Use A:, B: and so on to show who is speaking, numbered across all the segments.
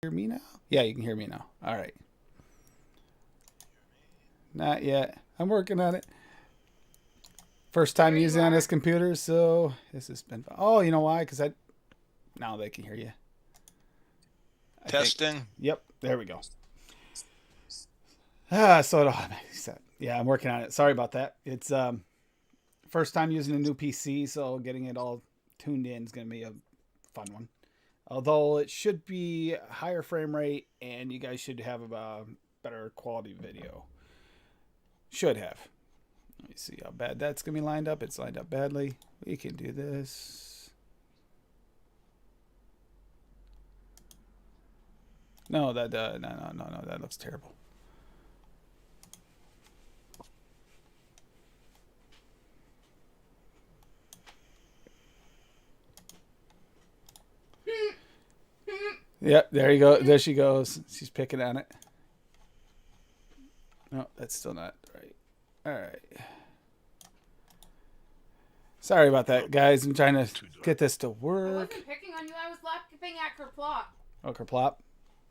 A: Hear me now? Yeah, you can hear me now. All right. Not yet. I'm working on it. First time
B: There you
A: using it on this
B: are.
A: computer, so this has been. Oh, you know why? Because I now they can hear you. I think.
C: Testing.
A: Yep. There we go. Yeah, I'm working on it. Sorry about that. It's first time using a new PC, so getting it all tuned in is going to be a fun one. Although it should be higher frame rate, and you guys should have a better quality video. Should have. Let me see how bad that's going to be lined up. It's lined up badly. We can do this. No, no. That looks terrible. Yep, there you go. There she goes. She's picking on it. No, that's still not right. All right. Sorry about that, guys. I'm trying to get this to
B: I
A: work.
B: wasn't picking on you. I was laughing at Kerplop.
A: Oh, kerplop.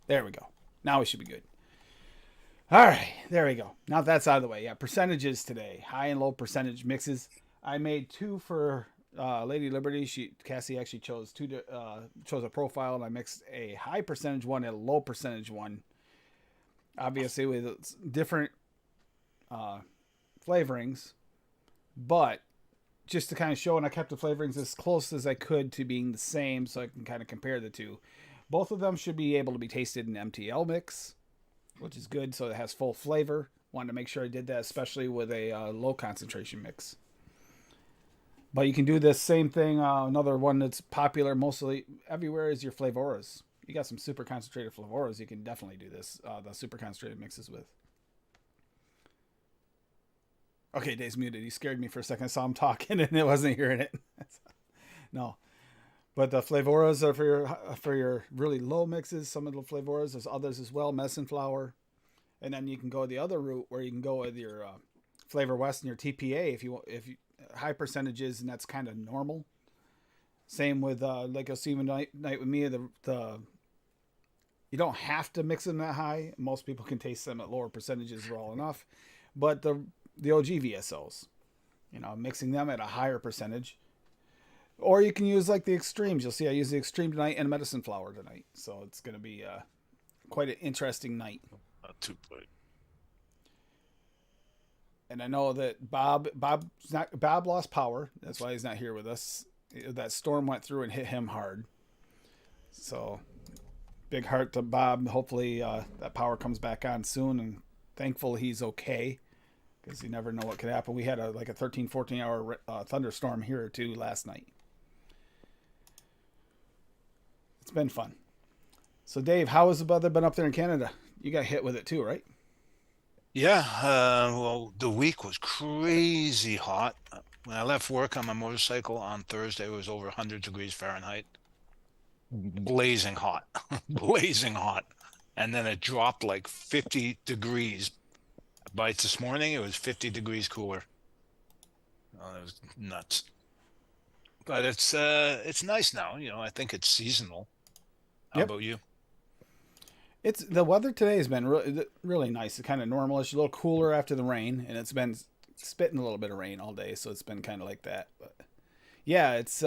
A: There we go. Now we should be good. All right, there we go. Now that's out of the way. Yeah, percentages today. High and low percentage mixes. I made two for Lady Liberty. Cassie actually chose chose a profile, and I mixed a high percentage one and a low percentage one. Obviously with different uh, flavorings, but just to kind of show, and I kept the flavorings as close as I could to being the same, so I can kind of compare the two. Both of them should be able to be tasted in MTL mix, which is good, so it has full flavor. Wanted to make sure I did that, especially with a low concentration mix. But you can do this same thing. Another one that's popular mostly everywhere is your flavoras. You got some super concentrated flavoras. You can definitely do this. The super concentrated mixes with. Okay, Dave's muted. He scared me for a second. I saw him talking and it wasn't hearing it. No, but the flavoras are for your really low mixes. Some of the flavoras, there's others as well. Medicine flower, and then you can go the other route where you can go with your Flavor West and your TPA if you high percentages, and that's kind of normal. Same with like you'll see night with me. The you don't have to mix them that high. Most people can taste them at lower percentages well enough, but the OG VSOs, mixing them at a higher percentage. Or you can use like the extremes. You'll see I use the extreme tonight and medicine flower tonight. So it's going to be quite an interesting night.
C: Not too bright.
A: And I know that Bob lost power. That's why he's not here with us. That storm went through and hit him hard. So big heart to Bob. Hopefully that power comes back on soon, and thankful he's okay, because you never know what could happen. We had like a 13, 14 hour thunderstorm here or two last night. It's been fun. So Dave, how has the weather been up there in Canada? You got hit with it too, right?
C: Yeah, well, the week was crazy hot. When I left work on my motorcycle on Thursday, it was over 100 degrees Fahrenheit. Blazing hot, blazing hot. And then it dropped like 50 degrees. By this morning, it was 50 degrees cooler. Oh, it was nuts. But it's nice now. I think it's seasonal. How
A: Yep.
C: about you?
A: It's the weather today has been really nice. It's kind of normalish, a little cooler after the rain, and it's been spitting a little bit of rain all day, so it's been kind of like that. But yeah, it's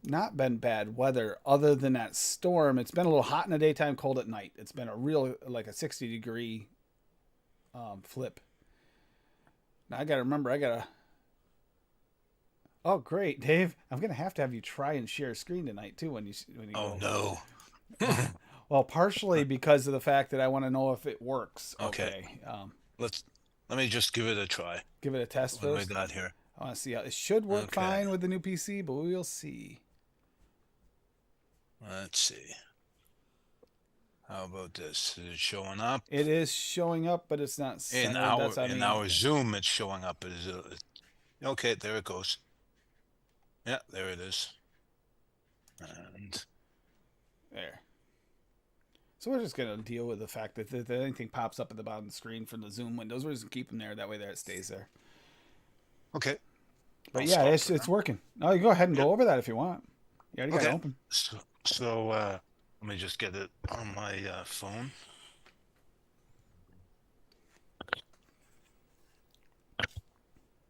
A: not been bad weather other than that storm. It's been a little hot in the daytime, cold at night. It's been a real like a 60-degree flip. Now I gotta remember, I gotta. Oh, great, Dave! I'm gonna have you try and share a screen tonight too when you
C: Oh
A: go.
C: no.
A: Well, partially because of the fact that I want to know if it works.
C: Okay,
A: Okay,
C: let's let me just give it a try.
A: give it a test
C: What do I
A: first.
C: got here?
A: I want to see how it should work
C: Okay,
A: fine with the new PC, but we will see.
C: let's see. How about this? Is it showing up?
A: It is showing up, but it's not
C: In
A: centered.
C: our
A: That's I
C: in
A: mean,
C: our Zoom, it's showing up as okay. There it goes. Yeah, there it is. And
A: there. So we're just gonna deal with the fact that if anything pops up at the bottom of the screen from the Zoom windows, we're just gonna keep them there. That way, there it stays there.
C: okay,
A: But
C: I'll
A: yeah,
C: stop
A: it's
C: for
A: it's
C: now.
A: working. No, you go ahead and
C: Yep.
A: go over that if you want. You already got it
C: Okay.
A: open.
C: So Let me just get it on my phone.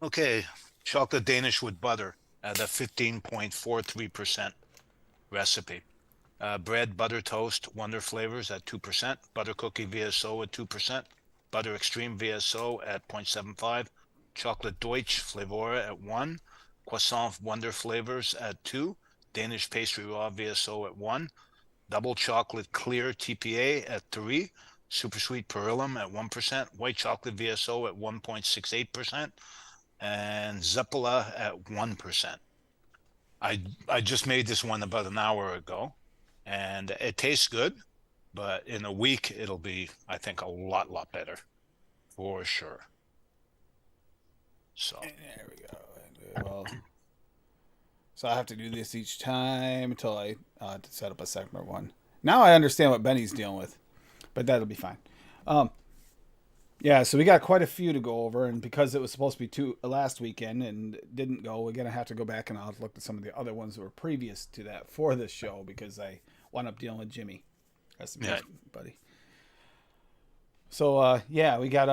C: Okay, chocolate Danish with butter at a 15.43% recipe. Bread, butter toast, Wonder Flavors at 2%. Butter cookie VSO at 2%. Butter Extreme VSO at 0.75. Chocolate Deutsch Flavora at 1. Croissant Wonder Flavors at 2. Danish Pastry Raw VSO at 1. Double Chocolate Clear TPA at 3. Super Sweet Perillum at 1%. White Chocolate VSO at 1.68%. And Zeppela at 1%. I just made this one about an hour ago, and it tastes good, but in a week it'll be, I think, a lot better for sure. So
A: There we go. Well, so I have to do this each time until I have to set up a separate one. Now I understand what Benny's dealing with, but that'll be fine. Um, yeah, so we got quite a few to go over, and because it was supposed to be two last weekend and didn't go, we're gonna have to go back and I'll look at some of the other ones that were previous to that for this show because I wound up dealing with Jimmy. That's
C: yeah,
A: buddy. So yeah, we got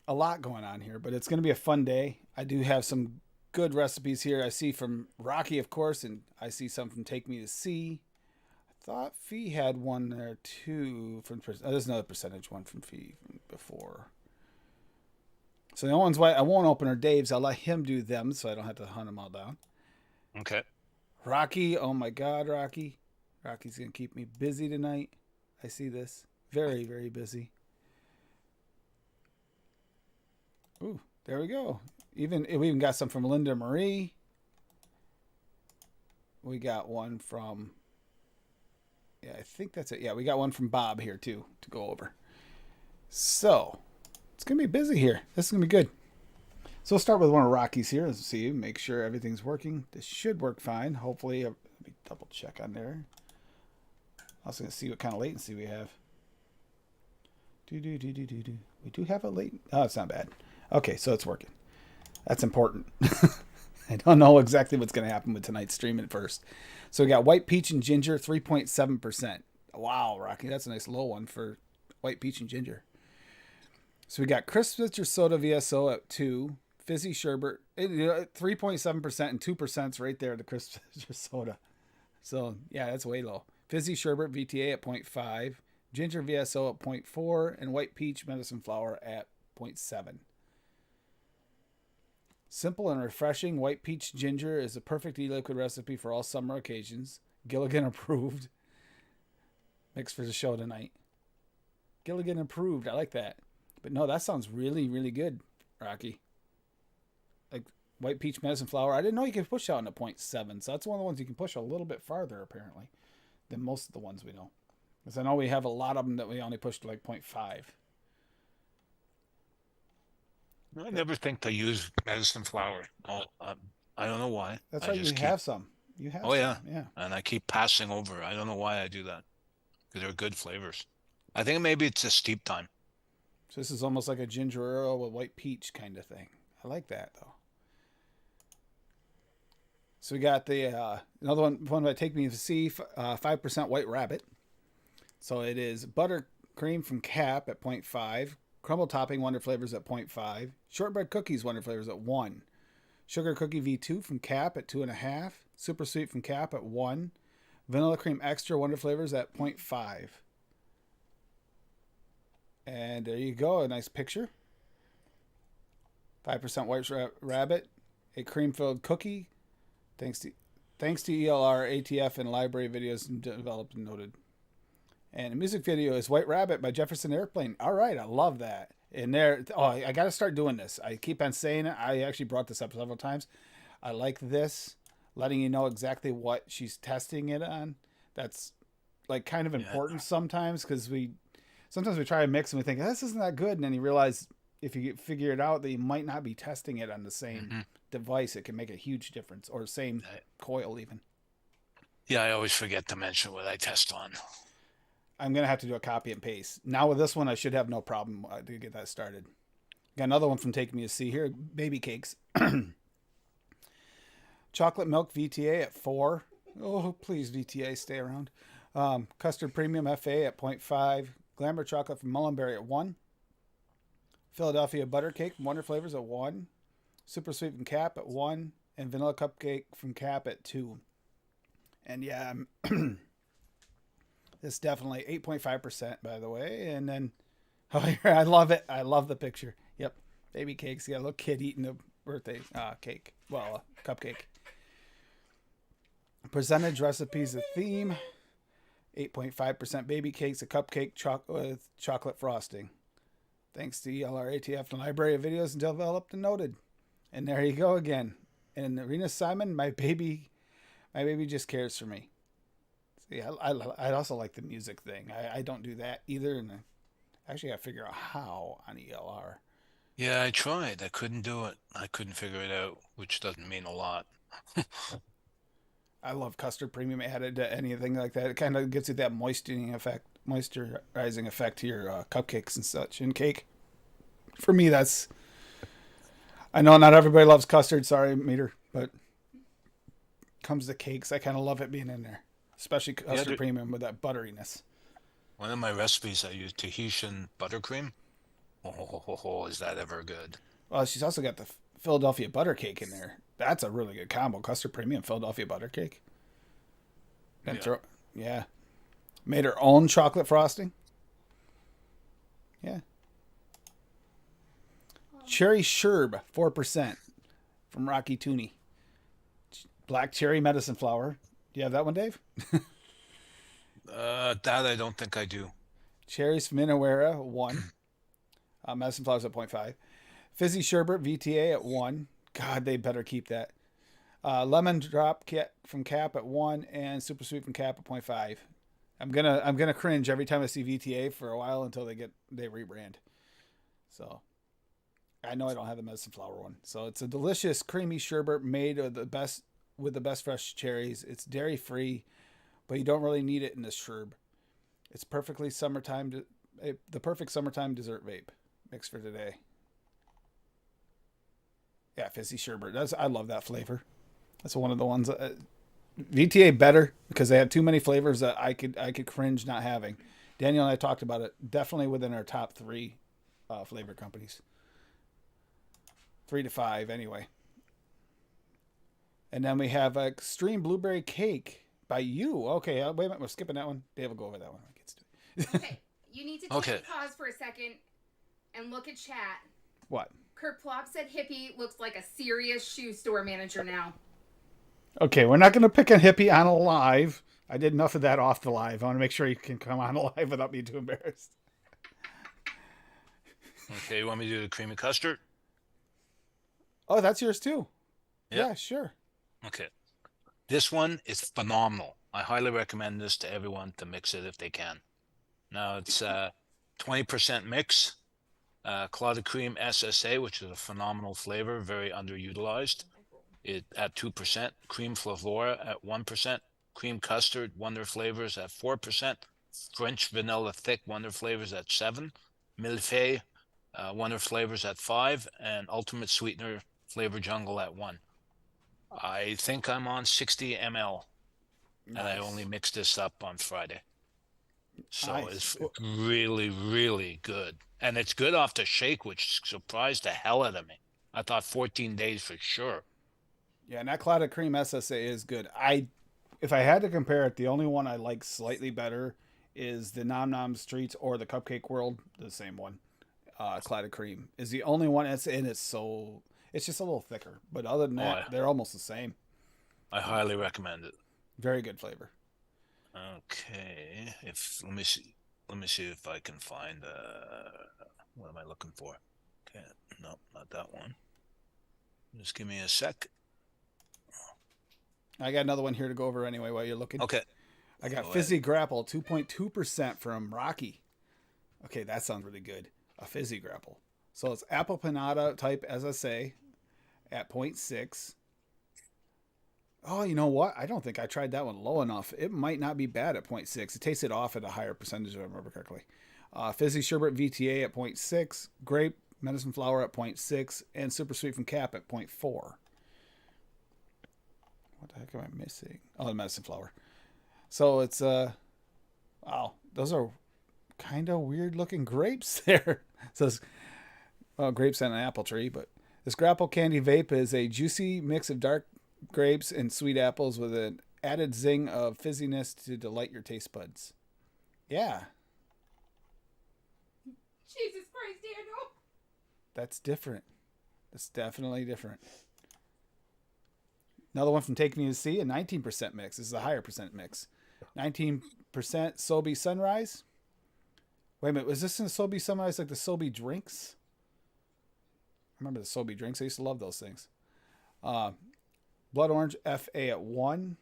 A: a lot going on here, but it's gonna be a fun day. I do have some good recipes here. I see from Rocky, of course, and I see some from Take Me to Sea. I thought Fee had one there too. From there's another percentage one from Fee from before. So the only ones why I won't open are Dave's. I'll let him do them, so I don't have to hunt them all down.
C: okay.
A: Rocky, oh my God, Rocky. Rocky's gonna keep me busy tonight. I see this. Very, very busy. Ooh, there we go. We even got some from Linda Marie. We got one from, yeah, I think that's it. Yeah, we got one from Bob here too to go over. So it's gonna be busy here. This is gonna be good. So we'll start with one of Rocky's here. Let's see, make sure everything's working. This should work fine. Hopefully, let me double check on there. I was gonna see what kind of latency we have. We do have a late. Oh, it's not bad. Okay, so it's working. That's important. I don't know exactly what's going to happen with tonight's stream at first. So we got white peach and ginger, 3.7%. Wow, Rocky, that's a nice low one for white peach and ginger. So we got crisp citrus soda VSO at 2, fizzy sherbet, 3.7% and 2% is right there, the crisp citrus soda. So yeah, that's way low. Fizzy sherbet VTA at 0.5, ginger VSO at 0.4, and white peach medicine flower at 0.7. Simple and refreshing, white peach ginger is a perfect e-liquid recipe for all summer occasions. Gilligan approved. Mix for the show tonight. Gilligan approved. I like that. But no, that sounds really, really good, Rocky. Like white peach medicine flower. I didn't know you could push out into 0.7. So that's one of the ones you can push a little bit farther, apparently, than most of the ones we know. Because I know we have a lot of them that we only pushed to like 0.5.
C: I never think to use medicine flower. Oh, I don't know why.
A: That's
C: I
A: right.
C: just
A: You
C: keep.
A: have some. You have
C: Oh
A: some.
C: yeah,
A: Yeah.
C: and I keep passing over. I don't know why I do that because they're good flavors. I think maybe it's a steep time.
A: So this is almost like a ginger ale with white peach kind of thing. I like that though. So we got the another one that Take Me to Sea, 5% White Rabbit. So it is buttercream from Cap at 0.5, crumble topping Wonder Flavors at 0.5, shortbread cookies Wonder Flavors at 1, sugar cookie V2 from Cap at 2.5, super sweet from Cap at 1, vanilla cream extra Wonder Flavors at 0.5. And there you go, a nice picture. 5% White Rabbit, a cream-filled cookie. Thanks to ELR, ATF, and library videos developed and noted. And the music video is White Rabbit by Jefferson Airplane. All right, I love that. And there, I got to start doing this. I keep on saying it. I actually brought this up several times. I like this, letting you know exactly what she's testing it on. That's like kind of important sometimes because sometimes we try a mix and we think this isn't that good, and then you realize if you figure it out that you might not be testing it on the same device, it can make a huge difference, or same coil even.
C: Yeah, I always forget to mention what I test on.
A: I'm going to have to do a copy and paste. Now with this one, I should have no problem to get that started. Got another one from Take Me to Sea here. Baby cakes. Chocolate milk VTA at 4. Oh, please, VTA, stay around. Custard Premium FA at 0.5. Glamour Chocolate from Mullenberry at 1. Philadelphia Butter Cake from Wonder Flavors at 1. Super Sweet from Cap at 1. And Vanilla Cupcake from Cap at 2. And yeah, it's definitely 8.5%, by the way. And then, oh, I love it. I love the picture. Yep. Baby cakes. You got a little kid eating a birthday cake. Well, a cupcake. Percentage recipes a theme. 8.5% baby cakes, a cupcake with chocolate frosting. Thanks to ELRATF and Library of Videos developed and noted. And there you go again. And Arena Simon, my baby just cares for me. See, I also like the music thing. I don't do that either, and I actually got to figure out how on ELR.
C: Yeah, I tried. I couldn't do it. I couldn't figure it out, which doesn't mean a lot.
A: I love custard premium added to anything like that. It kind of gives you that moisturizing effect to your cupcakes and such and cake. For me, that's. I know not everybody loves custard. Sorry, Meter, but comes to cakes, I kind of love it being in there, especially custard premium with that butteriness.
C: One of my recipes, I use Tahitian buttercream. Oh, is that ever good?
A: Well, she's also got the Philadelphia butter cake in there. That's a really good combo. Custard premium Philadelphia butter cake. Then yeah. Made her own chocolate frosting. Yeah. Cherry Sherb, 4% from Rocky Tooney. Black cherry medicine flower. Do you have that one, Dave?
C: That I don't think I do.
A: Cherries from Inawera, 1. Medicine flowers at 0.5. Fizzy Sherbet VTA at 1. God, they better keep that. Lemon Drop from Cap at 1, and Super Sweet from Cap at 0.5. I'm gonna cringe every time I see VTA for a while until they rebrand. So I know I don't have the medicine flower one. So it's a delicious creamy sherbet made with the best fresh cherries. It's dairy free, but you don't really need it in this sherb. It's the perfect summertime dessert vape mix for today. Yeah, fizzy sherbet. I love that flavor. That's one of the ones. VTA better because they have too many flavors that I could cringe not having. Daniel and I talked about it. Definitely within our top 3 flavor companies. 3 to 5 anyway. And then we have Extreme Blueberry Cake by you. Okay, wait a minute. We're skipping that one. Dave will go over that one.
B: Okay, you need to take a pause for a second and look at chat.
A: What?
B: Kurt Plop said hippie looks like a serious shoe store manager now.
A: Okay, we're not going to pick a hippie on a live. I did enough of that off the live. I want to make sure you can come on a live without being too embarrassed.
C: Okay, you want me to do the creamy custard?
A: Oh, that's yours too.
C: Yep.
A: Yeah, sure.
C: Okay. This one is phenomenal. I highly recommend this to everyone to mix it if they can. Now it's 20% mix. Clotted cream SSA, which is a phenomenal flavor, very underutilized. It at 2%. Cream Flavora at 1%. Cream custard Wonder Flavors at 4%. French vanilla thick Wonder Flavors at 7%. Millefeuille Wonder Flavors at 5%. And Ultimate Sweetener Flavor Jungle at 1%. I think I'm on 60 ml. Nice. And I only mixed this up on Friday. So nice. It's really, really good. And it's good off the shake, which surprised the hell out of me. I thought 14 days for sure.
A: Yeah, and that Clotted Cream SSA is good. If I had to compare it, the only one I like slightly better is the Nom Nom Streets or the Cupcake World, the same one. Clotted Cream is the only one it's just a little thicker. But other than that, they're almost the same.
C: I highly recommend it.
A: Very good flavor.
C: Okay, let me see if I can find what am I looking for? Okay, no, not that one. Just give me a sec.
A: I got another one here to go over anyway while you're looking.
C: Okay.
A: I got Fizzy Grapple, 2.2% from Rocky. Okay, that sounds really good. A Fizzy Grapple. So it's apple panada type SSA at 0.6. Oh, you know what? I don't think I tried that one low enough. It might not be bad at 0.6. It tasted off at a higher percentage if I remember correctly. Fizzy Sherbet VTA at 0.6. Grape Medicine Flower at 0.6. And Super Sweet from Cap at 0.4. What the heck am I missing? Oh, the Medicine Flower. So it's Wow, those are kind of weird looking grapes there. It says grapes on an apple tree, but this grapple candy vape is a juicy mix of dark grapes and sweet apples with an added zing of fizziness to delight your taste buds. Yeah.
B: Jesus Christ, Daniel.
A: That's different. That's definitely different. Another one from Take Me to See, a 19% mix. This is a higher percent mix. 19% Sobe Sunrise. Wait a minute, was this in the Sobe Sunrise like the Sobe drinks? I remember the Sobe drinks. I used to love those things. Blood Orange FA at 1.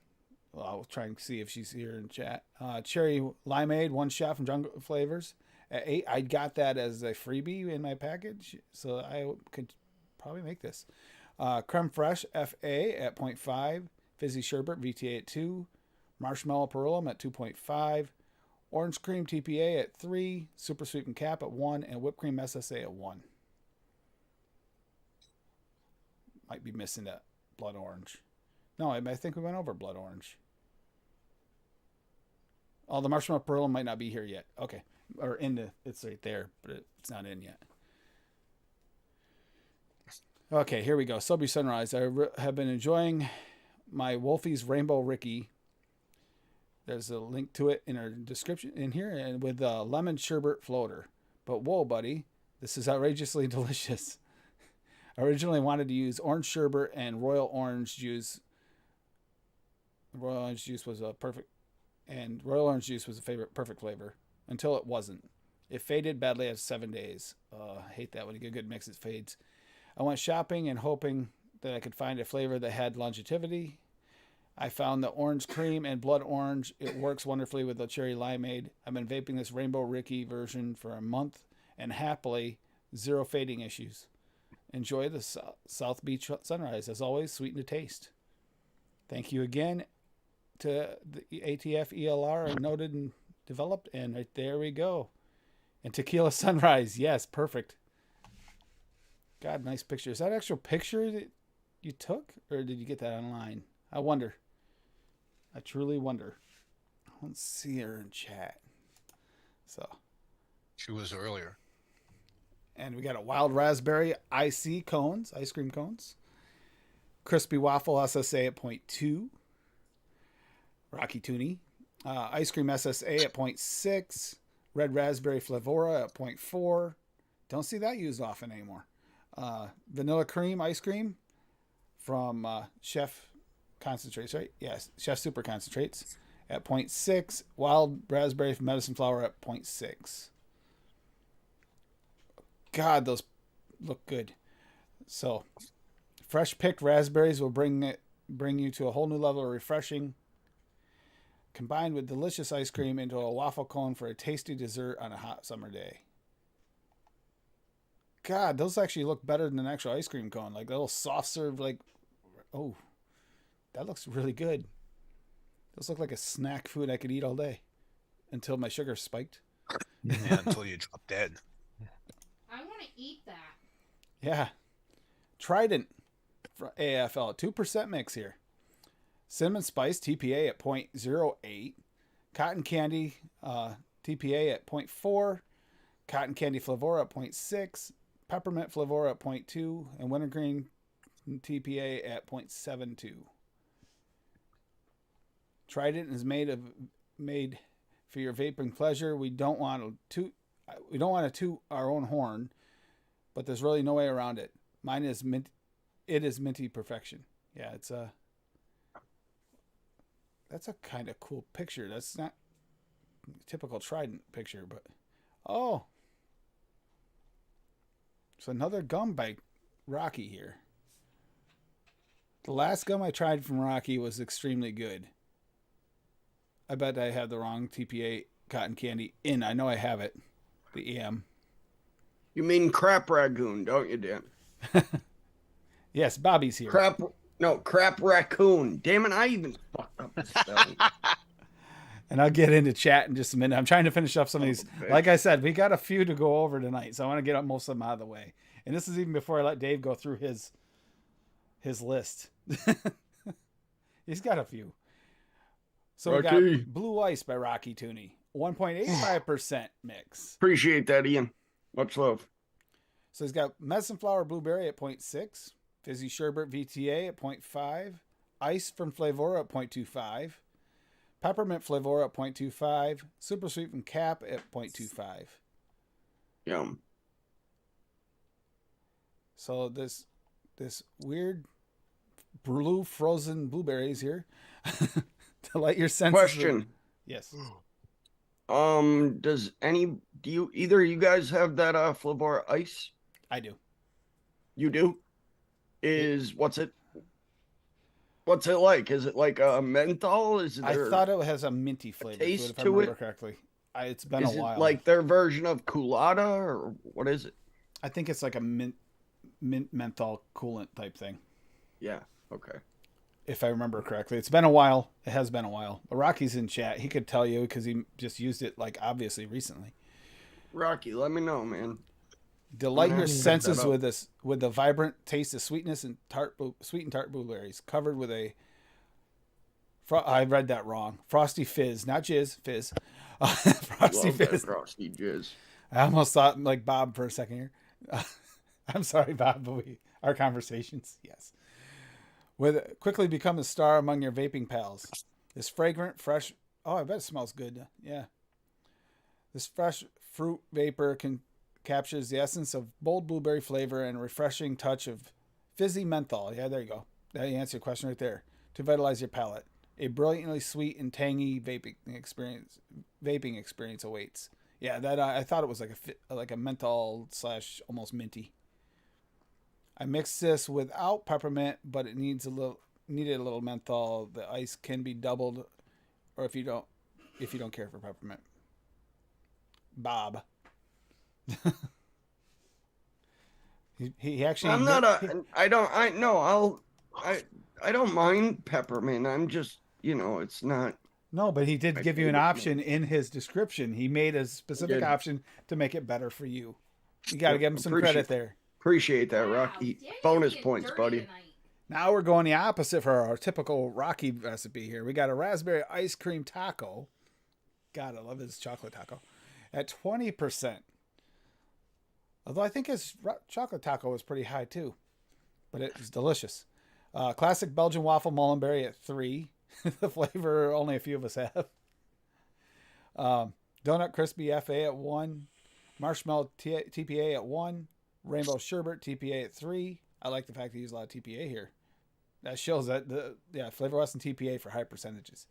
A: Well, I'll try and see if she's here in chat. Cherry Limeade, 1 shot from Jungle Flavors at 8. I got that as a freebie in my package, so I could probably make this. Creme Fraiche FA at 0.5. Fizzy Sherbet VTA at 2. Marshmallow Perulum at 2.5. Orange Cream TPA at 3. Super Sweetened Cap at 1. And Whipped Cream SSA at 1. Might be missing that Blood Orange. No, I think we went over Blood Orange. Oh, the Marshmallow Perulum might not be here yet. Okay. Or it's right there, but it's not in yet. Okay, here we go. Sobe Sunrise. I have been enjoying my Wolfie's Rainbow Ricky. There's a link to it in our description in here, and with a lemon sherbet floater. But whoa, buddy, this is outrageously delicious. I originally wanted to use orange sherbet and royal orange juice. Royal orange juice was a perfect perfect flavor until it wasn't. It faded badly after 7 days. I hate that when you get a good mix, it fades. I went shopping and hoping that I could find a flavor that had longevity. I found the orange cream and blood orange. It works wonderfully with the cherry limeade. I've been vaping this Rainbow Ricky version for a month, and happily, 0 fading issues. Enjoy the South Beach Sunrise. As always, sweeten the taste. Thank you again to the ATF ELR noted and developed, and right there we go. And Tequila Sunrise. Yes, perfect. God, nice picture. Is that an actual picture that you took, or did you get that online? I wonder. I truly wonder. I don't see her in chat. So.
C: She was earlier.
A: And we got a wild raspberry IC cones, ice cream cones. Crispy waffle SSA at 0.2. Rocky Toonie. Ice cream SSA at 0.6. Red raspberry flavora at 0.4. Don't see that used often anymore. Vanilla cream ice cream from Chef Concentrates, right? Yes, Chef Super Concentrates at 0.6. Wild raspberry from Medicine Flower at 0.6. God, those look good. So, fresh picked raspberries will bring you to a whole new level of refreshing, combined with delicious ice cream into a waffle cone for a tasty dessert on a hot summer day. God, those actually look better than an actual ice cream cone. Like a little soft serve, like, oh, that looks really good. Those look like a snack food I could eat all day until my sugar spiked.
C: Yeah, until you drop dead.
B: I want to eat that.
A: Yeah. Trident for AFL. 2% mix here. Cinnamon Spice TPA at 0.08. Cotton Candy TPA at 0.4. Cotton Candy Flavora at 0.6. Peppermint Flavora at 0.2. And Wintergreen TPA at 0.72. Trident is made for your vaping pleasure. We don't want to toot our own horn, but there's really no way around it. Mine is mint. It is minty perfection. Yeah, that's a kind of cool picture. That's not a typical Trident picture, but oh, it's another gum by Rocky here. The last gum I tried from Rocky was extremely good. I bet I have the wrong TPA cotton candy in. I know I have it. The EM.
D: You mean crap ragoon, don't you, Dan?
A: Yes, Bobby's here.
D: Crap raccoon. Damn it, I even fucked up the spelling.
A: And I'll get into chat in just a minute. I'm trying to finish up some of these. Like I said, we got a few to go over tonight, so I want to get most of them out of the way. And this is even before I let Dave go through his list. He's got a few. So Rocky. We got Blue Ice by Rocky Toonie, 1.85% mix.
D: Appreciate that, Ian. Much love.
A: So he's got medicine flower blueberry at 0.6, fizzy sherbet VTA at 0.5, ice from Flavora at 0.25, peppermint Flavora at 0.25, super sweet from Cap at 0.25.
D: Yum.
A: So this weird blue frozen blueberries here to light your senses.
D: Question.
A: Yes.
D: Do you either of you guys have that Flavor ice?
A: I do.
D: You do? What's it like? Is it like a menthol?
A: I thought it has a minty flavor to it, if I remember correctly. It's been a while.
D: Is it like their version of Coolada, or what is it?
A: I think it's like a mint menthol coolant type thing.
D: Yeah. Okay.
A: If I remember correctly. It's been a while. It has been a while. Rocky's in chat. He could tell you because he just used it, like, obviously recently.
D: Rocky, let me know, man.
A: Delight your senses with the vibrant taste of sweetness and sweet and tart blueberries, covered with a. I read that wrong. Frosty fizz, not jizz, fizz. Frosty fizz.
D: Frosty jizz.
A: I almost thought like Bob for a second here. I'm sorry, Bob, but our conversations, yes. With quickly become a star among your vaping pals. This fragrant, fresh. Oh, I bet it smells good. Yeah. This fresh fruit vapor captures the essence of bold blueberry flavor and a refreshing touch of fizzy menthol. Yeah, there you go. That answers your question right there. To vitalize your palate, a brilliantly sweet and tangy vaping experience awaits. Yeah, that I thought it was like a menthol / almost minty. I mixed this without peppermint, but it needed a little menthol. The ice can be doubled, or if you don't care for peppermint. Bob. he actually.
D: I'm not I don't mind peppermint. I'm just, it's not.
A: No, but he did give you an option in his description. He made a specific option to make it better for you. You got to give him some credit there.
D: Appreciate that, Rocky. Bonus points, buddy.
B: Tonight.
A: Now we're going the opposite for our typical Rocky recipe here. We got a raspberry ice cream taco. God, I love his chocolate taco. At 20%. Although I think his chocolate taco was pretty high too. But it was delicious. Classic Belgian waffle mullenberry at 3. The flavor only a few of us have. Donut crispy FA at 1. Marshmallow TPA at 1. Rainbow sherbet TPA at 3. I like the fact they use a lot of TPA here. That shows that Flavor West and TPA for high percentages.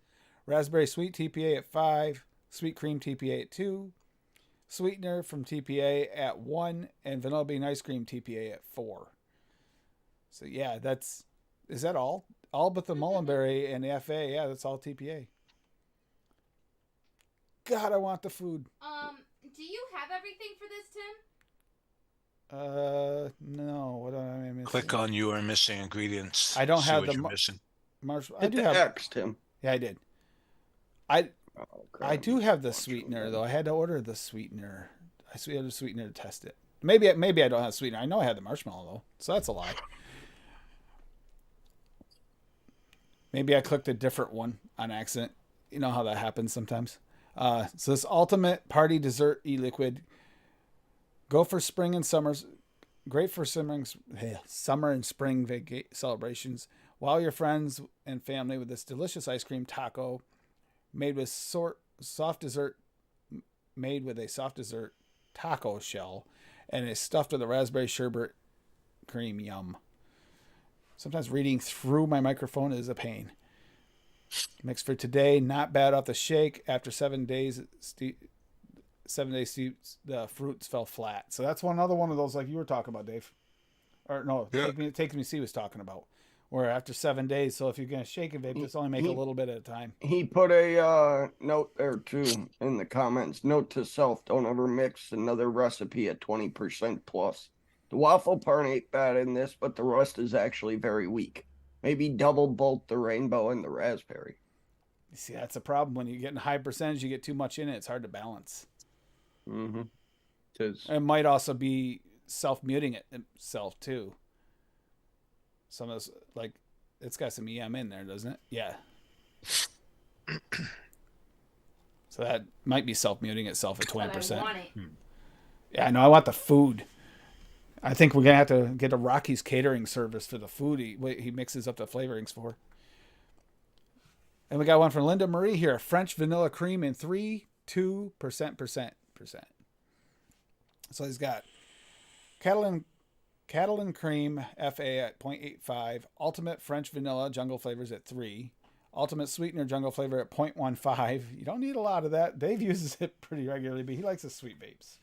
A: Raspberry sweet TPA at 5. Sweet cream TPA at 2. Sweetener from TPA at 1. And vanilla bean ice cream TPA at 4. So yeah, is that all? All but the mullenberry and the FA. Yeah, that's all TPA. God, I want the food.
B: Do you have everything for this, Tim?
A: No. What am I missing?
C: Click on you are missing ingredients.
A: I don't
C: See
A: have
C: what
A: the
C: you're missing.
A: I do have
D: X, Tim.
A: Yeah, I did. I do have the sweetener though. I had to order the sweetener. I had the sweetener to test it. Maybe I don't have sweetener. I know I had the marshmallow though, so that's a lie. Maybe I clicked a different one on accident. You know how that happens sometimes. So this ultimate party dessert e-liquid. Go for spring and summers. Great for summer and spring celebrations. Wow your friends and family with this delicious ice cream taco made with soft dessert taco shell and is stuffed with a raspberry sherbet cream. Yum. Sometimes reading through my microphone is a pain. Mix for today, not bad off the shake. After 7 days, the fruits fell flat. So that's another one of those like you were talking about, Dave. Or no,
C: yeah.
A: Take Me See was talking about. Where after 7 days, so if you're gonna shake it, vape, just only make a little bit at a time.
D: He put a note there too in the comments. Note to self: don't ever mix another recipe at 20% plus. The waffle part ain't bad in this, but the rest is actually very weak. Maybe double bolt the rainbow and the raspberry.
A: You see, that's a problem. When you get in high percentage, you get too much in it. It's hard to balance.
D: Mm-hmm. It
A: might also be self-muting itself, too. Some of this, like, it's got some EM in there, doesn't it? Yeah. So that might be self-muting itself at
B: But I
A: 20%.
B: want it.
A: Yeah, no, I want the food. I think we're gonna have to get a Rocky's catering service for the food he mixes up the flavorings for. And we got one from Linda Marie here: French vanilla cream in 3.2%. So he's got Catalan cream FA at 0.85, ultimate French vanilla jungle flavors at 3, ultimate sweetener jungle flavor at 0.15. You don't need a lot of that. Dave uses it pretty regularly, but he likes the sweet vapes.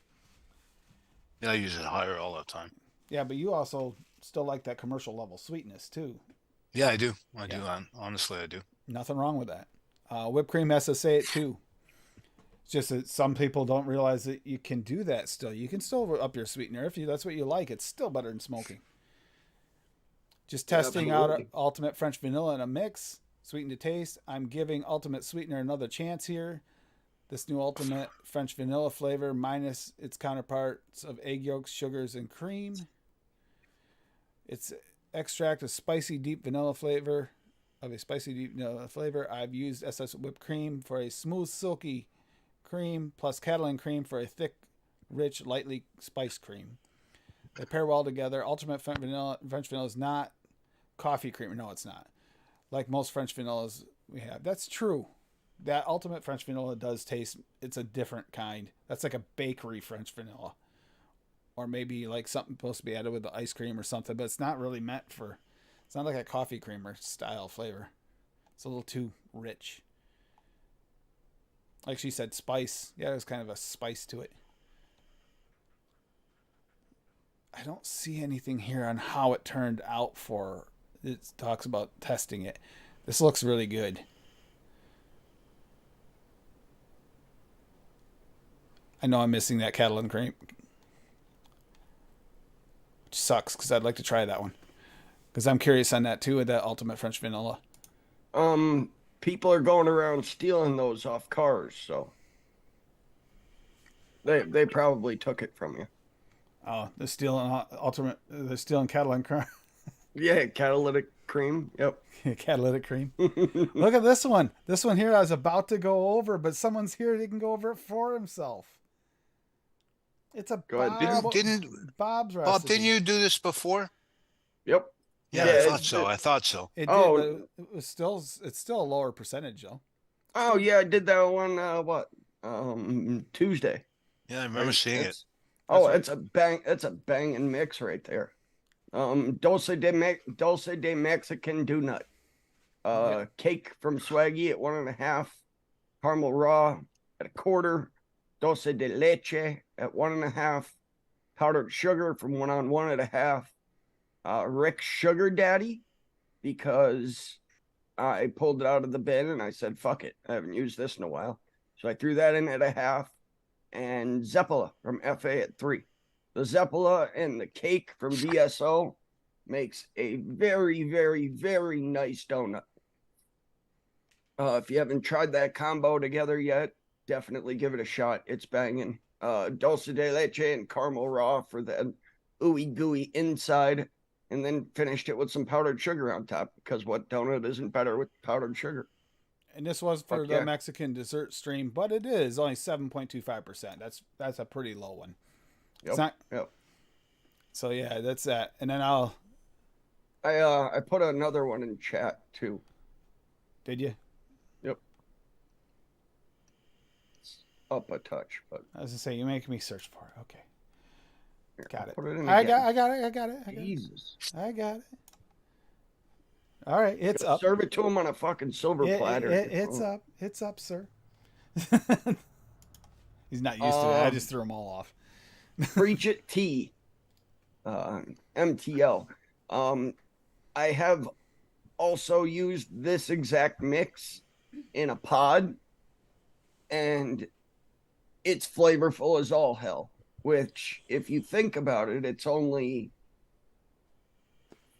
C: Yeah, I use it higher all the time.
A: Yeah, but you also still like that commercial level sweetness too.
C: Yeah, I do. I do. Honestly, I do.
A: Nothing wrong with that. Whipped cream SSA at 2. It's just that some people don't realize that you can do that still. You can still up your sweetener if that's what you like. It's still better than smoking. Just testing out ultimate French vanilla in a mix. Sweeten to taste. I'm giving ultimate sweetener another chance here. This new ultimate French vanilla flavor minus its counterparts of egg yolks, sugars, and cream. It's extract of spicy deep vanilla flavor. I've used SS whipped cream for a smooth, silky cream, plus Catalan cream for a thick, rich, lightly spiced cream. They pair well together. Ultimate French vanilla is not coffee creamer. No, it's not. Like most French vanillas we have. That's true. That ultimate French vanilla does taste, it's a different kind. That's like a bakery French vanilla. Or maybe like something supposed to be added with the ice cream or something, but it's not really meant for, it's not like a coffee creamer style flavor. It's a little too rich. Like she said, spice. Yeah, there's kind of a spice to it. I don't see anything here on how it turned out for, it talks about testing it. This looks really good. I know I'm missing that Catalan cream. Which sucks because I'd like to try that one. Because I'm curious on that too with that ultimate French vanilla.
D: People are going around stealing those off cars, so they probably took it from you.
A: Oh, they're stealing they're stealing Catalan cream.
D: Yeah, catalytic cream. Yep.
A: Catalytic cream. Look at this one. This one here I was about to go over, but someone's here that can go over it for himself. It's a Bob's recipe.
C: Bob, didn't you do this before?
D: Yep.
C: Yeah, I thought so. I thought so.
A: It did, but it's still a lower percentage though.
D: Oh yeah, I did that one Tuesday.
C: Yeah, I remember seeing it.
D: It's a banging mix right there. Dulce de Mexican do nut. Cake from Swaggy at 1.5, caramel raw at 1/4, dulce de leche at 1.5, powdered sugar from 1 on 1.5. Rick's Sugar Daddy, because I pulled it out of the bin and I said, fuck it, I haven't used this in a while. So I threw that in at 1/2, and Zeppola from FA at 3. The Zeppola and the cake from VSO makes a very, very, very nice donut. If you haven't tried that combo together yet, definitely give it a shot. It's banging. Dulce de leche and caramel raw for the ooey gooey inside, and then finished it with some powdered sugar on top, because what donut isn't better with powdered sugar?
A: And this was for the Mexican dessert stream, but it is only 7.25%. That's a pretty low one.
D: Yep.
A: It's not,
D: yep.
A: So yeah, that's that. And then
D: I put another one in chat too.
A: Did you?
D: Yep. It's up a touch, but
A: I was gonna say, you make me search for it. Okay.
D: Here,
A: Got it.
D: Put it in
A: I
D: again.
A: got it.
D: Jesus.
A: I got it. All right, it's up.
D: Serve it to him on a fucking silver platter.
A: It's up. It's up, sir. He's not used to it. I just threw them all off.
D: Preach It Tea. MTL. I have also used this exact mix in a pod, and it's flavorful as all hell. Which, if you think about it, it's only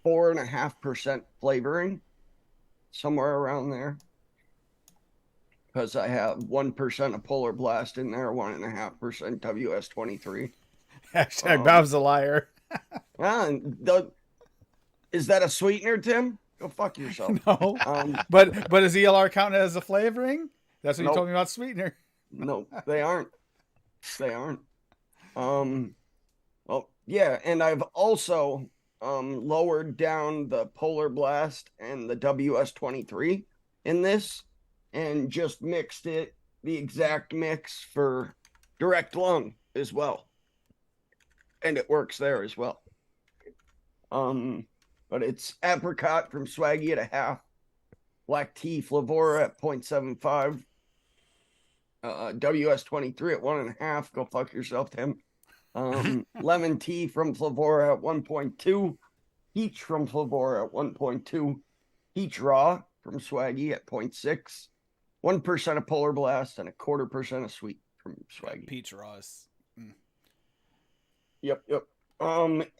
D: 4.5% flavoring, somewhere around there. Because I have 1% of Polar Blast in there, 1.5% WS-23.
A: Hashtag Bob's a liar.
D: Is that a sweetener, Tim? Go fuck yourself.
A: No. But is ELR counted as a flavoring? That's what you told me about sweetener.
D: No, they aren't. They aren't. Well, yeah, and I've also lowered down the Polar Blast and the WS-23 in this and just mixed it the exact mix for direct lung as well. And it works there as well. But it's apricot from Swaggy at a half, black tea Flavora at 0.75, WS-23 at 1.5. Go fuck yourself, Tim. Lemon tea from Flavora at 1.2, peach from Flavora at 1.2, peach raw from Swaggy at 0.6, 1% of Polar Blast, and 0.25% of sweet from Swaggy.
A: Peach Ross.
D: Yep.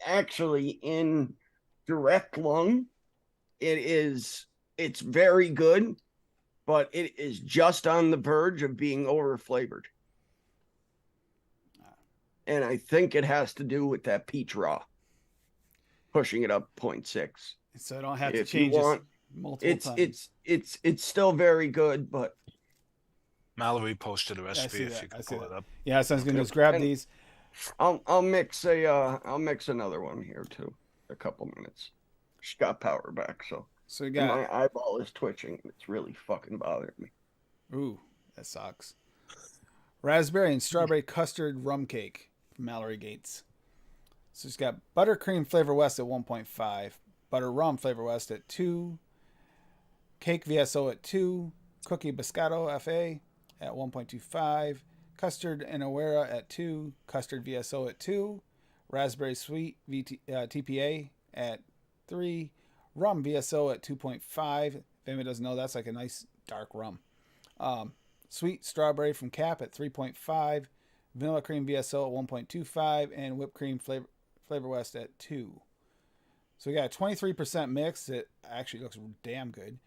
D: Actually, in direct lung, it's very good, but it is just on the verge of being over flavored. And I think it has to do with that peach raw pushing it up 0.6.
A: So I don't have to change this multiple times.
D: It's still very good, but
C: Mallory posted a recipe if you can pull it up.
A: Yeah, so I was gonna just grab these.
D: I'll mix another one here too. A couple minutes. Just got power back, so
A: you got
D: my eyeball is twitching. It's really fucking bothering me.
A: Ooh, that sucks. Raspberry and strawberry custard rum cake from Mallory Gates. So it's got buttercream Flavor West at 1.5, butter rum Flavor West at 2, cake VSO at 2, cookie biscotto FA at 1.25, custard and Awera at 2, custard VSO at 2, raspberry sweet TPA at 3, rum VSO at 2.5. If anybody doesn't know, that's like a nice dark rum. Sweet strawberry from Cap at 3.5, vanilla cream VSO at 1.25, and whipped cream Flavor West at 2. So we got a 23% mix. It actually looks damn good.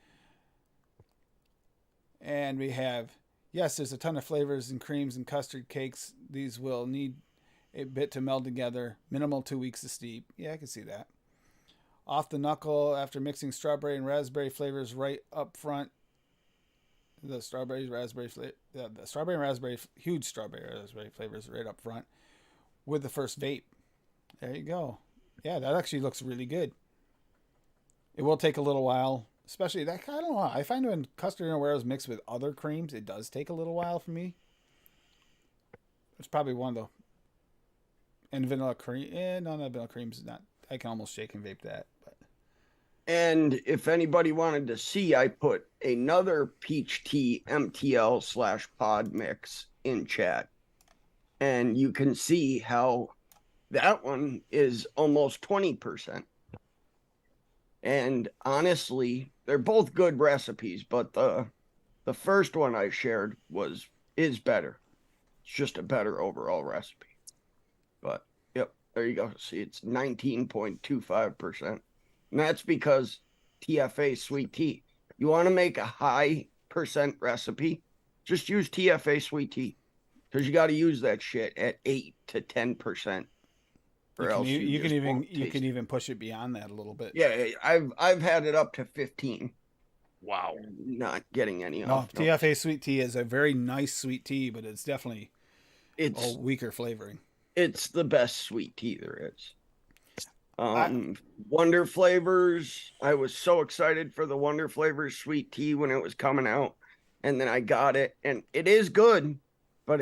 A: And we have, yes, there's a ton of flavors and creams and custard cakes. These will need a bit to meld together. Minimal 2 weeks to steep. Yeah, I can see that. Off the knuckle after mixing strawberry and raspberry flavors right up front. The strawberry and raspberry huge strawberry raspberry flavors right up front with the first vape. There you go. Yeah, that actually looks really good. It will take a little while, especially that. I don't know. I find when custard and Awera is mixed with other creams, it does take a little while for me. It's probably one of the. And vanilla cream. No, vanilla cream's not. I can almost shake and vape that.
D: And if anybody wanted to see, I put another peach tea MTL/pod mix in chat. And you can see how that one is almost 20%. And honestly, they're both good recipes, but the first one I shared is better. It's just a better overall recipe. But yep, there you go. See, it's 19.25%. And that's because TFA sweet tea. You want to make a high percent recipe, just use TFA sweet tea. Because you got to use that shit at 8 to 10%.
A: You can even push it beyond that a little bit.
D: Yeah, I've had it up to 15.
C: Wow.
D: Not getting any
A: off. TFA sweet tea is a very nice sweet tea, but it's definitely a weaker flavoring.
D: It's the best sweet tea there is. Wonder Flavors. I was so excited for the Wonder Flavors sweet tea when it was coming out, and then I got it, and it is good, but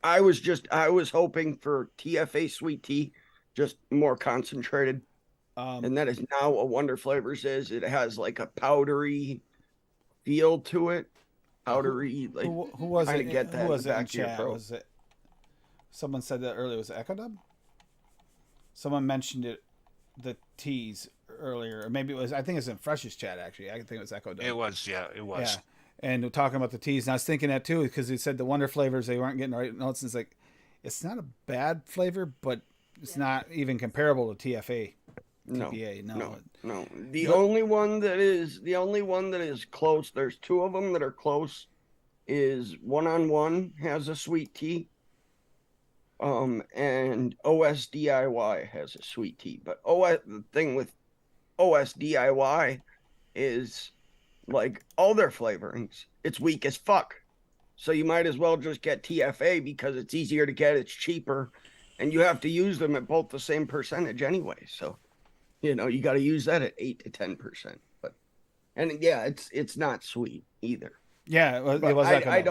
D: I was hoping for TFA sweet tea, just more concentrated, and that is now what Wonder Flavors is. It has like a powdery feel to it, powdery.
A: Who was it? Get that who was it in chat? Was it? Someone said that earlier. Was it Echo Dub? Someone mentioned it, the teas earlier, or maybe it was. I think it's in Fresh's chat actually. I think it was Echo Dub.
C: It was, yeah, it was.
A: Yeah. And we're talking about the teas, and I was thinking that too because he said the Wonder Flavors they weren't getting the right notes. And it's like, it's not a bad flavor, but it's not even comparable to TFA. TPA.
D: No. The only one that is close. There's two of them that are close. Is One-on-One has a sweet tea. And OSDIY has a sweet tea, but the thing with OSDIY is like all their flavorings, it's weak as fuck. So you might as well just get TFA because it's easier to get, it's cheaper, and you have to use them at both the same percentage anyway. So, you got to use that at 8 to 10%. And yeah, it's not sweet either.
A: Yeah, it
D: But
A: was
D: I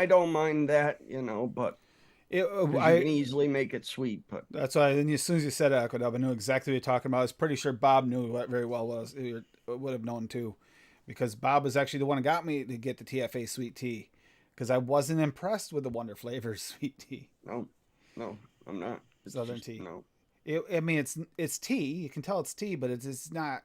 D: don't mind that, but you can easily make it sweet. But
A: that's why. And as soon as you said Aquadub, I knew exactly what you're talking about. I was pretty sure Bob knew what very well was. It would have known too, because Bob was actually the one who got me to get the TFA sweet tea, because I wasn't impressed with the Wonder Flavors sweet tea.
D: No, I'm not.
A: Southern tea.
D: No.
A: I mean, it's tea. You can tell it's tea, but it's not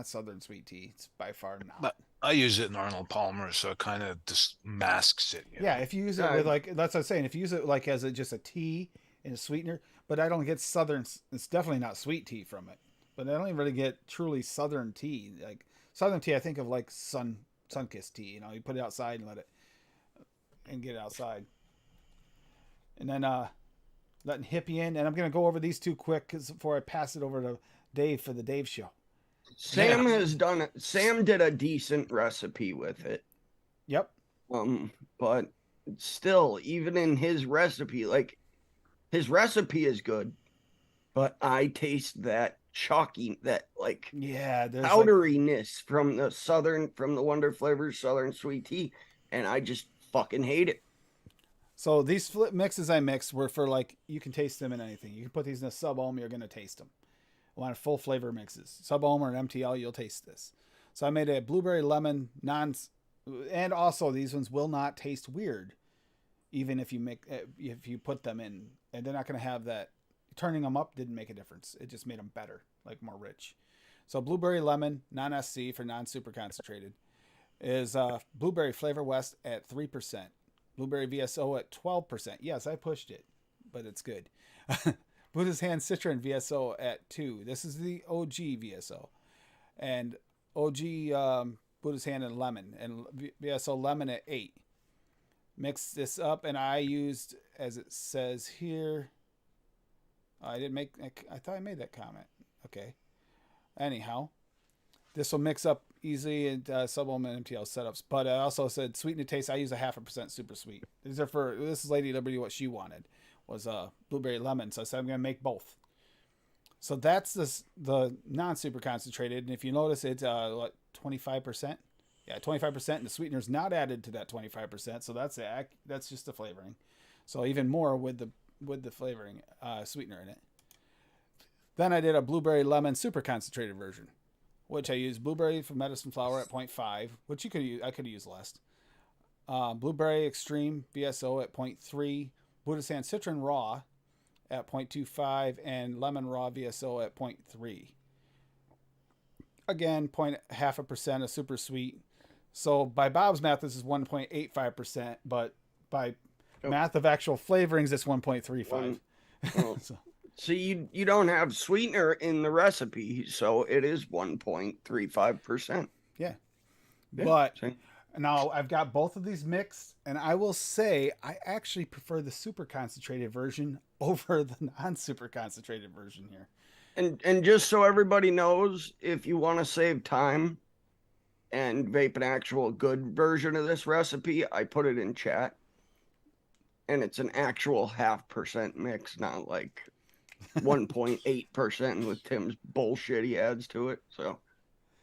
A: Southern sweet tea. It's by far not.
C: But I use it in Arnold Palmer, so it kind of just masks it.
A: Yeah, if you use it with that's what I'm saying. If you use it like as just a tea and a sweetener, but I don't get Southern. It's definitely not sweet tea from it. But I don't even really get truly Southern tea. Like Southern tea, I think of like Sunkist tea. You put it outside and let it and get it outside, and then letting Hippie in. And I'm gonna go over these two quick before I pass it over to Dave for the Dave show.
D: Sam has done it. Sam did a decent recipe with it.
A: Yep.
D: But still, even in his recipe, like his recipe is good, but I taste that chalky, that like powderiness from the Wonder Flavors Southern sweet tea, and I just fucking hate it.
A: So these flip mixes I mixed were for like, you can taste them in anything. You can put these in a sub ohm, you're gonna taste them. I want full flavor mixes. Sub ohm or an MTL, you'll taste this. So I made a blueberry lemon and also these ones will not taste weird, even if you put them in, and they're not going to have that. Turning them up didn't make a difference. It just made them better, like more rich. So blueberry lemon, non-SC for non-super concentrated, is blueberry Flavor West at 3%, blueberry VSO at 12%. Yes, I pushed it, but it's good. Buddha's Hand Citron VSO at 2. This is the OG VSO, and OG Buddha's Hand and lemon, and VSO lemon at 8. Mix this up, and I used, as it says here, I thought I made that comment. Okay. Anyhow, this will mix up easily in sub ohm and MTL setups. But I also said sweeten the taste. I use 0.5% super sweet. This is Lady Liberty, what she wanted was blueberry lemon. So I said I'm going to make both. So that's the non-super concentrated. And if you notice, it's 25%. Yeah, 25%. And the sweetener's not added to that 25%. So that's just the flavoring. So even more with the flavoring sweetener in it. Then I did a blueberry lemon super concentrated version, which I used blueberry from medicine flower at 0.5, which you could use. I could use less. Blueberry extreme VSO at 0.3, Buddha's Hand citron raw at 0.25, and lemon raw VSO at 0.3. Again, 0.5% of super sweet. So by Bob's math, this is 1.85%, but by math of actual flavorings, it's 1.35.
D: So you don't have sweetener in the recipe, so it is 1.35%.
A: Yeah. But now I've got both of these mixed, and I will say I actually prefer the super concentrated version over the non-super concentrated version here.
D: And just so everybody knows, if you want to save time and vape an actual good version of this recipe, I put it in chat. And it's an actual 0.5% mix, not like 1.8% with Tim's bullshit he adds to it. So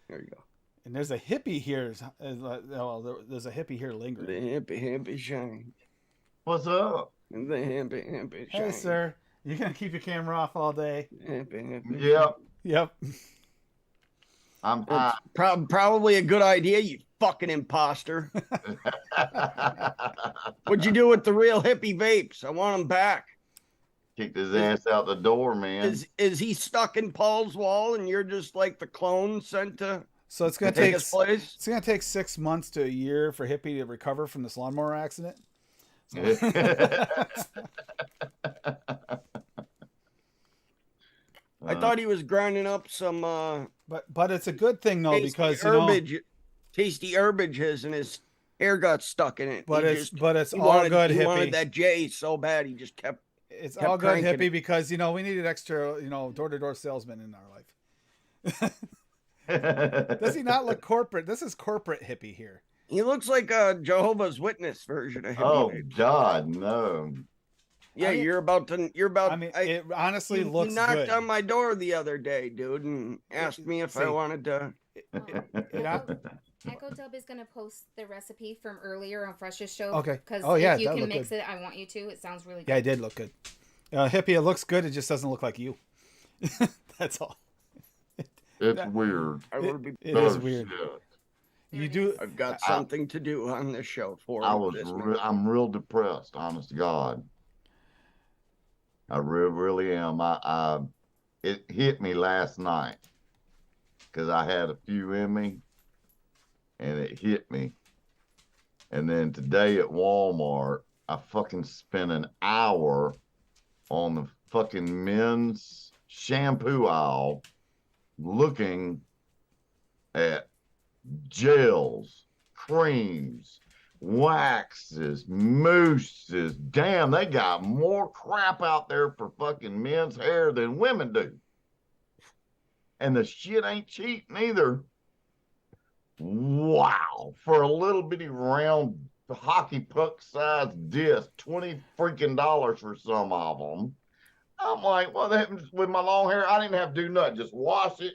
D: there you go.
A: And there's a hippie here. There's a hippie here lingering.
D: The hippie shine.
E: What's up?
D: The hippie shine.
A: Hey, sir. You gonna keep your camera off all day?
D: Hippie.
A: Yep.
E: I'm fine.
D: Probably a good idea, you fucking imposter. What'd you do with the real hippie vapes? I want them back.
E: Kicked his ass out the door, man.
D: Is he stuck in Paul's wall and you're just like the clone sent to
A: So it's gonna take
D: his place?
A: It's gonna take 6 months to a year for Hippie to recover from this lawnmower accident. So.
D: I thought he was grinding up some
A: but it's a good thing though, because
D: tasty herbages, and his hair got stuck in it.
A: But it's all good,
D: He
A: Hippie.
D: wanted that J so bad, he just kept.
A: It's all good, Hippie, because we needed extra door-to-door salesmen in our life. Does he not look corporate? This is corporate Hippie here.
D: He looks like a Jehovah's Witness version of Hippie
E: Oh
D: Babes.
E: God, no.
D: Yeah,
A: I mean-
D: you're about to. You're about.
A: I mean, it honestly
D: you
A: looks
D: knocked
A: good.
D: on my door the other day, dude, and asked me if I
A: See.
D: wanted to.
B: Echo Dub is gonna post the recipe from earlier on Fresh's show.
A: Okay.
B: Because
A: Oh, yeah,
B: if you
A: that
B: can
A: looked
B: mix
A: good.
B: it, I want you to. It sounds really good.
A: Yeah, it did look good. Hippie, it looks good. It just doesn't look like you. That's all.
E: It's weird.
D: I would be.
A: It is
E: Oh,
A: weird.
E: shit.
B: There
A: You
B: it
A: do.
B: is.
D: I've got something to do on this show for this.
E: I'm real depressed, honest to God. I really am. It hit me last night because I had a few in me, and it hit me. And then today at Walmart, I fucking spent an hour on the fucking men's shampoo aisle looking at gels, creams, waxes, mousses. Damn, they got more crap out there for fucking men's hair than women do. And the shit ain't cheap neither. Wow. For a little bitty round hockey puck sized disc, $20 freaking for some of them. I'm like, well, that with my long hair, I didn't have to do nothing. Just wash it,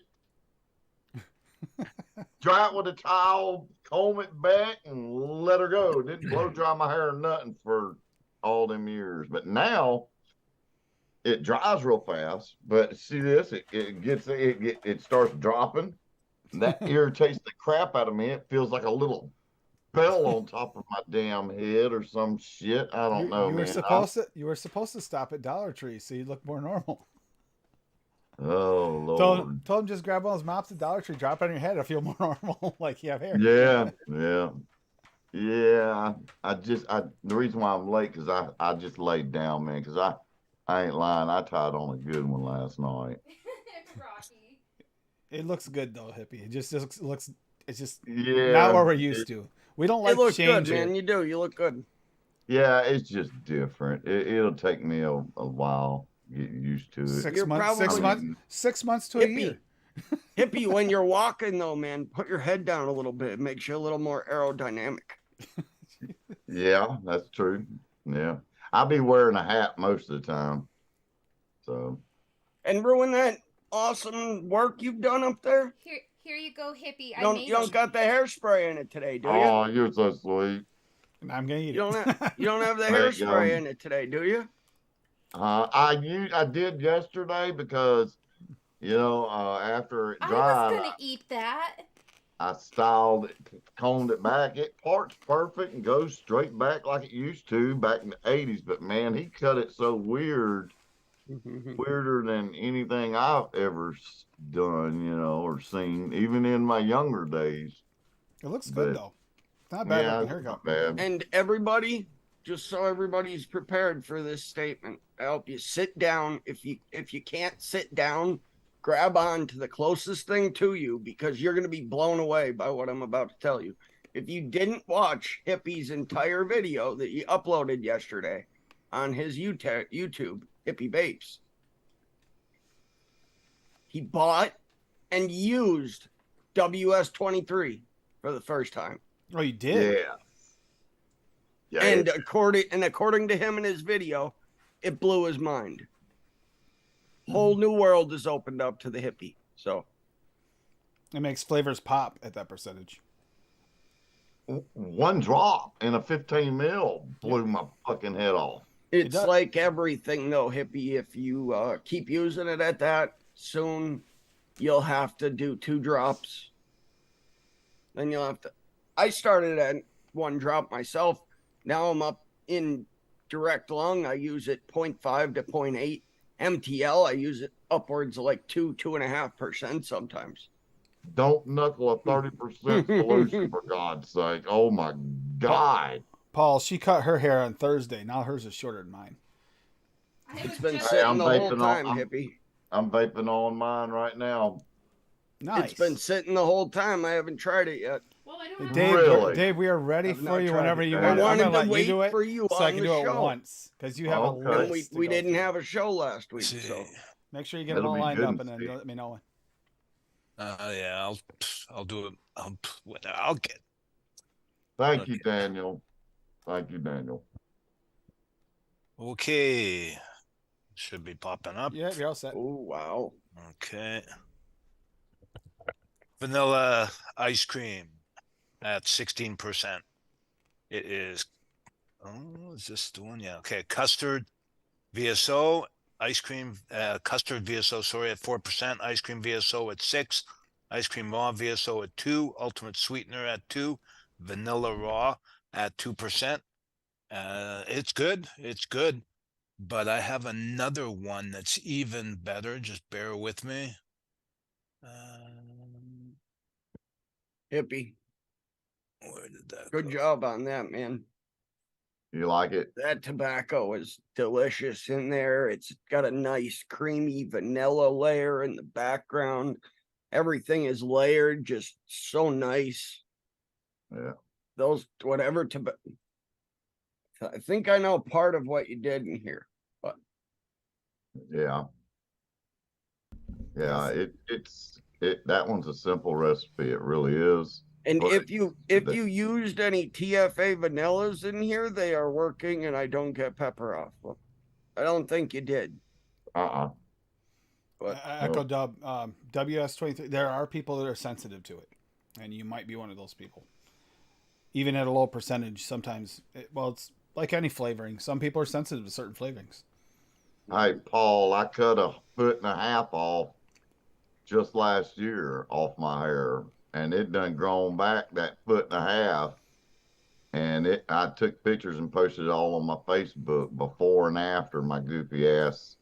E: dry it with a towel, comb it back, and let her go. Didn't blow dry my hair or nothing for all them years. But now it dries real fast. But see this, it starts dropping. That irritates the crap out of me. It feels like a little bell on top of my damn head or some shit. I don't know,
A: You were
E: man.
A: You were supposed to stop at Dollar Tree so you look more normal.
E: Oh Lord.
A: Told him just grab one of those mops at Dollar Tree, drop it on your head. I feel more normal, like you have hair.
E: Yeah. The reason why I'm late because I just laid down, man. Because I ain't lying. I tied on a good one last night.
B: Rocky.
A: It looks good though, Hippie. It just looks. It's just
E: Yeah.
A: not what we're used to. We don't like
D: You look
A: change
D: good,
A: here.
D: man. You do. You look good.
E: Yeah, it's just different. It'll take me a while to get used to it.
A: 6 months.
D: Probably-
A: 6 months to a year.
D: Hippie, when you're walking though, man, put your head down a little bit. It makes you a little more aerodynamic.
E: Yeah, that's true. Yeah. I'll be wearing a hat most of the time. So.
D: And ruin that awesome work you've done up there.
B: Here you go, Hippie.
D: You don't got the hairspray in it today, do you?
E: Oh, you're so sweet.
A: I'm gonna eat
D: You
A: it.
D: don't have the
E: There you
D: hairspray
E: go.
D: in it today, do you?
E: I did yesterday because after it
B: I
E: dried,
B: was gonna eat that.
E: I styled it, combed it back. It parts perfect and goes straight back like it used to back in the 80s. But man, he cut it so weird, weirder than anything I've ever done, or seen, even in my younger days.
A: It looks good though. It's not bad looking haircut.
E: Not bad.
D: And everybody, just so everybody's prepared for this statement, I hope you sit down. If you can't sit down, grab on to the closest thing to you because you're going to be blown away by what I'm about to tell you. If you didn't watch Hippie's entire video that he uploaded yesterday on his YouTube, Hippie Babes, he bought and used WS-23 for the first time.
A: Oh, you did?
E: Yeah.
D: And according to him in his video, it blew his mind. Whole new world is opened up to the hippie. So
A: it makes flavors pop at that percentage.
E: One drop in a 15 mil blew my fucking head off.
D: It's like everything though, hippie. If you keep using it at that, soon you'll have to do 2 drops. Then you'll have to. I started at 1 drop myself. Now I'm up in direct lung. I use it 0.5 to 0.8. MTL, I use it upwards of like 2.5% sometimes.
E: Don't knuckle a 30% solution for God's sake. Oh my God.
A: Paul, she cut her hair on Thursday. Now hers is shorter than mine.
D: It's been sitting the whole time, hippie.
E: I'm vaping on mine right now.
A: Nice.
D: It's been sitting the whole time. I haven't tried it yet.
B: Well, I don't
A: Dave, Dave, we are ready for you whenever you want.
D: I wanted
A: I'm
D: to
A: let
D: wait
A: you do it
D: for you
A: so I
D: on
A: can
D: the
A: do it
D: show.
A: once because you have a
D: And
A: list.
D: we didn't have a show last week, so
A: make sure you get them all lined up and then let me know.
C: Yeah, I'll do it. I'll get.
E: Thank you, Daniel. Thank you, Daniel.
C: Okay. Should be popping up.
A: Yeah, you're all set.
D: Oh, wow.
C: Okay. Vanilla ice cream at 16%. It is, oh, is this the one? Yeah. Okay. Custard VSO, ice cream, custard VSO, sorry, at 4%, ice cream VSO at 6, ice cream raw VSO at 2, ultimate sweetener at 2, vanilla raw at 2%. It's good. It's good. But I have another one that's even better. Just bear with me.
D: Hippie.
C: Where did that
D: Good
C: go?
D: job on that, man.
E: You like it?
D: That tobacco is delicious in there. It's got a nice creamy vanilla layer in the background. Everything is layered, just so nice.
E: Yeah.
D: Those whatever tobacco. I think I know part of what you did in here, but
E: Yeah. Yeah. That one's a simple recipe. It really is.
D: and
E: But
D: if you used any TFA vanillas in here, they are working, and I don't get pepper off them. I don't think you did.
E: uh-uh.
D: But
A: Echo Dub, WS23. There are people that are sensitive to it, and you might be one of those people. Even at a low percentage, sometimes, it's like any flavoring. Some people are sensitive to certain flavorings.
E: Hey, Paul, I cut 1.5 foot off just last year off my hair, and it done grown back that 1.5 foot. And I took pictures and posted it all on my Facebook before and after my goofy ass.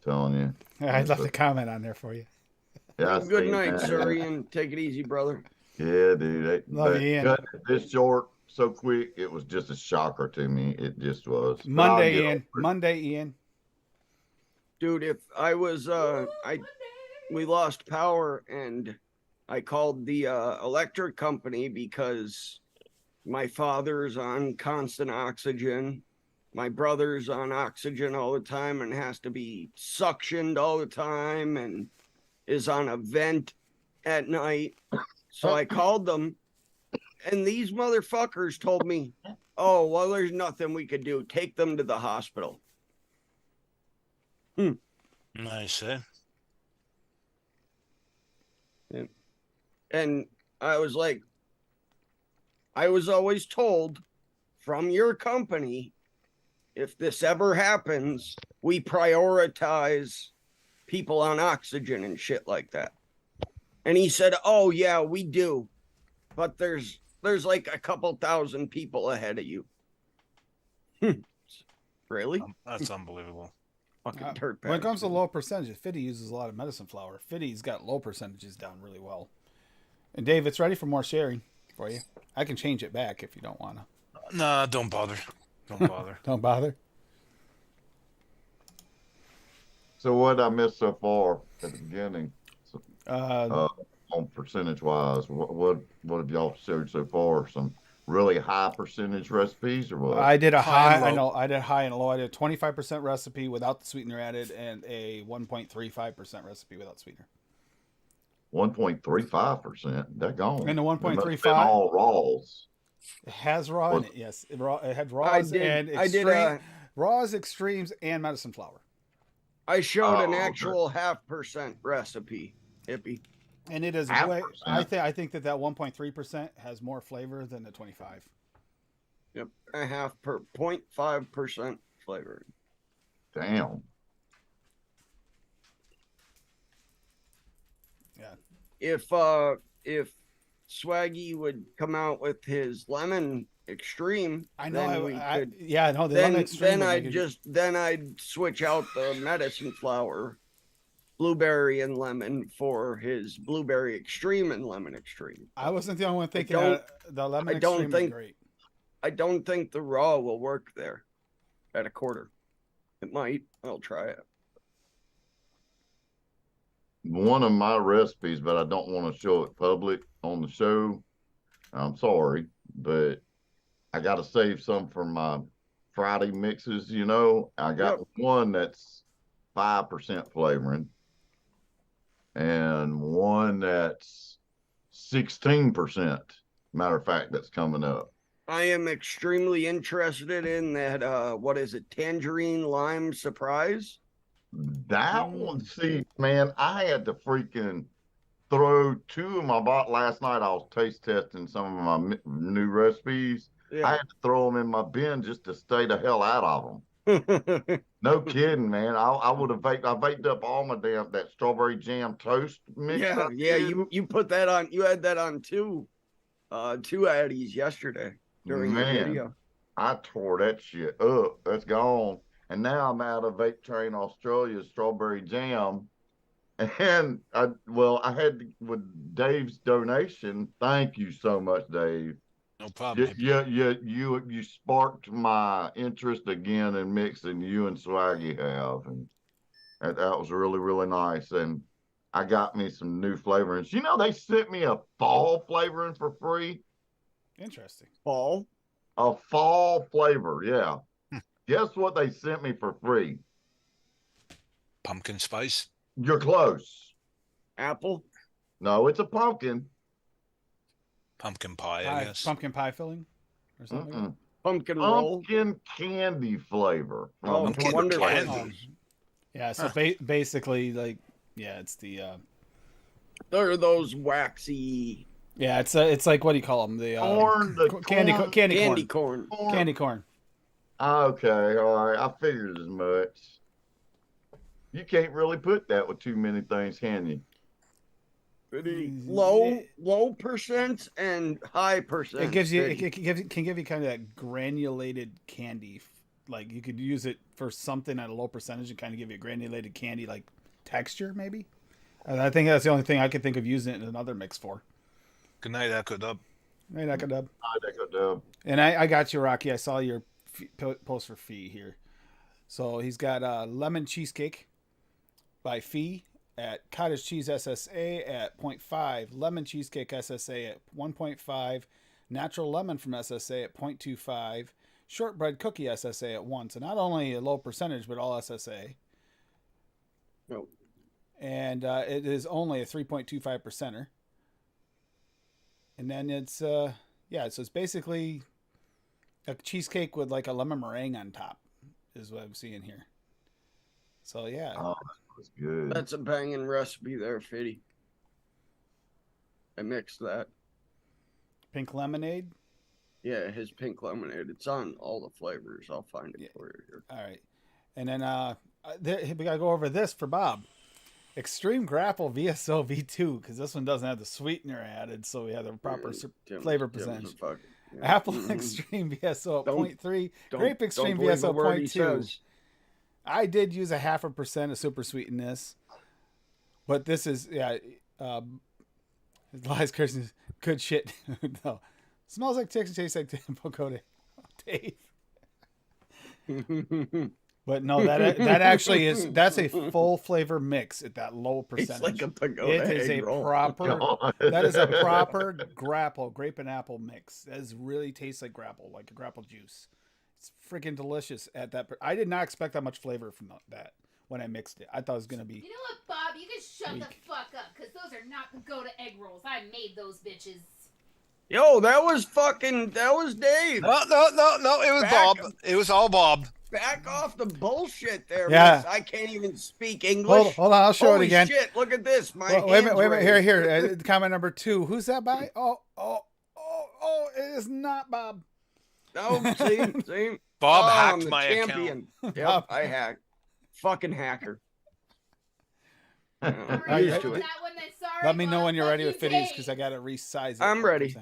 E: Telling you.
A: I'd love to comment on there for you.
E: Yeah,
D: have a good
E: seen
D: night,
E: that.
D: sir, Ian. Take it easy, brother.
E: Yeah, dude.
A: Love
E: But
A: you, Ian.
E: cutting it this short so quick, it was just a shocker to me. It just was. But I'll
A: Monday,
E: get
A: Ian.
E: over it.
A: Monday, Ian.
D: Dude, if I was we lost power and I called the electric company because my father's on constant oxygen. My brother's on oxygen all the time and has to be suctioned all the time and is on a vent at night. So I called them, and these motherfuckers told me, oh, well, there's nothing we could do. Take them to the hospital.
C: Nice, eh?
D: And I was like, I was always told from your company, if this ever happens, we prioritize people on oxygen and shit like that. And he said, oh, yeah, we do. But there's like a couple thousand people ahead of you. Really?
C: That's unbelievable.
D: Fucking
A: When it
D: dirtbags,
A: comes to
D: man.
A: low percentage, Fitty uses a lot of medicine flour. Fitty's got low percentages down really well. And Dave, it's ready for more sharing for you. I can change it back if you don't want to.
C: Nah, don't bother. Don't bother.
A: Don't bother.
E: So what I missed so far at the beginning, on percentage wise, what have y'all showed so far? Some really high percentage recipes or what?
A: I did a
C: High and
A: high. I
C: low.
A: know. I did high and low. I did a 25% recipe without the sweetener added, and a 1.35% recipe without sweetener.
E: 1.35%. That gone.
A: And the
E: It must have
A: 1.35
E: been all raws.
A: It has raw in it. Yes, it had raws
D: I did-
A: and
D: I did,
A: extreme, raws, extremes, and medicine flour.
D: I showed an
E: Oh, okay.
D: actual 0.5% recipe, hippie.
A: And it is
E: 0.5%.
A: I think that 1.3% has more flavor than the 25.
D: Yep, 0.5% flavor.
E: Damn.
A: Yeah.
D: If Swaggy would come out with his lemon extreme,
A: I know.
D: then we could.
A: Yeah, no. The lemon extreme would make it-
D: Then I'd switch out the medicine flower, blueberry and lemon for his blueberry extreme and lemon extreme.
A: I wasn't the only one thinking
D: don't-
A: that the lemon
D: I don't
A: extreme
D: think-
A: is great.
D: I don't think the raw will work there at a quarter. It might. I'll try it.
E: One of my recipes, but I don't want to show it public on the show. I'm sorry, but I got to save some for my Friday mixes. You know, I got one that's 5% flavoring and one that's 16%. Matter of fact, that's coming up.
D: I am extremely interested in that. What is it? Tangerine lime surprise.
E: That one, see, man, I had to freaking throw two of them I bought last night. I was taste testing some of my new recipes. I
D: Yeah.
E: had to throw them in my bin just to stay the hell out of them. No kidding, man. I would have I baked up all my damn that strawberry jam toast mix.
D: Yeah, yeah. You put that on. You had that on two Addies yesterday during the
E: Man,
D: video.
E: I tore that shit up. That's gone. And now I'm out of Vape Train Australia's strawberry jam. And I had with Dave's donation. Thank you so much, Dave.
C: No problem.
E: You sparked my interest again in mixing. You and Swaggy have, and that was really really nice. And I got me some new flavorings. You know, they sent me a fall flavoring for free.
A: Interesting.
D: Fall.
E: A fall flavor, yeah. Guess what they sent me for free?
C: Pumpkin spice.
E: You're close.
D: Apple.
E: No, it's a pumpkin.
C: Pumpkin pie, I guess.
A: Pumpkin pie filling or something. Like
D: Pumpkin roll.
E: Pumpkin candy flavor.
D: Oh,
C: Pumpkin
D: Wonder
C: candy.
D: Flavors.
A: yeah. So basically, like, yeah, it's the.
D: They're those waxy
A: Yeah, it's like, what do you call them? The
E: Corn, the
A: candy
E: corn-
D: candy
A: corn.
D: corn.
A: Candy corn.
E: Okay, all right. I figured as much. You can't really put that with too many things, can you?
D: Pretty
A: Yeah.
D: low percent and high percent.
A: It gives you
D: Pretty.
A: it can give you kind of that granulated candy. Like you could use it for something at a low percentage and kind of give you a granulated candy like texture maybe. And I think that's the only thing I could think of using it in another mix for.
C: Good night, Echo Dub.
A: Right, Dub.
E: I
A: And I got you, Rocky. I saw your post for Fee here. So he's got lemon cheesecake by Fee at cottage cheese SSA at 0.5, lemon cheesecake SSA at 1.5, natural lemon from SSA at 0.25, shortbread cookie SSA at 1. So not only a low percentage, but all SSA.
D: Nope.
A: And it is only a 3.25 percenter. And then it's so it's basically a cheesecake with like a lemon meringue on top is what I'm seeing here. So yeah.
E: Oh, that's good.
D: That's a banging recipe there, Fitty. I mixed that.
A: Pink lemonade.
D: Yeah, his pink lemonade. It's on all the flavors. I'll find it for you here.
A: All right. And then we got to go over this for Bob. Extreme Grapple VSO V2, because this one doesn't have the sweetener added, so we have the proper flavor percentage. Apple Extreme VSO at 0.3, Grape Extreme VSO 0.2. I did use 0.5% of super sweet in this, but this is Lies Christian, good shit. No, smells like ticks and tastes like Pocote. Dave. But no, that actually that's a full flavor mix at that low percentage.
D: It's like a pagoda.
A: It is a proper. That is a proper grapple, grape and apple mix. That really tastes like grapple, like a grapple juice. It's freaking delicious at that. I did not expect that much flavor from that when I mixed it. I thought it was gonna be.
B: You know what, Bob? You can shut the fuck up, because those are not pagoda egg rolls. I made those bitches.
D: Yo, that was Dave.
C: No, it was Bob. It was all Bob.
D: Back off the bullshit there,
A: Yeah.
D: miss. I can't even speak English.
A: Hold on, I'll show it again.
D: Shit, look at this.
A: Wait a minute. Here. Comment number 2. Who's that by? Oh! It is not Bob.
D: No, see.
C: Bob
D: I'm
C: hacked
D: the
C: my
D: champion.
C: account.
D: Yep, I hacked. Fucking hacker.
B: All
A: right,
B: right,
A: yeah.
B: do it. That one, then sorry,
A: Let me know
B: Bob,
A: when you're
B: fuck
A: ready
B: you,
A: with fitties
B: Dave.
A: because I gotta resize it.
D: I'm ready.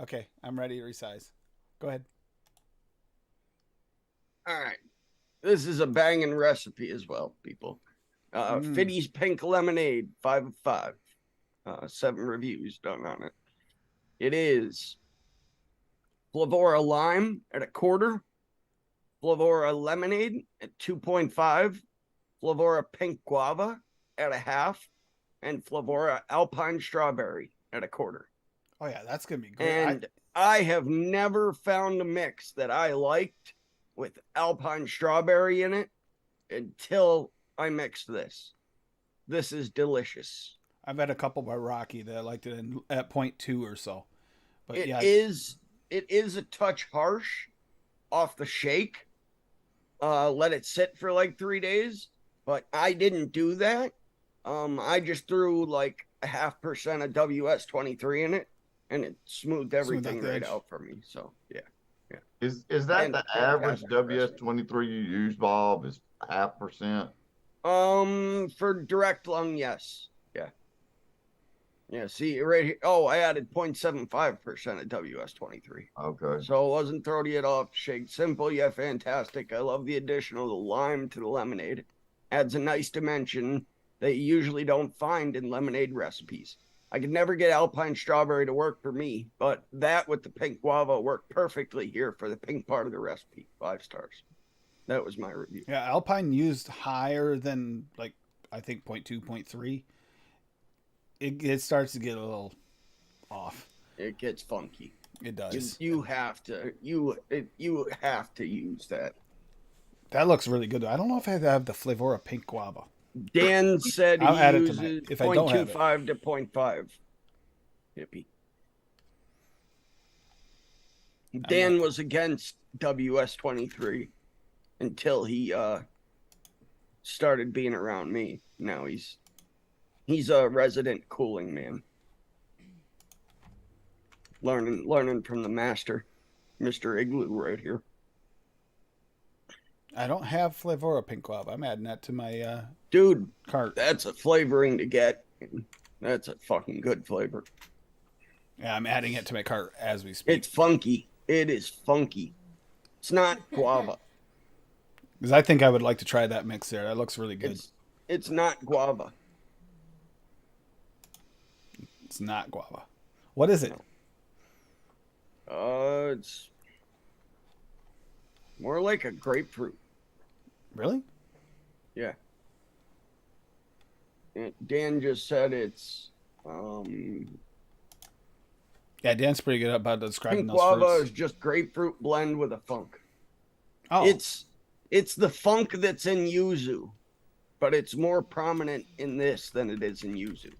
A: Okay, I'm ready to resize. Go ahead.
D: All right. This is a banging recipe as well, people. Fitty's Pink Lemonade, 5 of 5. 7 reviews done on it. It is Flavora Lime at 1/4, Flavora Lemonade at 2.5, Flavora Pink Guava at 1/2, and Flavora Alpine Strawberry at 1/4.
A: Oh yeah, that's gonna be great.
D: And I have never found a mix that I liked with Alpine Strawberry in it until I mixed this. This is delicious.
A: I've had a couple by Rocky that I liked it at 0.2 or so. But
D: It
A: yeah,
D: is it is a touch harsh off the shake. Let it sit for like 3 days, but I didn't do that. I just threw like a 0.5% of WS-23 in it, and it smoothed everything
A: the
D: right
A: edge.
D: out for me. So yeah.
E: Is that the average
D: Fantastic
E: WS-23 you use, Bob? Is 0.5%?
D: For direct lung, yes. Yeah. Yeah, see right here. Oh, I added 0.75% of WS-23.
E: Okay.
D: So it wasn't throwing it off shake. Simple yet fantastic. I love the addition of the lime to the lemonade. Adds a nice dimension that you usually don't find in lemonade recipes. I could never get Alpine strawberry to work for me, but that with the pink guava worked perfectly here for the pink part of the recipe. 5 stars. That was my review.
A: Yeah, Alpine used higher than like I think 0.2, 0.3. It starts to get a little off.
D: It gets funky.
A: It does.
D: You have to have to use that.
A: That looks really good. I don't know if I have the Flavora pink guava.
D: Dan said
A: I'll
D: he
A: add it to
D: uses
A: if I don't have it.
D: 0.25 to 0.5. Hippie. Dan was against WS-23 until he started being around me. Now he's a resident cooling man. Learning from the master, Mr. Igloo right here.
A: I don't have Flavora pink guava. I'm adding that to my
D: Dude,
A: cart.
D: that's a flavoring to get. That's a fucking good flavor.
A: Yeah, I'm adding it to my cart as we speak.
D: It's funky. It is funky. It's not guava.
A: Because I think I would like to try that mix there. That looks really good.
D: It's not guava.
A: It's not guava. What is it?
D: It's more like a grapefruit.
A: Really?
D: Yeah. Dan just said it's
A: Yeah, Dan's pretty good about describing
D: pink
A: those
D: guava
A: fruits.
D: is just grapefruit blend with a funk.
A: Oh,
D: It's the funk that's in yuzu, but it's more prominent in this than it is in yuzu.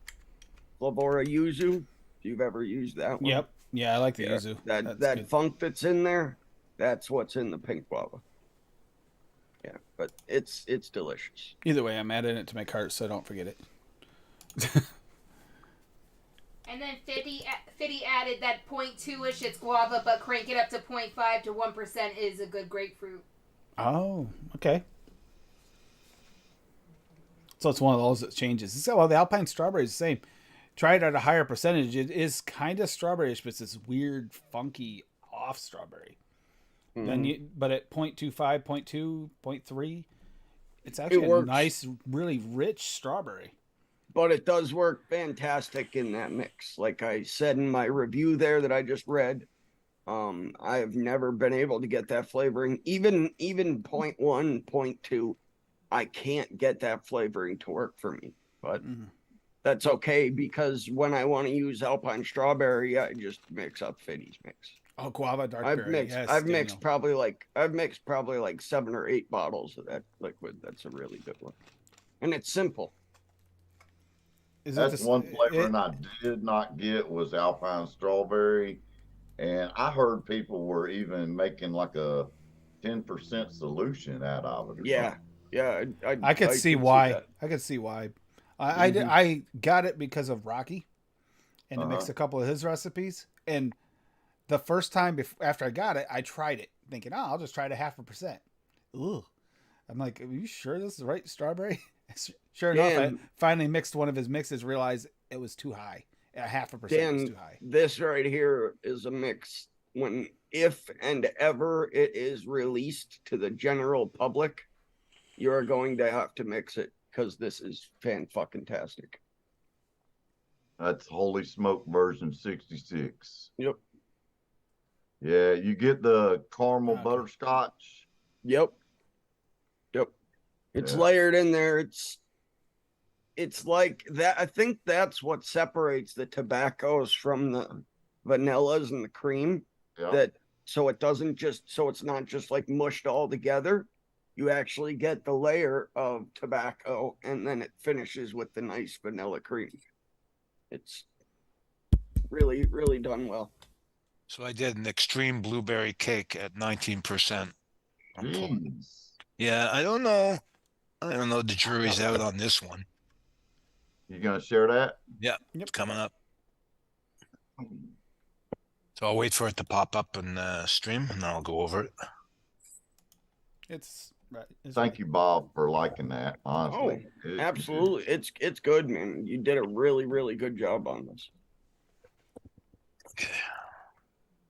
D: Flavora yuzu, if you've ever used that one.
A: yep. Yeah, I like the yuzu.
D: That
A: good.
D: funk that's in there, that's what's in the pink guava. Yeah, but it's delicious.
A: Either way, I'm adding it to my cart so I don't forget it.
B: And then Fiddy added that 0.2-ish, it's guava, but crank it up to 0.5 to 1% is a good grapefruit.
A: Oh, okay. So it's one of those that changes. So, well, the Alpine strawberry is the same. Try it at a higher percentage. It is kind of strawberryish, but it's this weird, funky off strawberry.
D: Mm-hmm.
A: Then but at 0.25, 0.2, 0.3, it's actually a nice, really rich strawberry.
D: But it does work fantastic in that mix. Like I said in my review there that I just read, I have never been able to get that flavoring. Even 0.1, 0.2, I can't get that flavoring to work for me. But that's okay because when I want to use Alpine strawberry, I just mix up Fiddy's mix.
A: Oh, guava darkberry.
D: I've mixed probably like 7 or 8 bottles of that liquid. That's a really good one. And it's simple.
E: That's one flavor I did not get was Alpine strawberry. And I heard people were even making like a 10% solution out of it.
D: Yeah. Yeah.
A: I could see why. I could see why. I got it because of Rocky and to mix a couple of his recipes. And the first time after I got it, I tried it thinking, I'll just try it 0.5%. Ooh. I'm like, are you sure this is the right strawberry? Sure enough, I finally mixed one of his mixes, realized it was too high. 0.5% was too high.
D: This right here is a mix when, if and ever it is released to the general public, you're going to have to mix it because this is fan-fucking-tastic.
E: That's Holy Smoke version 66.
D: Yep.
E: Yeah, you get the caramel butterscotch.
D: Yep. It's layered in there. It's like that. I think that's what separates the tobaccos from the vanillas and the cream.
E: Yeah.
D: So it's not just like mushed all together. You actually get the layer of tobacco and then it finishes with the nice vanilla cream. It's really, really done well.
C: So I did an extreme blueberry cake at 19%.
E: Jeez.
C: Yeah, I don't know. The jury's out on this one.
E: You gonna share that?
C: Yeah,
A: Yep.
C: it's coming up. So I'll wait for it to pop up in the stream, and then I'll go over it.
A: It's right.
E: Thank you, Bob, for liking that. Honestly,
D: Absolutely. It's good, man. You did a really, really good job on this.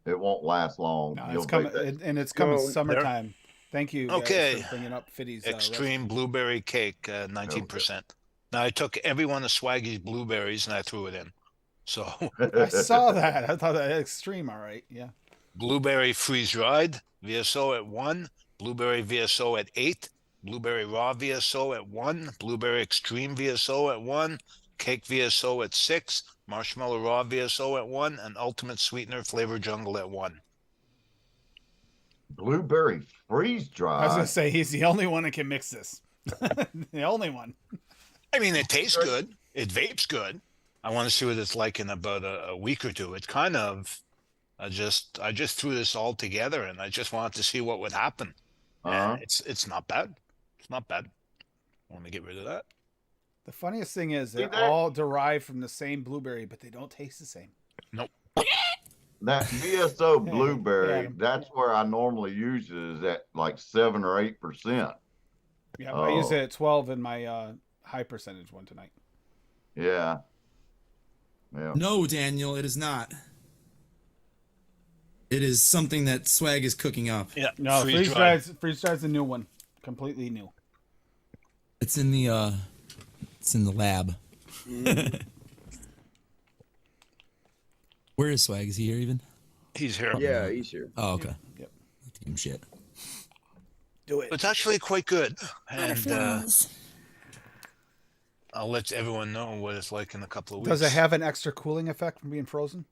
E: It won't last long.
A: No,
E: You'll
A: it's coming,
E: take that.
A: and it's coming
D: Go
A: summertime. Thank you, guys,
C: Okay.
A: for bringing up Fiddy's
C: Extreme blueberry cake, 19%. Now I took every one of Swaggy's blueberries and I threw it in. So
A: I saw that. I thought that extreme. All right, yeah.
C: blueberry freeze dried VSO at 1, blueberry VSO at 8, blueberry raw VSO at 1, blueberry extreme VSO at 1, cake VSO at 6, marshmallow raw VSO at 1, and ultimate sweetener flavor jungle at 1.
E: Blueberry freeze
A: I was
E: dry.
A: gonna say he's the only one that can mix this. The only one.
C: I mean, it tastes good. It vapes good. I want to see what it's like in about a week or two. It's kind of, I just threw this all together and I just wanted to see what would happen.
E: Uh-huh.
C: And it's not bad. It's not bad. Let me get rid of that.
A: The funniest thing is
E: See
A: they're
E: that?
A: all derived from the same blueberry, but they don't taste the same.
C: Nope.
E: That VSO
A: Yeah,
E: blueberry,
A: yeah.
E: that's where I normally use it, is at like 7 or 8%.
A: Yeah, I use
E: Oh.
A: it at 12 in my high percentage one tonight.
E: Yeah. Yeah.
F: No, Daniel, it is not. It is something that Swag is cooking up.
C: Yeah.
A: No,
C: freeze-dried.
A: freeze dried's a new one, completely new.
F: It's in the lab. Where is Swag? Is he here even?
C: He's here.
D: Yeah, he's here.
F: Oh, okay.
A: Yep.
F: Give him shit.
A: Do it.
C: It's actually quite good. And I'll let everyone know what it's like in a couple of weeks.
A: Does it have an extra cooling effect from being frozen?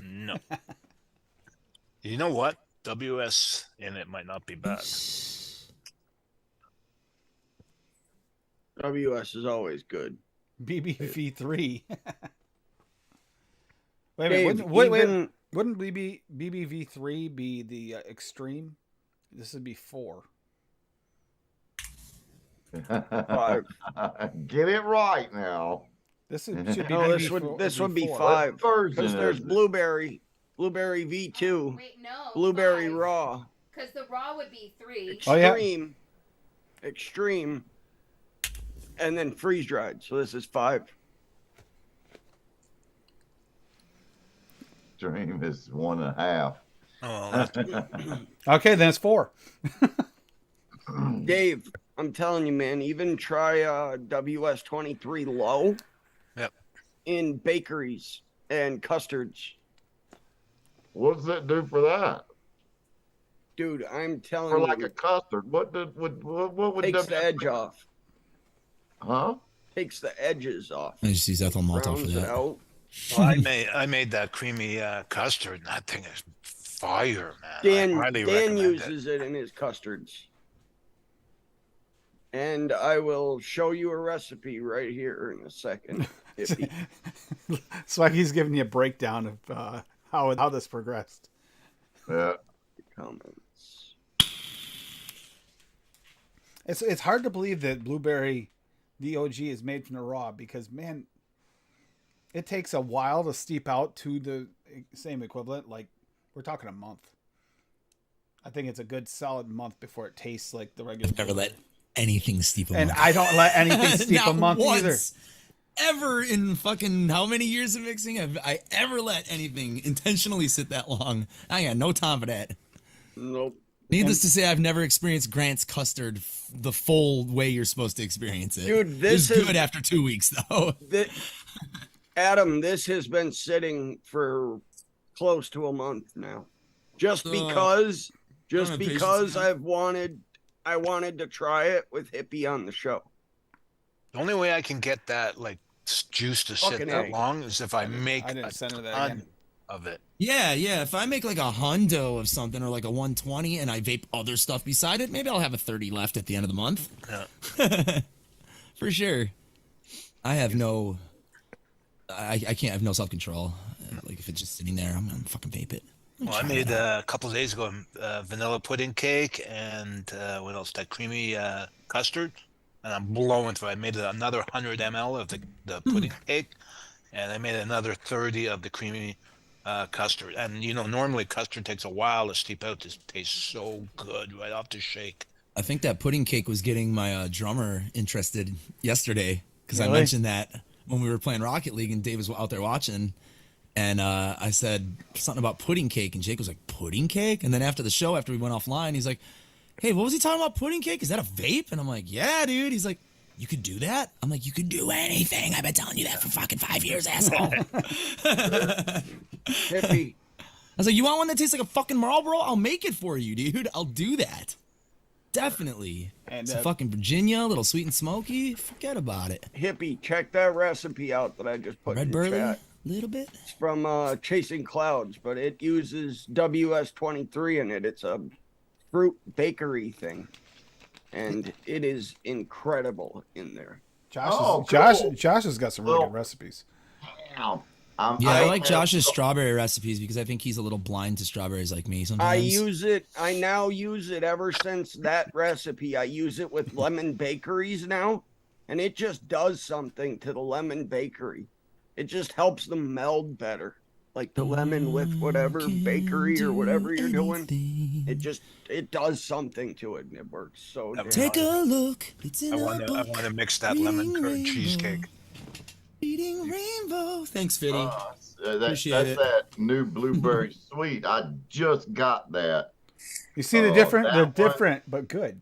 C: No. You know what? WS in it might not be bad.
D: WS is always good.
A: BBV3. Wait a
D: Dave,
A: minute. Wait.
D: even-
A: Wouldn't BBV3 be the extreme? This would be 4.
D: Five.
E: Get it right now.
A: This should be.
D: No,
A: BBV4
D: this would be
A: 4.
D: 5.
E: What version
D: Because there's
E: is it?
D: blueberry V2,
B: Wait, no.
D: blueberry raw,
B: Because the raw would be 3.
A: Oh, yeah.
D: extreme, and then freeze dried. So this is 5.
E: Dream is 1.5.
C: Oh,
A: Okay, then it's 4.
D: Dave, I'm telling you, man, even try WS23 low.
C: Yep.
D: In bakeries and custards.
E: What does that do for that?
D: Dude, I'm telling
E: For
D: you,
E: like a custard, what would
D: takes
E: W-
D: the edge off.
E: Huh?
D: Takes the edges off.
F: I just use ethyl maltol for
D: Rounds it
F: that.
D: out.
C: I made that creamy custard, and that thing is fire, man. I
D: Dan
C: highly recommend
D: uses it in his custards. And I will show you a recipe right here in a second. Hippie.
A: Swaggy's giving you a breakdown of how this progressed.
E: Yeah.
D: Comments.
A: It's hard to believe that blueberry, the OG, is made from the raw because, man, it takes a while to steep out to the same equivalent. Like, we're talking a month. I think it's a good solid month before it tastes like the regular.
F: Never let anything steep a
A: And
F: month.
A: I don't let anything steep a
F: Not
A: month
F: once,
A: either.
F: Ever in fucking how many years of mixing have I ever let anything intentionally sit that long? I got no time for that.
D: Nope.
F: Needless to say, I've never experienced Grant's custard the full way you're supposed to experience it.
D: Dude, this
F: it was
D: is-
F: good after 2 weeks though.
D: Adam, this has been sitting for close to a month now. Just because
F: have patience, man.
D: I wanted to try it with Hippie on the show.
C: The only way I can get that like juice to sit
D: Fucking
C: that
D: A.
C: long is if I make
A: I didn't
C: a
A: send her that
C: ton
A: again.
C: of it.
F: Yeah. If I make like a hundo of something or like a 120 and I vape other stuff beside it, maybe I'll have a 30 left at the end of the month.
C: Yeah.
F: For sure. I have no. I can't have no self control. Like if it's just sitting there, I'm gonna fucking vape it.
C: Well, I made a couple of days ago vanilla pudding cake and what else? That creamy custard, and I'm blowing through. I made another 100 ml of the pudding cake, and I made another 30 of the creamy custard. And you know, normally custard takes a while to steep out. This tastes so good right off the shake.
F: I think that pudding cake was getting my drummer interested yesterday because I
A: Really?
F: mentioned that when we were playing Rocket League and Dave was out there watching. And I said something about pudding cake, and Jake was like, pudding cake? And then after the show, after we went offline, he's like, hey, what was he talking about, pudding cake? Is that a vape? And I'm like, yeah, dude. He's like, you could do that? I'm like, you could do anything. I've been telling you that for fucking 5 years, asshole.
D: Hippie.
F: I was like, you want one that tastes like a fucking Marlboro? I'll make it for you, dude. I'll do that. Definitely.
A: And,
F: Some fucking Virginia, a little sweet and smoky. Forget about it.
D: Hippie, check that recipe out that I just put
F: Red
D: in
F: burley,
D: chat.
F: little bit.
D: It's from Chasing Clouds, but it uses WS23 in it. It's a fruit bakery thing, and it is incredible in there.
A: Josh,
E: Oh, cool.
A: Josh has got some really
E: Well-
A: good recipes.
E: Damn.
F: Yeah, I like Josh's strawberry recipes because I think he's a little blind to strawberries like me sometimes.
D: I now use it ever since that recipe. I use it with lemon bakeries now, and it just does something to the lemon bakery. It just helps them meld better. Like the lemon with whatever bakery or whatever you're doing. It does something to it, and it works so damn.
F: Take a look. It's in
C: I
F: a
C: want
F: book.
C: to mix that lemon curd cheesecake.
F: Eating rainbow. Thanks, Fitty. Appreciate
E: That's
F: it.
E: that new blueberry sweet. I just got that.
A: You see the
E: Oh,
A: different?
E: that
A: They're
E: one-
A: different, but good.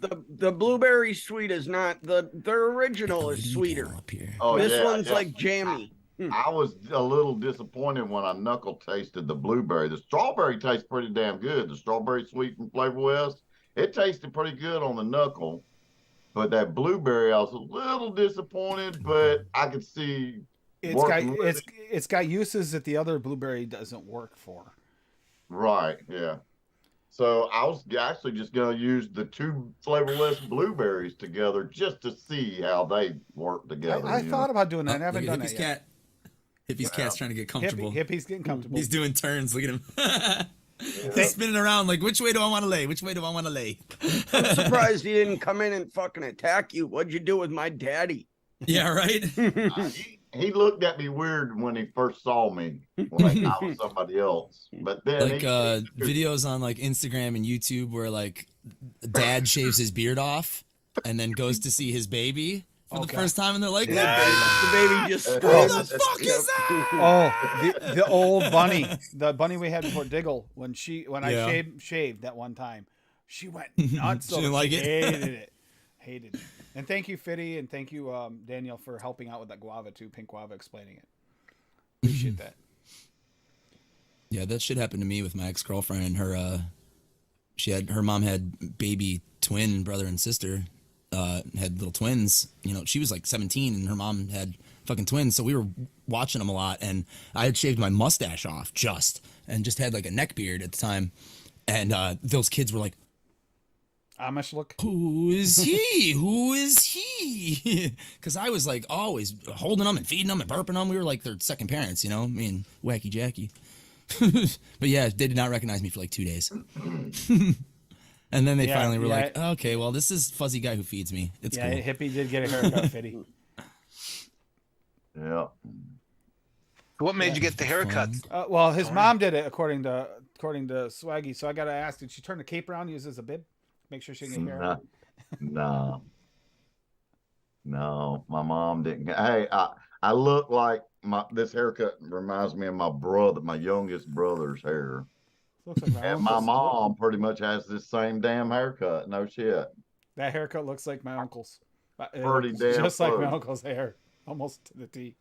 D: The blueberry sweet is not their original is sweeter.
F: Up here.
E: Oh,
D: This
E: yeah,
D: one's
E: yeah.
D: like jammy.
E: I was a little disappointed when I knuckle tasted the blueberry. The strawberry tastes pretty damn good. The strawberry sweet from Flavor West, it tasted pretty good on the knuckle. But that blueberry, I was a little disappointed, but I could see working with it.
A: It's got uses that the other blueberry doesn't work for.
E: Right, yeah. So I was actually just going to use the two flavorless blueberries together just to see how they work together.
A: I
E: you
A: thought
E: know?
A: about doing that. I haven't
F: Look at
A: done
F: Hippie's
A: that yet.
F: cat. Hippie's cat's trying to get comfortable.
A: Hippie's getting comfortable.
F: He's doing turns. Look at him. He's spinning around like, which way do I want to lay? Which way do I want to lay?
D: I'm surprised he didn't come in and fucking attack you. What'd you do with my daddy?
F: Yeah, right?
E: He looked at me weird when he first saw me when I was somebody else. But then
F: Like videos on like Instagram and YouTube where like dad shaves his beard off and then goes to see his baby for the first time and they're like,
D: The baby just
F: who
D: screams.
F: the fuck is that?
A: Oh, the old bunny, the bunny we had before Diggle. When I
F: Yeah.
A: shaved that one time, she went nuts.
F: She didn't like it?
A: Hated it. And thank you, Fitty, and thank you, Daniel, for helping out with that guava too. Pink guava, explaining it. Appreciate that.
F: Yeah, that shit happened to me with my ex-girlfriend. Her mom had baby twin brother and sister, had little twins. You know, she was like 17 and her mom had fucking twins. So we were watching them a lot and I had shaved my mustache off just had like a neck beard at the time. And those kids were like,
A: Amish look.
F: who is he? Who is he? Because I was like always holding them and feeding them and burping them. We were like their second parents, you know, me and Wacky Jackie. But yeah, they did not recognize me for like 2 days. And then they finally were like, okay, well, this is Fuzzy Guy who feeds me. It's cool.
A: Hippie did get a haircut, Fitty.
E: Yeah.
C: What made you get the haircut?
A: Well, his mom did it according to Swaggy. So I got to ask, did she turn the cape around and use it as a bib? Make sure she can get hair.
E: No, my mom didn't. Hey, I look like this haircut reminds me of my brother, my youngest brother's hair.
A: Looks like
E: And my mom pretty much has this same damn haircut. No shit.
A: That haircut looks like my uncle's.
E: Pretty damn
A: just like my
E: close.
A: uncle's hair, almost to the T.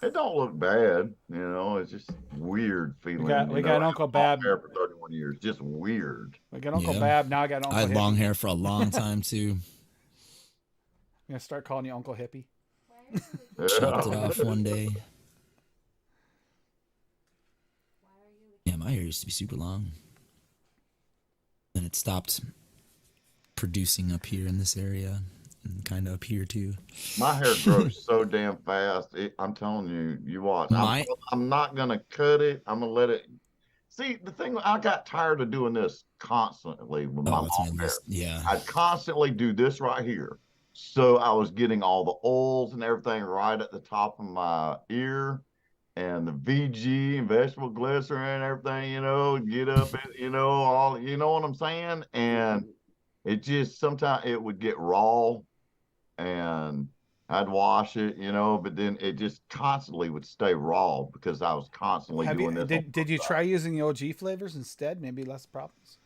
E: It don't look bad, you know. It's just weird feeling.
A: We got Uncle Bab.
E: Hair for 31 years, just weird.
A: We got Uncle
F: Yeah.
A: Bab. Now I got Uncle
F: I had
A: Hippie.
F: long hair for a long time too.
A: I'm gonna start calling you Uncle Hippie.
F: Chopped it off one day. Yeah, my hair used to be super long. Then it stopped producing up here in this area. kind of up here too.
E: My hair grows so damn fast. I'm telling you, you watch. I'm not gonna cut it. I'm gonna let it. See, the thing, I got tired of doing this constantly with my
F: Oh, it's my
E: long hair.
F: list. Yeah.
E: I'd constantly do this right here. So I was getting all the oils and everything right at the top of my ear and the VG and vegetable glycerin and everything, get up, all, you know what I'm saying? And it just, sometimes it would get raw and I'd wash it, but then it just constantly would stay raw because I was constantly doing this.
A: Did you try using the OG flavors instead? Maybe less problems.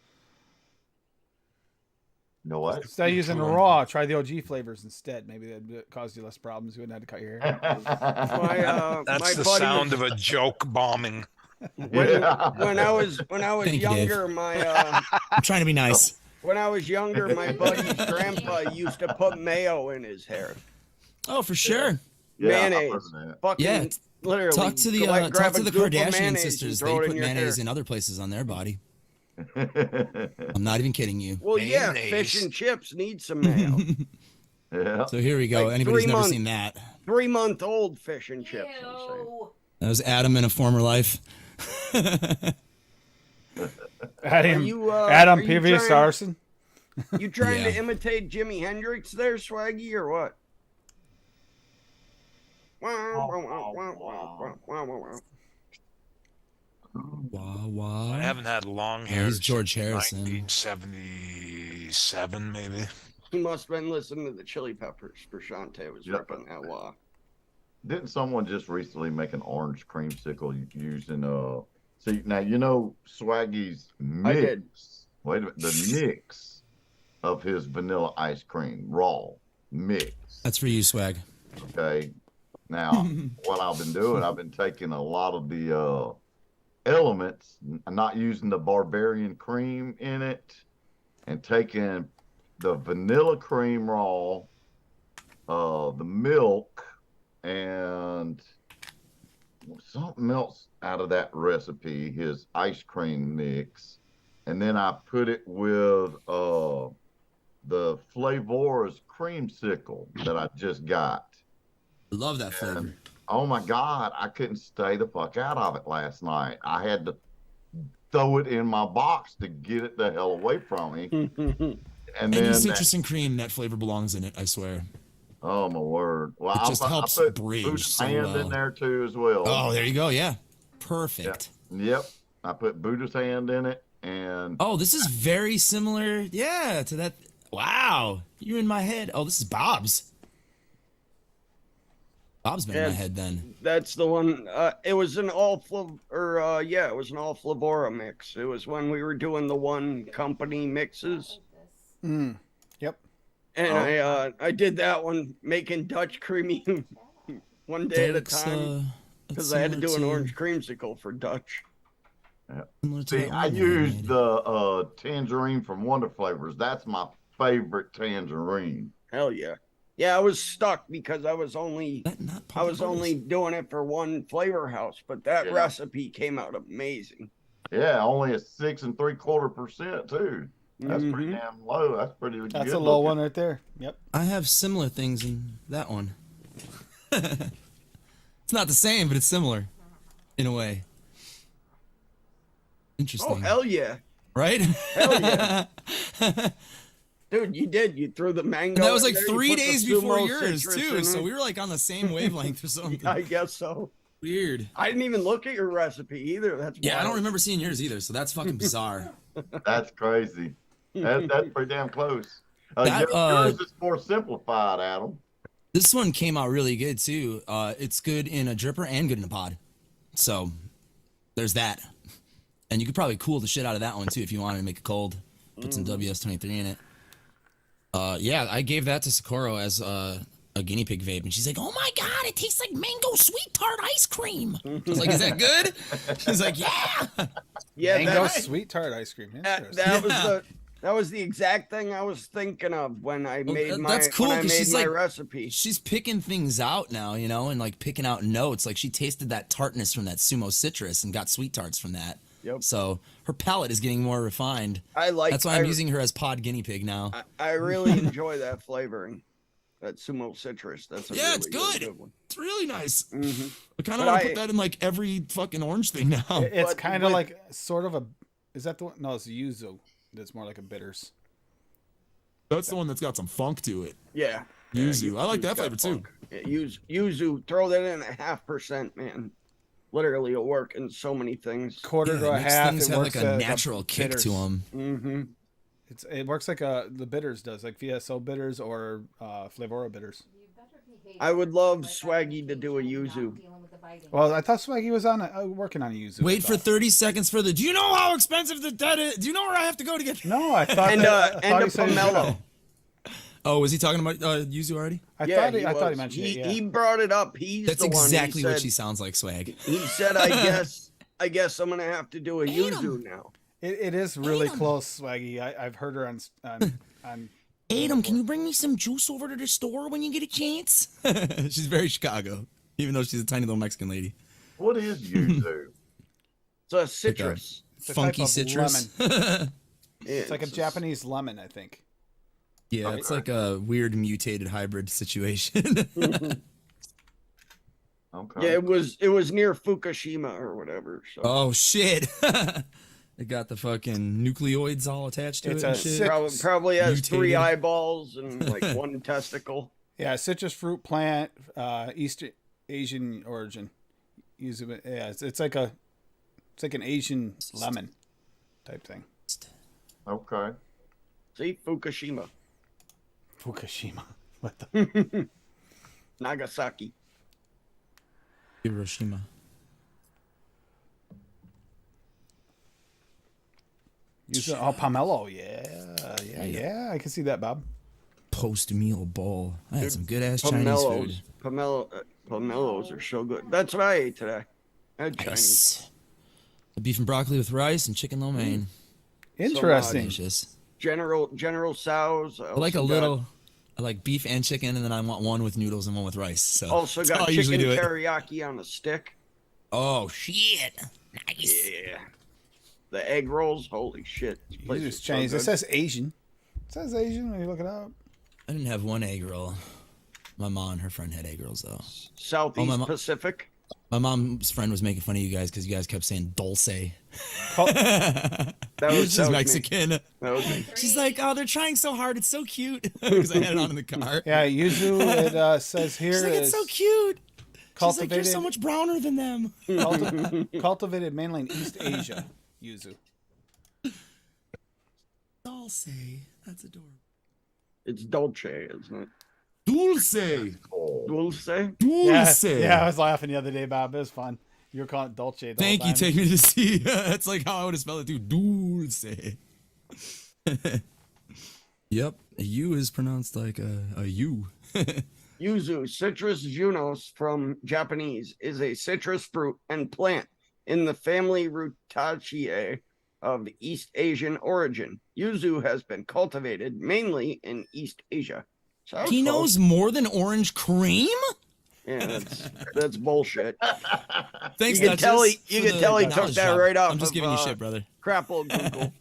E: You know what?
A: Instead of using the raw, try the OG flavors instead. Maybe that'd cause you less problems. You wouldn't have to cut your hair.
C: That's
D: my
C: the
D: buddy
C: sound of a joke bombing.
D: when I was
F: Thank you,
D: younger,
F: I'm trying to be nice.
D: when I was younger, my buddy's grandpa used to put mayo in his hair.
F: Oh, for sure.
D: Mayonnaise. Fucking
F: Yeah.
D: literally.
F: Talk to the
D: grab a goop of
F: Kardashian
D: mayonnaise and
F: sisters. They
D: throw it
F: put
D: in your
F: mayonnaise
D: hair.
F: in other places on their body. I'm not even kidding you.
D: Well, yeah,
C: Mayonnaise.
D: fish and chips need some mayo.
E: Yeah.
F: So here we go.
D: Like
F: Anybody's
D: 3
F: never
D: months.
F: seen that.
D: 3-month-old fish and chips. I'm saying.
B: Ew.
F: That was Adam in a former life.
A: Adam,
D: are you
A: previous
D: trying-
A: arson.
D: You trying to
F: Yeah.
D: imitate Jimi Hendrix there, Swaggy, or what?
F: Wah, wah.
C: I haven't had long
F: Yeah,
C: hair.
F: he's George
C: since
F: Harrison.
C: 1977, maybe.
D: He must have been listening to the Chili Peppers. Prashante was
E: Yep.
D: ripping that wah.
E: Didn't someone just recently make an orange creamsicle using see now Swaggy's
D: I did.
E: mix. Wait a minute, the mix of his vanilla ice cream, raw mix.
F: That's for you, Swag.
E: Okay. Now what I've been doing, I've been taking a lot of the elements, not using the barbarian cream in it, and taking the vanilla cream raw, the milk, and something else out of that recipe, his ice cream mix, and then I put it with the Flavor's creamsicle that I just got.
F: Love that flavor.
E: And, oh my God, I couldn't stay the fuck out of it last night. I had to throw it in my box to get it the hell away from me. And
F: Any
E: then,
F: citrus and cream, that flavor belongs in it, I swear.
E: oh my word. Well,
F: It just helps
E: I put
F: bridge
E: Buddha's
F: so
E: hand
F: well.
E: in there too as well.
F: Oh, there you go. Yeah. Perfect.
E: Yep. I put Buddha's hand in it and
F: Oh, this is very similar. Yeah, to that. Wow. You're in my head. Oh, this is Bob's. Bob's been in my
D: Yeah.
F: head then.
D: That's the one. It was an all it was an all Flavora mix. It was when we were doing the one company mixes,
A: Mm. Yep.
D: and I did that one making Dutch creamy one day at a
F: That's,
D: time
F: that's
D: because I had to do an
F: similar
D: orange creamsicle for Dutch.
F: similar to
E: see,
F: that
E: I
F: one that
E: used
F: made.
E: the tangerine from Wonder Flavors. That's my favorite tangerine.
D: Hell yeah, yeah. I was stuck because I was only
F: That not
D: I was
F: Papa
D: only
F: Butter's.
D: doing it for one flavor house, but that
E: Yeah.
D: recipe came out amazing.
E: Yeah, only a 6 3/4% too. That's pretty
D: Mhm.
E: damn low. That's pretty good.
A: That's a low
E: looking.
A: one right there. Yep.
F: I have similar things in that one. It's not the same, but it's similar in a way. Interesting.
D: Oh hell yeah,
F: Right?
D: hell yeah. Dude, you did. You threw the mango.
F: And that was
D: in
F: like
D: there, you
F: 3
D: put the
F: days before
D: sumo
F: yours
D: citrus
F: too,
D: in
F: so
D: it.
F: we were like on the same wavelength or something.
D: I guess so.
F: Weird.
D: I didn't even look at your recipe either. That's
F: Yeah, I don't
D: wild.
F: remember seeing yours either, so that's fucking bizarre.
E: That's crazy. That's pretty damn close.
F: That,
E: Yours is more simplified, Adam.
F: This one came out really good too. It's good in a dripper and good in a pod. So there's that. And you could probably cool the shit out of that one too if you wanted to make it cold. Put some WS-23 in it. Yeah, I gave that to Socorro as a guinea pig vape, and she's like, "Oh my god, it tastes like mango sweet tart ice cream." I was like, "Is that good?" She's like, "Yeah."
D: Yeah,
A: Mango
D: that,
A: sweet tart ice cream.
D: that,
A: Interesting.
D: that was the exact thing I was thinking of when I made my
F: that's cool,
D: when I
F: 'cause
D: made
F: she's
D: my
F: like-
D: recipe.
F: She's picking things out now, you know, and like picking out notes. Like she tasted that tartness from that sumo citrus and got sweet tarts from that.
D: Yep.
F: So her palate is getting more refined.
D: I like.
F: That's why I'm using her as pod guinea pig now.
D: I really enjoy that flavoring. That Sumo Citrus. That's a
F: Yeah,
D: really,
F: it's
D: really
F: good.
D: good one.
F: It's really nice.
D: Mm-hmm.
F: I kind of
D: But
F: want to put that in like every fucking orange thing now.
A: It's
D: But
A: kind of
D: with-
A: like sort of a. Is that the one? No, it's yuzu. That's more like a bitters.
F: That's the one that's got some funk to it.
D: Yeah.
F: Yuzu. I like that
D: got
F: flavor too.
D: funk. Yeah, yuzu. Throw that in 0.5%, man. Literally, it'll work in so many things.
A: Quarter to a
F: It makes
A: half.
F: things
A: It
F: have
A: works
F: like a natural kick
A: bitters.
F: to them.
D: Mm-hmm.
A: It works like the bitters does, like VSO bitters or Flavora bitters.
D: I would love Swaggy to do a yuzu.
A: Well, I thought Swaggy was on working on a yuzu.
F: Wait
A: I
F: for
A: thought.
F: 30 seconds for the. Do you know how expensive that is? Do you know where I have to go to get?
A: No, I thought.
D: And
A: that, I
D: and
A: thought
D: a
A: he said he was
D: pomelo.
A: gonna-
F: Oh, was he talking about Yuzu already?
A: I
D: Yeah,
A: thought he
D: was.
A: mentioned
D: he,
A: it. Yeah.
D: He brought it up. He's
F: That's
D: the one.
F: exactly
D: He
F: what
D: said,
F: she sounds like, Swag.
D: He said, I guess I'm gonna have to do a yuzu now.
A: It is really close, Swaggy. I've heard her on
F: Adam, can you bring me some juice over to the store when you get a chance? She's very Chicago, even though she's a tiny little Mexican lady.
E: What is yuzu?
D: It's a citrus.
A: It's a
F: Funky
A: type of
F: citrus.
D: Yeah,
A: It's like a Japanese lemon, I think.
F: Yeah, it's like a weird mutated hybrid situation.
E: Okay.
D: Yeah, it was near Fukushima or whatever. So
F: Oh shit! It got the fucking nucleoids all attached to
A: It's
F: it. And
A: a
F: shit.
A: sick-
D: probably has 3
F: Mutated.
D: eyeballs and like 1 testicle.
A: Yeah, citrus fruit plant, East Asian origin. Yuzu, yeah, it's like an Asian lemon type thing.
E: Okay.
D: See, Fukushima,
A: Fukushima. What the?
D: Nagasaki.
F: Hiroshima.
A: Pomelo. Yeah. I can see that, Bob.
F: Post meal bowl. I had some good ass Chinese food.
D: Pomelos are so good. That's what I ate today. I had Chinese.
F: Nice. Beef and broccoli with rice and chicken lo mein.
A: Interesting.
F: Delicious.
D: General Tso's.
F: I like a little. I like beef and chicken, and then I want one with noodles and one with rice. So
D: Also
F: that's
D: got
F: how I usually
D: chicken
F: do it.
D: teriyaki on a stick.
F: Oh shit! Nice.
D: Yeah. The egg rolls. Holy shit. This place
A: It's
D: is so
A: Chinese. It
D: good.
A: says Asian. It says Asian when you look it up.
F: I didn't have one egg roll. My mom and her friend had egg rolls though.
D: Southeast
F: my
D: Pacific.
F: My mom's friend was making fun of you guys because you guys kept saying dulce.
D: That was,
F: She's
D: that was me.
F: Mexican.
D: That was me.
F: She's like, oh, they're trying so hard. It's so cute. Because I had it on in the car.
A: Yeah, yuzu. It says here
F: She's like, it's
A: is
F: so cute. She's like,
A: cultivated,
F: you're so much browner than them.
A: cultivated mainly in East Asia. Yuzu.
F: Dulce. That's adorable.
D: It's Dolce, isn't it?
F: Dulce.
E: Oh,
D: Dulce?
A: Yeah,
F: Dulce.
A: yeah, I was laughing the other day, Bob. It was fun. You were calling it Dolce. The
F: Thank
A: whole
F: you.
A: time.
F: Take me to see. That's like how I would have spelled it too. Dulce. Yep. A U is pronounced like a U.
D: Yuzu, Citrus junos from Japanese, is a citrus fruit and plant in the family Rutaceae of East Asian origin. Yuzu has been cultivated mainly in East Asia. Sounds
F: He knows more than orange cream?
D: close. Yeah, that's bullshit.
F: Thanks,
D: You can tell
F: Duchess,
D: he- you
F: for
D: can
F: the
D: tell he took
F: knowledge
D: that
F: drop.
D: right off
F: I'm just
D: of,
F: giving you shit, brother.
D: Crapple Google.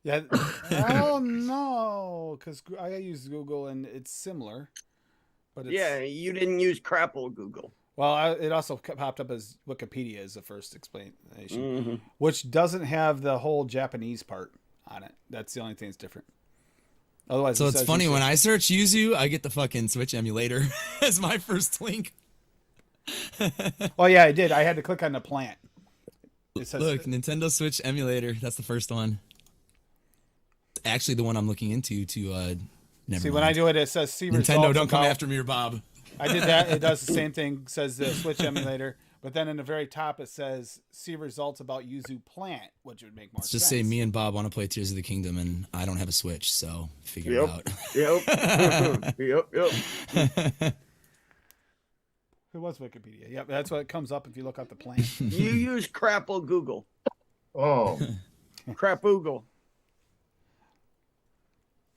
A: Yeah. Oh no, because I use Google and it's similar, but it's,
D: Yeah, you didn't use Crapple Google.
A: Well, it also popped up as Wikipedia as the first explanation,
D: Mhm.
A: which doesn't have the whole Japanese part on it. That's the only thing that's different. Otherwise,
F: So
A: it
F: it's
A: says
F: funny
A: you
F: when
A: should-
F: I search Yuzu, I get the fucking Switch emulator as my first link.
A: Oh yeah, I did. I had to click on the plant. It says,
F: Look, Nintendo Switch emulator. That's the first one. Actually, the one I'm looking into to never
A: see,
F: mind.
A: when I do it, it says see
F: Nintendo,
A: results
F: don't come
A: about-
F: after me or Bob.
A: I did that. It does the same thing. Says the Switch emulator, but then in the very top it says see results about Yuzu plant, which would make more
F: Let's
A: sense.
F: just say me and Bob want to play Tears of the Kingdom, and I don't have a Switch, so figure
D: Yep.
F: it out.
D: Yep. Yep.
A: It was Wikipedia. Yep, that's what comes up if you look up the plant.
D: You use Crapple Google.
E: oh,
D: Crapoogle.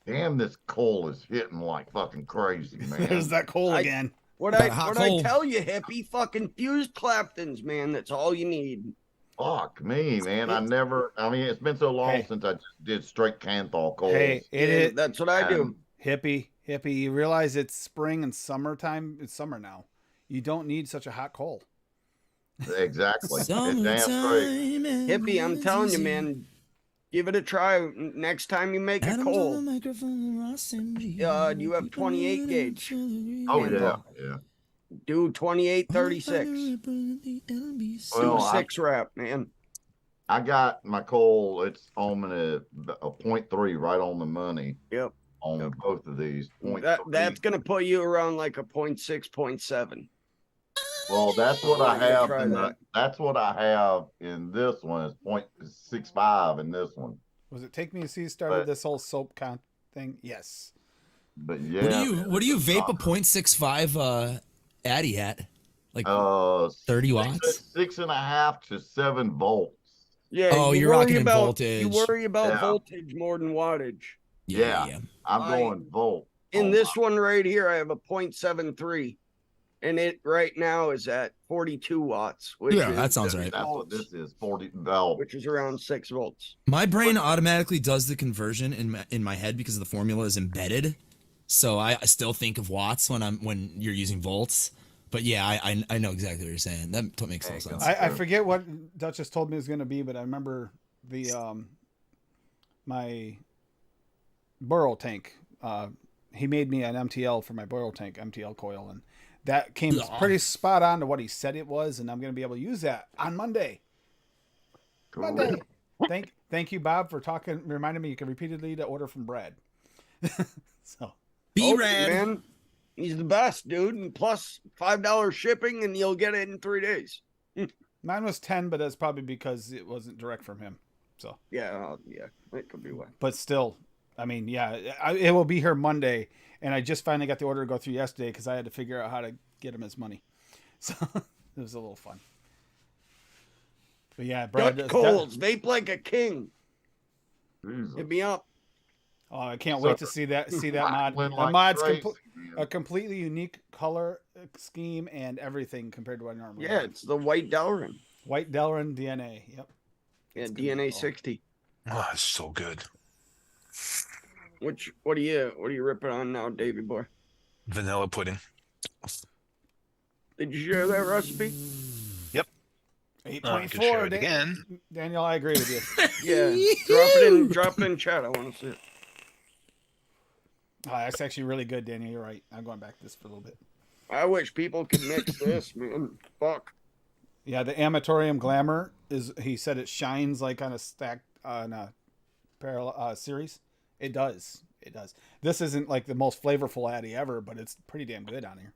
E: damn! This coal is hitting like fucking crazy,
A: There's
E: man.
A: that coal
D: I-
A: again.
D: What
F: Got
D: I
F: a hot
D: what
F: coal.
D: I tell you, hippie, fucking fused Claptons, man. That's all you need.
E: Fuck me, man. I never. I mean, it's been so long
A: Hey.
E: since I just did straight Canthal coals.
A: Hey, it
D: Yeah,
A: is
D: that's what I do.
E: And
A: hippie. Hippie, you realize it's spring and summertime. It's summer now. You don't need such a hot coal.
E: Exactly. It's damn straight.
F: Summertime.
D: Hippie, I'm telling you, man, give it a try. Next time you make a coal, you have 28 gauge.
E: Oh, yeah.
D: Handle.
E: Yeah.
D: Do 2836.
E: Well,
D: Do 6 wrap, man.
E: I got my coal. It's on a 0.3 right on the money
D: Yep.
E: on both of these.
D: That's gonna put you around like a 0.6, 0.7.
E: Well, that's what I
D: Yeah,
E: have.
D: try that.
E: That's what I have in this one. Is 0.65 in this one.
A: Was it Take Me to See started
E: But-
A: this whole soap count thing? Yes.
E: But yeah.
F: What do you vape a 0.65 Addy at? Like 30 watts?
E: 6.5 to 7 volts.
D: Yeah.
F: Oh,
D: you
F: you're
D: worry
F: rocking in
D: about
F: voltage.
D: You worry about
E: Yeah.
D: voltage more than wattage.
E: Yeah. I'm
D: I-
E: going volt.
D: In
E: on
D: this one right here, I have a 0.73, and it right now is at 42 watts. Which
F: Yeah,
D: is,
F: that sounds right.
E: That's what this is. 40 volt.
D: Which is around 6 volts.
F: My brain automatically does the conversion in my head because the formula is embedded. So I still think of watts when you're using volts. But yeah, I know exactly what you're saying. That makes total sense.
A: I forget what Duchess told me it was going to be, but I remember the my Burrow tank. He made me an MTL for my Burrow tank, MTL coil, and that came pretty spot on to what he said it was, and I'm going to be able to use that on Monday.
E: Cool.
A: Monday. Thank you, Bob, for reminding me you can repeatedly to order from Brad. So
F: B-Rad.
D: Man, he's the best, dude. And plus $5 shipping, and you'll get it in 3 days.
A: mine was 10, but that's probably because it wasn't direct from him. So
D: Yeah, it could be why.
A: but still, I mean, yeah, it will be here Monday, and I just finally got the order to go through yesterday because I had to figure out how to get him his money. So it was a little fun. But yeah, Brad.
D: Dutch Coles, vape like a king.
E: Jesus.
D: Hit me up.
A: Oh, I can't wait to see that mod.
E: Rattling
A: The
E: like
A: mod's
E: crazy,
A: a completely unique color scheme and everything compared to what I normally.
D: Yeah,
A: have.
D: it's the white Delrin.
A: White Delrin DNA. Yep.
D: Yeah,
A: It's gonna be
D: DNA
A: cool.
D: 60.
C: Oh, it's so good.
D: What are you ripping on now, Davey boy?
C: Vanilla pudding.
D: Did you share that recipe?
C: Yep. I can share
A: 8.4.
C: it again.
A: Daniel, I agree with you.
D: Yeah. drop it in chat. I want to see it.
A: Oh, that's actually really good, Daniel. You're right. I'm going back to this for a little bit.
D: I wish people could mix this, man. Fuck.
A: Yeah, the Amatorium Glamour is. He said it shines like on a stacked on a parallel series. It does. It does. This isn't like the most flavorful Addy ever, but it's pretty damn good on here.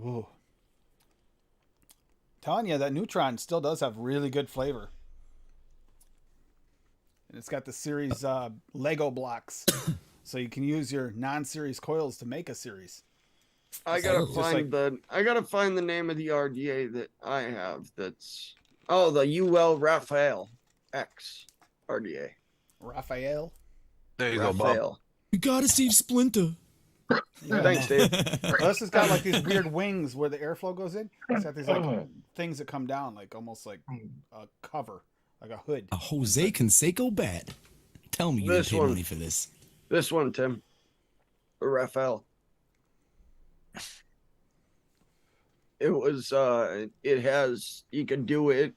A: Ooh. Telling you that Neutron still does have really good flavor. And it's got the series Lego blocks. So you can use your non-series coils to make a series.
D: I gotta
A: Just
D: find the name of the RDA that I have. That's the UL Raphael X RDA.
A: Raphael.
C: There you go, Bob.
D: Raphael.
F: You gotta save Splinter.
D: Thanks, Dave.
A: Well, this has got like these weird wings where the airflow goes in. It's got these like things that come down, like almost like a cover, like a hood.
F: A Jose Canseco bat. Tell me you
D: This
F: didn't pay
D: one.
F: money for this.
D: This one, Tim. Raphael. It was it has you can do it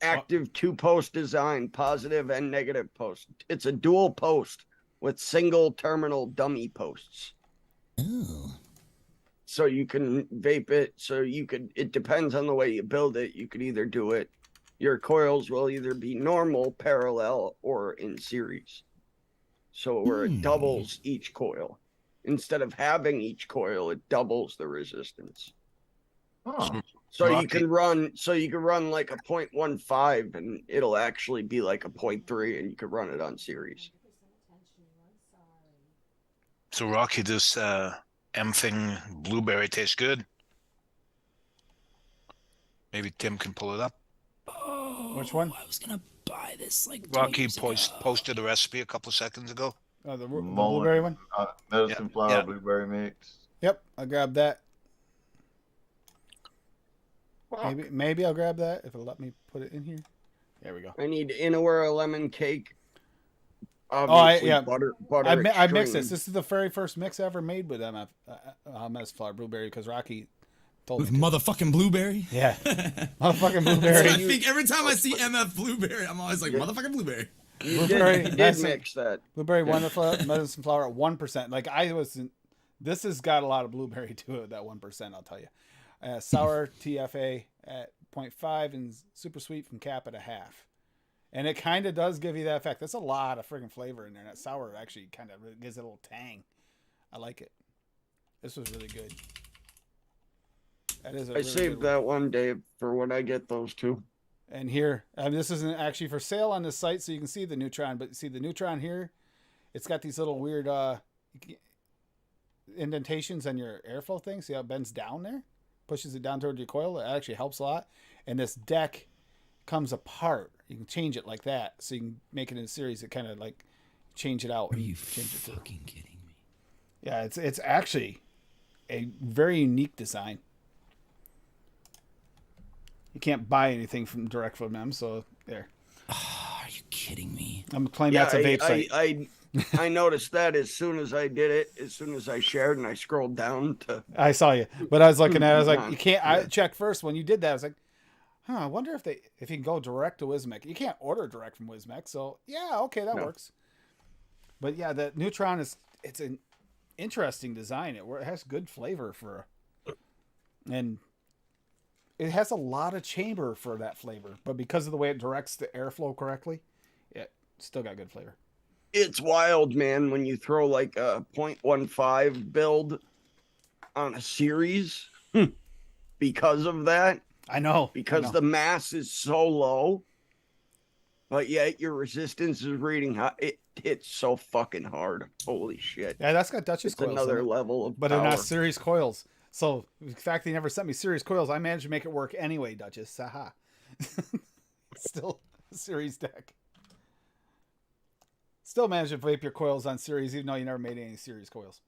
D: active 2-post design, positive and negative post. It's a dual post with single terminal dummy posts.
F: Oh.
D: So you can vape it. It depends on the way you build it. You could either do it. Your coils will either be normal, parallel, or in series. So where it doubles each coil. Instead of having each coil, it doubles the resistance.
E: Oh,
D: So you
C: Rocky.
D: can run like a 0.15 and it'll actually be like a 0.3 and you can run it on series.
C: So Rocky, this M thing blueberry tastes good. Maybe Tim can pull it up.
F: Oh,
A: Which one?
F: I was gonna buy this like 2
C: Rocky
F: years ago.
C: posted a recipe a couple seconds ago.
A: Oh, the
E: Mullen,
A: blueberry one?
E: medicine
C: Yeah,
E: flower
C: yeah.
E: blueberry mix.
A: Yep, I'll grab that.
D: Fuck.
A: Maybe I'll grab that if it'll let me put it in here. There we go.
D: I need Inawera lemon cake. obviously
A: yeah.
D: butter
A: I mixed
D: extreme.
A: this. This is the very first mix I ever made with MS flour blueberry because Rocky told
F: With
A: me to.
F: motherfucking blueberry.
A: Yeah, motherfucking
F: That's
A: blueberry.
F: what I think every time I see MF blueberry, I'm always like,
D: Yeah.
F: motherfucking blueberry.
D: You
A: Blueberry
D: did
A: medicine-
D: mix that.
A: Blueberry medicine flour at 1%. Like this has got a lot of blueberry to it. That 1%, I'll tell you. Sour TFA at 0.5 and super sweet from Cap at 0.5. And it kind of does give you that effect. That's a lot of friggin' flavor in there. That sour actually kind of gives it a little tang. I like it. This was really good. That is.
D: I saved that one, Dave, for when I get those two.
A: And here, this isn't actually for sale on this site, so you can see the Neutron. But see the Neutron here, it's got these little weird indentations on your airflow thing. See how it bends down there? Pushes it down toward your coil. It actually helps a lot. And this deck comes apart. You can change it like that, so you can make it in a series that kind of like change it out.
F: Are you
A: change it to.
F: fucking kidding me?
A: Yeah, it's actually a very unique design. You can't buy anything direct from them, so there.
F: Oh, are you kidding me?
A: I'm claiming that's a vape site.
D: I noticed that as soon as I did it, as soon as I shared and I scrolled down to.
A: I saw you, but I was looking at it, I was like,
D: Yeah.
A: you can't. I checked first when you did that. I was like, I wonder if you can go direct to Wismec. You can't order direct from Wismec, so yeah, okay, that works. But yeah, the Neutron it's an interesting design. It has good flavor and it has a lot of chamber for that flavor, but because of the way it directs the airflow correctly, it still got good flavor.
D: It's wild, man, when you throw like a 0.15 build on a series because of that.
A: I know.
D: Because the mass is so low, but yet your resistance is reading high. It hits so fucking hard. Holy shit.
A: Yeah, that's got Duchess
D: It's
A: coils.
D: another
A: in it,
D: level of
A: but
D: power.
A: they're not series coils. So the fact they never sent me series coils, I managed to make it work anyway, Duchess. Haha. Still a series deck. Still managed to vape your coils on series, even though you never made any series coils.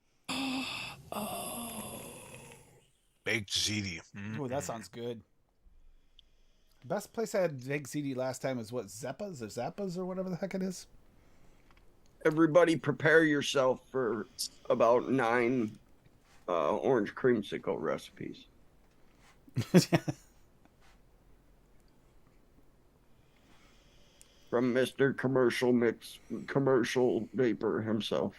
C: Baked ziti.
A: Oh, that sounds good. Best place I had baked ziti last time was what, Zappas or whatever the heck it is.
D: Everybody prepare yourself for about 9 orange creamsicle recipes. From Mr. Commercial Vapor himself.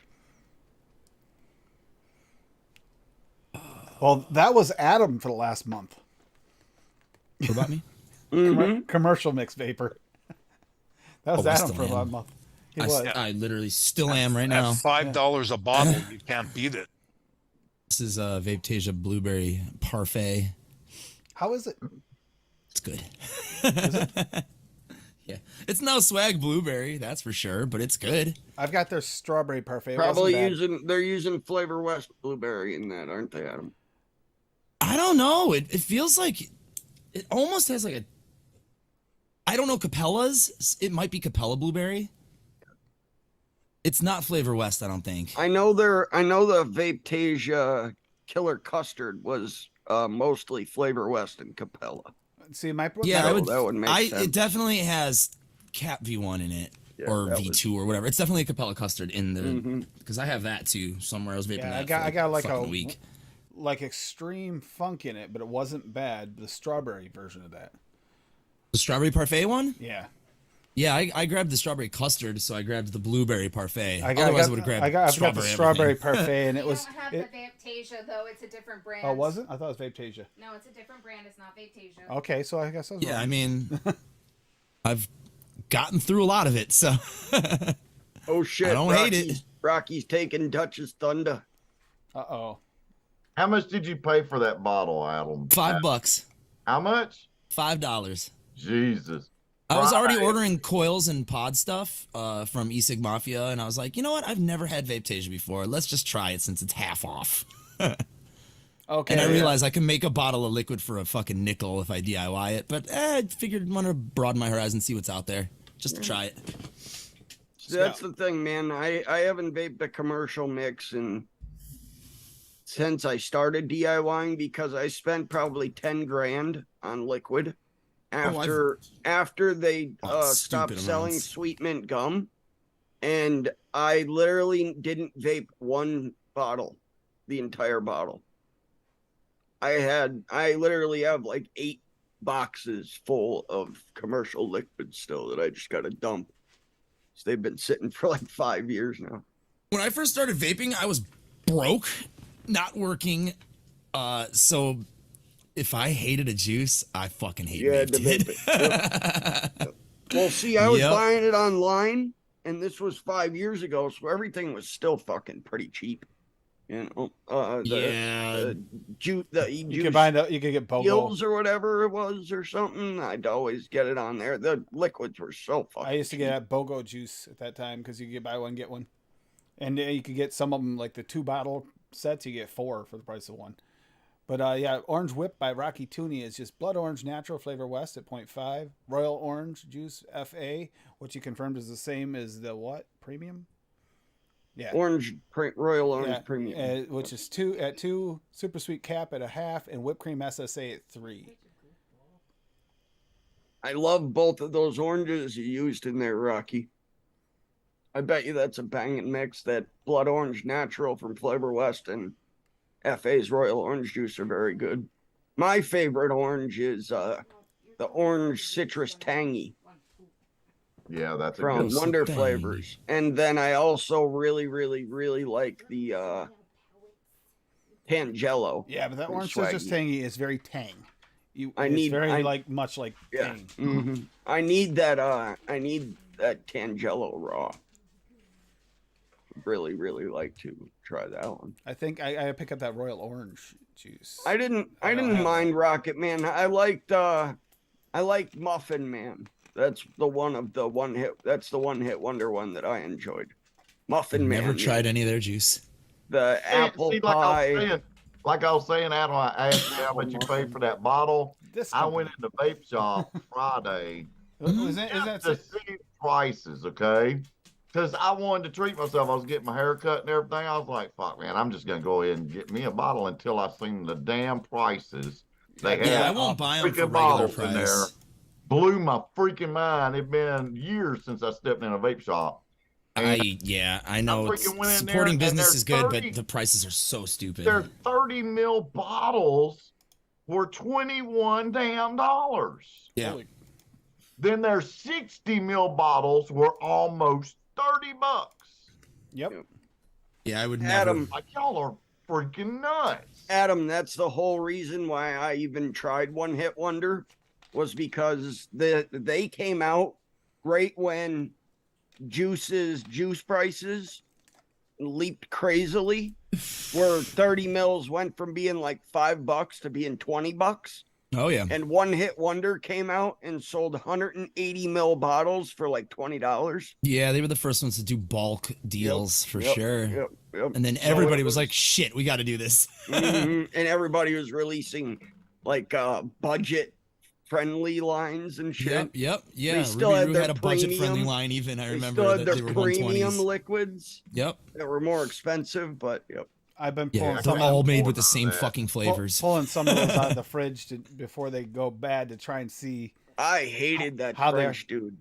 A: Well, that was Adam for the last month.
F: What about me?
A: Commercial mix vapor. That was
F: Oh, I
A: Adam
F: still
A: for a
F: am.
A: month. He was.
F: I literally still am right now.
C: At $5 a bottle, you can't beat it.
F: This is a Vapetasia blueberry parfait.
A: How is it?
F: It's good. Yeah, it's no swag blueberry, that's for sure, but it's good.
A: I've got their strawberry parfait. It
D: Probably
A: wasn't bad.
D: they're using Flavor West blueberry in that, aren't they, Adam?
F: I don't know. It feels like it almost has like a. I don't know Capella's. It might be Capella blueberry. It's not Flavor West, I don't think.
D: I know the Vapetasia Killer Custard was mostly Flavor West and Capella.
A: See, my
F: Yeah,
D: that would make sense.
F: It definitely has Cap V1 in it,
D: Yeah,
F: or
D: that
F: V2 or whatever. It's definitely a Capella custard in the because I have that too somewhere. I was vaping that.
A: I got like a
F: week.
A: like extreme funk in it, but it wasn't bad. The strawberry version of that.
F: The strawberry parfait one.
A: Yeah.
F: Yeah, I grabbed the strawberry custard, so I grabbed the blueberry parfait.
A: I
F: Otherwise, I would have grabbed
A: I've got the strawberry
F: everything.
A: parfait, and it
B: We
A: was.
B: don't have
A: It,
B: the Vapetasia though. It's a different brand.
A: oh, was it? I thought it was Vapetasia.
B: No, it's a different brand. It's not Vapetasia.
A: Okay, so I guess I was
F: Yeah,
A: wrong.
F: I mean, I've gotten through a lot of it, so
D: Oh shit!
F: I don't hate it.
D: Rocky's taking Dutch's thunder.
A: Uh-oh.
E: How much did you pay for that bottle, Adam?
F: $5.
E: How much?
F: $5.
E: Jesus.
F: I was already
E: Right.
F: ordering coils and pod stuff from eSig Mafia, and I was like, you know what? I've never had Vapetasia before. Let's just try it since it's half off.
A: Okay.
F: And I realized I can make a bottle of liquid for a fucking nickel if I DIY it, but I figured I want to broaden my horizon, see what's out there, just to try it.
D: So that's the thing, man. I haven't vaped a commercial mix since I started DIYing because I spent probably 10 grand on liquid after they
F: Oh,
D: stopped
F: stupid
D: selling
F: amounts.
D: sweet mint gum, and I literally didn't vape one bottle, the entire bottle. I literally have like 8 boxes full of commercial liquids still that I just got to dump. So they've been sitting for like 5 years now.
F: When I first started vaping, I was broke, not working. So if I hated a juice, I fucking hate
D: had to
F: vape,
D: vape it. Yep. Well, see, I was
F: Yep.
D: buying it online, and this was 5 years ago, so everything was still fucking pretty cheap. You know,
F: Yeah.
A: You could get BOGO.
D: Gills or whatever it was or something. I'd always get it on there. The liquids were so fucking
A: I used to
D: cheap.
A: get BOGO juice at that time because you could buy one get one, and you could get some of them like the 2-bottle sets. You get 4 for the price of one. But yeah, Orange Whip by Rocky Tooney is just blood orange natural flavor west at 0.5. Royal Orange Juice FA, which you confirmed is the same as the what premium? Yeah,
D: Royal Orange
A: yeah,
D: Premium.
A: which is 2 super sweet cap at 1/2, and whipped cream SSA at 3.
D: I love both of those oranges you used in there, Rocky. I bet you that's a banging mix. That blood orange natural from Flavor West and FA's Royal Orange Juice are very good. My favorite orange is the orange citrus tangy
E: Yeah, that's a
D: from
E: good
D: Wonder
F: Tangy.
D: Flavors. And then I also really, really, really like the Tangelo.
A: Yeah, but that
D: from
A: orange citrus
D: Swaggy.
A: tangy is very tang.
D: I
A: It's
D: need-
A: very
D: I-
A: much like
D: Yeah.
A: tang.
D: Mhm. I need that Tangelo raw. Really, really like to try that one.
A: I think I pick up that Royal Orange juice.
D: I didn't
A: don't have
D: mind Rocket Man. I liked Muffin Man. That's the one hit wonder one that I enjoyed. Muffin Man.
F: Never tried any of their juice.
D: The apple pie.
E: Like I was saying, Adam, I asked you how much you paid for that bottle.
A: This
E: I
A: company.
E: went in the vape shop Friday
A: Is that
E: to see prices, okay? Because I wanted to treat myself. I was getting my hair cut and everything. I was like, fuck, man, I'm just going to go ahead and get me a bottle until I seen the damn prices. They had
F: Yeah, I won't buy them for
E: freaking
F: regular
E: bottles in there.
F: price.
E: Blew my freaking mind. It's been years since I stepped in a vape shop. And
F: I know it's,
E: freaking went in there,
F: supporting
E: and
F: business
E: there's
F: is good,
E: 30
F: but the prices are so stupid.
E: their 30 mil bottles were $21 damn dollars.
F: Yeah.
E: Then their 60 mil bottles were almost $30.
A: Yep.
F: Yeah, I would never.
D: Adam,
E: Like, y'all are freaking nuts.
D: Adam, that's the whole reason why I even tried One Hit Wonder, was because they came out great when juice prices leaped crazily, where 30 mils went from being like $5 to being $20.
F: Oh yeah.
D: And One Hit Wonder came out and sold 180 mil bottles for like $20.
F: Yeah, they were the first ones to do bulk deals for sure.
D: Yep.
F: And then
D: So
F: everybody
D: it
F: was like, "Shit, we got to do this."
D: And everybody was releasing like budget friendly lines and shit.
F: Yep. Yeah,
D: They still had
F: Ruby Roo
D: their
F: had a budget-friendly
D: premium-
F: line. Even I
D: They
F: remember
D: still had
F: that
D: their
F: they were
D: premium
F: 120s.
D: liquids
F: Yep.
D: that were more expensive, but yep.
A: I've been
F: Yeah,
A: pulling
F: they're
A: some,
F: all made
E: more
F: with the
E: than
F: same
E: that.
F: fucking flavors.
A: pulling some of those out of the fridge before they go bad to try and see.
D: I hated that
A: How they're-
D: French dude.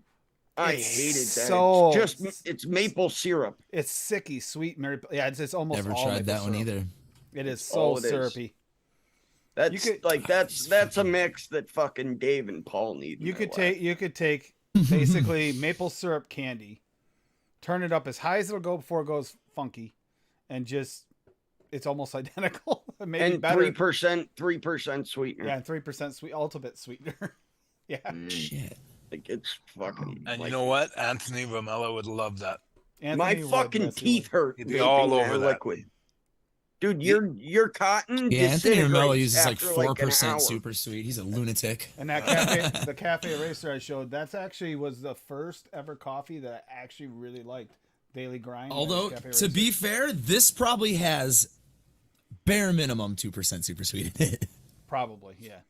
D: I
A: It's
D: hated that.
A: so-
D: It's maple syrup.
A: It's sicky sweet. Yeah, it's almost
F: Never
A: all
F: tried
A: maple
F: that one
A: syrup.
F: either.
A: It is
D: all
A: so
D: it is.
A: syrupy.
D: That's
A: You could-
D: that's a mix that fucking Dave and Paul need. in
A: You
D: their
A: could take basically maple syrup candy, turn it up as high as it'll go before it goes funky, and just it's almost identical. Maybe
D: and
A: better.
D: 3% sweetener.
A: Yeah, and 3% sweet ultimate sweetener. Yeah.
F: Shit.
D: Like it's fucking.
C: And
D: like,
C: you know what? Anthony Romella would love that.
D: my
A: Anthony would,
D: fucking
A: yes, he
D: teeth
A: would.
D: hurt.
C: He'd be all
D: vaping
C: over that.
D: liquid. Dude, your cotton.
F: Yeah, Anthony Romello
D: disintegrates
F: uses like
D: after, an
F: 4%
D: hour.
F: super sweet. He's a lunatic.
A: And that the cafe racer I showed, that's actually was the first ever coffee that I actually really liked. Daily Grind. by
F: Although,
A: Cafe
F: to
A: Racer.
F: be fair, this probably has bare minimum 2% super sweet in it.
A: Probably, yeah.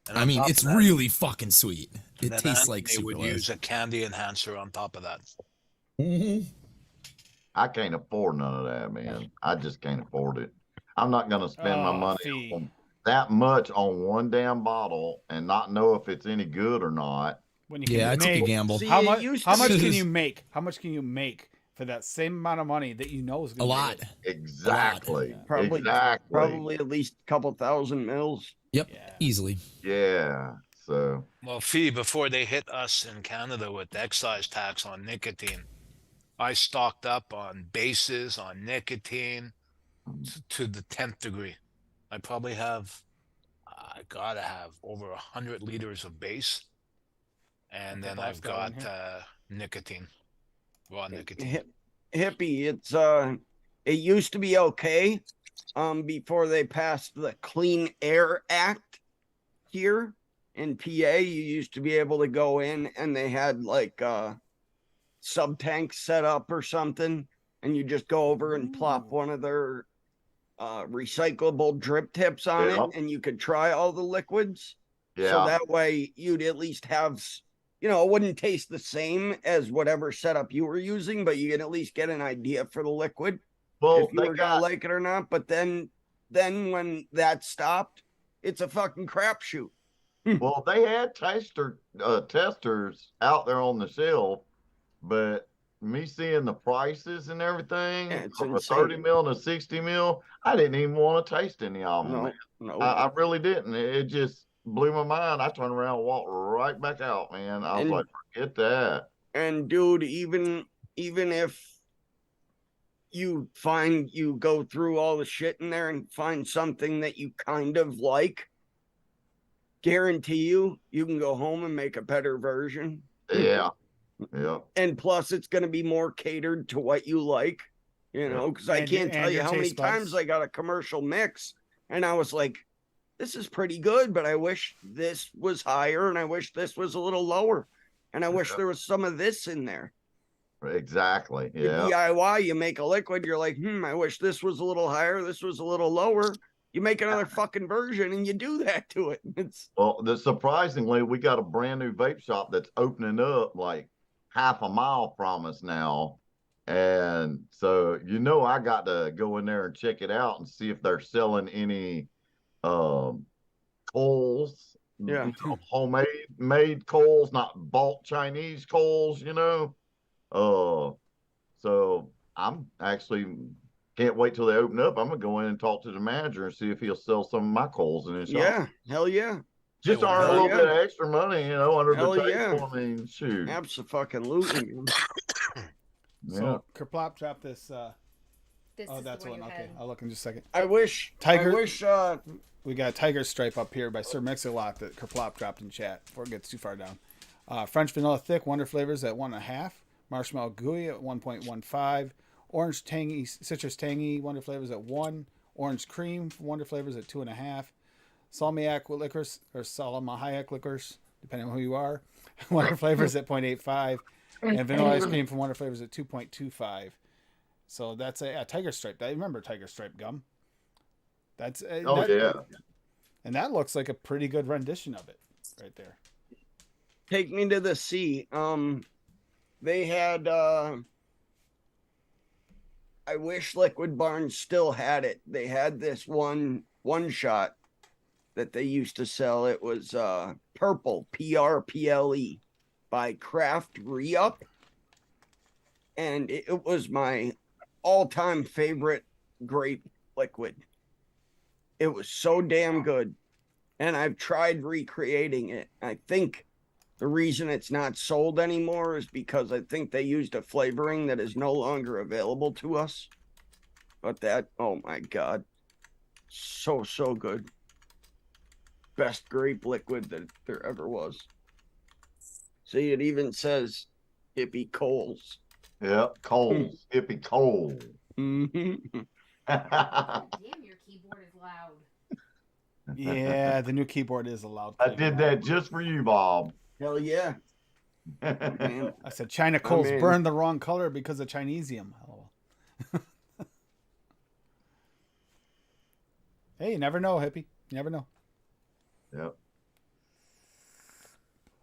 C: And
F: I
C: on
F: mean,
C: top
F: it's
C: of that-
F: really fucking sweet. It
C: and then
F: tastes like
C: Anthony
F: super
C: would use a candy enhancer on top of that.
E: I can't afford none of that, man. I just can't afford it. I'm not going to spend my
A: Oh,
E: money
A: fee.
E: on that much on one damn bottle and not know if it's any good or not.
A: when you can
F: Yeah, I took a
A: make
F: gamble.
D: See,
A: how
D: it
A: much
D: used
A: how
D: to
A: much
D: be-
A: can you make? How much can you make for that same amount of money that you know is
F: A
A: going to
F: lot.
E: Exactly.
D: Probably
E: Exactly.
D: at least a couple thousand mils.
F: Yep,
A: Yeah.
F: easily.
E: Yeah. So
C: Well, Fee, before they hit us in Canada with excise tax on nicotine, I stocked up on bases, on nicotine to the 10th degree. I probably have, I gotta have over 100 liters of base. And
A: Okay,
C: then
A: boss
C: I've
A: got one
C: got
A: here.
C: nicotine, raw nicotine.
D: Hippie, it used to be okay before they passed the Clean Air Act here in PA. You used to be able to go in and they had like sub tanks set up or something, and you just go over and plop
A: Ooh.
D: one of their recyclable drip tips on
E: Yeah.
D: it, and you could try all the liquids. So
E: yeah.
D: that way you'd at least have, it wouldn't taste the same as whatever setup you were using, but you can at least get an idea for the liquid
E: Well,
D: if you
E: they
D: were gonna
E: got
D: like it or not. But then when that stopped, it's a fucking crapshoot.
E: well, they had testers out there on the shelf, but me seeing the prices and everything
D: Yeah, it's
E: from a 30
D: insane.
E: mil to 60 mil, I didn't even want to taste any of them, man.
D: No.
E: I really didn't. It just blew my mind. I turned around and walked right back out, man. I was
D: And
E: like, forget that.
D: and dude, even if you go through all the shit in there and find something that you kind of like, guarantee you can go home and make a better version.
E: Yeah. Yeah.
D: And plus it's going to be more catered to what you like, because I
A: And your-
D: can't tell
A: and
D: you
A: your
D: how many
A: taste buds.
D: times I got a commercial mix and I was like, this is pretty good, but I wish this was higher and I wish this was a little lower. And I wish
E: Yeah.
D: there was some of this in there.
E: Exactly.
D: You
E: Yeah.
D: DIY, you make a liquid, you're like, I wish this was a little higher, this was a little lower. You make another fucking version and you do that to it. It's
E: Well, surprisingly, we got a brand new vape shop that's opening up like half a mile from us now. And so, I got to go in there and check it out and see if they're selling any um, coals,
D: Yeah.
E: homemade made coals, not bought Chinese coals. So I'm actually can't wait till they open up. I'm gonna go in and talk to the manager and see if he'll sell some of my coals in his shop.
D: Yeah, hell yeah.
E: Just
C: Hey, well,
E: earn a
D: hell
E: little
D: yeah.
E: bit of extra money, under
D: Hell
E: the
D: yeah.
E: table. I mean, shoot.
D: Absolutely.
E: Yeah.
A: So Kerplop dropped this.
B: This
A: Oh,
B: is
A: that's
B: the
A: one.
B: one you
A: Okay,
B: had.
A: I'll look in just a second.
D: I wish
A: Tiger-
D: I wish
A: We got Tiger Stripe up here by Sir Mix-a-Lot that Kerplop dropped in chat before it gets too far down. French Vanilla Thick Wonder Flavors at 1.5. Marshmallow Gooey at 1.15. Orange Tangy Citrus Tangy Wonder Flavors at 1. Orange Cream Wonder Flavors at 2.5. Salmiak Liquors or Salamahayak Liquors, depending on who you are. Wonder Flavors at 0.85. And Vanilla Ice Cream from Wonder Flavors at 2.25. So that's a Tiger Stripe. I remember Tiger Stripe gum. That's
E: Yeah.
A: and that looks like a pretty good rendition of it right there.
D: take me to the sea. They had I wish Liquid Barn still had it. They had this one shot that they used to sell. It was purple, PRPLE by Craft Re-Up. And it was my all-time favorite grape liquid. It was so damn good. And I've tried recreating it. I think the reason it's not sold anymore is because I think they used a flavoring that is no longer available to us. But that, oh my God. So good. Best grape liquid that there ever was. See, it even says Hippie Coles.
E: Yep. Coals. Hippie coal.
D: Mm-hmm.
B: Damn, your keyboard is loud.
A: Yeah, the new keyboard is allowed.
E: I did that just for you, Bob.
D: Hell yeah. Man.
A: I said China coals
D: in.
A: burned the wrong color because of Chinesium. Oh. Hey, you never know, hippie. You never know.
E: Yep.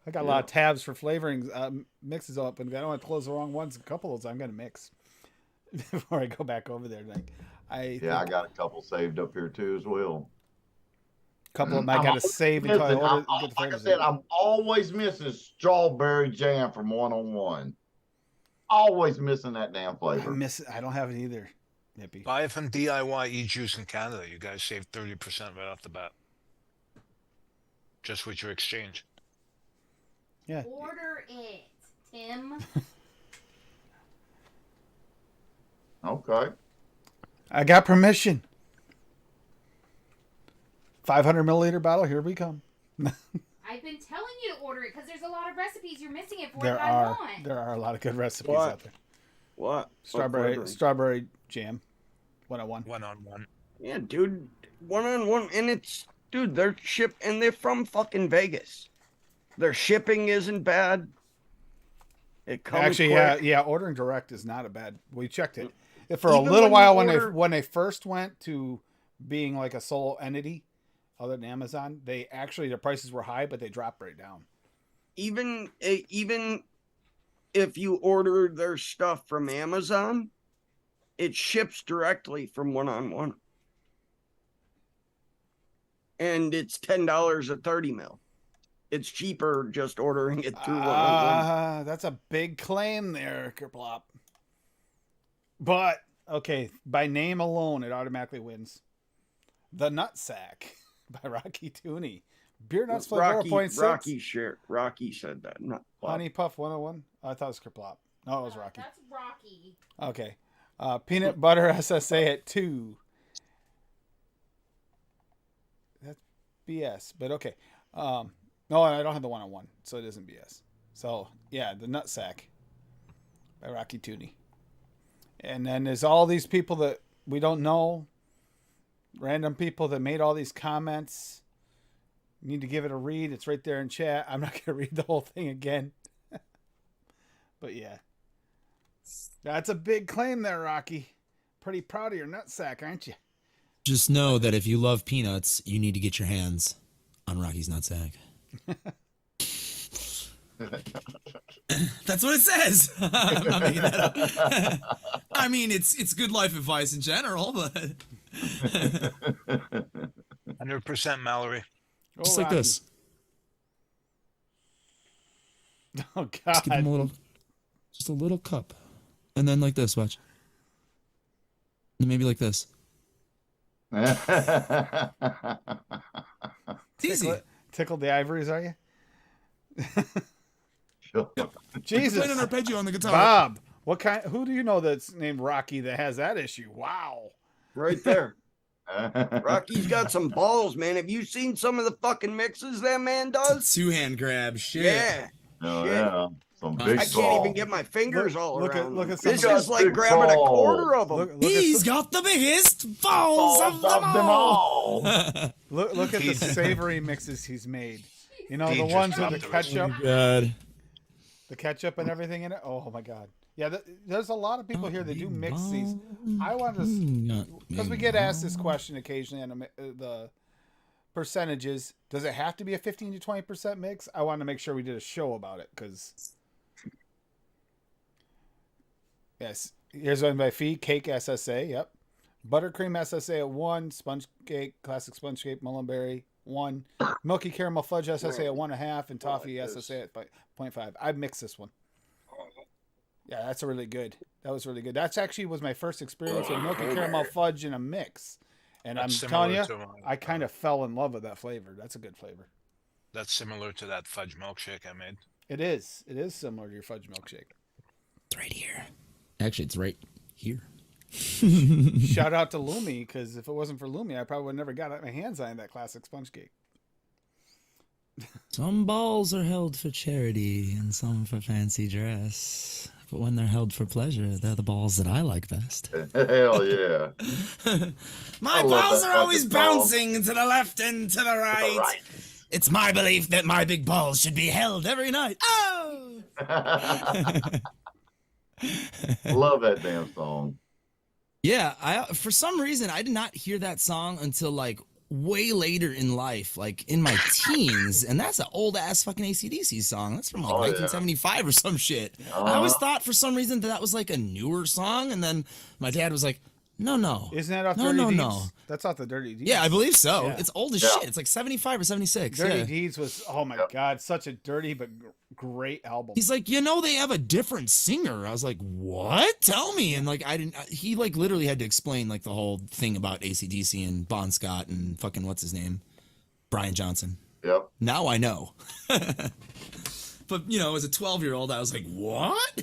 A: I got a lot of tabs for flavorings, mixes open. I don't want to close the wrong ones. A couple of those I'm going to mix before I go back over there. I
E: I got a couple saved up here too as well.
A: couple of them I
E: I'm
A: got to
E: always
A: save until I
E: missing.
A: order get the
E: Like I
A: flavors
E: said,
A: in.
E: I'm always missing strawberry jam from 101. Always missing that damn
A: I
E: flavor.
A: miss it. I don't have it either. Nippy.
C: Buy it from DIY e-juice in Canada. You guys save 30% right off the bat. Just with your exchange.
A: Yeah.
B: Order it, Tim.
E: Okay.
A: I got permission. 500 milliliter bottle. Here we come.
B: I've been telling you to order it because there's a lot of recipes you're missing it for
A: There
B: that I
A: are
B: want.
A: a lot of good recipes
D: What?
A: out there.
D: What?
A: Strawberry jam. 101.
C: One-on-one.
D: Yeah, dude. 1-on-1, and it's dude. They're and they're from fucking Vegas. Their shipping isn't bad. It comes
A: Actually,
D: quick.
A: yeah. Ordering direct is not a bad. We checked it. For
D: Even
A: a little
D: when you
A: while
D: order-
A: when they first went to being like a sole entity, other than Amazon, they actually their prices were high, but they dropped right down.
D: Even if you order their stuff from Amazon, it ships directly from 1-on-1, and it's $10 a 30 mil. It's cheaper just ordering it through 1-on-1.
A: That's a big claim there, Kerplop. But okay, by name alone, it automatically wins. The Nutsack by Rocky Tooney. Beer nuts flavor 4.6.
D: Rocky said that. Not
A: Honey Puff 101. Oh, I thought it was Kerplop. No, it was Rocky.
B: That's Rocky.
A: Okay. Peanut butter SSA at 2. That's BS, but okay. No, I don't have the 101, so it isn't BS. So, yeah, the Nutsack by Rocky Tooney. And then there's all these people that we don't know, random people that made all these comments. You need to give it a read. It's right there in chat. I'm not going to read the whole thing again. But yeah. That's a big claim there, Rocky. Pretty proud of your nutsack, aren't you?
F: Just know that if you love peanuts, you need to get your hands on Rocky's nutsack. That's what it says. I'm not making that up. I mean, it's good life advice in general, but
C: 100% Mallory.
A: Go,
F: just like
A: Rocky.
F: this.
A: Oh, God.
F: Just give him just a little cup, and then like this. Watch. And maybe like this. It's easy.
A: Tickled the ivories, are you?
E: Sure.
A: Jesus.
F: Playing an arpeggio on the guitar.
A: Bob, who do you know that's named Rocky that has that issue? Wow.
D: Right there. Rocky's got some balls, man. Have you seen some of the fucking mixes that man does?
F: Two-hand grab. Shit.
D: Yeah.
E: Oh,
D: Shit.
E: yeah. Some
F: I
E: big
D: I can't
E: balls.
D: even get my fingers all
A: Look at-
D: around.
A: look
D: them.
A: at some
D: This
A: of
D: is
E: those
D: like
E: big
D: grabbing a
E: balls.
D: quarter of them.
A: Look
F: He's got the biggest balls of them all.
A: Look at the
C: He-
A: savory mixes he's made. You know, the
C: He just
A: ones with the
C: dropped the
A: ketchup,
F: God.
A: the ketchup and everything in it. Oh my God. Yeah, there's a lot of people here that do mix these. I want to, because we get asked this question occasionally on the percentages. Does it have to be a 15 to 20% mix? I want to make sure we did a show about it because. Yes, here's one by Fee. Cake SSA, yep. Buttercream SSA at 1. Sponge cake, classic sponge cake, mullenberry 1. Milky caramel fudge SSA at 1.5, and toffee SSA at 0.5. I mixed this one. Yeah, that's really good. That was really good. That's actually was my first experience with milky caramel fudge in a mix, and
C: That's
A: I'm telling you,
C: similar to,
A: I kind of fell in love with that flavor. That's a good flavor.
C: That's similar to that fudge milkshake I made.
A: It is. It is similar to your fudge milkshake.
F: It's right here. Actually, it's right here.
A: Shout out to Lumi, because if it wasn't for Lumi, I probably would never got my hands on that classic sponge cake.
F: Some balls are held for charity and some for fancy dress. But when they're held for pleasure, they're the balls that I like best.
E: Hell yeah.
F: My
E: I love
F: balls
E: that
F: are always
E: fucking ball.
F: bouncing to the left and to the right. It's my belief that my big balls should be held every night. Oh!
E: Love that damn song.
F: Yeah, for some reason I did not hear that song until like way later in life, like in my teens, and that's an old ass fucking AC/DC song. That's from like 1975 or some shit. I always thought for some reason that was like a newer song, and then my dad was like, No.
A: Isn't that off
F: No,
A: Dirty
F: no,
A: Deeds?
F: no.
A: That's off the Dirty Deeds.
F: Yeah, I believe so.
A: Yeah.
F: It's old as
E: Yeah.
F: shit. It's like 75 or 76.
A: Dirty
F: yeah.
A: Deeds was, oh my God, such a dirty but great album.
F: He's like, they have a different singer. I was like, what? Tell me. And like, he like literally had to explain like the whole thing about AC/DC and Bon Scott and fucking what's his name? Brian Johnson.
E: Yep.
F: Now I know. But, as a 12-year-old, I was like, what?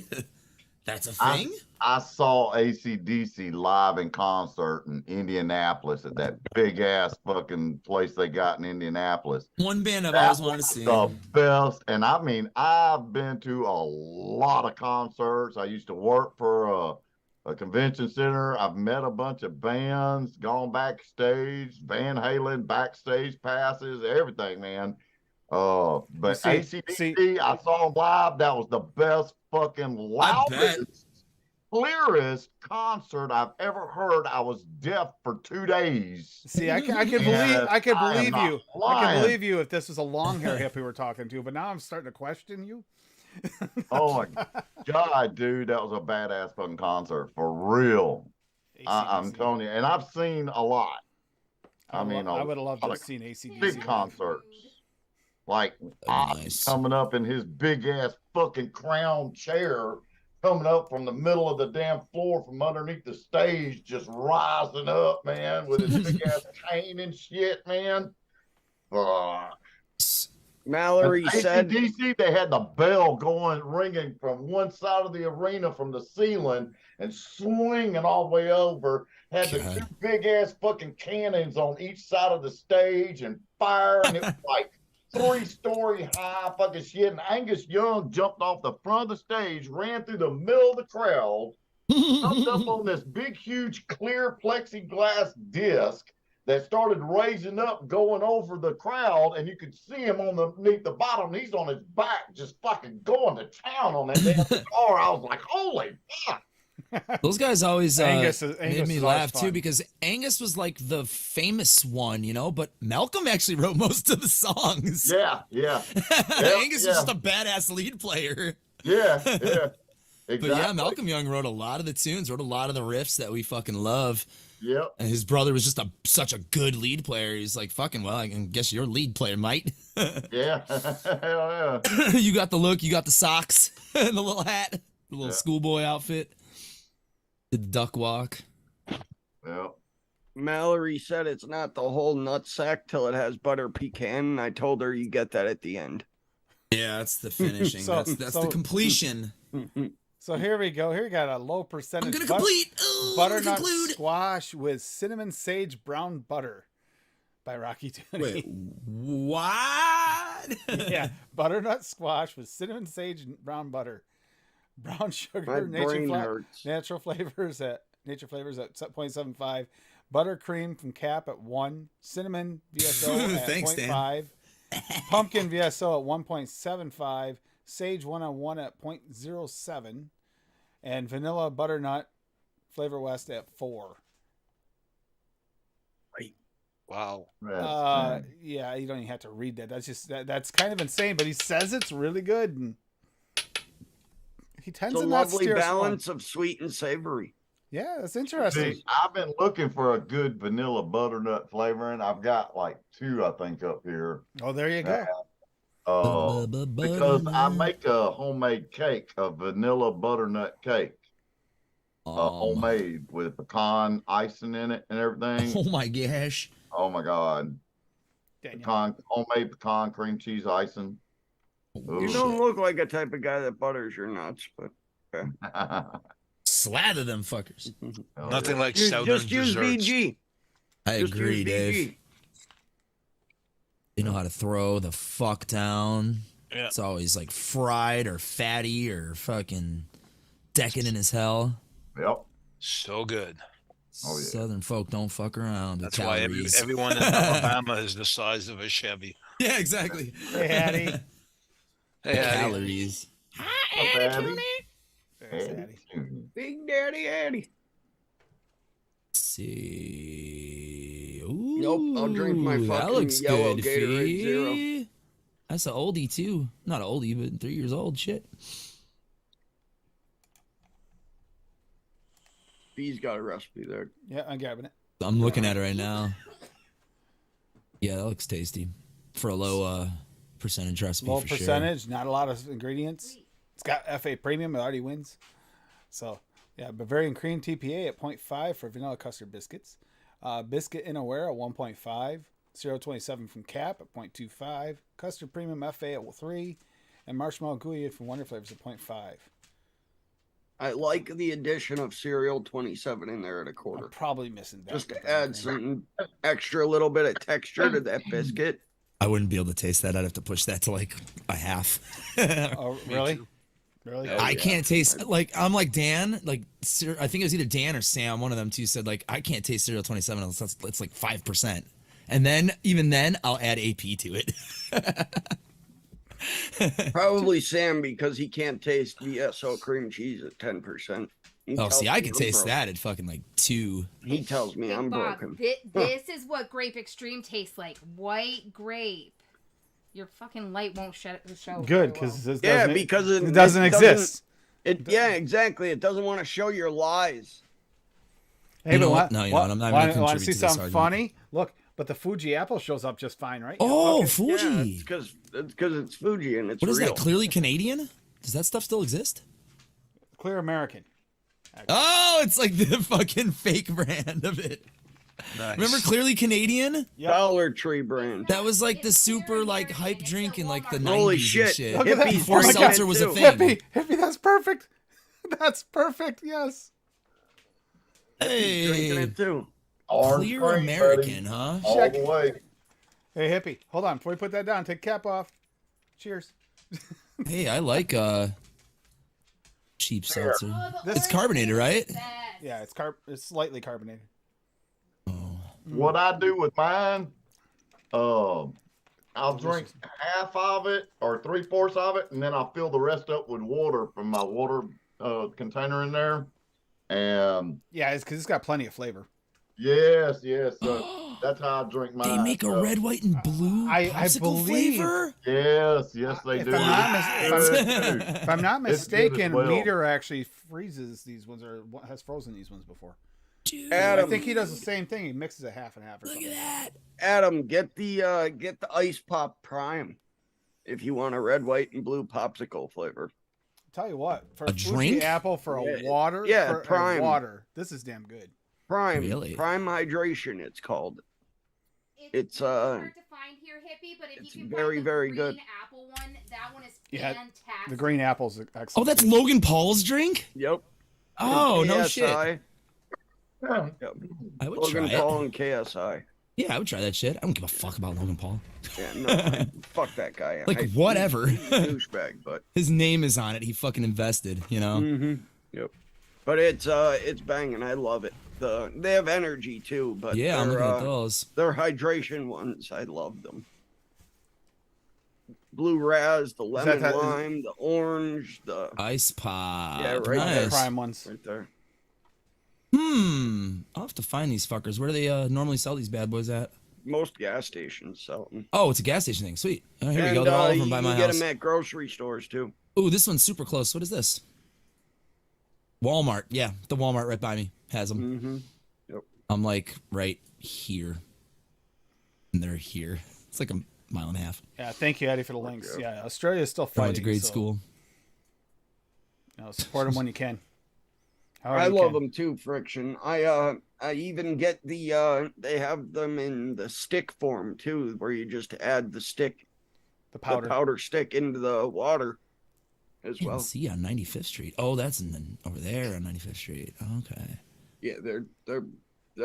F: That's a thing?
E: I saw AC/DC live in concert in Indianapolis at that big ass fucking place they got in Indianapolis.
F: One band I've
E: That
F: always wanted to
E: was
F: see.
E: the best. And I mean, I've been to a lot of concerts. I used to work for a convention center. I've met a bunch of bands, gone backstage, Van Halen backstage passes, everything, man. But AC/DC, I saw them live. That was the best fucking loudest, clearest concert I've ever heard. I was deaf for 2 days.
A: See, I can believe you. I can believe you if this was a long hair hip we were talking to, but now I'm starting to question you.
E: Oh my God, dude, that was a badass fucking concert for real. I'm telling you, and I've seen a lot. I
A: would have loved to have seen AC/DC
E: big concerts. Like
F: Nice.
E: coming up in his big ass fucking crown chair, coming up from the middle of the damn floor from underneath the stage, just rising up, man, with his big ass cane and shit, man.
D: Mallory said,
E: AC/DC, they had the bell going, ringing from one side of the arena from the ceiling and swinging all the way over. Had the two big ass fucking cannons on each side of the stage and fire, and it was like 3-story high fucking shit. And Angus Young jumped off the front of the stage, ran through the middle of the crowd, jumped up on this big, huge, clear plexiglass disc that started raising up, going over the crowd, and you could see him underneath the bottom. He's on his back, just fucking going to town on that damn guitar. I was like, holy fuck.
F: Those guys always
A: Angus
F: made me
A: is
F: laugh
A: always
F: too,
A: fun.
F: because Angus was like the famous one, but Malcolm actually wrote most of the songs.
E: Yeah.
F: Angus was just a badass lead player.
E: Yeah. Exactly.
F: But yeah, Malcolm Young wrote a lot of the tunes, wrote a lot of the riffs that we fucking love.
E: Yep.
F: And his brother was just such a good lead player. He's like, fucking, well, I can guess you're a lead player, mate.
E: Yeah. Hell yeah.
F: You got the look, you got the socks, and the little hat, the little schoolboy outfit. Did the duck walk.
E: Yep.
D: Mallory said it's not the whole nutsack till it has butter pecan. And I told her you get that at the end.
F: Yeah, that's the finishing. That's the completion.
A: So here we go. Here we got a low percentage.
F: I'm gonna complete.
A: Butternut squash with cinnamon sage brown butter by Rocky Tooney.
F: Wait, what?
A: Yeah, butternut squash with cinnamon sage brown butter, brown sugar,
D: My brain hurts.
A: natural flavors at 0.75, buttercream from Cap at 1, cinnamon VSO at
F: Thanks,
A: 0.5, pumpkin VSO at 1.75, sage 101 at 0.07, and vanilla butternut Flavor West at 4.
C: Wow.
A: Yeah, you don't even have to read that. That's just that's kind of insane, but he says it's really good, and he tends
D: It's a
A: to not
D: lovely
A: steer us wrong.
D: balance of sweet and savory.
A: Yeah, that's interesting.
E: See, I've been looking for a good vanilla butternut flavoring. I've got like 2, I think, up here.
A: Oh, there you go.
E: Because I make a homemade cake, a vanilla butternut cake. Homemade with pecan icing in it and everything.
F: Oh my gosh.
E: Oh my God.
A: Daniel.
E: Homemade pecan cream cheese icing.
F: Oh,
D: You don't look like a type of guy that butters your nuts, but
F: Slather them fuckers.
C: Nothing like
D: just
C: southern
D: use
C: desserts.
D: BG.
F: I
D: Just
F: agree,
D: use
F: Dave.
D: BG.
F: They know how to throw the fuck down.
C: Yeah.
F: It's always like fried or fatty or fucking decadent as hell.
E: Yep.
C: So good.
E: Oh, yeah.
F: Southern folk don't fuck around.
C: That's
F: with
C: why
F: calories.
C: everyone in Alabama is the size of a Chevy.
F: Yeah, exactly.
A: Hey, Hattie.
C: Hey, Hattie.
F: Calories.
A: There's
E: Hey,
A: Hattie.
D: Big Daddy Addy.
F: Let's see. Ooh,
D: Nope, I'll drink my
F: that
D: fucking
F: looks
D: yellow
F: good,
D: Gatorade
F: Fee.
D: Zero.
F: That's an oldie too. Not an oldie, but 3 years old. Shit.
D: B's got a recipe there.
A: Yeah, I'm grabbing it.
F: I'm looking at it right now. Yeah, that looks tasty for a low percentage recipe.
A: Low
F: for
A: percentage, not a lot of ingredients. It's got FA premium. It already wins. So, yeah, Bavarian cream TPA at 0.5 for vanilla custard biscuits. Biscuit Inaware at 1.5. 0.27 from Cap at 0.25. Custard premium FA at 3. And marshmallow gooey from Wonder Flavors at 0.5.
D: I like the addition of cereal 27 in there at a quarter.
A: I'm probably missing that.
D: Just to add some extra little bit of texture to that biscuit.
F: I wouldn't be able to taste that. I'd have to push that to like a half.
A: Oh, really?
C: too.
A: Really?
D: Oh,
F: I
D: yeah.
F: can't taste like I'm like Dan. Like I think it was either Dan or Sam. One of them two said like I can't taste cereal 27. It's like 5%, and then even then I'll add AP to it.
D: Probably Sam because he can't taste VSO cream cheese at 10%.
F: Oh, see, I could taste that at fucking like 2.
D: He tells me
B: Hey,
D: I'm
B: Bob,
D: broken.
B: this is what Grape Extreme tastes like. White grape. Your fucking light won't show.
A: Good,
B: very well.
A: because
D: Yeah, because
A: it doesn't exist.
D: Yeah, exactly. It doesn't want to show your lies.
A: Hey,
F: You know
A: but
F: what? No, you know what? I'm not even gonna
A: want to see
F: contribute to this
A: something
F: argument.
A: funny? Look, but the Fuji apple shows up just fine, right?
F: Oh,
A: Okay.
F: Fuji.
D: Yeah, it's because it's Fuji and it's
F: What is
D: real.
F: that? Clearly Canadian? Does that stuff still exist?
A: Clear American.
F: Oh, it's like the fucking fake brand of it.
C: Nice.
F: Remember Clearly Canadian?
A: Yep.
D: Dollar Tree brand.
F: That was like the
B: It's
F: super
B: very
F: like
B: American.
F: hype
B: It's
F: drink
B: at
F: in like the
B: Walmart.
F: 90s
D: Holy
F: and
D: shit.
F: shit.
A: Look at that.
D: Hippies
F: Before
D: drink
F: seltzer
D: it
F: was a
D: too.
F: thing.
A: Hippie, that's perfect. That's perfect. Yes.
D: Drinking
F: Hey,
D: it too.
E: Orange
F: Clear
E: cream,
F: American,
E: buddy.
F: huh?
E: All
A: Check.
E: the way.
A: Hey, hippie, hold on. Before you put that down, take the cap off. Cheers.
F: Hey, I like cheap seltzer.
B: Oh, the
A: This-
F: It's carbonated, right?
B: best.
A: Yeah, it's slightly carbonated.
E: What I do with mine, I'll drink half of it or 3/4 of it, and then I'll fill the rest up with water from my water container in there. And
A: Yeah, it's because it's got plenty of flavor.
E: yes, that's how I drink mine.
F: They make a red, white, and blue
A: I
F: popsicle
A: believe-
F: flavor.
E: Yes, they
A: If
E: do.
A: I'm not
E: It's
A: mis-
E: good, too.
A: If I'm not
E: It's good as
A: mistaken,
E: well.
A: Meter actually freezes these ones or has frozen these ones before.
F: Dude,
A: I
D: Adam,
A: think he does the same thing. He mixes it half and half or
F: look
A: something.
F: at that.
D: Adam, get the Ice Pop Prime if you want a red, white, and blue popsicle flavor.
A: Tell you what, for
F: A
A: Fuji
F: drink?
A: apple for a
D: Yeah,
A: water,
D: yeah,
A: for a
D: Prime.
A: water, this is damn good.
D: Prime,
F: Really?
D: Prime Hydration, it's called. It's,
B: hard to find here, hippie, but if
D: it's
B: you can
D: very,
B: find the
D: very
B: green
D: good.
B: apple one, that one is
A: Yeah,
B: fantastic.
A: The green apple's excellent.
F: Oh, that's Logan Paul's drink?
D: Yep.
F: Oh, no
D: KSI.
F: shit.
E: Yeah.
D: Yep.
F: I would
D: Logan
F: try it.
D: Paul and KSI.
F: Yeah, I would try that shit. I don't give a fuck about Logan Paul.
D: Yeah, no, fuck that guy.
F: Like, whatever.
D: He's a douchebag, but.
F: His name is on it. He fucking invested, you know?
D: Mm-hmm. Yep. But it's banging. I love it. They have energy too, but
F: Yeah, I'm
D: their,
F: looking at those.
D: their hydration ones, I love them. Blue Raz, the lemon
A: that- is-
D: lime, the orange, the
F: Ice Pop.
D: Yeah, right there.
F: Nice.
A: Prime ones.
D: right there.
F: I'll have to find these fuckers. Where do they normally sell these bad boys at?
D: Most gas stations sell them.
F: Oh, it's a gas station thing. Sweet. Oh, here we
D: and,
F: go. They're all over
D: you
F: by my
D: can get
F: house.
D: them at grocery stores too.
F: Ooh, this one's super close. What is this? Walmart. Yeah, the Walmart right by me has them.
D: Mm-hmm. Yep.
F: I'm like right here. And they're here. It's like a mile and a half.
A: Yeah, thank you, Eddie, for the links.
D: yeah.
A: Yeah, Australia's still
F: I
A: fighting.
F: went to grade
A: so,
F: school.
A: You know, support them when you can. However
D: I
A: you
D: love
A: can.
D: them too, Friction. I even get the they have them in the stick form too, where you just add the stick,
A: The powder.
D: the powder stick into the water as
F: Can't
D: well.
F: see on 95th Street. Oh, that's over there on 95th Street. Okay.
D: Yeah, they're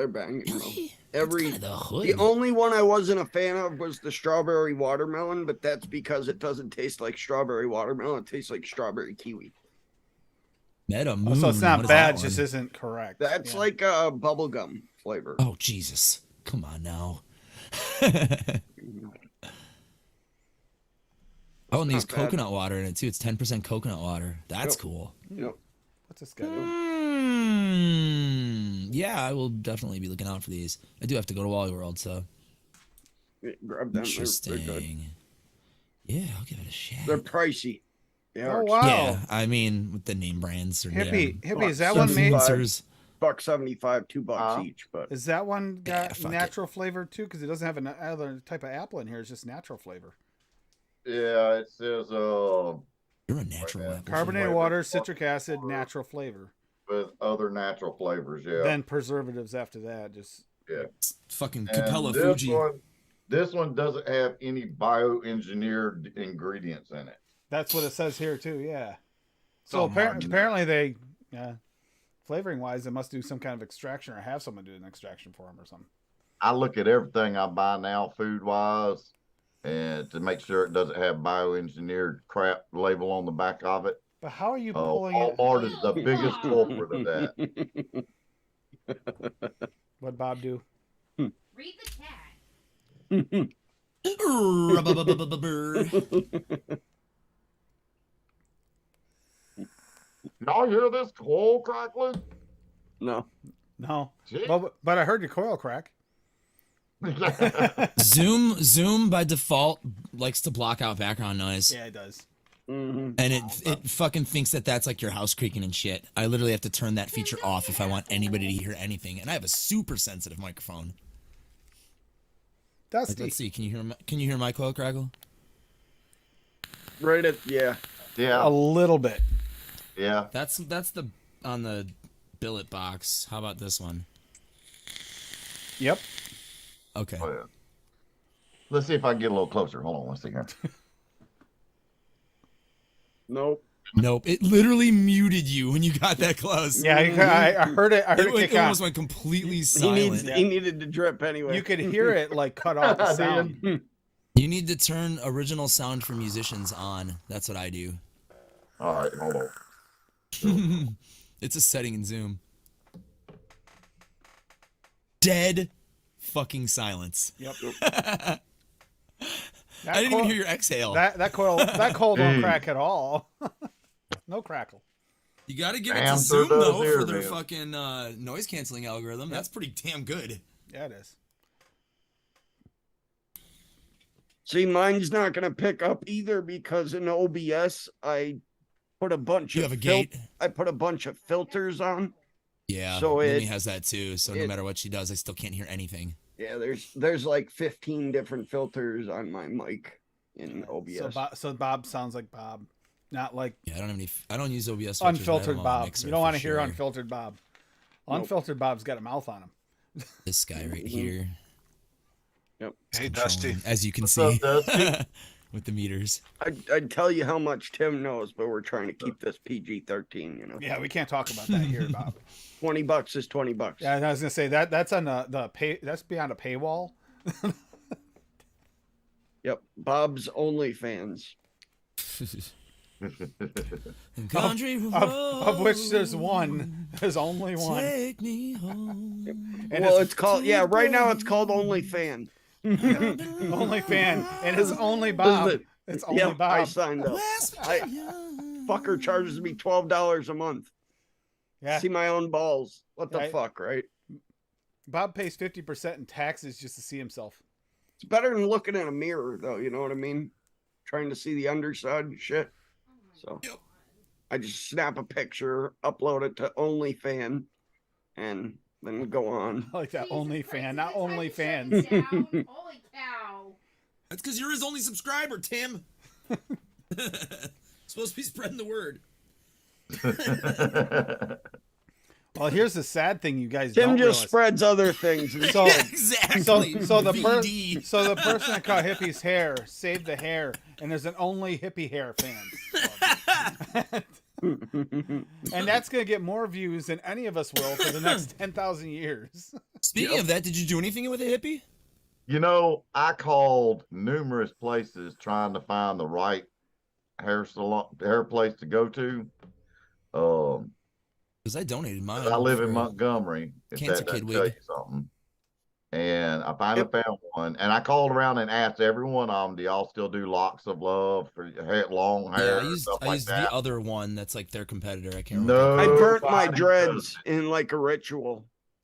D: banging. Though.
F: Really?
D: Every
F: That's kinda the hood.
D: the only one I wasn't a fan of was the strawberry watermelon, but that's because it doesn't taste like strawberry watermelon. It tastes like strawberry kiwi.
F: Meta Moon.
A: Oh, so it's
F: What
A: not
F: is
A: bad,
F: that
A: just
F: one?
A: isn't correct.
D: That's
A: Yeah.
D: like a bubblegum flavor.
F: Oh, Jesus. Come on now. Oh, and there's
D: not bad.
F: coconut water in it too. It's 10% coconut water. That's
D: Yep.
F: cool.
D: Yep.
A: What's this guy doing?
F: Yeah, I will definitely be looking out for these. I do have to go to Wally World, so
D: Grab them.
F: interesting.
D: They're good.
F: Yeah, I'll give it a shot.
D: They're pricey. They
A: Oh
D: are.
A: wow.
F: Yeah, I mean with the name brands or
A: Hippie,
F: yeah.
A: hippie, is that one made?
D: $75.
F: Influencers.
D: $1.75, $2 each. But
A: Is that one got
F: Yeah, fuck
A: natural flavor too? Because it doesn't have another type of apple in here. It's just natural flavor.
E: Yeah, it says
F: You're a natural apple.
A: Carbonated
E: flavor.
A: water, citric acid, natural flavor.
E: with other natural flavors. Yeah.
A: Then preservatives after that. Just
E: yeah.
F: Fucking
E: And
F: Capella
E: this
F: Fuji.
E: this one doesn't have any bioengineered ingredients in it.
A: that's what it says here too. Yeah. So
C: Oh, Martin.
A: apparently they, flavoring wise, they must do some kind of extraction or have someone do an extraction for them or something.
E: I look at everything I buy now, food wise, and to make sure it doesn't have bioengineered crap label on the back of it.
A: But how are you pulling it?
E: Walmart is the biggest culprit of that.
A: What Bob do?
B: Read the cat.
E: Y'all hear this coal crackling?
D: no.
A: No.
E: Gee.
A: But I heard your coil crack.
F: Zoom by default likes to block out background noise.
A: Yeah, it does.
D: Mhm.
F: And it fucking thinks that that's like your house creaking and shit. I literally have to turn that feature off if I want anybody to hear anything. And I have a super sensitive microphone. Like,
A: Dusty.
F: let's see. Can you hear my coil crackle?
D: Right at yeah.
A: A
E: Yeah,
A: little bit.
E: yeah.
F: That's the on the billet box. How about this one?
A: Yep.
F: Okay.
E: Oh, yeah. Let's see if I can get a little closer. Hold on one second.
D: Nope.
F: Nope. It literally muted you when you got that close.
A: Yeah, I heard it. I heard it kick
F: It
A: on.
F: almost went completely
D: He
F: silent.
D: needed to drip anyway.
A: You could hear it like cut off the sound.
F: You need to turn original sound for musicians on. That's what I do.
E: All right, hold on.
F: It's a setting in Zoom. Dead fucking silence.
A: Yep.
F: I didn't even hear your exhale.
A: That coil don't crack at all. No crackle.
F: You got to give it
E: Damn
F: to
E: sure
F: Zoom
E: does
F: though
E: here,
F: for their
E: man.
F: fucking noise canceling algorithm. That's pretty damn good.
A: Yeah, it is.
D: See, mine's not gonna pick up either because in OBS I put a bunch
F: You
D: of
F: have a gate.
D: I put a bunch of filters on.
F: Yeah,
D: So
F: Mimi
D: it-
F: has that too. So no matter what she does, I still can't hear anything.
D: Yeah, there's like 15 different filters on my mic in OBS.
A: So Bob sounds like Bob, not like
F: Yeah, I don't have any. I don't use OBS. filters, but I have
A: unfiltered
F: them on
A: Bob.
F: Mixer
A: You don't
F: for
A: want to hear
F: sure.
A: unfiltered Bob.
D: Nope.
A: Unfiltered Bob's got a mouth on him.
F: This guy right here.
D: Yep.
C: Hey,
F: Controlling,
C: Dusty.
F: as you can
E: What's
F: see,
E: up, Dusty?
F: with the meters.
D: I'd tell you how much Tim knows, but we're trying to keep this PG-13. You know,
A: Yeah, we can't talk about that here, Bob.
D: $20 is $20.
A: Yeah, I was gonna say that's on the pay. That's beyond a paywall.
D: Yep, Bob's OnlyFans.
F: Country
A: Of which there's
F: road,
A: one. There's only one.
F: Take me home.
A: And
D: Well,
A: it's
D: it's called right now. It's called OnlyFan.
A: only fan, and it's only Bob. It's only
D: Yeah, I
A: Bob.
D: signed up.
F: West Virginia.
D: Fucker charges me $12 a month.
A: Yeah,
D: See my own balls. What the
A: Right.
D: fuck, right?
A: Bob pays 50% in taxes just to see himself.
D: It's better than looking in a mirror, though. You know what I mean? Trying to see the underside and shit. So
F: Yep.
D: I just snap a picture, upload it to OnlyFan, and then go on.
A: I like that only fan, not only
B: fan.
A: fans.
B: Holy cow.
F: That's because you're his only subscriber, Tim. Supposed to be spreading the word.
A: Well, here's the sad thing, you guys
D: Tim
A: don't
D: just
A: realize.
D: spreads other things.
A: So,
F: Exactly.
A: so the
F: VD.
A: so the person that caught Hippie's hair saved the hair, and there's an only hippie hair fan. And that's gonna get more views than any of us will for the next 10,000 years.
F: Speaking of that, did you do anything with a hippie?
E: You know, I called numerous places trying to find the right hair place to go to.
F: Because I donated mine.
E: I live in
F: for-
E: Montgomery. If
F: Cancer
E: that
F: Kid
E: doesn't tell
F: wig.
E: you something. And I finally found one, and I called around and asked every one of them, "Do y'all still do locks of love for hair, long hair?"
F: Yeah, I
E: and
F: used
E: stuff
F: I
E: like
F: used
E: that.
F: the other one that's like their competitor. I can't
E: No,
F: remember.
D: I burnt my
E: Nobody
D: dreads
E: does
D: in like a ritual.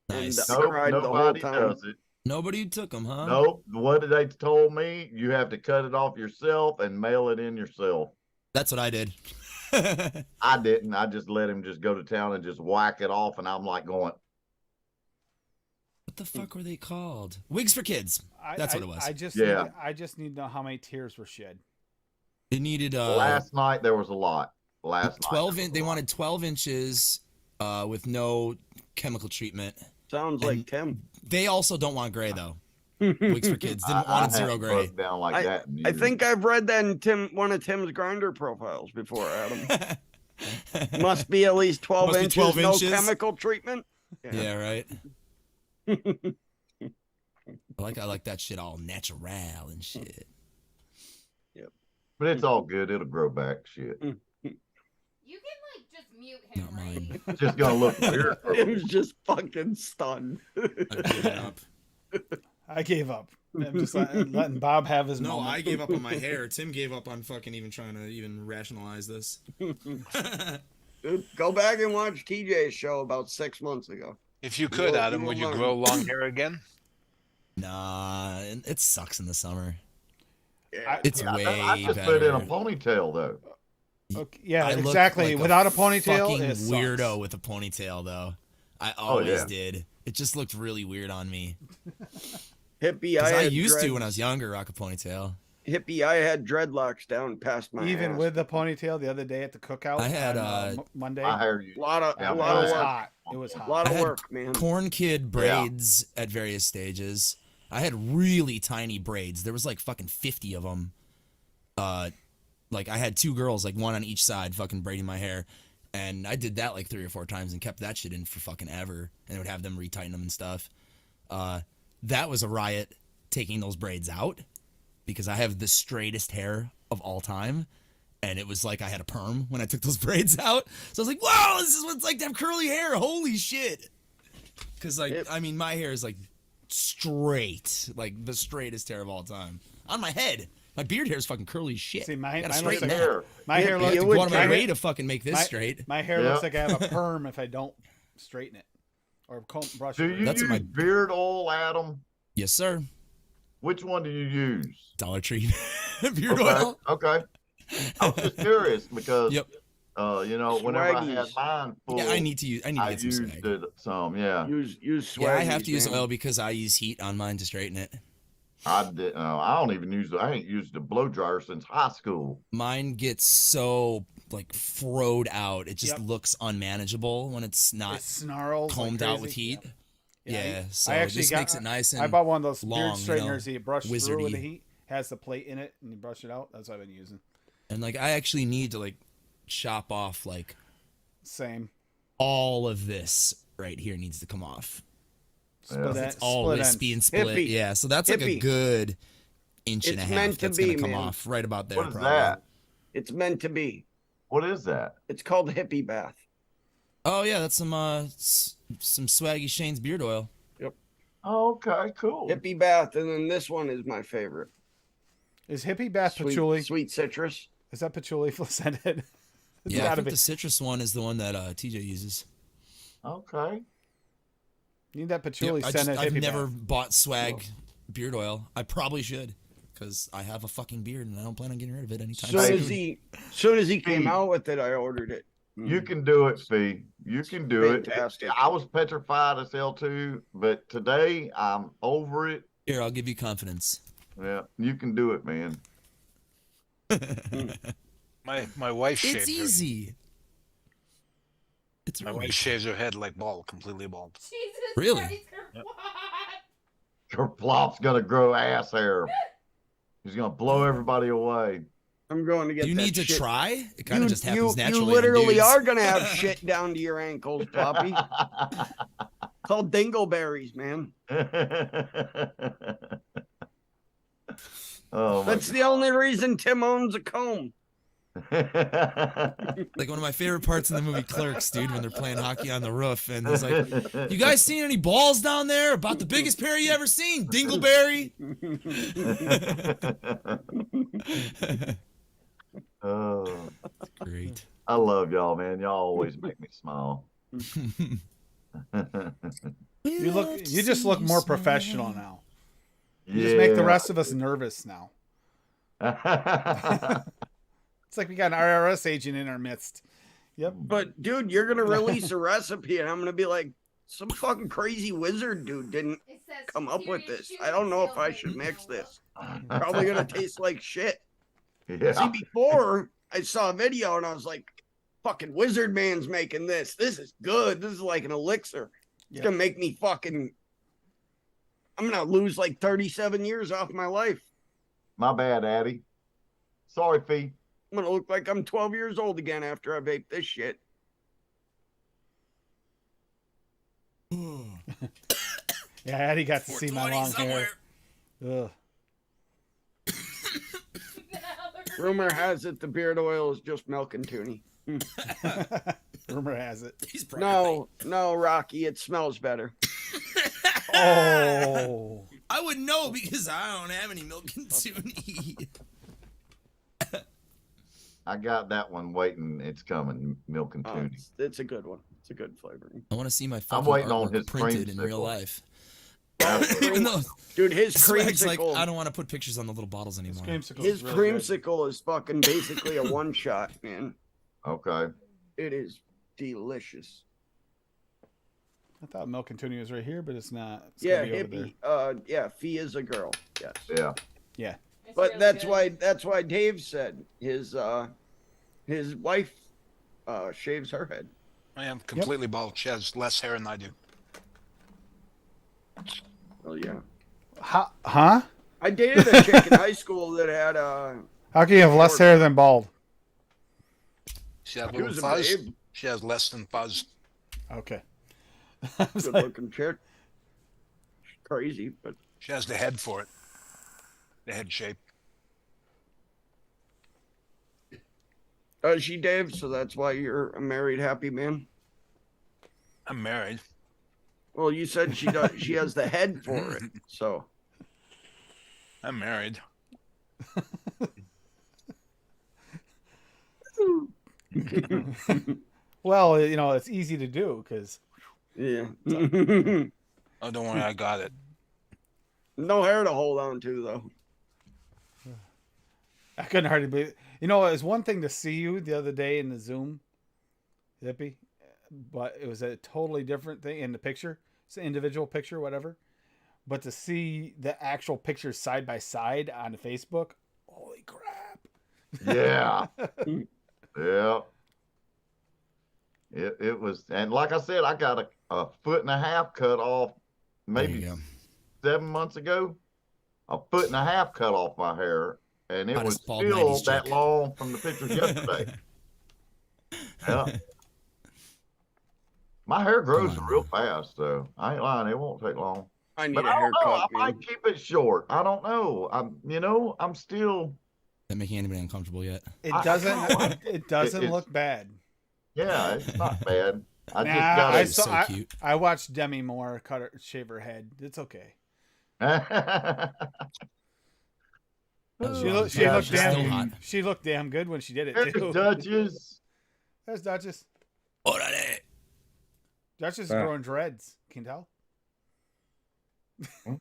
F: Nice.
D: And I
E: Nope,
D: cried the whole
E: nobody
D: time.
E: does it.
F: Nobody took them, huh?
E: Nope. What did they told me? You have to cut it off yourself and mail it in yourself.
F: That's what I did.
E: I didn't. I just let him just go to town and just whack it off, and I'm like going,
F: the fuck were they called? Wigs for Kids. That's what it was.
A: I just
E: Yeah.
A: I just need to know how many tears were shed.
F: It needed
E: Last night there was a lot. Last
F: 12
E: night
F: in, they wanted 12 inches with no chemical treatment.
D: Sounds like Tim.
F: They also don't want gray though. Wigs for Kids didn't want it zero
E: haven't
F: gray.
E: broke down like that. in
D: I
E: years.
D: think I've read that in one of Tim's grinder profiles before, Adam. Must be at least 12
F: Must be
D: inches,
F: 12
D: no
F: inches.
D: chemical treatment.
F: Yeah, right. I like that shit all natural and shit.
E: But it's all good. It'll grow back. Shit.
B: You can like just mute him,
F: Not
B: right?
F: mine.
E: It's just gonna look weird.
D: Tim's just fucking stunned.
F: I've given up.
A: I gave up. I'm just letting Bob have his
F: No,
A: moment.
F: I gave up on my hair. Tim gave up on fucking even trying to even rationalize this.
D: Dude, go back and watch TJ's show about 6 months ago.
C: If you could,
D: will-
C: Adam,
D: you
C: would
D: will
C: you
D: learn.
C: grow long hair again?
F: Nah, it sucks in the summer.
D: Yeah.
F: It's
E: I
F: way
E: just
F: better.
E: put in a ponytail though.
A: Okay, yeah,
F: I look
A: exactly.
F: like
A: Without a ponytail,
F: fucking
A: it sucks.
F: weirdo with a ponytail though. I always
E: yeah.
F: did. It just looked really weird on me.
D: Hippie,
F: Because I
D: had
F: used to
D: dreads.
F: when I was younger, rock a ponytail.
D: Hippie, I had dreadlocks down past my
A: Even
D: ass.
A: with the ponytail the other day at the cookout
F: I had,
A: on, Monday.
E: My hair used
D: a lot of
E: Yeah,
A: it
E: mine
A: was
E: had-
D: work.
A: hot. It was
D: A
A: hot.
D: lot
F: I
D: of
F: had
D: work, man.
F: Corn kid braids at various stages. I had really tiny braids. There was like fucking 50 of them. Like I had 2 girls, like one on each side, fucking braiding my hair. And I did that like 3 or 4 times and kept that shit in for fucking ever. And would have them retighten them and stuff. That was a riot taking those braids out because I have the straightest hair of all time. And it was like I had a perm when I took those braids out. So I was like, wow, this is what it's like to have curly hair. Holy shit. Because, like, I mean, my hair is like straight, like the straightest hair of all time. On my head. My beard hair is fucking curly as shit.
A: See,
F: Gotta
A: mine looks
F: straighten
A: like
F: that.
E: hair.
A: my hair
D: Yeah,
F: I have
A: looks
F: to
D: would
F: go out of my
D: take
F: way
D: it.
F: to fucking make this straight.
A: My hair
E: Yeah.
A: looks like I have a perm if I don't straighten it or comb brush
E: Do
A: it.
E: you
F: That's
E: use
F: my-
E: beard oil, Adam?
F: Yes, sir.
E: Which one do you use?
F: Dollar Tree. Beard
E: Okay.
F: oil.
E: Okay. I'm just curious because
F: Yep.
E: you know, whenever I had
D: Swaggies.
E: mine full,
F: Yeah, I need to get
E: I
F: some
E: used
F: swag.
E: it some. Yeah,
D: Use swag.
F: Yeah, I have to use oil because I use heat on mine to straighten it.
E: I did. I don't even use. I ain't used a blow dryer since high school.
F: Mine gets so like froed out. It just
A: Yep.
F: looks unmanageable when it's not
A: It snarls like
F: combed out with
A: crazy.
F: heat.
A: Yeah.
F: Yeah,
A: I
F: so
A: actually
F: this makes it nice and
A: I bought one of those
F: long,
A: beard
F: you know,
A: straighteners that you brush through with the
F: wizardy.
A: heat. Has the plate in it, and you brush it out. That's what I've been using.
F: and like I actually need to like chop off like
A: Same.
F: all of this right here needs to come off.
A: Split
E: Yeah.
A: end-
F: It's all
A: split
F: wispy
A: ends.
F: and split.
D: Hippie.
F: Yeah, so that's like a
D: Hippie.
F: good inch and a
D: It's
F: half
D: meant to
F: that's gonna
D: be,
F: come
D: man.
F: off right about there.
E: What is
F: probably.
E: that?
D: It's meant to be.
E: What is that?
D: It's called hippie bath.
F: Oh yeah, that's some swaggy Shane's beard oil.
E: Oh, okay, cool.
D: Hippie bath, and then this one is my favorite.
A: Is hippie bath
D: Sweet,
A: patchouli?
D: sweet citrus.
A: Is that patchouli scented? It's
F: Yeah, I
A: gotta
F: think
A: be.
F: the citrus one is the one that TJ uses.
E: Okay.
A: You need that patchouli
F: Yep,
A: scented
F: I've
A: hippie
F: never
A: bath.
F: bought swag beard oil. I probably should because I have a fucking beard and I don't plan on getting rid of it anytime
D: Soon as he came
E: Hey.
D: out with it, I ordered it.
E: You can do it, Fee. You can do
D: Fantastic.
E: it. I was petrified as hell too, but today I'm over it.
F: Here, I'll give you confidence.
E: Yeah, you can do it, man.
C: My wife shaved
F: It's
C: her.
F: easy. It's
C: My
F: really
C: wife shaves her head like bald, completely bald.
B: Jesus
F: Really?
B: Christ, what?
E: Your plop's gonna grow ass hair. He's gonna blow everybody away.
D: I'm going to get.
F: Do you
D: that
F: need to
D: shit.
F: try? It kind of just happens
D: you
F: naturally. on
D: literally
F: dudes.
D: are gonna have shit down to your ankles, Poppy. Called dingleberries, man.
E: Oh my
D: That's the only reason Tim owns a comb.
F: Like one of my favorite parts in the movie Clerks, dude, when they're playing hockey on the roof, and it's like, "You guys seen any balls down there? About the biggest pair you ever seen, Dingleberry."
E: Oh,
F: Great.
E: I love y'all, man. Y'all always make me smile.
A: You just look more professional now. You
E: Yeah.
A: just make the rest of us nervous now. It's like we got an IRS agent in our midst. Yep.
D: But dude, you're gonna release a recipe, and I'm gonna be like, some fucking crazy wizard dude didn't
B: It says
D: come up with
B: serious
D: this. I don't know if I should
B: shooting
D: mix
B: skills
D: this. Probably gonna taste like shit.
E: Yeah.
D: See, before I saw a video and I was like, fucking Wizard Man's making this. This is good. This is like an elixir. It's
A: Yeah.
D: gonna make me fucking. I'm gonna lose like 37 years off my life.
E: My bad, Addy. Sorry, Fee.
D: I'm gonna look like I'm 12 years old again after I vape this shit.
A: Yeah, Addie got to see my
F: 420
A: long hair.
F: somewhere.
A: Ugh.
D: Rumor has it the beard oil is just milk and toonie.
A: Rumor has it.
F: He's probably
D: No, Rocky, it smells better.
A: Oh.
F: I wouldn't know because I don't have any milk and toonie.
E: I got that one waiting. It's coming. Milk and
D: Oh,
E: toonie.
D: it's a good one. It's a good flavoring.
F: I want to see my
E: I'm
F: fucking
E: waiting on
F: artwork
E: his
F: printed in
E: creamsicle.
F: real life.
E: Absolutely.
F: Even though
D: Dude, his
F: Swag's like,
D: creamsicle,
F: I don't want to put pictures on the little bottles anymore.
D: his creamsicle is fucking basically a one shot, man.
E: Okay.
D: It is delicious.
A: I thought milk and toonie was right here, but it's not. It's
D: Yeah,
A: gotta be over there.
D: hippie. Yeah, Fee is a girl. Yes.
E: Yeah.
B: It's
D: But
B: really
D: that's
B: good.
D: why Dave said his wife shaves her head.
C: I am completely bald. She has less hair than I do.
D: Oh yeah.
A: Huh?
D: I dated a chick in high school that had
A: How can you have less hair than bald?
C: She has a
D: She
C: little
D: was a
C: fuzz.
D: babe.
C: She has less than fuzz.
A: Okay. I was
D: Good
A: like,
D: looking chick. She's crazy, but
C: She has the head for it. The head shape.
D: she Dave, so that's why you're a married happy man.
C: I'm married.
D: Well, you said she does. She has the head for it, so
C: I'm married.
A: well, you know, it's easy to do because
D: yeah.
C: Oh, don't worry, I got it.
D: No hair to hold on to though.
A: I couldn't hardly believe. You know, it was one thing to see you the other day in the Zoom, Zippy, but it was a totally different thing in the picture. It's an individual picture, whatever. But to see the actual pictures side by side on Facebook, holy crap!
E: Yeah. Yeah. It was, and like I said, I got a foot and a half cut off
F: There you
E: maybe
F: go.
E: 7 months ago. A foot and a half cut off my hair, and it
F: About
E: was
F: as bald
E: still
F: 90s
E: that
F: chick.
E: long from the pictures yesterday. Yeah. My hair grows
F: Come on,
E: real fast, so I ain't lying. It won't take long.
D: I need
E: But
D: a
E: I don't know. I
D: haircut, man.
E: might keep it short. I don't know. I'm still.
F: Not making anybody uncomfortable yet.
A: It
E: I
A: doesn't.
E: know.
A: It doesn't
E: It's-
A: look bad.
E: Yeah, it's not bad. I
A: Nah,
E: just
A: I
E: got
F: It's
A: saw.
F: so
A: I,
F: cute.
A: I watched Demi Moore shave her head. It's okay.
E: to.
F: That was
A: She
F: wrong.
A: looked. She
F: Yeah,
A: looked
F: she's still
A: damn.
F: hot.
A: She looked damn good when she did it
E: There's
A: too.
E: Duchess.
A: There's Duchess.
F: Orale.
A: Duchess is
G: Ah.
A: growing dreads. Can you tell?
G: Hmm?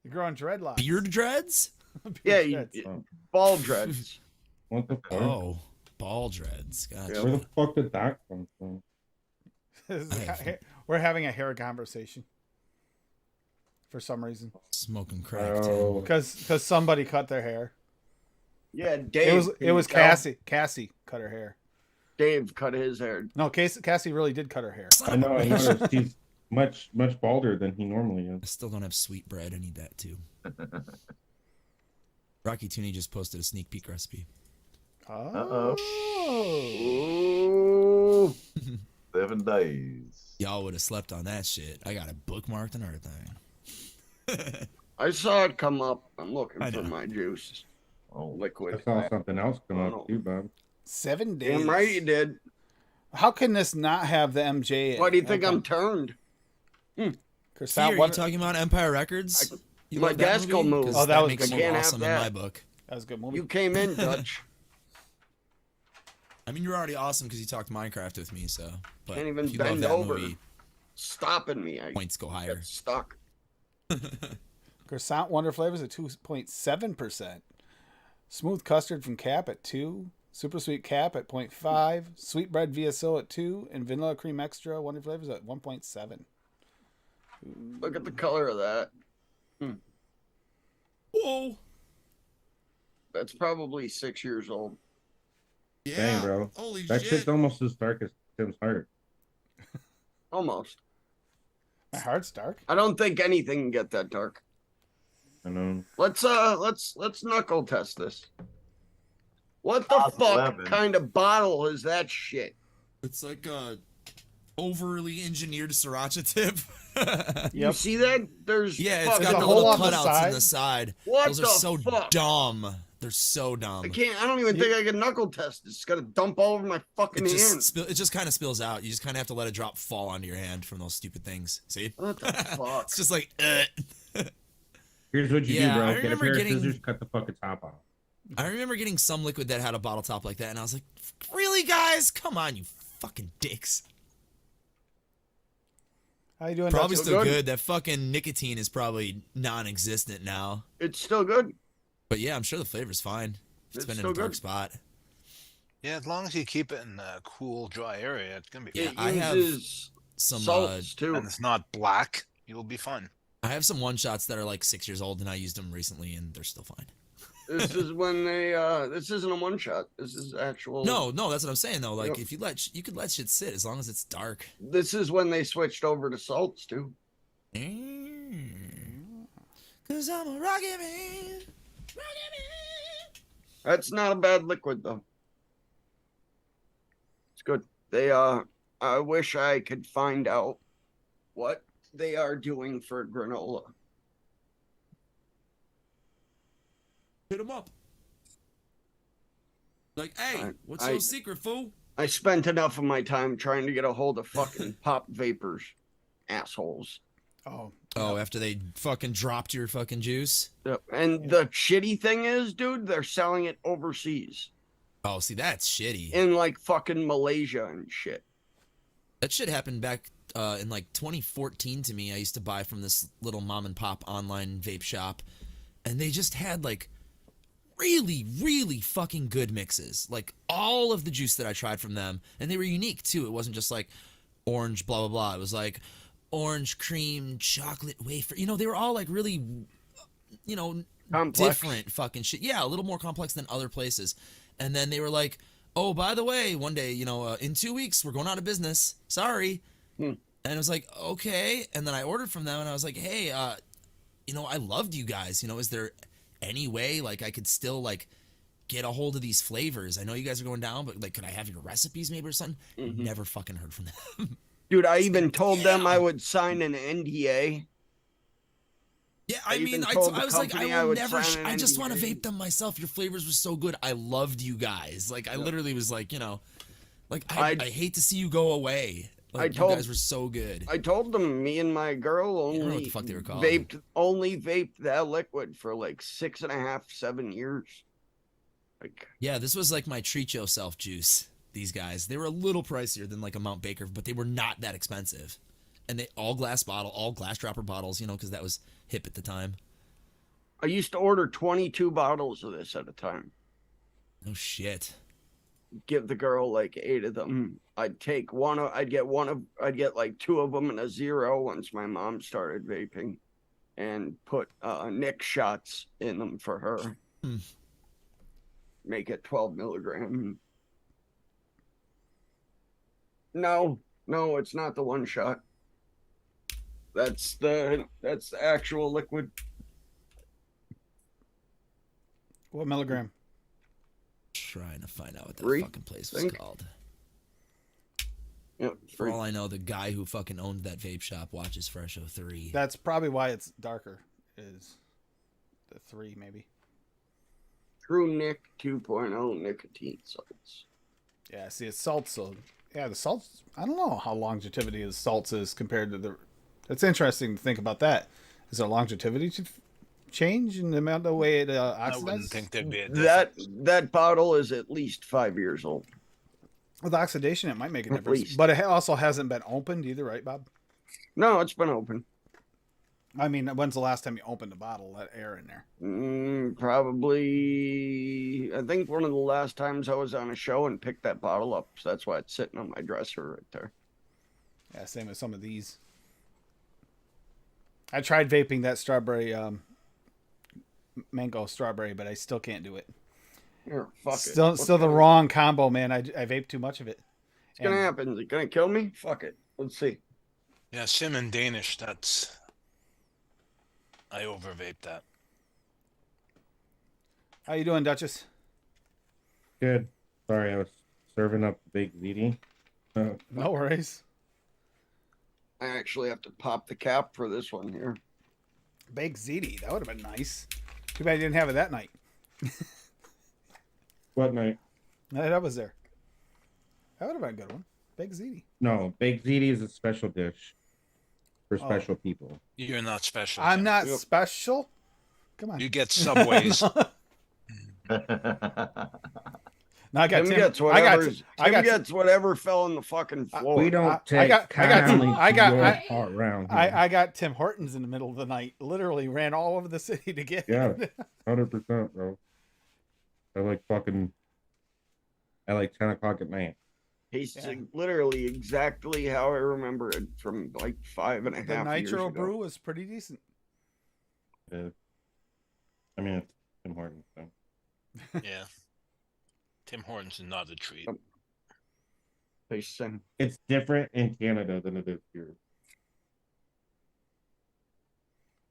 A: You're growing dreadlocks.
F: Beard dreads?
A: Beard
D: Yeah,
A: dreads.
D: ball dreads.
G: What the fuck?
F: Oh, ball dreads. Gotcha.
G: Where the fuck did that come from?
A: This is
F: I have-
A: we're having a hair conversation for some reason
F: Smoking crack.
G: Oh,
F: Tim.
A: because somebody cut their hair.
D: Yeah, Dave.
A: It
D: can
A: was
D: you tell?
A: Cassie. Cassie cut her hair.
D: Dave cut his hair.
A: No, Cassie really did cut her hair.
G: I know. I noticed he's much balder than he normally
F: I
G: is.
F: still don't have sweet bread. I need that too. Rocky Tooney just posted a sneak peek recipe.
A: Oh.
D: Ooh.
E: 7 days.
F: Y'all would have slept on that shit. I got it bookmarked and everything.
D: I saw it come up. I'm looking
F: I
D: for
F: know.
D: my juice.
E: Oh,
G: I
D: Liquid.
G: saw something else come
D: Oh,
G: up
D: no.
G: too, Bob.
A: 7 days.
D: Damn right you did.
A: How can this not have the MJ?
D: Why do you think I'm turned?
A: Chris,
F: Here, are you talking about Empire Records? You
D: my
F: love that
D: Gaskell
F: movie?
D: move.
F: 'Cause
A: Oh, that was
F: makes
A: good.
F: you
D: Can't have
F: awesome in
D: that.
F: my book.
A: That was a good movie.
D: You came in, Dutch.
F: I mean, you're already awesome because you talked Minecraft with me, so. But
D: Can't even
F: if you love
D: bend
F: that
D: over.
F: movie,
D: Stopping me. I
F: points go higher.
D: get stuck.
A: Croissant Wonder Flavors at 2.7%. Smooth Custard from Cap at 2. Super Sweet Cap at 0.5. Sweetbread VSO at 2. And Vanilla Cream Extra Wonder Flavors at 1.7.
D: Look at the color of that.
H: Whoa.
D: That's probably 6 years old.
H: Yeah.
G: Dang, bro.
H: Holy
G: That
H: shit.
G: shit's almost as dark as Tim's heart.
D: Almost.
A: My heart's dark.
D: I don't think anything can get that dark.
G: I know.
D: Let's knuckle test this. What the
E: Top
D: fuck
E: 11.
D: kind of bottle is that shit?
H: It's like a overly engineered sriracha tip.
D: You
A: Yep.
D: see that? There's
H: Yeah, it's
D: fucking-
H: got
A: There's
H: the
A: a hole
H: little
A: on the
H: cutouts in
A: side.
H: the side.
D: What
H: Those
D: the
H: are so
D: fuck?
H: dumb. They're so dumb.
D: I don't even think I can knuckle test. It's got to dump all over my fucking hand.
H: It just kind of spills out. You just kind of have to let a drop fall onto your hand from those stupid things. See?
D: What the fuck?
H: It's just like,
G: Here's what you
H: Yeah,
G: do,
H: I
G: bro. Get a
H: remember
G: pair
H: getting-
G: of scissors, cut the fucking top off.
H: I remember getting some liquid that had a bottle top like that, and I was like, really, guys? Come on, you fucking dicks.
A: How you doing?
H: Probably
A: Dutch?
H: still
D: good.
H: good. That fucking nicotine is probably non-existent now.
D: It's still good.
H: But yeah, I'm sure the flavor's fine. It's
D: It's
H: been in
D: still
H: a dark
D: good.
H: spot.
C: Yeah, as long as you keep it in a cool, dry area, it's gonna be
H: Yeah,
C: fine.
H: I have
D: uses
H: Some
D: salts too.
C: And it's not black. You'll be fine.
H: I have some one shots that are like 6 years old, and I used them recently, and they're still fine.
D: This is when they. This isn't a one shot. This is actual.
H: No, that's what I'm saying though. Like,
D: Yep.
H: if you could let shit sit as long as it's dark.
D: This is when they switched over to salts too.
H: Cause I'm a rocket man. Rocket man.
D: That's not a bad liquid though. It's good. They I wish I could find out what they are doing for granola.
H: Hit him up. Like, hey,
D: I-
H: what's
D: I-
H: your secret, fool?
D: I spent enough of my time trying to get a hold of fucking pop vapors, assholes.
A: Oh,
H: Oh, after they fucking dropped your fucking juice.
D: Yep. And the shitty thing is, dude, they're selling it overseas
H: Oh, see, that's shitty.
D: in like fucking Malaysia and shit.
H: That shit happened back in like 2014 to me. I used to buy from this little mom and pop online vape shop, and they just had like really, really fucking good mixes. Like all of the juice that I tried from them, and they were unique too. It wasn't just like orange, blah blah blah. It was like orange cream, chocolate wafer. You know, they were all like really, you know,
D: Complex.
H: different fucking shit. Yeah, a little more complex than other places. And then they were like, oh, by the way, one day, you know, in 2 weeks, we're going out of business. Sorry. And it was like, okay. And then I ordered from them and I was like, hey, you know, I loved you guys. You know, is there any way like I could still like get a hold of these flavors? I know you guys are going down, but like, could I have your recipes maybe or something? Never fucking heard from them.
D: Dude, I even told them I would sign an NDA.
H: Yeah,
D: I
H: I mean,
D: even
H: I
D: told the
H: was like,
D: company
H: I
D: I
H: will
D: would
H: never.
D: sign an
H: I just want to
D: NDA.
H: vape them myself. Your flavors were so good. I loved you guys. Like, I literally was like, you know, like I hate to see you go away. Like, you guys were so good.
D: I told them me and my girl
H: I don't know what
D: only
H: the fuck they were called.
D: vaped that liquid for like 6.5, 7 years. Like,
H: Yeah, this was like my treat yourself juice. These guys, they were a little pricier than like a Mount Baker, but they were not that expensive. And they all glass dropper bottles, you know, because that was hip at the time.
D: I used to order 22 bottles of this at a time.
H: Oh shit.
D: Give the girl like 8 of them. I'd take one. I'd get like 2 of them and a zero once my mom started vaping, and put Nick shots in them for her. Make it 12 milligram. No, it's not the one shot. That's the actual liquid.
A: what milligram?
H: Trying to find out what that
D: 3,
H: fucking place was
D: think.
H: called.
D: Yep.
H: For all I know, the guy who fucking owned that vape shop watches Fresh 03.
A: That's probably why it's darker. Is the 3 maybe?
D: True Nick 2.0 nicotine salts.
A: Yeah. See, it's salts. So yeah, the salts. I don't know how longevity of salts is compared to the. It's interesting to think about that. Is there longevity change in the amount of way it
C: I wouldn't
A: oxidizes?
C: think there'd be a
D: That bottle is at least 5 years old.
A: With oxidation, it might make a
D: At
A: difference,
D: least.
A: but it also hasn't been opened either, right, Bob?
D: No, it's been open.
A: I mean, when's the last time you opened a bottle? Let air in there.
D: Probably, I think one of the last times I was on a show and picked that bottle up. So that's why it's sitting on my dresser right there.
A: Yeah, same as some of these. I tried vaping that strawberry, mango strawberry, but I still can't do it.
D: Here, fuck it.
A: Still,
D: What's
A: still the
D: gonna-
A: wrong combo, man. I vape too much of it.
D: What's gonna
A: And-
D: happen? Is it gonna kill me? Fuck it. Let's see.
C: Yeah, sim and Danish. That's I over vape that.
A: How you doing, Duchess?
G: Good. Sorry, I was serving up the big ZD.
A: No worries.
D: I actually have to pop the cap for this one here.
A: Baked ziti. That would have been nice. Too bad you didn't have it that night.
G: What night?
A: That was there. That would have been a good one. Baked ziti.
G: No, baked ZD is a special dish for
A: Oh.
G: special people.
C: You're not special.
A: I'm
C: Tim.
A: not
D: Yep.
A: special. Come on.
C: You get Subways.
A: No, I got
D: Tim
A: Tim.
D: gets
A: I
D: whatever.
A: got.
D: Tim
A: I got.
D: gets whatever fell on the fucking floor.
G: We don't take
A: I got
G: kindly
A: I
G: to
A: got-
G: your
A: I-
G: part around here.
A: I got Tim Hortons in the middle of the night. Literally ran all over the city to get.
G: Yeah.
A: it.
G: 100%, bro. I like 10 o'clock at night.
D: Tastes
A: Yeah.
D: literally exactly how I remember it from like 5.5
A: The
D: years
A: nitro
D: ago.
A: brew was pretty decent.
G: I mean, it's Tim Hortons. So.
C: Yeah. Tim Hortons is not a treat.
D: Tastes same.
G: It's different in Canada than it is here.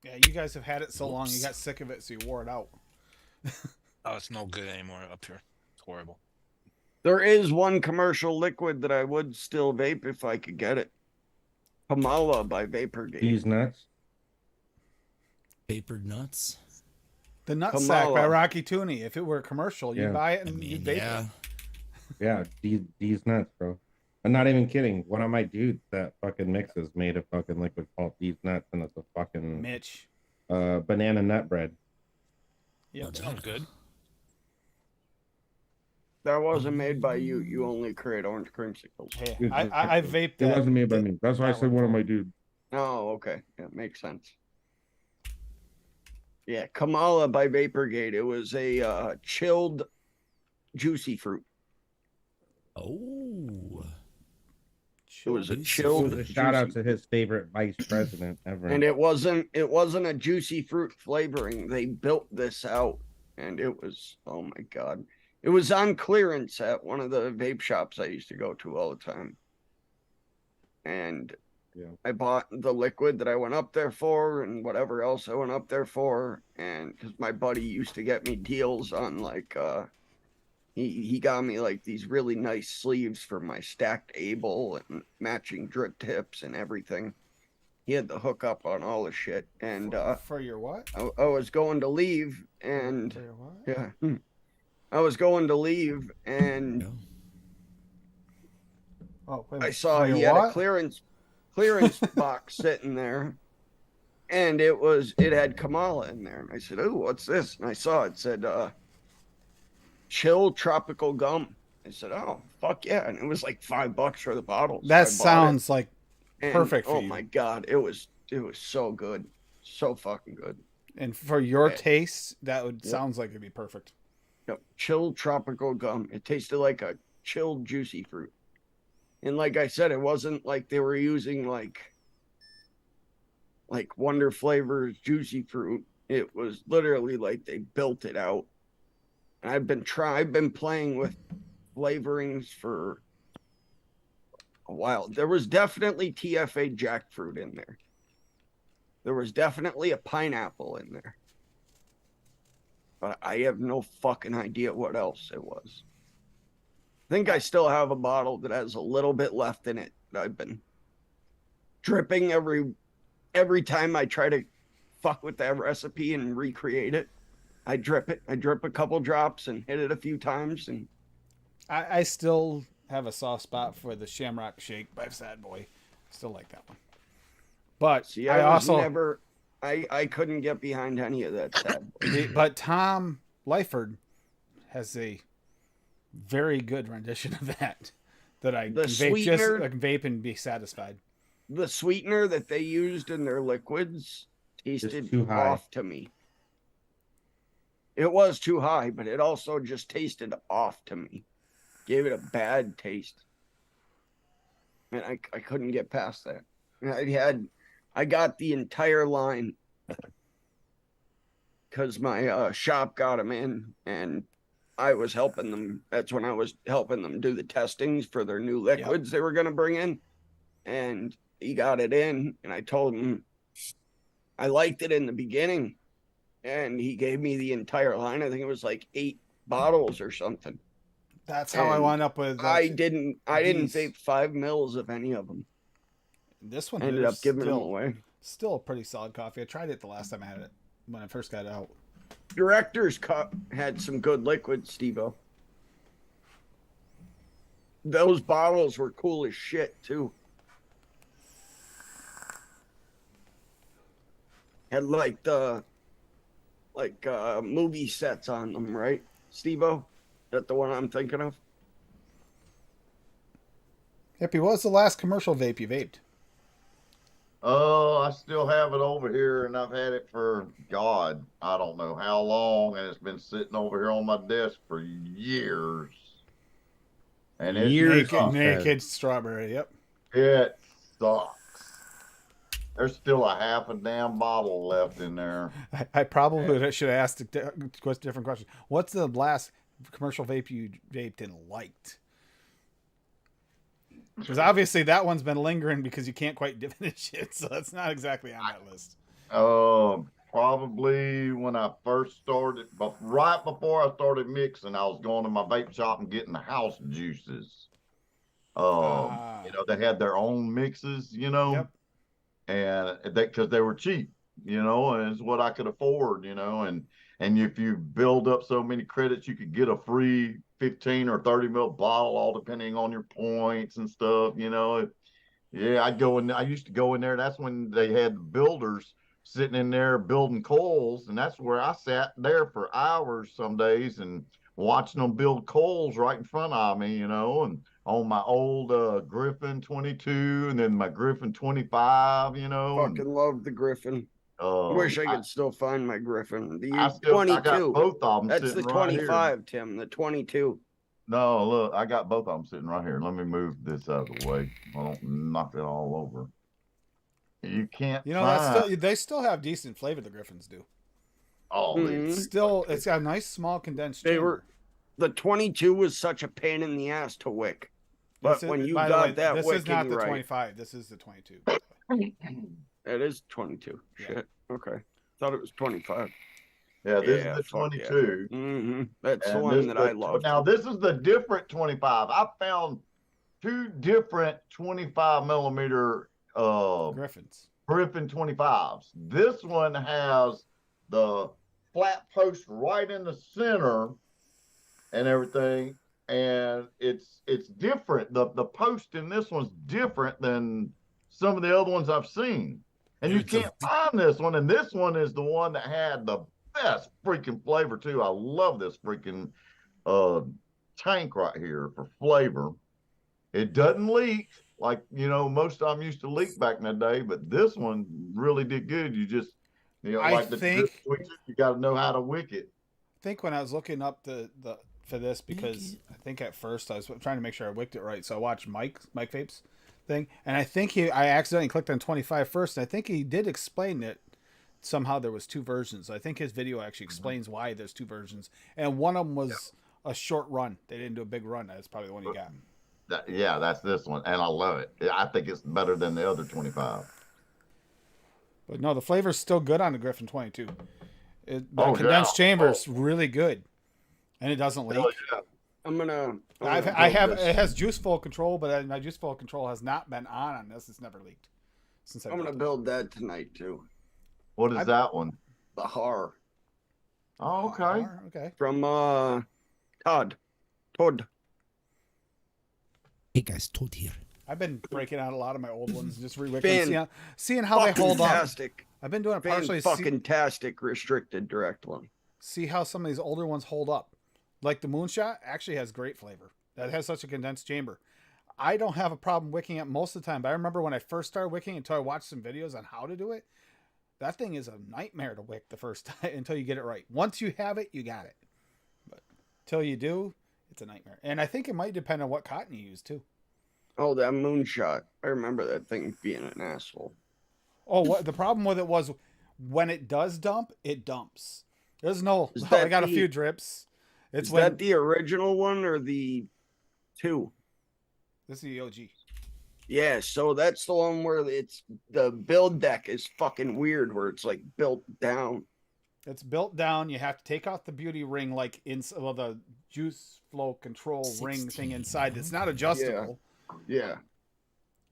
A: Yeah, you guys have had it so long, you
H: Whoops.
A: got sick of it, so you wore it out.
C: Oh, it's no good anymore up here. It's horrible.
D: There is one commercial liquid that I would still vape if I could get it. Kamala by Vaporgate.
G: These nuts.
H: Vapored nuts.
A: The nut sack by
D: Kamala.
A: Rocky Tooney. If it were a commercial, you'd
G: Yeah.
A: buy it
H: I
A: and you'd
H: mean,
A: vape
H: yeah.
A: it.
G: Yeah, these nuts, bro. I'm not even kidding. One of my dudes that fucking mixes made a fucking liquid called these nuts, and it's a fucking
A: Mitch.
G: banana nut bread.
A: Yep.
C: Sounds good.
D: That wasn't made by you. You only create orange creamsicles.
A: Hey,
G: It
A: I vaped
G: It
A: that.
G: wasn't made by me. That's why I
A: that
G: said
A: one
G: one of
A: for-
G: my dudes.
D: Oh, okay. Yeah, makes sense. Yeah, Kamala by Vaporgate. It was a chilled juicy fruit.
H: Oh.
D: It was a
H: Juicy
G: It
D: chilled
G: was a shout out
D: juicy-
G: to his favorite vice president ever.
D: and it wasn't a juicy fruit flavoring. They built this out and it was, oh my god. It was on clearance at one of the vape shops I used to go to all the time. And
G: Yeah.
D: I bought the liquid that I went up there for and whatever else I went up there for. And because my buddy used to get me deals on like he got me like these really nice sleeves for my stacked able and matching drip tips and everything. He had the hookup on all the shit. And
A: For your what?
D: I was going to leave and
A: For your what?
D: yeah. I was going to leave and
H: Yeah.
A: Oh, wait a
D: I
A: minute.
D: saw
A: For your
D: he had a
A: what?
D: clearance box sitting there, and it had Kamala in there, and I said, "Oh, what's this?" And I saw it said, "Chill tropical gum." I said, "Oh, fuck yeah!" And it was like $5 for the bottle. so I
A: That
D: bought it.
A: sounds like
D: And,
A: perfect for
D: oh
A: you.
D: my god, it was so good, so fucking good.
A: and for your
D: Yeah.
A: taste, that would
D: Yep.
A: sounds like it'd be perfect.
D: Yep. Chilled tropical gum. It tasted like a chilled juicy fruit. And like I said, it wasn't like they were using like Wonder Flavors juicy fruit. It was literally like they built it out. And I've been playing with flavorings for a while. There was definitely TFA jackfruit in there. There was definitely a pineapple in there. But I have no fucking idea what else it was. I think I still have a bottle that has a little bit left in it that I've been dripping every time I try to fuck with that recipe and recreate it. I drip it. I drip a couple drops and hit it a few times and
A: I still have a soft spot for the Shamrock Shake by Sad Boy. Still like that one. But
D: see
A: I
D: I was
A: also
D: never I couldn't get behind any of that sad boy.
A: but Tom Lyford has a very good rendition of that I
D: The
A: can vape
D: sweetener-
A: I can vape and be satisfied.
D: The sweetener that they used in their liquids tasted
G: too high.
D: off to me. It was too high, but it also just tasted off to me. Gave it a bad taste. And I couldn't get past that. I got the entire line because my shop got them in, and I was helping them. That's when I was helping them do the testings for their new liquids they were going to bring in. And he got it in, and I told him I liked it in the beginning, and he gave me the entire line. I think it was like 8 bottles or something.
A: That's how I wound up with.
D: I didn't
A: these.
D: vape 5 mils of any of them.
A: This one
D: I ended up giving them away.
A: Still a pretty solid coffee. I tried it the last time I had it when I first got it out.
D: Director's Cup had some good liquids, Steve-O. Those bottles were cool as shit too. Had like the movie sets on them, right, Steve-O? That the one I'm thinking of?
A: Hippie, what was the last commercial vape you vaped?
E: Oh, I still have it over here, and I've had it for God, I don't know how long, and it's been sitting over here on my desk for years. And it
G: Years,
E: sucks.
A: Naked strawberry. Yep.
E: It sucks. There's still a half a damn bottle left in there.
A: I probably should have asked a different question. What's the last commercial vape you vaped and liked? Because obviously that one's been lingering because you can't quite finish it, so that's not exactly on that list.
E: Probably when I first started, but right before I started mixing, I was going to my vape shop and getting the house juices. You know, they had their own mixes, you know,
A: Yep.
E: and because they were cheap, you know, and it's what I could afford, you know, and if you build up so many credits, you could get a free 15 or 30 ml bottle, all depending on your points and stuff, you know. Yeah, I'd go in. I used to go in there. That's when they had builders sitting in there building coils, and that's where I sat there for hours some days and watching them build coils right in front of me, you know, and on my old Griffin 22 and then my Griffin 25, you know.
D: Fucking love the Griffin. Wish I could still find my Griffin. The
E: I
D: 22.
E: got both of them.
D: That's the
E: sitting right
D: 25,
E: here.
D: Tim. The 22.
E: No, look, I got both of them sitting right here. Let me move this out of the way. I don't knock it all over. You can't.
A: You know, they still have decent flavor. The Griffins do.
E: Oh,
A: Mm-hmm. It's got a nice small condensed chamber.
D: The 22 was such a pain in the ass to wick, but when you got that
A: this
D: wicking
A: is not the
D: right,
A: 25. This is the 22.
D: It is 22.
A: Yeah.
D: Shit. Okay. Thought it was 25.
E: Yeah, this is the 22.
D: Yeah. Mm-hmm. That's the one that I love.
E: Now, this is the different 25. I found 2 different 25 millimeter
A: Griffins.
E: Griffin 25s. This one has the flat post right in the center and everything, and it's different. The post in this one's different than some of the other ones I've seen. And you can't find this one, and this one is the one that had the best freaking flavor too. I love this freaking tank right here for flavor. It doesn't leak like, you know, most of them used to leak back in the day, but this one really did good. You just, you know, you got to know how to wick it.
A: I think when I was looking up for this, because I think at first I was trying to make sure I wicked it right, so I watched Mike Vapes thing, and I think I accidentally clicked on 25 first, and I think he did explain that somehow there was 2 versions. I think his video actually explains why there's 2 versions, and one of them was a short run. They didn't do a big run. That's probably the one you got.
E: That's this one, and I love it. I think it's better than the other 25.
A: But no, the flavor's still good on the Griffin 22. The condensed chamber is really good, and it doesn't leak.
E: Yeah.
A: It has juice flow control, but my juice flow control has not been on this. It's never leaked since
D: I'm gonna build that tonight too.
E: What is that one?
D: The Har.
E: Oh, okay.
A: Okay.
D: From Todd.
F: Hey guys, Todd here.
A: I've been breaking out a lot of my old ones, just re-wicking, seeing how they hold up. I've been doing it partially.
D: Fucking-tastic restricted direct one.
A: See how some of these older ones hold up. Like the Moonshot actually has great flavor. That has such a condensed chamber. I don't have a problem wicking it most of the time, but I remember when I first started wicking until I watched some videos on how to do it. That thing is a nightmare to wick the first time until you get it right. Once you have it, you got it. But until you do, it's a nightmare. And I think it might depend on what cotton you use too.
D: Oh, that Moonshot. I remember that thing being an asshole.
A: Oh, what the problem with it was when it does dump, it dumps. There's no.
D: Is
A: I
D: that
A: got a
D: the-
A: few drips. It's
D: Is
A: when
D: that the original one or the 2?
A: this is the OG.
D: Yeah, so that's the one where it's the build deck is fucking weird, where it's like built down.
A: It's built down. You have to take off the beauty ring, like the juice flow control ring
H: 16,
A: thing inside. It's not adjustable.
D: Yeah.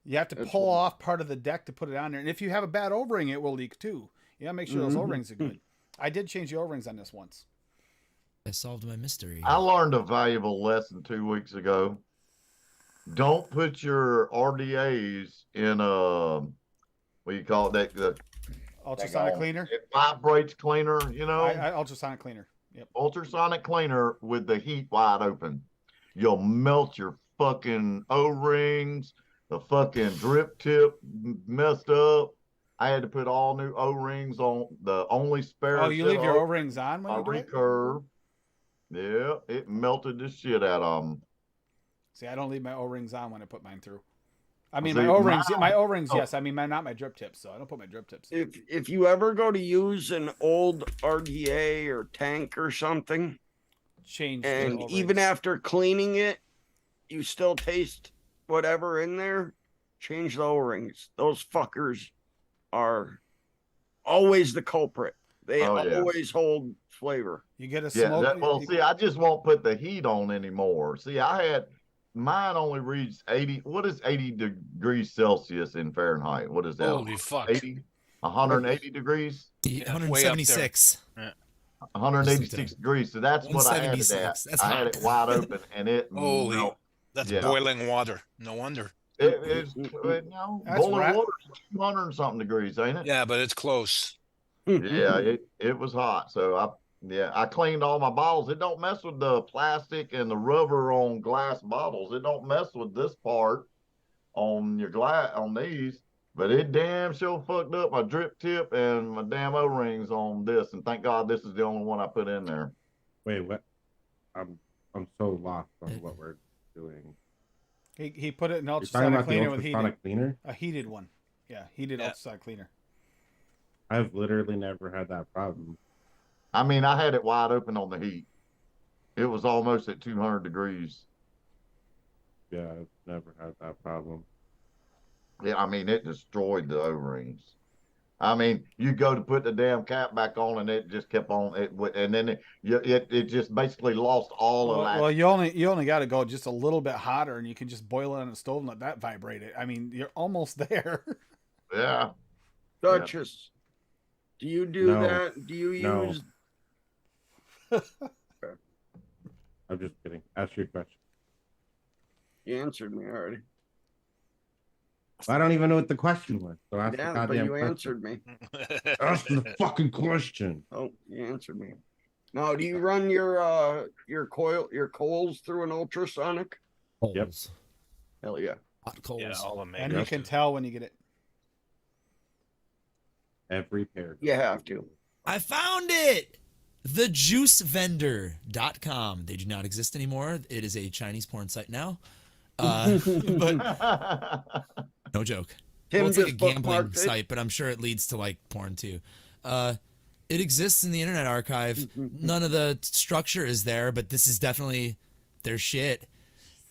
A: You have to
D: That's
A: pull
D: what-
A: off part of the deck to put it on there. And if you have a bad O-ring, it will leak too. You gotta make sure those
D: Mhm.
A: O-rings are good. I did change the O-rings on this once.
H: I solved my mystery.
E: I learned a valuable lesson 2 weeks ago. Don't put your RDAs in what do you call it? The
A: Ultrasonic cleaner.
E: It vibrates cleaner, you know.
A: I ultrasonic cleaner. Yep.
E: Ultrasonic cleaner with the heat wide open. You'll melt your fucking O-rings, the fucking drip tip messed up. I had to put all new O-rings on the only spare.
A: Oh, you
E: set
A: leave your
E: of
A: O-rings on when
E: a
A: you do it?
E: recurve. Yeah, it melted the shit out of them.
A: See, I don't leave my O-rings on when I put mine through. I mean,
E: See,
A: my O-rings,
E: mine-
A: my O-rings,
E: oh.
A: yes. I mean, not my drip tips, so I don't put my drip tips.
D: If you ever go to use an old RDA or tank or something,
A: Change the
D: and
A: O-rings.
D: even after cleaning it, you still taste whatever in there, change the O-rings. Those fuckers are always the culprit. They
E: Oh, yeah.
D: always hold flavor.
A: You get a
E: Yeah,
A: smoke.
E: well, see, I just won't put the heat on anymore. See, mine only reads 80. What is 80 degrees Celsius in Fahrenheit? What is that?
C: Holy fuck.
E: 80, 180 degrees,
C: way up there.
H: 176.
E: 186 degrees. So that's what I had it
H: 176.
E: at.
H: That's
E: I had
H: hot.
E: it wide open and it
C: Holy,
E: melt.
C: that's
E: Yeah.
C: boiling water. No wonder.
E: It's
A: That's
E: boiling
A: right.
E: water is 200 and something degrees, ain't it?
C: Yeah, but it's close.
E: Yeah, it was hot. So I cleaned all my bottles. It don't mess with the plastic and the rubber on glass bottles. It don't mess with this part on your glass on these. But it damn sure fucked up my drip tip and my damn O-rings on this. And thank God this is the only one I put in there.
G: Wait, what? I'm so lost on what we're doing.
A: He put it in
G: You're talking
A: ultrasonic
G: about the
A: cleaner with heated,
G: ultrasonic cleaner?
A: a heated one. Yeah, heated
C: Yeah.
A: ultrasonic cleaner.
G: I've literally never had that problem.
E: I mean, I had it wide open on the heat. It was almost at 200 degrees.
G: Yeah, I've never had that problem.
E: Yeah, I mean, it destroyed the O-rings. I mean, you go to put the damn cap back on, and it just kept on. And then it just basically lost all of that.
A: Well, you only got to go just a little bit hotter, and you can just boil it on the stove and let that vibrate it. I mean, you're almost there.
E: Yeah.
D: Duchess, do you do
G: No.
D: that? Do you
G: No.
D: use?
G: I'm just kidding. Ask your question.
D: You answered me already.
G: I don't even know what the question was. So ask the
D: Yeah, but
G: goddamn
D: you
G: question.
D: answered me.
G: Ask the fucking question.
D: Oh, you answered me. Now, do you run your coals through an ultrasonic?
G: Yep.
H: Holes.
D: Hell yeah.
H: Hot coals.
C: Yeah, all of
A: And
C: me.
A: you can tell when you get it.
G: Every pair.
D: You have to.
H: I found it. TheJuiceVendor.com. They do not exist anymore. It is a Chinese porn site now. But no joke.
D: Tim
H: Well, it's like a
D: just
H: gambling
D: bookmarked it.
H: site, but I'm sure it leads to like porn too. It exists in the Internet Archive. None of the structure is there, but this is definitely their shit.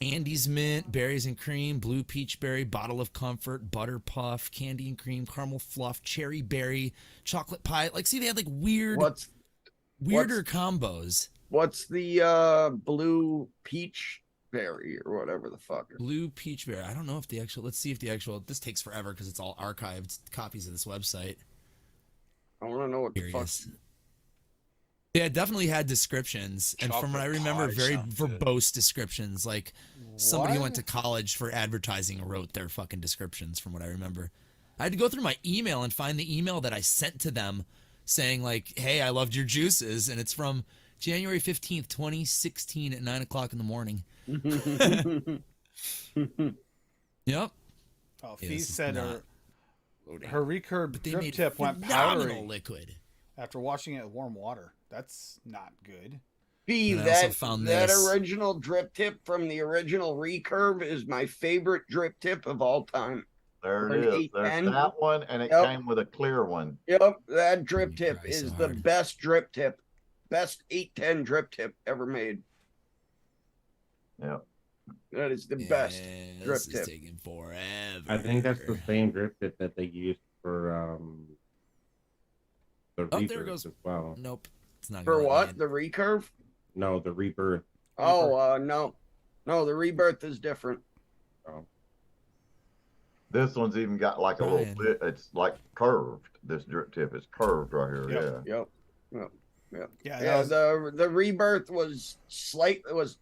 H: Andy's Mint, Berries and Cream, Blue Peach Berry, Bottle of Comfort, Butter Puff, Candy and Cream, Caramel Fluff, Cherry Berry, Chocolate Pie. Like, see, they had like weirder combos.
D: What's the blue peach berry or whatever the fuck?
H: Blue Peach Berry. I don't know if the actual. Let's see if the actual. This takes forever because it's all archived copies of this website.
D: I want to know what the fuck.
H: Curious. Yeah, it definitely had descriptions, and from what I remember,
C: Chocolate
H: very
C: pie sounds good.
H: verbose descriptions. Like somebody who
A: What?
H: went to college for advertising wrote their fucking descriptions. From what I remember, I had to go through my email and find the email that I sent to them, saying like, "Hey, I loved your juices," and it's from January 15th, 2016, at 9:00 in the morning. Yep.
A: Oh,
H: Yeah,
A: Fee
H: this is
A: said
H: not
A: her recurve
H: But they
A: drip
H: made
A: tip went
H: phenomenal
A: powdery
H: liquid.
A: after washing it with warm water. That's not good.
D: B,
H: And I also
D: that
H: found
D: that
H: this.
D: original drip tip from the original recurve is my favorite drip tip of all time.
E: There
D: An
E: it is. There's
D: 810.
E: that one, and it
D: Yep.
E: came with a clear one.
D: Yep, that drip
F: You
D: tip
F: try
D: is
F: so
D: the
F: hard.
D: best drip tip. Best 810 drip tip ever made.
E: Yep.
D: That is the best drip
F: This is
D: tip.
F: taking forever.
G: I think that's the same drip tip that they used for the
F: Oh, there it
G: rebirth
F: goes.
G: as well.
F: Nope. It's not
D: For
F: gonna let me
D: what?
F: in.
D: The recurve?
G: No, the rebirth.
D: Oh, no. No, the rebirth is different.
G: Oh.
E: This one's even got like a little
F: Brian.
E: bit. It's like curved. This drip tip is curved right here.
A: Yep.
E: Yeah.
D: Yep.
A: Yeah, that
D: Yeah,
A: was-
D: the rebirth was it was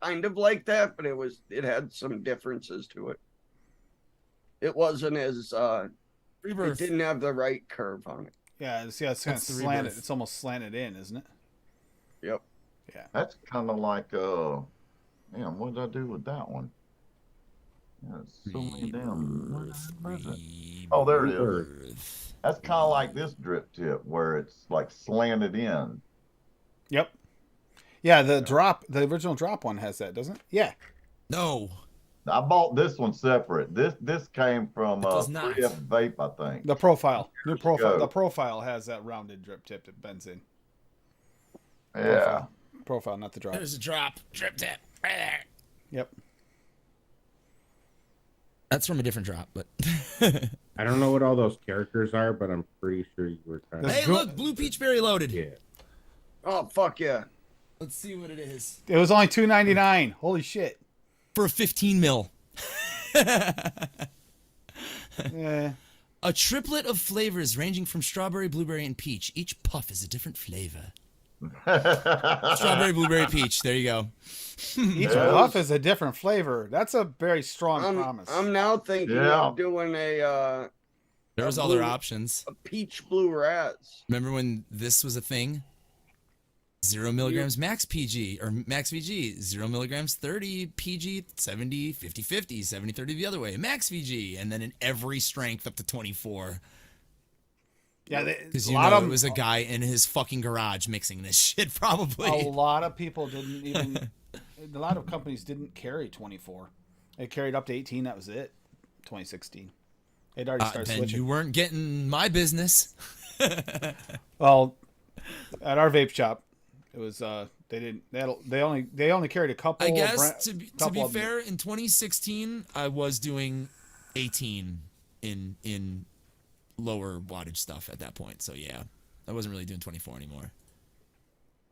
D: kind of like that, but it had some differences to it. It wasn't as it
H: Rebirth.
D: didn't have the right curve on it.
A: yeah, it's kind of
H: That's the
A: slanted.
H: rebirth.
A: It's almost slanted in, isn't it?
D: Yep.
A: Yeah.
E: That's kind of like damn, what did I do with that one? Yeah, it's so many damn. Oh, there it is.
F: Rebirth.
E: That's kind of like this drip tip where it's like slanted in.
A: Yep. Yeah, the original drop one has that, doesn't it? Yeah.
H: No.
E: I bought this one separate. This came from
H: It does not.
E: 3F Vape, I think.
A: The profile. New
E: Years
A: profile.
E: ago.
A: The profile has that rounded drip tip that bends in.
E: Yeah.
A: Profile, not the drop.
H: There's a drop. Drip tip. Right there.
A: Yep.
H: That's from a different drop, but.
G: I don't know what all those characters are, but I'm pretty sure you were trying
A: This-
H: Hey, look, blue peach berry loaded.
G: Yeah.
D: Oh, fuck yeah.
H: Let's see what it is.
A: It was only $2.99. Holy shit.
H: For 15 mil.
A: Yeah.
H: A triplet of flavors ranging from strawberry, blueberry, and peach. Each puff is a different flavor. Strawberry, blueberry, peach. There you go.
A: Each
E: Yeah.
A: puff is a different flavor. That's a very strong promise.
D: I'm now thinking
E: Yeah.
D: of doing a
H: There was other options.
D: peach blue raz.
H: Remember when this was a thing? 0 milligrams max PG or max VG, 0 milligrams 30 PG, 70, 50, 50, 70, 30 the other way, max VG, and then in every strength up to 24.
A: Yeah,
H: Because
A: a
H: you
A: lot
H: know
A: of
H: it was a guy in his fucking garage mixing this shit, probably.
A: a lot of people didn't even. A lot of companies didn't carry 24. They carried up to 18. That was it. 2016. They'd already started
H: Then
A: switching.
H: you weren't getting my business.
A: Well, at our vape shop, it was they didn't. They only carried a couple.
H: I
A: of
H: guess to be
A: couple of them.
H: fair, in 2016 I was doing 18 in lower wattage stuff at that point. So yeah, I wasn't really doing 24 anymore.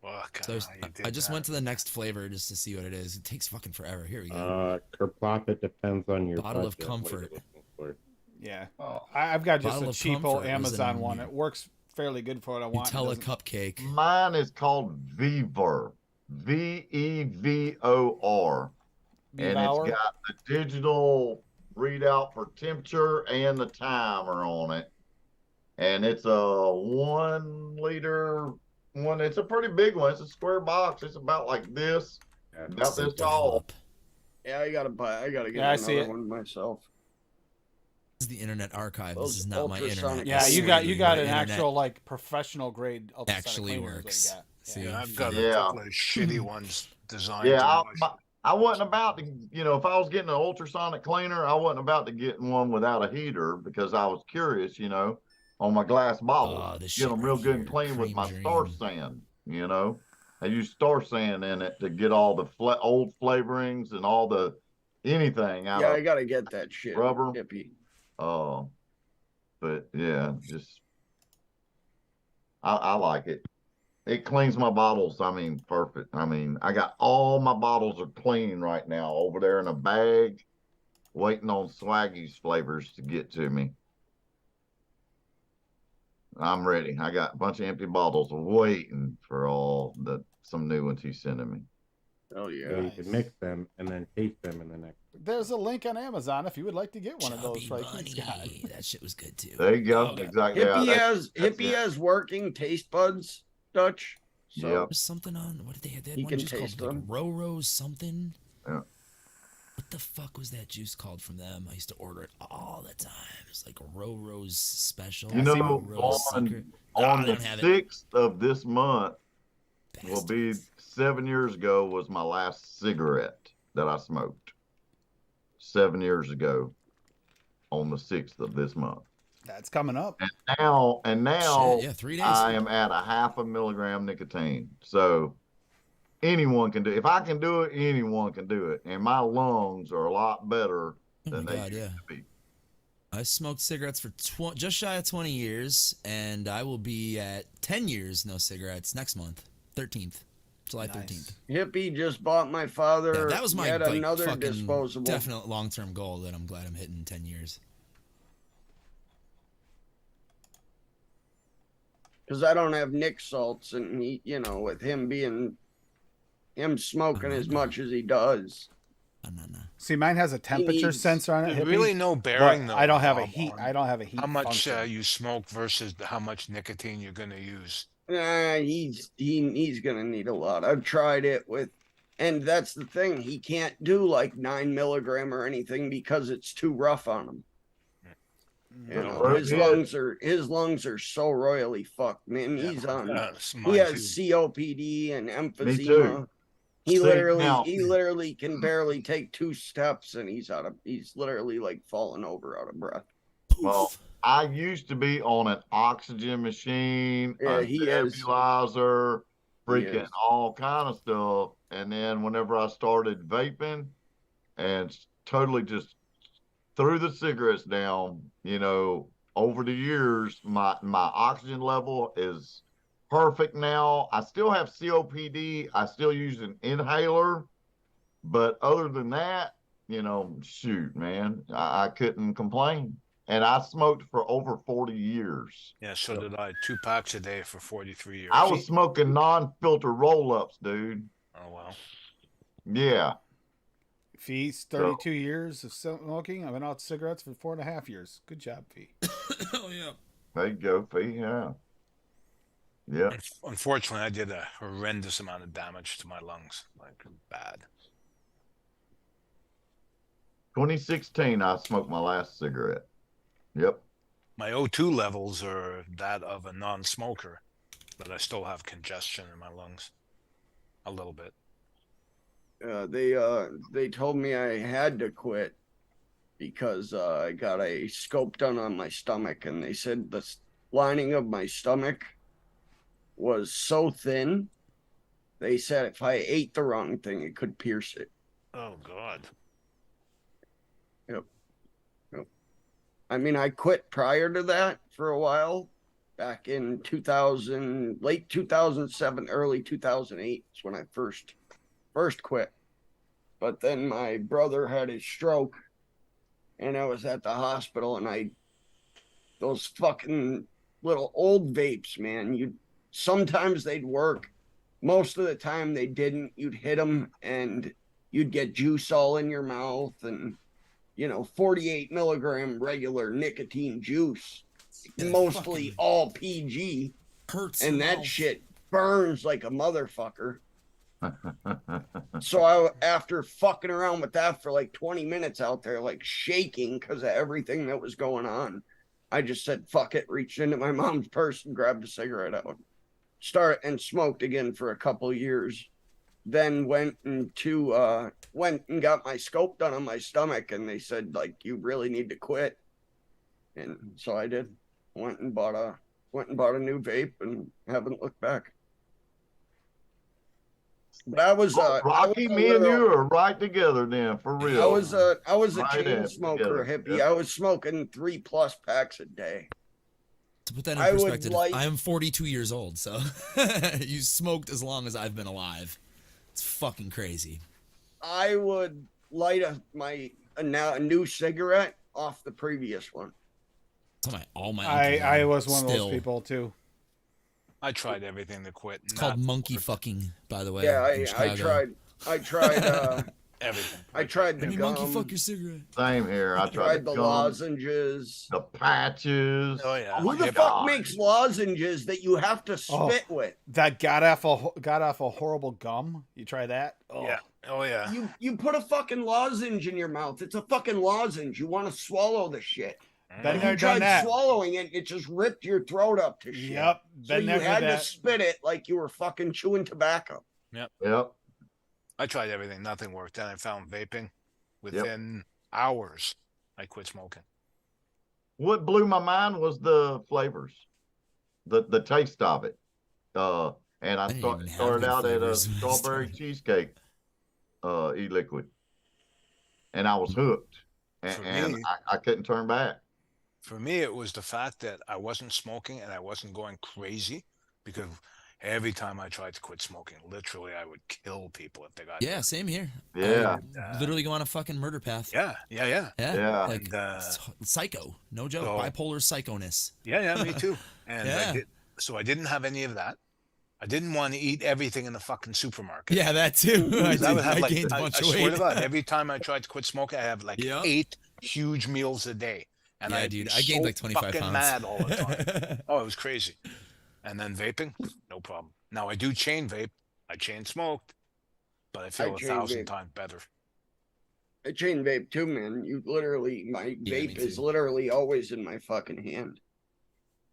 C: Fuck,
H: So
C: how you did
H: I just
C: that.
H: went to the next flavor just to see what it is. It takes fucking forever. Here we go.
G: Kerplop, it depends on your
H: Bottle of
G: budget, what you're
H: comfort.
G: looking for.
A: Yeah,
E: Oh.
A: I've got just
H: Bottle
A: a
H: of
A: cheapo
H: Comfort was
A: Amazon
H: in
A: one.
H: here.
A: It works fairly good for what I want. It
H: Nutella
A: doesn't-
H: cupcake.
E: Mine is called Vevor. Vevor. And
A: Devour.
E: it's got the digital readout for temperature and the timer on it. And it's a 1 liter one. It's a pretty big one. It's a square box. It's about like this.
G: Yeah.
E: About this tall.
D: Yeah, I gotta get
A: Yeah, I see
D: another
A: it.
D: one myself.
H: This is the Internet Archive.
D: Those
H: This is not my
D: ultrasonic-
H: internet.
A: Yeah,
H: I
A: you
H: swear
A: got
H: to
A: you got
H: my
A: an
H: internet
A: actual like professional grade ultrasonic
H: actually
A: cleaner is what you
H: works.
A: got.
H: See,
C: Yeah, I've got a
E: Yeah.
C: couple of shitty ones designed.
E: Yeah,
C: to
E: I wasn't about to, if I was getting an ultrasonic cleaner, I wasn't about to get one without a heater because I was curious, on my glass bottles.
H: Oh, this
E: Get
H: shit
E: them real
H: right
E: good and
H: here,
E: clean with
H: Cream
E: my
H: Dream.
E: star sand, I use star sand in it to get all the old flavorings and all the anything out
D: Yeah,
E: of
D: I gotta get that shit.
E: rubber.
D: Hippie.
E: But yeah, just I like it. It cleans my bottles. I mean, perfect. I mean, I got all my bottles are clean right now over there in a bag, waiting on Swaggy's flavors to get to me. I'm ready. I got a bunch of empty bottles waiting for some new ones he's sending me.
D: Oh
G: So
D: yeah.
G: you can mix them and then taste them in the next one.
A: There's a link on Amazon if you would like to get one of those.
H: Chubby
A: Frankie
H: Bunny.
A: Scott.
H: That shit was good too.
E: There you go.
H: Okay.
E: Exactly.
D: Hippie
E: that's
D: Hippie
E: it.
D: has working taste buds, Dutch. So
E: Yep.
H: There's something on. What did they have? They had
D: You
H: one
D: can
H: juice called
D: taste
H: like
D: them.
H: Roro something.
E: Yeah.
H: What the fuck was that juice called from them? I used to order it all the time. It's like Roro's special.
E: You know,
H: Roro's secret.
E: on
H: I
E: the
H: don't have it.
E: 6th of this month will be
H: Bastards.
E: 7 years ago was my last cigarette that I smoked. 7 years ago. on the 6th of this month.
A: That's coming up.
E: And now
H: Shit, yeah, 3 days.
E: I am at a half a milligram nicotine. So anyone can do it. If I can do it, anyone can do it. And my lungs are a lot better
H: Oh
E: than
H: my
E: they
H: God,
E: used
H: yeah.
E: to be.
H: I smoked cigarettes for just shy of 20 years, and I will be at 10 years no cigarettes next month, 13th, July
A: Nice.
H: 13th.
D: Hippie just bought my father
H: Yeah, that was my
D: yet
H: like
D: another
H: fucking
D: disposable.
H: definite long-term goal that I'm glad I'm hitting in 10 years.
D: Because I don't have Nick salts, and he, with him smoking as much as he does.
H: No.
A: See, mine has a temperature
D: needs-
A: sensor on it.
C: There's
A: Hippie,
C: really no bearing
A: but
C: though.
A: I don't have a
C: Bob,
A: heat.
C: on
A: I don't have a heat
C: how much
A: function.
C: you smoke versus how much nicotine you're going to use.
D: He's gonna need a lot. I've tried it with, and that's the thing. He can't do like 9 milligram or anything because it's too rough on him. His lungs are so royally fucked, man.
C: Yeah,
D: He's on. He
C: mine
D: has
C: too.
D: COPD and
E: Me too.
D: emphysema. He
E: See,
D: literally can barely take 2 steps, and he's literally like falling over out of breath.
E: Well, I used to be on an oxygen machine,
D: Yeah,
E: a
D: he is.
E: nebulizer,
D: He
E: freaking
D: is.
E: all kind of stuff. And then whenever I started vaping and totally just threw the cigarettes down, over the years, my oxygen level is perfect now. I still have COPD. I still use an inhaler. But other than that, shoot, man, I couldn't complain. And I smoked for over 40 years.
C: Yeah, so did I. 2 packs a day for 43 years.
E: I was smoking non-filter roll-ups, dude.
C: Oh, wow.
E: Yeah.
A: Fee's 32 years of smoking. I've been out cigarettes for 4.5 years. Good job, Fee.
H: Oh yeah.
E: There you go, Fee. Yeah. Yeah.
C: Unfortunately, I did a horrendous amount of damage to my lungs. Like, bad.
E: 2016, I smoked my last cigarette. Yep.
C: My O2 levels are that of a non-smoker, but I still have congestion in my lungs. A little bit.
D: They told me I had to quit because I got a scope done on my stomach, and they said the lining of my stomach was so thin. They said if I ate the wrong thing, it could pierce it.
C: Oh, God.
D: Yep. I mean, I quit prior to that for a while, back in late 2007, early 2008 is when I first quit. But then my brother had his stroke, and I was at the hospital, and those fucking little old vapes, man, sometimes they'd work. Most of the time they didn't. You'd hit them and you'd get juice all in your mouth, and 48 milligram regular nicotine juice, mostly all PG,
H: Hurts.
D: and that shit burns like a motherfucker. So after fucking around with that for like 20 minutes out there, like shaking because of everything that was going on, I just said, fuck it, reached into my mom's purse and grabbed a cigarette out. And smoked again for a couple of years. Then went and got my scope done on my stomach, and they said, like, you really need to quit. And so I did. Went and bought a new vape and haven't looked back. But I was
E: Rocky, me and you are right together then, for real.
D: I was a
E: Right
D: chain
E: in
D: smoker,
E: together.
D: hippie.
E: Yep.
D: I was smoking 3+ packs a day.
H: To put that in
D: I would
H: perspective,
D: like-
H: I am 42 years old, so you smoked as long as I've been alive. It's fucking crazy.
D: I would light a new cigarette off the previous one.
H: It's all my
A: I was one of
H: Still.
A: those people too.
C: I tried everything to quit.
H: It's called monkey fucking, by the way.
D: Yeah,
H: in
D: I
H: Chicago.
D: tried
C: Everything.
D: I tried the
H: Let me
D: gum.
H: monkey fuck your cigarette.
E: Same here. I
D: tried the
E: gum,
D: lozenges.
E: the patches.
C: Oh, yeah.
D: Who the
C: Yeah,
D: fuck
E: God.
D: makes lozenges that you have to spit with?
A: That got off a horrible gum. You try that? Oh.
C: Yeah. Oh, yeah.
D: You put a fucking lozenge in your mouth. It's a fucking lozenge. You want to swallow the shit.
A: Been
D: If
A: there,
D: you
A: done
D: tried
A: that.
D: swallowing it, it just ripped your throat up to shit.
A: Yep.
D: So
A: Been
D: you
A: there,
D: had
A: did
D: to
A: that.
D: spit it like you were fucking chewing tobacco.
E: Yep.
C: I tried everything. Nothing worked. Then I found vaping. Within hours, I quit smoking.
E: what blew my mind was the flavors, the taste of it. And I
H: didn't even have
E: started
H: good
E: out at a
H: flavors when I
E: strawberry
H: started.
E: cheesecake e-liquid, and I was hooked,
C: For
E: and
C: me,
E: I couldn't turn back.
C: For me, it was the fact that I wasn't smoking and I wasn't going crazy because every time I tried to quit smoking, literally I would kill people if they got
H: Yeah,
C: near.
H: same here.
E: Yeah,
H: Literally go on a fucking murder path.
C: Yeah, yeah, yeah.
H: Yeah.
E: Yeah.
H: Like
C: And,
H: psycho. No joke.
C: so-
H: Bipolar psychoness.
C: yeah, me too. And
H: Yeah.
C: so I didn't have any of that. I didn't want to eat everything in the fucking supermarket.
H: Yeah, that too.
C: I would have
H: I
C: like,
H: gained a bunch
C: I
H: of
C: swear
H: weight.
C: to God, every time I tried to quit smoking, I have like
H: Yep.
C: 8 huge meals a day. And
H: Yeah,
C: I'd
H: dude,
C: be
H: I gained
C: so
H: like 25
C: fucking
H: pounds.
C: mad all the time. Oh, it was crazy. And then vaping, no problem. Now I do chain vape. I chain smoked, but I feel
D: I
C: a
D: chain
C: 1,000
D: vape.
C: times better.
D: I chain vape too, man. You literally, my
H: Yeah, me
D: vape is
H: too.
D: literally always in my fucking hand.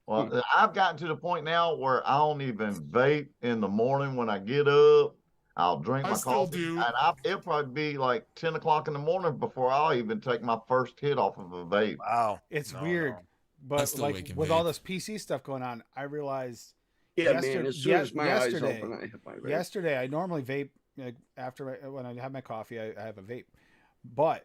E: well, I've gotten to the point now where I don't even vape in the morning when I get up. I'll drink
A: I
E: my
A: still
E: coffee,
A: do.
E: and it'll probably be like 10 o'clock in the morning before I'll even take my first hit off of a vape.
C: Wow.
A: It's
C: No,
A: weird,
C: no.
H: I
A: but
H: still
A: like
H: wake and
A: with all
H: vape.
A: this PC stuff going on, I realized
D: Yeah,
A: Yester-
D: man. As soon
A: ye-
D: as my eyes
A: yesterday-
D: open, I have my vape.
A: yesterday I normally vape like when I have my coffee, I have a vape. But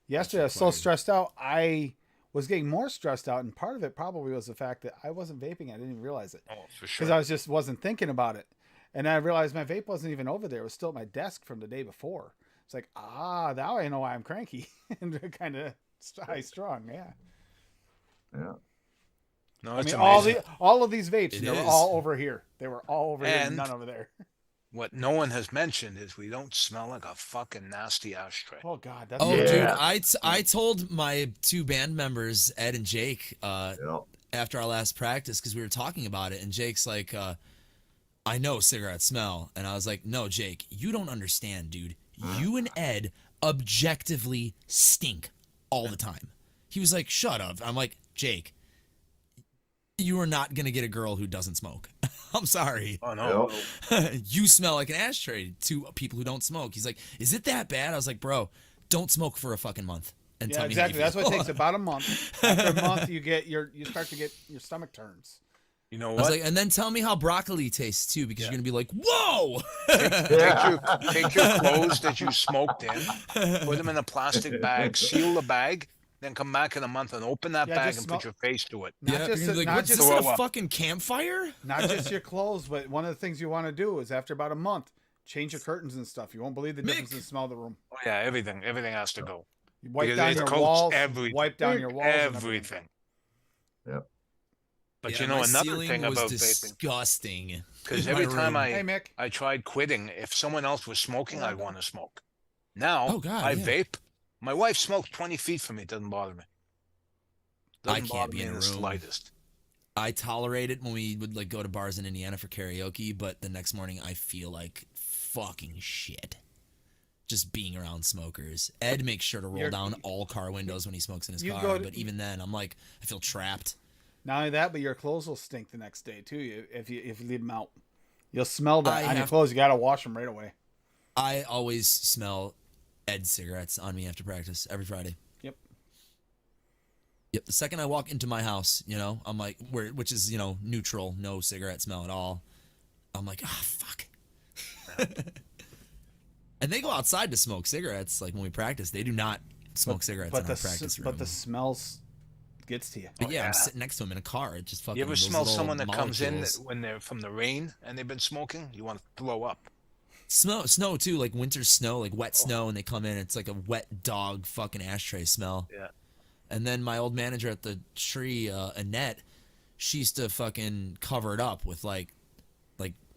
A: yesterday I was so
H: required.
A: stressed out, I was getting more stressed out, and part of it probably was the fact that I wasn't vaping. I didn't even realize it
C: Oh, for
A: because
C: sure.
A: I wasn't thinking about it, and I realized my vape wasn't even over there. It was still at my desk from the day before. It's like, now I know why I'm cranky and kind of high strung. Yeah.
E: Yeah.
C: No,
A: I
C: it's
A: mean,
C: amazing.
A: all of these vapes,
H: It
A: they were
H: is.
A: all over here. They were all over here,
C: And-
A: none over there.
C: What no one has mentioned is we don't smell like a fucking nasty ashtray.
A: Oh God, that's
H: Oh,
E: Yeah.
H: dude, I told my 2 band members, Ed and Jake,
E: Yep.
H: after our last practice because we were talking about it, and Jake's like, I know cigarette smell, and I was like, no, Jake, you don't understand, dude. You and Ed objectively stink all the time. He was like, shut up. I'm like, Jake, you are not gonna get a girl who doesn't smoke. I'm sorry.
C: Oh no.
E: Yep.
H: You smell like an ashtray to people who don't smoke. He's like, is it that bad? I was like, bro, don't smoke for a fucking month and
A: Yeah,
H: tell
A: exactly.
H: me how
A: That's
H: you
A: what it
H: feel.
A: takes about a month. After a month, you start to get your stomach turns.
C: You know
H: I was
C: what?
H: like, and then tell me how broccoli tastes too, because you're gonna be like, whoa.
C: Take your clothes that you smoked in, put them in a plastic bag, seal the bag, then come back in a month and open that
A: Yeah,
C: bag
A: just
C: and
A: smell-
C: put your face to it.
A: Not
H: Yeah,
A: just
H: you're gonna be like,
A: not
H: what's
A: just
H: this, in
C: throw
H: a
C: up.
H: fucking campfire?
A: not just your clothes, but one of the things you want to do is after about a month, change your curtains and stuff. You won't believe the difference in
H: Mick.
A: smell of the room.
C: Oh yeah, everything has to go.
A: You wipe
C: Because
A: down
C: it
A: your
C: coats
A: walls.
C: everything.
A: Wipe down your walls. and
C: Everything.
E: Yep.
C: But
H: Yeah,
C: you know
H: my
C: another
H: ceiling
C: thing
H: was
C: about vaping,
H: disgusting.
C: because
H: in my
C: every time
H: room.
A: Hey, Mick.
C: I tried quitting, if someone else was smoking, I'd want to smoke. Now
H: Oh, God,
C: I
H: yeah.
C: vape. My wife smokes 20 feet from me. It doesn't bother me.
H: I
C: Doesn't
H: can't
C: bother
H: be
C: me
H: in a
C: the
H: room.
C: slightest.
H: I tolerate it when we would like go to bars in Indiana for karaoke, but the next morning I feel like fucking shit. Just being around smokers. Ed makes sure to roll
A: You're-
H: down all car windows when he smokes in his
A: You
H: car,
A: go to-
H: but even then I'm like, I feel trapped.
A: Not only that, but your clothes will stink the next day too. If you leave them out, you'll smell that
H: I
A: on your
H: have-
A: clothes. You gotta wash them right away.
H: I always smell Ed cigarettes on me after practice every Friday.
A: Yep.
H: Yep. The second I walk into my house, I'm like, which is, neutral, no cigarette smell at all. I'm like, fuck. And they go outside to smoke cigarettes. Like when we practice, they do not smoke cigarettes in our practice room.
A: But the smells gets to you.
H: But yeah,
C: yeah.
H: I'm sitting next to him in a car. It just fucking.
C: You ever
H: those
C: smell
H: little
C: someone that comes in
H: molecules.
C: when they're from the rain and they've been smoking? You want to throw up.
H: Snow too, like winter snow, like wet snow, and they come in. It's like a wet dog fucking ashtray smell.
C: Yeah.
H: And then my old manager at the tree, Annette, she used to fucking cover it up with like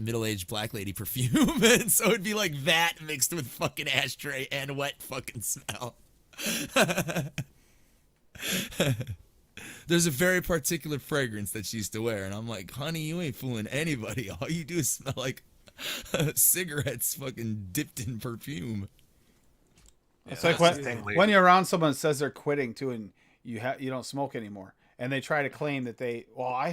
H: middle-aged black lady perfume, and so it'd be like that mixed with fucking ashtray and wet fucking smell. There's a very particular fragrance that she used to wear, and I'm like, honey, you ain't fooling anybody. All you do is smell like cigarettes fucking dipped in perfume.
A: It's like
C: that's the thing,
A: when you're around someone that says they're quitting too, and you don't smoke anymore, and they try to claim that I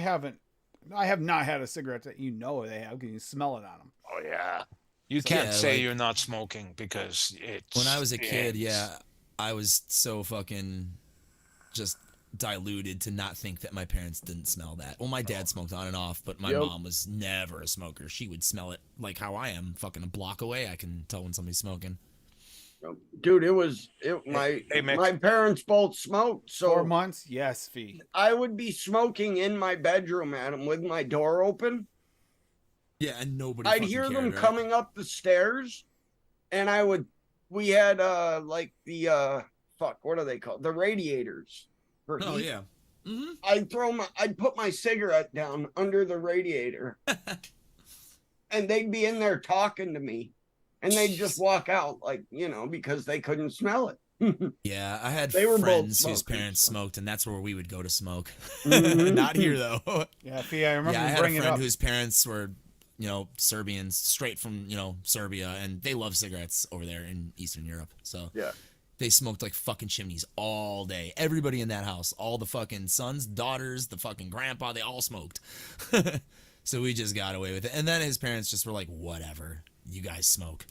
A: have not had a cigarette that they have because you smell it on them.
C: Oh yeah. You can't
H: Yeah,
C: say
H: like-
C: you're not smoking because it's.
H: When I was a kid,
C: it's-
H: yeah, I was so fucking just diluted to not think that my parents didn't smell that. Well, my dad smoked on and off, but my
D: Yep.
H: mom was never a smoker. She would smell it like how I am, fucking a block away. I can tell when somebody's smoking.
D: Dude, my
C: Mick.
D: parents both smoked,
A: 4
D: so
A: months, yes, fee.
D: I would be smoking in my bedroom, Adam, with my door open.
H: Yeah, and nobody.
D: I'd
H: fucking
D: hear
H: cared,
D: them
H: right?
D: coming up the stairs, and we had like the fuck, what are they called? The radiators for
H: Oh
D: heat.
H: yeah. Mm-hmm.
D: I'd put my cigarette down under the radiator, and they'd be in there talking to me, and they'd just walk out, like, because they couldn't smell it.
H: Yeah, I had
D: They were both
H: friends whose
D: smokers,
H: parents
D: so.
H: smoked, and that's where we would go to smoke.
D: Mhm.
H: Not here though.
A: Yeah, fee. I remember
H: Yeah, I
A: you
H: had a
A: bringing it
H: friend
A: up.
H: whose parents were, Serbians, straight from, Serbia, and they love cigarettes over there in Eastern Europe. So
D: Yeah.
H: they smoked like fucking chimneys all day. Everybody in that house, all the fucking sons, daughters, the fucking grandpa, they all smoked. So we just got away with it. And then his parents just were like, whatever, you guys smoke.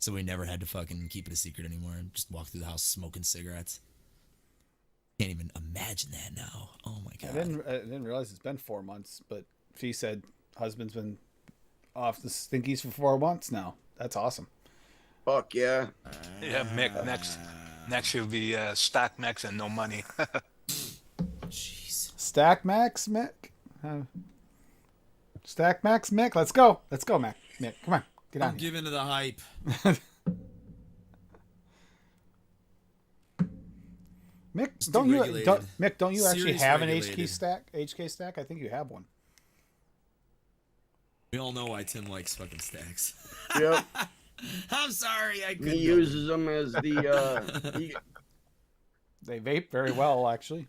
H: So we never had to fucking keep it a secret anymore. Just walk through the house smoking cigarettes. Can't even imagine that now. Oh my
A: I
H: god.
A: I didn't realize it's been 4 months, but fee said husband's been off the stinkies for 4 months now. That's awesome.
D: Fuck yeah.
C: Yeah, Mick. Next year will be stock Mex and no money.
H: Jeez.
A: Stack Max Mick. Stack Max Mick. Let's go. Let's go, Mac. Mick, come on. Get on.
H: I'm giving to the hype.
A: Mick,
H: It's
A: don't you
H: deregulated.
A: Mick, don't you actually
H: Serious
A: have an
H: regulated.
A: HK stack? I think you have one.
H: We all know why Tim likes fucking stacks.
D: Yep.
H: I'm sorry, I couldn't.
D: He uses them as the
A: They vape very well, actually.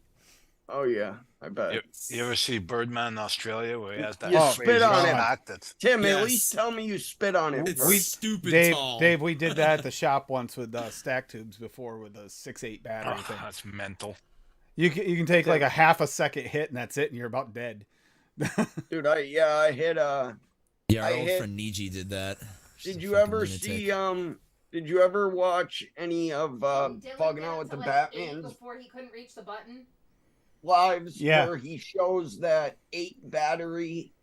D: oh yeah, I bet.
C: You ever see Birdman in Australia where he has that
D: You
C: crazy
D: spit on it.
C: stock that's
D: Tim,
H: Yes.
D: at least tell me you spit on it.
H: It's
D: first.
H: stupid
A: Dave,
H: tall.
A: Dave, we did that at the shop once with stack tubes before with the 6-8 battery thing.
C: that's mental.
A: You can take like a half a second hit and that's it, and you're about dead.
D: Dude, I hit
H: Yeah, our
D: I
H: old
D: hit-
H: friend Niji did that. She's
D: Did
H: a
D: you
H: fucking
D: ever
H: lunatic.
D: see did you ever watch any of
B: Dylan
D: Fogging
B: did
D: Out
B: it
D: with
B: to,
D: the
B: like, 8
D: Batmans
B: before he couldn't reach the button.
D: lives
A: Yeah.
D: where he shows that 8 battery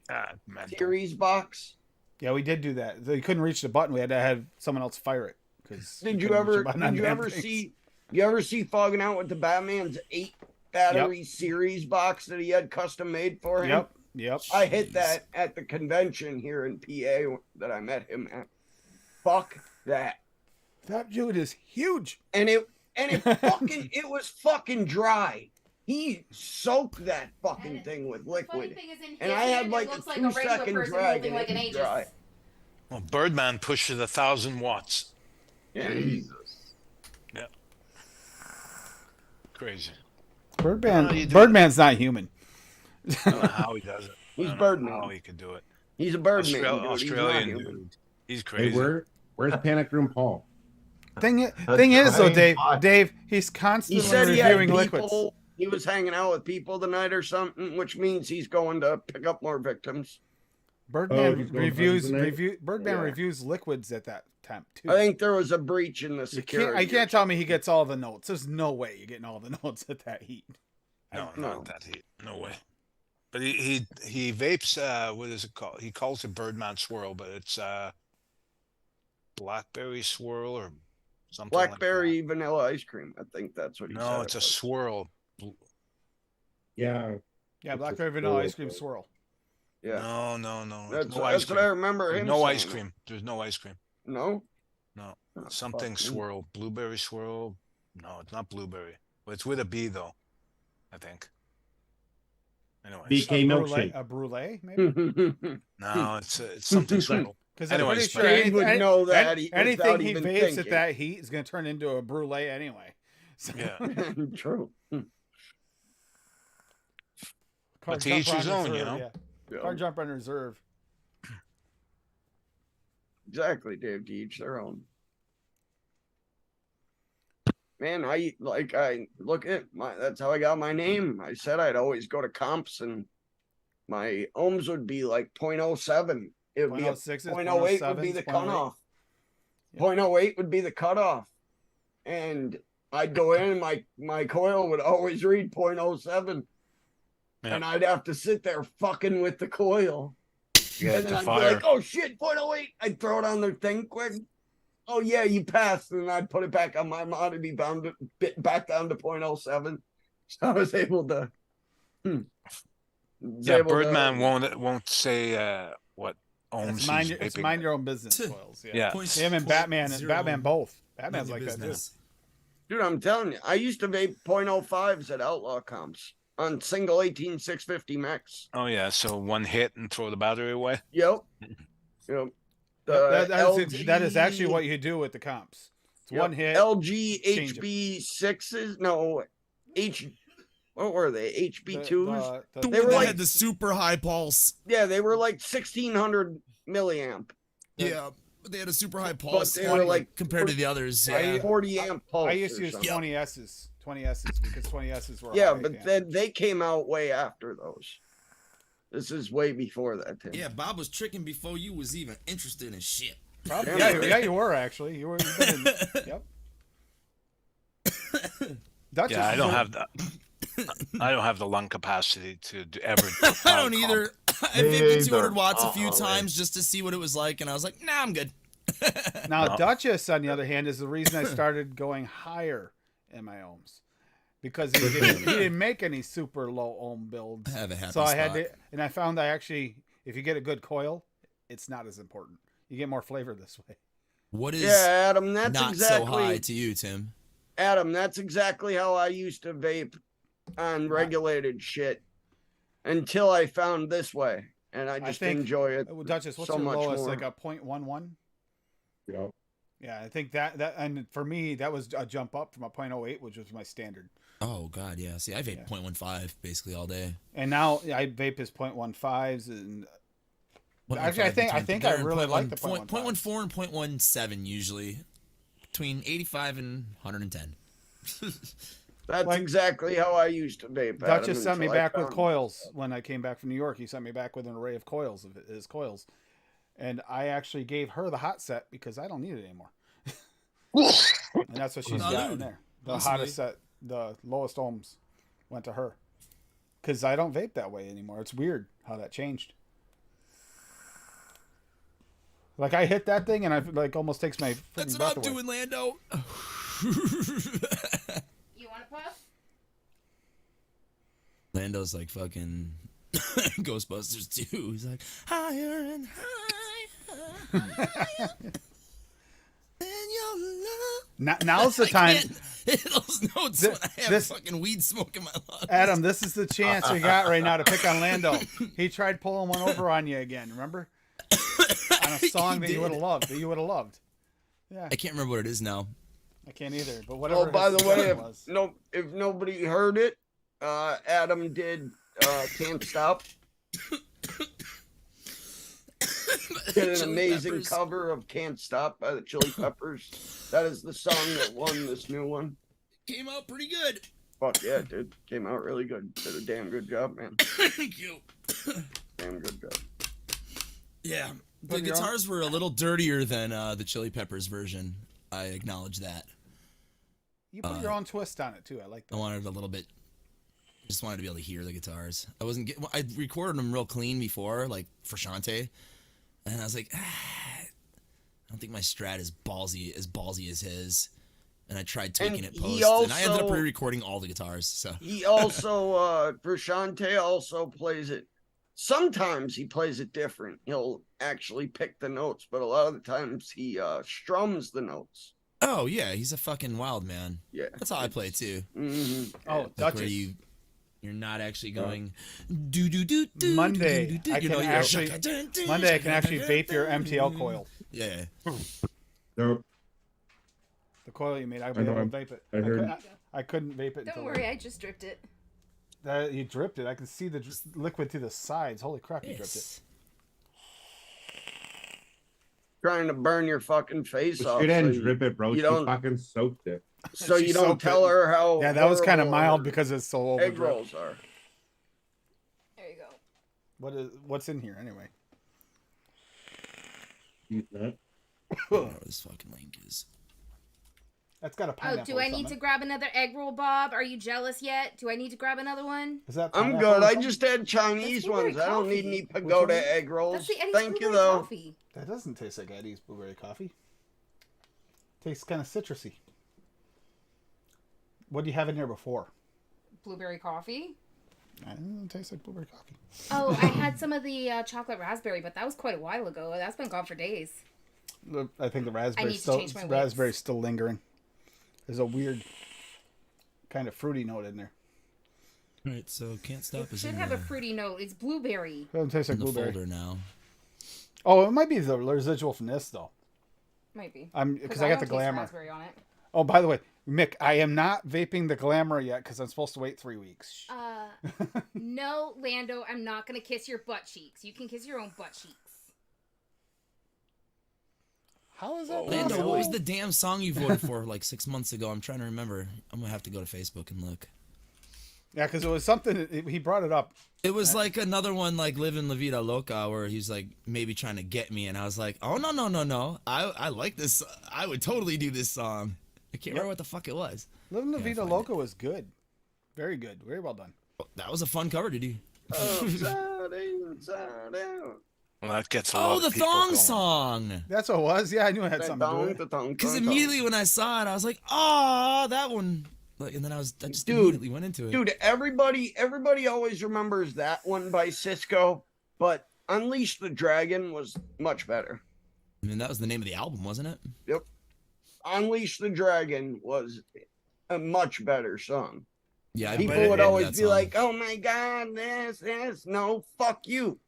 C: Mental.
D: series box?
A: Yeah, we did do that. They couldn't reach the button. We had to have someone else fire it.
D: Did you ever see Fogging Out with the Batman's 8 battery series box that he had custom made for him?
A: Yep.
D: I hit that at the convention here in PA that I met him at. Fuck that.
A: That dude is huge.
D: And it fucking it was fucking dry. He soaked that fucking thing with
B: Funny
D: liquid.
B: thing is, in his
D: And I had
B: hand,
D: like
B: it
D: a
B: looks like a
D: 2-second
B: regular person
D: drag
B: moving
D: and
B: like
D: it
B: an
D: was
B: Aegis.
D: dry.
C: Well, Birdman pushes 1,000 watts.
D: Yeah.
E: Jesus.
C: Crazy.
A: Birdman.
C: No, you do
A: Birdman's not human.
C: I don't know how he does it.
D: He's
C: I don't know
D: Birdman.
C: How he could do it.
D: He's a birdman.
C: Australian
D: dude. He's not human.
C: dude. He's
G: Hey,
C: crazy.
G: where's Panic Room Paul?
A: Thing is though,
E: Hey,
A: Dave, he's
D: He
A: constantly
D: said he had
A: reviewing
D: people.
A: liquids.
D: He was hanging out with people tonight or something, which means he's going to pick up more victims.
A: Birdman
G: he's going
A: reviews
G: tonight?
A: Birdman
D: Yeah.
A: reviews liquids at that time too.
D: I think there was a breach in the
A: you
D: security.
A: can't, I can't tell me he gets all the notes. There's no way you're getting all the notes at that heat.
C: No,
D: No.
C: not that heat. No way. But he vapes. What is it called? He calls it Birdman Swirl, but it's blackberry swirl or something.
D: Blackberry vanilla ice cream. I think that's what
C: Like
D: he
C: that.
D: said.
C: No, it's
D: it
C: a
D: was.
C: swirl.
G: Yeah.
A: Yeah,
G: It's
A: blackberry
G: a
A: vanilla ice
G: swirl,
A: cream
G: but-
A: swirl.
D: Yeah,
C: No.
D: that's,
C: no ice
D: that's what I
C: cream.
D: remember
C: There's
D: him
C: no ice
D: saying.
C: cream. There's no ice cream.
D: No.
C: No.
D: Oh,
C: Something
D: fuck me.
C: swirl. Blueberry swirl. No, it's not blueberry. But it's with a B though. I think. Anyway.
G: BK milkshake.
A: A brulee, maybe.
C: No, it's something swirl.
A: Because I'm
C: Anyways,
A: pretty sure
D: Dave would know that
A: anything
D: without
A: he
D: even
A: vapes
D: thinking.
A: at that heat is going to turn into a brulee anyway. So,
C: Yeah.
D: True.
A: card
C: But to each
A: jumper
C: his
A: on
C: own, you
A: reserve,
C: know?
A: Yeah.
D: Yeah.
A: Card jumper on reserve.
D: Exactly, Dave. To each their own. Man, I look at my. That's how I got my name. I said I'd always go to comps, and my ohms would be like 0.07. It would be a
A: 0.06s,
D: 0.08 would be the
A: 0.07s, 0.08.
D: cutoff.
A: Yeah.
D: 0.08 would be the cutoff, and I'd go in and my coil would always read 0.07.
C: Yeah.
D: And I'd have to sit there fucking with the coil.
C: You had
D: And then
C: to
D: I'd
C: fire.
D: be like, oh shit, 0.08. I'd throw it on their thing quick. Oh yeah, you passed. And I'd put it back on my mod and be bound to bit back down to 0.07. So I was able to
C: Yeah, Birdman won't say what ohms
A: It's mind,
C: he's
A: it's
C: vaping.
A: mind your own business, Coils. Yeah.
C: Yeah.
A: Him and Batman, Batman both. Batman's like that too.
D: Dude, I'm telling you, I used to vape 0.05s at Outlaw comps on single 18650 max.
C: Oh yeah, so one hit and throw the battery away.
D: Yep. Yep.
A: That is actually what you do with the comps. It's one hit.
D: LG
A: change it.
D: HB6s. No, what were they? HB2s?
H: They
D: were like
H: had the super high pulse.
D: Yeah, they were like 1600 milliamp.
H: Yeah, they had a super high pulse.
D: They were like
H: compared to the others. Yeah.
D: 40 amp pulse.
A: I used to use
D: something.
A: 20S's. 20S's because 20S's were
D: Yeah,
A: high,
D: but then they came out way after those. This is way before that. Tim.
H: Yeah, Bob was tricking before you was even interested in shit.
A: Probably. Yeah, you were actually. You were. Yep. Duchess
C: Yeah, I
A: is
C: don't
A: a-
C: have that. I don't have the lung capacity to ever. do a
H: I
C: cloud
H: don't either.
C: comp.
H: I vaped
E: Either.
H: 200 watts a few
E: Uh-oh.
H: times just to see what it was like, and I was like, nah, I'm good.
A: Now,
C: No.
A: Duchess, on the other hand, is the reason I started going higher in my ohms because he didn't make any super low ohm builds.
H: I have a happy
A: So I had
H: spot.
A: to, and I found I actually, if you get a good coil, it's not as important. You get more flavor this way.
H: What is
D: Yeah, Adam, that's
H: not
D: exactly
H: so high to you, Tim?
D: Adam, that's exactly how I used to vape on regulated shit until I found this way, and I just
A: think-
D: enjoy it
A: Duchess, what's
D: so
A: your
D: much
A: lowest?
D: more.
A: Like a 0.11?
G: Yep.
A: Yeah, I think that, and for me, that was a jump up from a 0.08, which was my standard.
H: Oh God, yeah. See, I vape 0.15 basically all day.
A: And now I vape his 0.15s, and
H: 0.15
A: Actually, I think
H: between
A: I
H: there and
A: really like the
H: 0.14
A: 0.15.
H: and 0.17 usually, between 85 and 110.
D: That's
A: Like-
D: exactly how I used to vape.
A: Duchess
D: Adam,
A: sent me
D: until I
A: back with
D: found-
A: coils when I came back from New York. He sent me back with an array of coils, of his coils. And I actually gave her the hot set because I don't need it anymore. And that's what she's got in
H: Dude,
A: there. The
H: possibly.
A: hottest set, the lowest ohms went to her. Because I don't vape that way anymore. It's weird how that changed. Like I hit that thing and I like almost takes my
H: That's
A: freaking
H: what
A: breath
H: I'm
A: away.
H: doing, Lando.
B: You want a puff?
H: Lando's like fucking Ghostbusters too. He's like higher and higher than your love.
A: Now's the
H: I
A: time.
H: can't hit those notes
A: Th-
H: when I have
A: this-
H: fucking weed smoke in my lungs.
A: Adam, this is the chance we got right now to pick on Lando. He tried pulling one over on you again, remember? On a song that you
H: did.
A: would have loved. Yeah,
H: I can't remember what it is now.
A: I can't either. But whatever.
D: Oh, by
A: his
D: the way,
A: suggestion was.
D: if nobody heard it, Adam did "Can't Stop." Did an
H: Chili
D: amazing
H: Peppers.
D: cover of "Can't Stop" by the Chili Peppers. That is the song that won this new one.
H: Came out pretty good.
D: Fuck yeah, dude! Came out really good. Did a damn good job, man.
H: Thank you.
D: Damn good job.
H: Yeah, the
A: Put your own-
H: guitars were a little dirtier than the Chili Peppers version. I acknowledge that.
A: You put your own twist on it too. I like
H: I
A: that.
H: wanted a little bit. Just wanted to be able to hear the guitars. I wasn't. I recorded them real clean before, like for Shantae, and I was like, I don't think my Strat is ballsy as his. And I tried tweaking
D: And
H: it
D: he
H: post, and I ended up
D: also-
H: re-recording all the guitars. So
D: He also, for Shantae, also plays it. Sometimes he plays it different. He'll actually pick the notes, but a lot of the times he strums the notes.
H: oh yeah, he's a fucking wild man.
D: Yeah,
H: That's how I play too.
D: hmm
A: Oh,
H: Like
A: Duchess.
H: where you're not actually going do do do do.
A: Monday,
H: do, do, do,
A: I
H: you
A: can
H: know, you're
A: actually-
H: shaka, dun, dun,
A: Monday I can
H: shaka,
A: actually
H: dun,
A: vape your
H: dun,
A: MTL
H: dun.
A: coil.
H: Yeah.
G: Nope.
A: The coil you made, I
G: I
A: was able
G: know,
A: to vape it.
G: I heard.
A: I couldn't vape it.
I: Don't
A: until
I: worry, I just dripped it.
A: You dripped it. I could see the liquid through the sides. Holy crap, you dripped it.
H: Yes.
D: Trying to burn your fucking face
G: But
D: off.
G: she didn't
D: so
G: drip it, bro.
D: you
G: She
D: don't-
G: fucking soaked it.
D: So
A: She
D: you don't
A: soaked
D: tell
A: it.
D: her how.
A: Yeah, that was kind of
D: horrible
A: mild
D: her
A: because it's so
D: egg
A: overdripped.
D: rolls are.
I: There you go.
A: What's in here anyway?
G: He's not.
H: Oh, this fucking link is.
A: That's got a
B: Oh,
A: pineapple.
B: do
A: or
B: I need
A: something.
B: to grab another egg roll, Bob? Are you jealous yet? Do I need to grab another one?
A: Is that
D: I'm
A: pineapple
D: good.
A: or
D: I
A: something?
D: just had Chinese
B: That's blueberry
D: ones. I don't need
B: coffee.
D: any
A: Which one
D: pagoda
A: is it?
D: egg rolls.
B: That's the Eddie's
D: Thank you,
B: blueberry
D: though.
B: coffee.
A: That doesn't taste like Eddie's blueberry coffee. Tastes kind of citrusy. What do you have in there before?
B: Blueberry coffee?
A: It doesn't taste like blueberry coffee.
B: Oh, I had some of the chocolate raspberry, but that was quite a while ago. That's been gone for days.
A: I think the
B: I
A: raspberry's
B: need to
A: still
B: change my
A: raspberry's still lingering. There's a weird kind of fruity note in there.
H: All right, so can't stop
B: It
H: is
B: should
H: in
B: have
H: the,
B: a fruity note. It's blueberry.
A: It doesn't taste like
H: in the
A: blueberry.
H: folder now.
A: Oh, it might be the residual from this though.
B: Might be.
A: Because I got the
B: don't taste
A: glamour.
B: raspberry on it.
A: Oh, by the way, Mick, I am not vaping the glamour yet because I'm supposed to wait 3 weeks.
B: No, Lando, I'm not gonna kiss your butt cheeks. You can kiss your own butt cheeks.
A: How is that?
H: Lando,
A: possible?
H: what was the damn song you voted for like 6 months ago? I'm trying to remember. I'm gonna have to go to Facebook and look.
A: Yeah, because it was something he brought it up.
H: It was like another one, like "Living La Vida Loca," where he's like maybe trying to get me, and I was like, "Oh no! I like this. I would totally do this song." I can't remember what the fuck it was.
A: Living La
H: Yeah,
A: Vida
H: find
A: Loca was good. Very good. Very well done.
H: That was a fun cover to do.
D: Upside down, upside down.
C: Well, that gets a lot
H: Oh,
C: of
H: the
C: people
H: thong
C: going.
H: song.
A: That's what it was. Yeah, I knew it had something to do with it.
H: Because immediately when I saw it, I was like, "Oh, that one!" Like, and then I just
D: Dude,
H: immediately went into it.
D: Dude, everybody always remembers that one by Cisco, but Unleash the Dragon was much better.
H: I mean, that was the name of the album, wasn't it?
D: Yep. Unleash the Dragon was a much better song.
H: Yeah, I
D: People
H: played
D: would
H: that
D: always be
H: song.
D: like, "Oh my God, this, no, fuck you."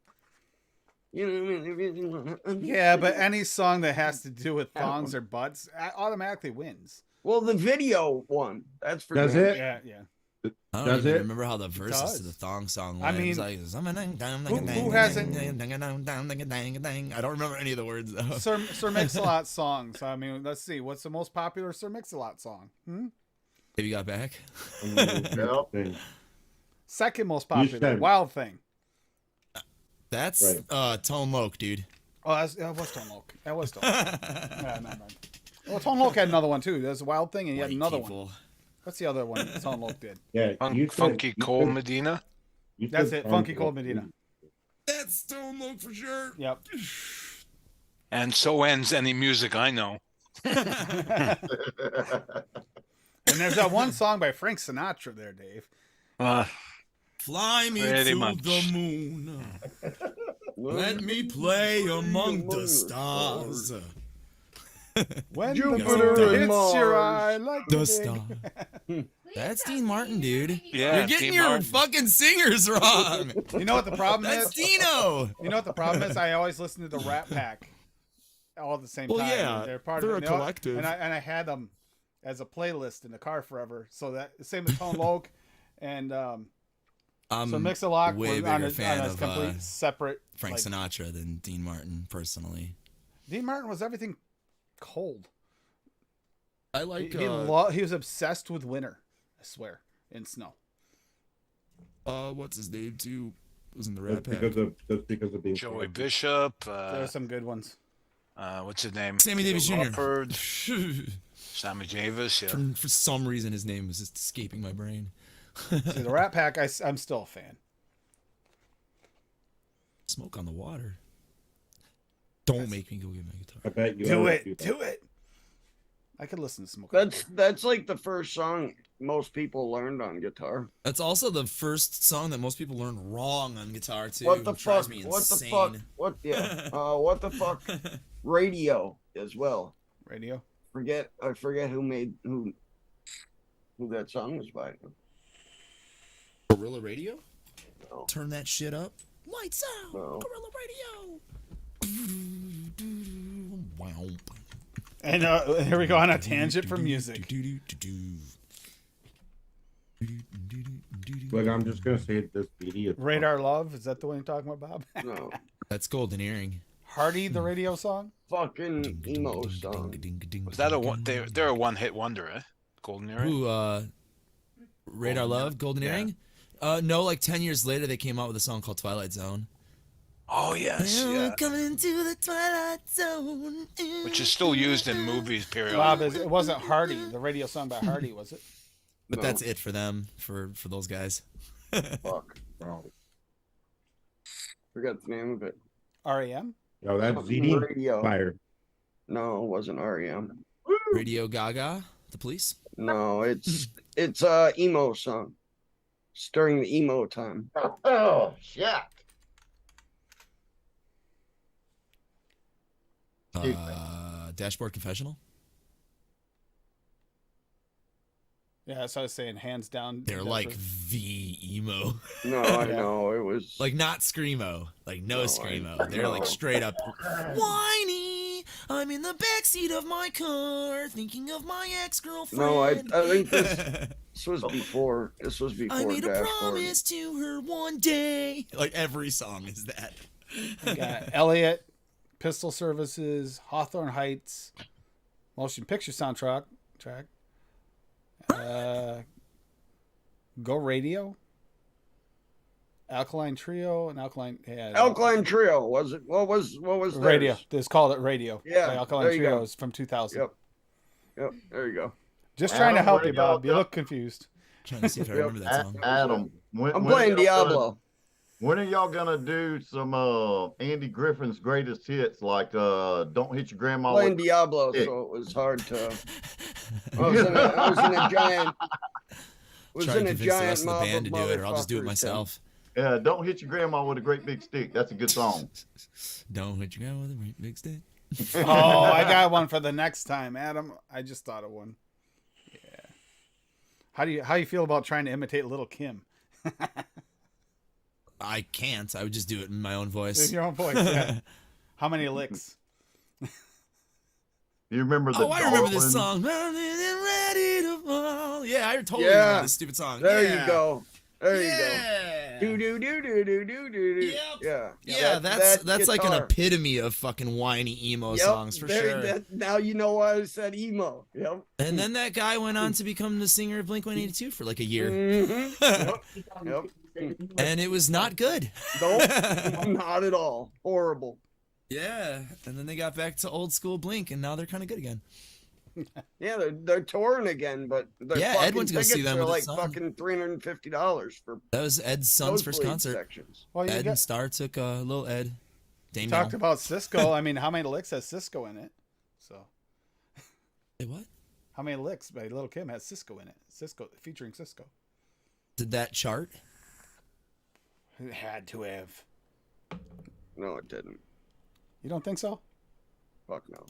D: You know what I mean?
A: Yeah, but any song that has to do with thongs or butts automatically wins.
D: Well, the video one, that's for
G: Does
D: damn
G: it?
A: Yeah, yeah.
H: I don't
G: Does
H: even
G: it?
H: remember how the verses
A: does.
H: to the thong song
A: I
H: went. It was
A: mean,
H: hasn't? I don't remember any of the words though.
A: Sir Mix-a-Lot songs. I mean, let's see. What's the most popular Sir Mix-a-Lot song?
H: Have you got back?
E: Yep.
A: Second most popular,
G: said-
A: Wild Thing.
H: That's
G: Right.
H: Tone Loc, dude.
A: Oh, that was Tone Loc. That was Tone Loc. Yeah, no. Well, Tone Loc had another one too. There's Wild Thing, and he had
H: White
A: another
H: people.
A: one. What's the other one Tone Loc did?
G: Yeah, you said-
C: Funky
G: you
C: Cole
G: said-
C: Medina.
G: you
A: That's
G: said
A: it. Funky
G: Tone
A: Cold Medina.
H: That's Tone Loc for sure.
A: Yep.
C: And so ends any music I know.
A: And there's that one song by Frank Sinatra there, Dave.
H: Fly me
C: Pretty
H: to
C: much.
H: the moon. Let me play among the stars.
A: When
D: Jupiter
A: the moon
D: and
A: hits your
D: Mars.
A: eye like
H: The
A: a
H: star.
A: big-
H: That's Dean Martin, dude.
C: Yeah,
H: You're getting
C: Dean
H: your
C: Martin.
H: fucking singers wrong.
A: You know what the problem
H: That's
A: is?
H: Dino.
A: You know what the problem is? I always listen to the Rat Pack all at the same
H: Well,
A: time.
H: yeah,
A: they're part
H: they're
A: of
H: a
A: it. You know,
H: collective.
A: and I had them as a playlist in the car forever. So that same as Tone Loc and
H: I'm
A: so Mix-a-Lot
H: way
A: was on
H: bigger
A: a
H: fan of
A: complete separate.
H: Frank
A: like,
H: Sinatra than Dean Martin, personally.
A: Dean Martin was everything cold.
H: I like
A: He was obsessed with winter. I swear, in snow.
H: what's his name too? Was in the
G: That's
H: Rat Pack.
G: because of being
C: Joey Bishop.
A: There are some good ones.
C: What's his name?
H: Sammy Davis Jr.
C: Crawford, Sammy Davis. Yeah.
H: For some reason, his name is just escaping my brain.
A: See, the Rat Pack, I'm still a fan.
H: Smoke on the water. Don't make me go get my guitar.
G: I bet you
A: Do
G: are,
A: it.
G: dude.
A: Do it. I could listen to Smoke.
D: That's like the first song most people learned on guitar.
H: That's also the first song that most people learn wrong on guitar too.
D: What the
H: which drives
D: fuck?
H: me
D: What the
H: insane.
D: fuck? What? Yeah. What the fuck? Radio as well.
A: Radio.
D: I forget who that song was by.
H: Gorilla Radio?
D: No.
H: Turn that shit up. Lights out.
D: No.
H: Gorilla Radio. Wow.
A: And here we go on a tangent for music.
G: Look, I'm just gonna say this BD is
A: Radar Love, is that the one you're talking about, Bob?
D: No.
H: That's Golden Earring.
A: Hardy, the radio song?
D: Fucking emo song.
C: Was that a one? They're a one-hit wonder, eh? Golden Earring.
H: Who, Radar Love, Golden
C: Yeah.
H: Earring? No, like 10 years later, they came out with a song called Twilight Zone.
C: Oh yes,
H: We're
C: yeah.
H: coming into the twilight zone.
C: Which is still used in movies
A: Bob,
C: periodically.
A: it wasn't Hardy, the radio song by Hardy, was it?
H: But
D: No.
H: that's it for them, for those guys.
D: Fuck.
G: Bro.
D: Forgot the name of it.
A: REM?
G: Yo, that
D: Something
G: ZD
D: radio.
G: fire.
D: No, it wasn't REM.
H: Radio Gaga, the police.
D: No, it's emo song. It's during the emo time.
E: Oh, shit.
H: Dashboard Confessional.
A: Yeah, that's what I was saying. Hands down.
H: They're like the emo.
D: No, I know it was
H: Like not screamo, like no
D: No,
H: screamo. They're like
D: no.
H: straight up whiny. I'm in the backseat of my car, thinking of my ex-girlfriend.
D: No, I think this was before. This was before
H: I made a
D: Dashboard.
H: promise to her one day. Like every song is that.
A: We got Elliot, Pistol Services, Hawthorne Heights, Motion Picture Soundtrack. Go Radio, Alkaline Trio, and Alkaline. Yeah,
D: Alkaline Trio was it? What was theirs?
A: Radio. They just called it Radio.
D: Yeah,
A: by Alkaline
D: there you
A: Trio
D: go.
A: is from 2000.
D: Yep. There you go.
A: Just trying to
E: Adam,
A: help
E: what
A: you,
E: do y'all
A: Bob. You look confused.
H: Trying to see if I remember that song.
E: Adam,
D: I'm playing Diablo.
E: When are y'all gonna do some Andy Griffin's greatest hits like "Don't Hit Your Grandma"?
D: Playing
E: with
D: Diablo,
E: stick?
D: so it was hard to. I was in a giant. Was
H: Try to
D: in a
H: convince the
D: giant
H: rest of the
D: mob
H: band to
D: of
H: do it, or I'll just do it
D: motherfuckers,
H: myself.
E: Yeah, "Don't Hit Your Grandma with a Great Big Stick." That's a good song.
H: Don't hit your ground with a great big stick.
A: Oh, I got one for the next time, Adam. I just thought of one. Yeah. How you feel about trying to imitate Little Kim?
H: I can't. I would just do it in my own voice.
A: In your own voice. Yeah. How many licks?
E: You remember the?
H: Oh, I remember this
E: Darlin'?
H: song. Ready to fall. Yeah, I totally
D: Yeah.
H: remember this stupid song.
D: There
H: Yeah.
D: you go. There
H: Yeah.
D: you go. Do.
H: Yep.
D: Yeah.
H: Yeah,
D: That
H: that's like an
D: guitar.
H: epitome of fucking whiny emo
D: Yep,
H: songs for
D: there-
H: sure.
D: now you know why I said emo. Yep.
H: And then that guy went on to become the singer of Blink-182 for like a year,
D: Mm-hmm. Yep.
H: and it was not good.
D: Nope. Not at all. Horrible.
H: Yeah, and then they got back to old school Blink, and now they're kind of good again.
D: Yeah, they're touring again, but their
H: Yeah, Ed
D: fucking
H: went to go see
D: tickets
H: them
D: are
H: with
D: like
H: his son.
D: fucking $350 for
H: That was Ed's son's first
D: nosebleed
H: concert.
D: sections.
A: Well, you
H: Ed and
A: got,
H: Star took little Ed. Daniel.
A: talked about Cisco. I mean, how many licks has Cisco in it? So,
H: Hey, what?
A: how many licks by Little Kim has Cisco in it? Cisco featuring Cisco.
H: Did that chart?
A: It had to have.
D: No, it didn't.
A: You don't think so?
D: Fuck no.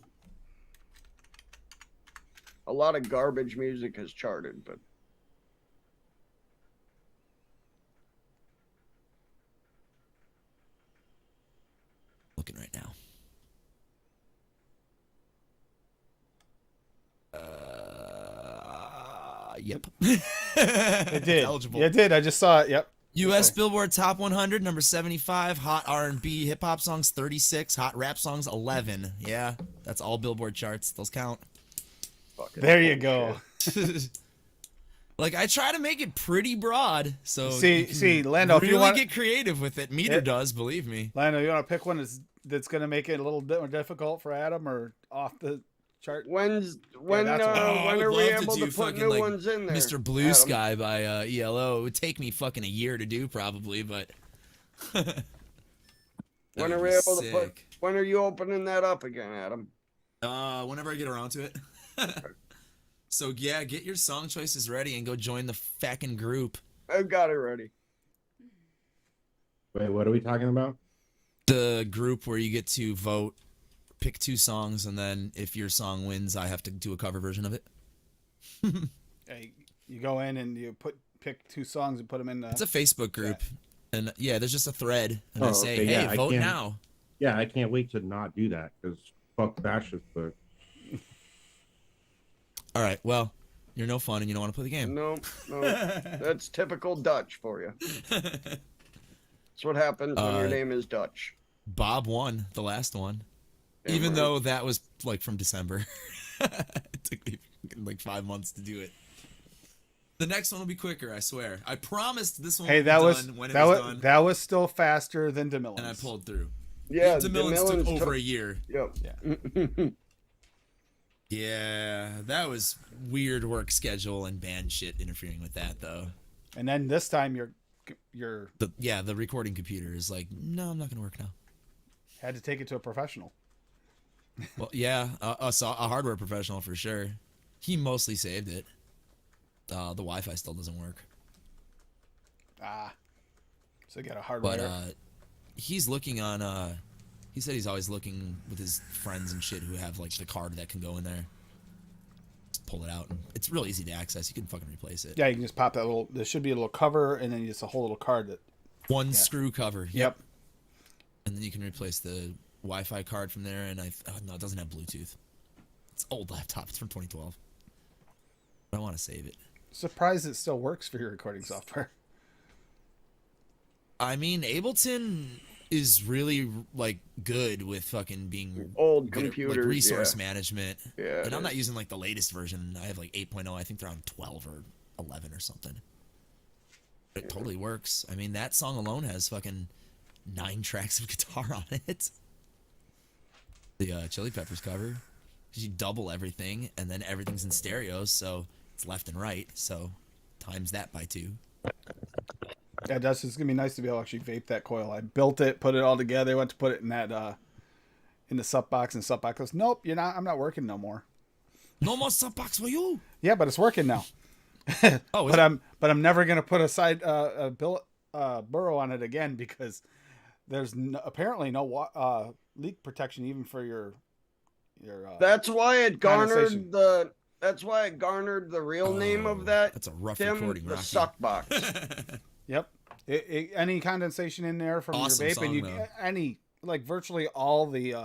D: A lot of garbage music has charted, but
H: Looking right now. Yep.
A: It did.
H: Eligible.
A: Yeah, it did. I just saw it. Yep.
H: U.S. Billboard Top 100, number 75. Hot R&B hip hop songs, 36. Hot rap songs, 11. Yeah, that's all Billboard charts. Those count.
D: fucking
A: There you go.
H: Like I try to make it pretty broad, so you can
A: See, Lando, if
H: really
A: you want,
H: get creative with it. Meter does, believe me.
A: Lando, you want to pick one that's going to make it a little bit more difficult for Adam or off the chart?
D: when
A: that's what-
D: when
H: I would
D: are we
H: love
D: able to put
H: fucking,
D: new
H: like,
D: ones in there?
H: Mr. Blue
D: Adam?
H: Sky by ELO. It would take me fucking a year to do probably, but
D: When
H: That
D: are
H: would
D: we
H: be
D: able to put?
H: sick.
D: When are you opening that up again, Adam?
H: Whenever I get around to it. So yeah, get your song choices ready and go join the fucking group.
D: I've got it ready.
G: Wait, what are we talking about?
H: The group where you get to vote, pick 2 songs, and then if your song wins, I have to do a cover version of it.
A: Hey, you go in and you pick 2 songs and put them in the.
H: It's a Facebook group, and yeah, there's just a thread, and I
G: Oh,
H: say,
G: okay,
H: hey,
G: yeah, I
H: vote
G: can't-
H: now.
G: Yeah, I can't wait to not do that because fuck fascist book.
H: All right, well, you're no fun and you don't want to play the game.
D: No, that's typical Dutch for you. That's what happens when your name is Dutch.
H: Bob won the last one,
D: Yeah,
H: even
D: right.
H: though that was like from December. It took me like 5 months to do it. The next one will be quicker, I swear. I promised this one
A: Hey,
H: would
A: that
H: be
A: was
H: done when it
A: that
H: was
A: was
H: done,
A: that was still faster than DeMillen's.
H: and I pulled through.
D: Yeah,
H: DeMillen's took
D: DeMillen's
H: over a year.
D: Yep.
A: Yeah.
H: Yeah, that was weird work schedule and band shit interfering with that, though.
A: And then this time your
H: The recording computer is like, no, I'm not gonna work now.
A: had to take it to a professional.
H: Well, yeah, a hardware professional for sure. He mostly saved it. The Wi-Fi still doesn't work.
A: So you got a hardware.
H: But he's looking on. He said he's always looking with his friends and shit who have like the card that can go in there. Just pull it out, and it's real easy to access. You can fucking replace it.
A: Yeah, you can just pop that little. There should be a little cover, and then just a whole little card that.
H: One screw cover.
A: Yep.
H: And then you can replace the Wi-Fi card from there. And no, it doesn't have Bluetooth. It's an old laptop. It's from 2012. But I want to save it.
A: Surprised it still works for your recording software.
H: I mean, Ableton is really like good with fucking being
D: Old
H: good at,
D: computers,
H: like, resource management.
D: Yeah,
H: And I'm
D: it
H: not
D: is.
H: using like the latest version. I have like 8.0. I think they're on 12 or 11 or something. It totally works. I mean, that song alone has fucking 9 tracks of guitar on it. The Chili Peppers cover. You double everything, and then everything's in stereo, so it's left and right. So times that by 2.
A: Yeah, it does. It's gonna be nice to be able to actually vape that coil. I built it, put it all together, went to put it in that in the sup box, and sup box goes, nope, you're not. I'm not working no more.
H: No more sub box for you.
A: Yeah, but it's working now.
H: Oh, is
A: but
H: it?
A: I'm never gonna put a side burrow on it again because there's apparently no leak protection even for your.
D: That's why it
A: condensation.
D: garnered the. That's why it garnered the real name of that.
H: That's a rough
D: Tim,
H: recording,
D: the
H: Rocky.
D: suck box.
A: Yep. Any condensation in there from
H: Awesome
A: your vape,
H: song,
A: and you
H: though.
A: any like virtually all the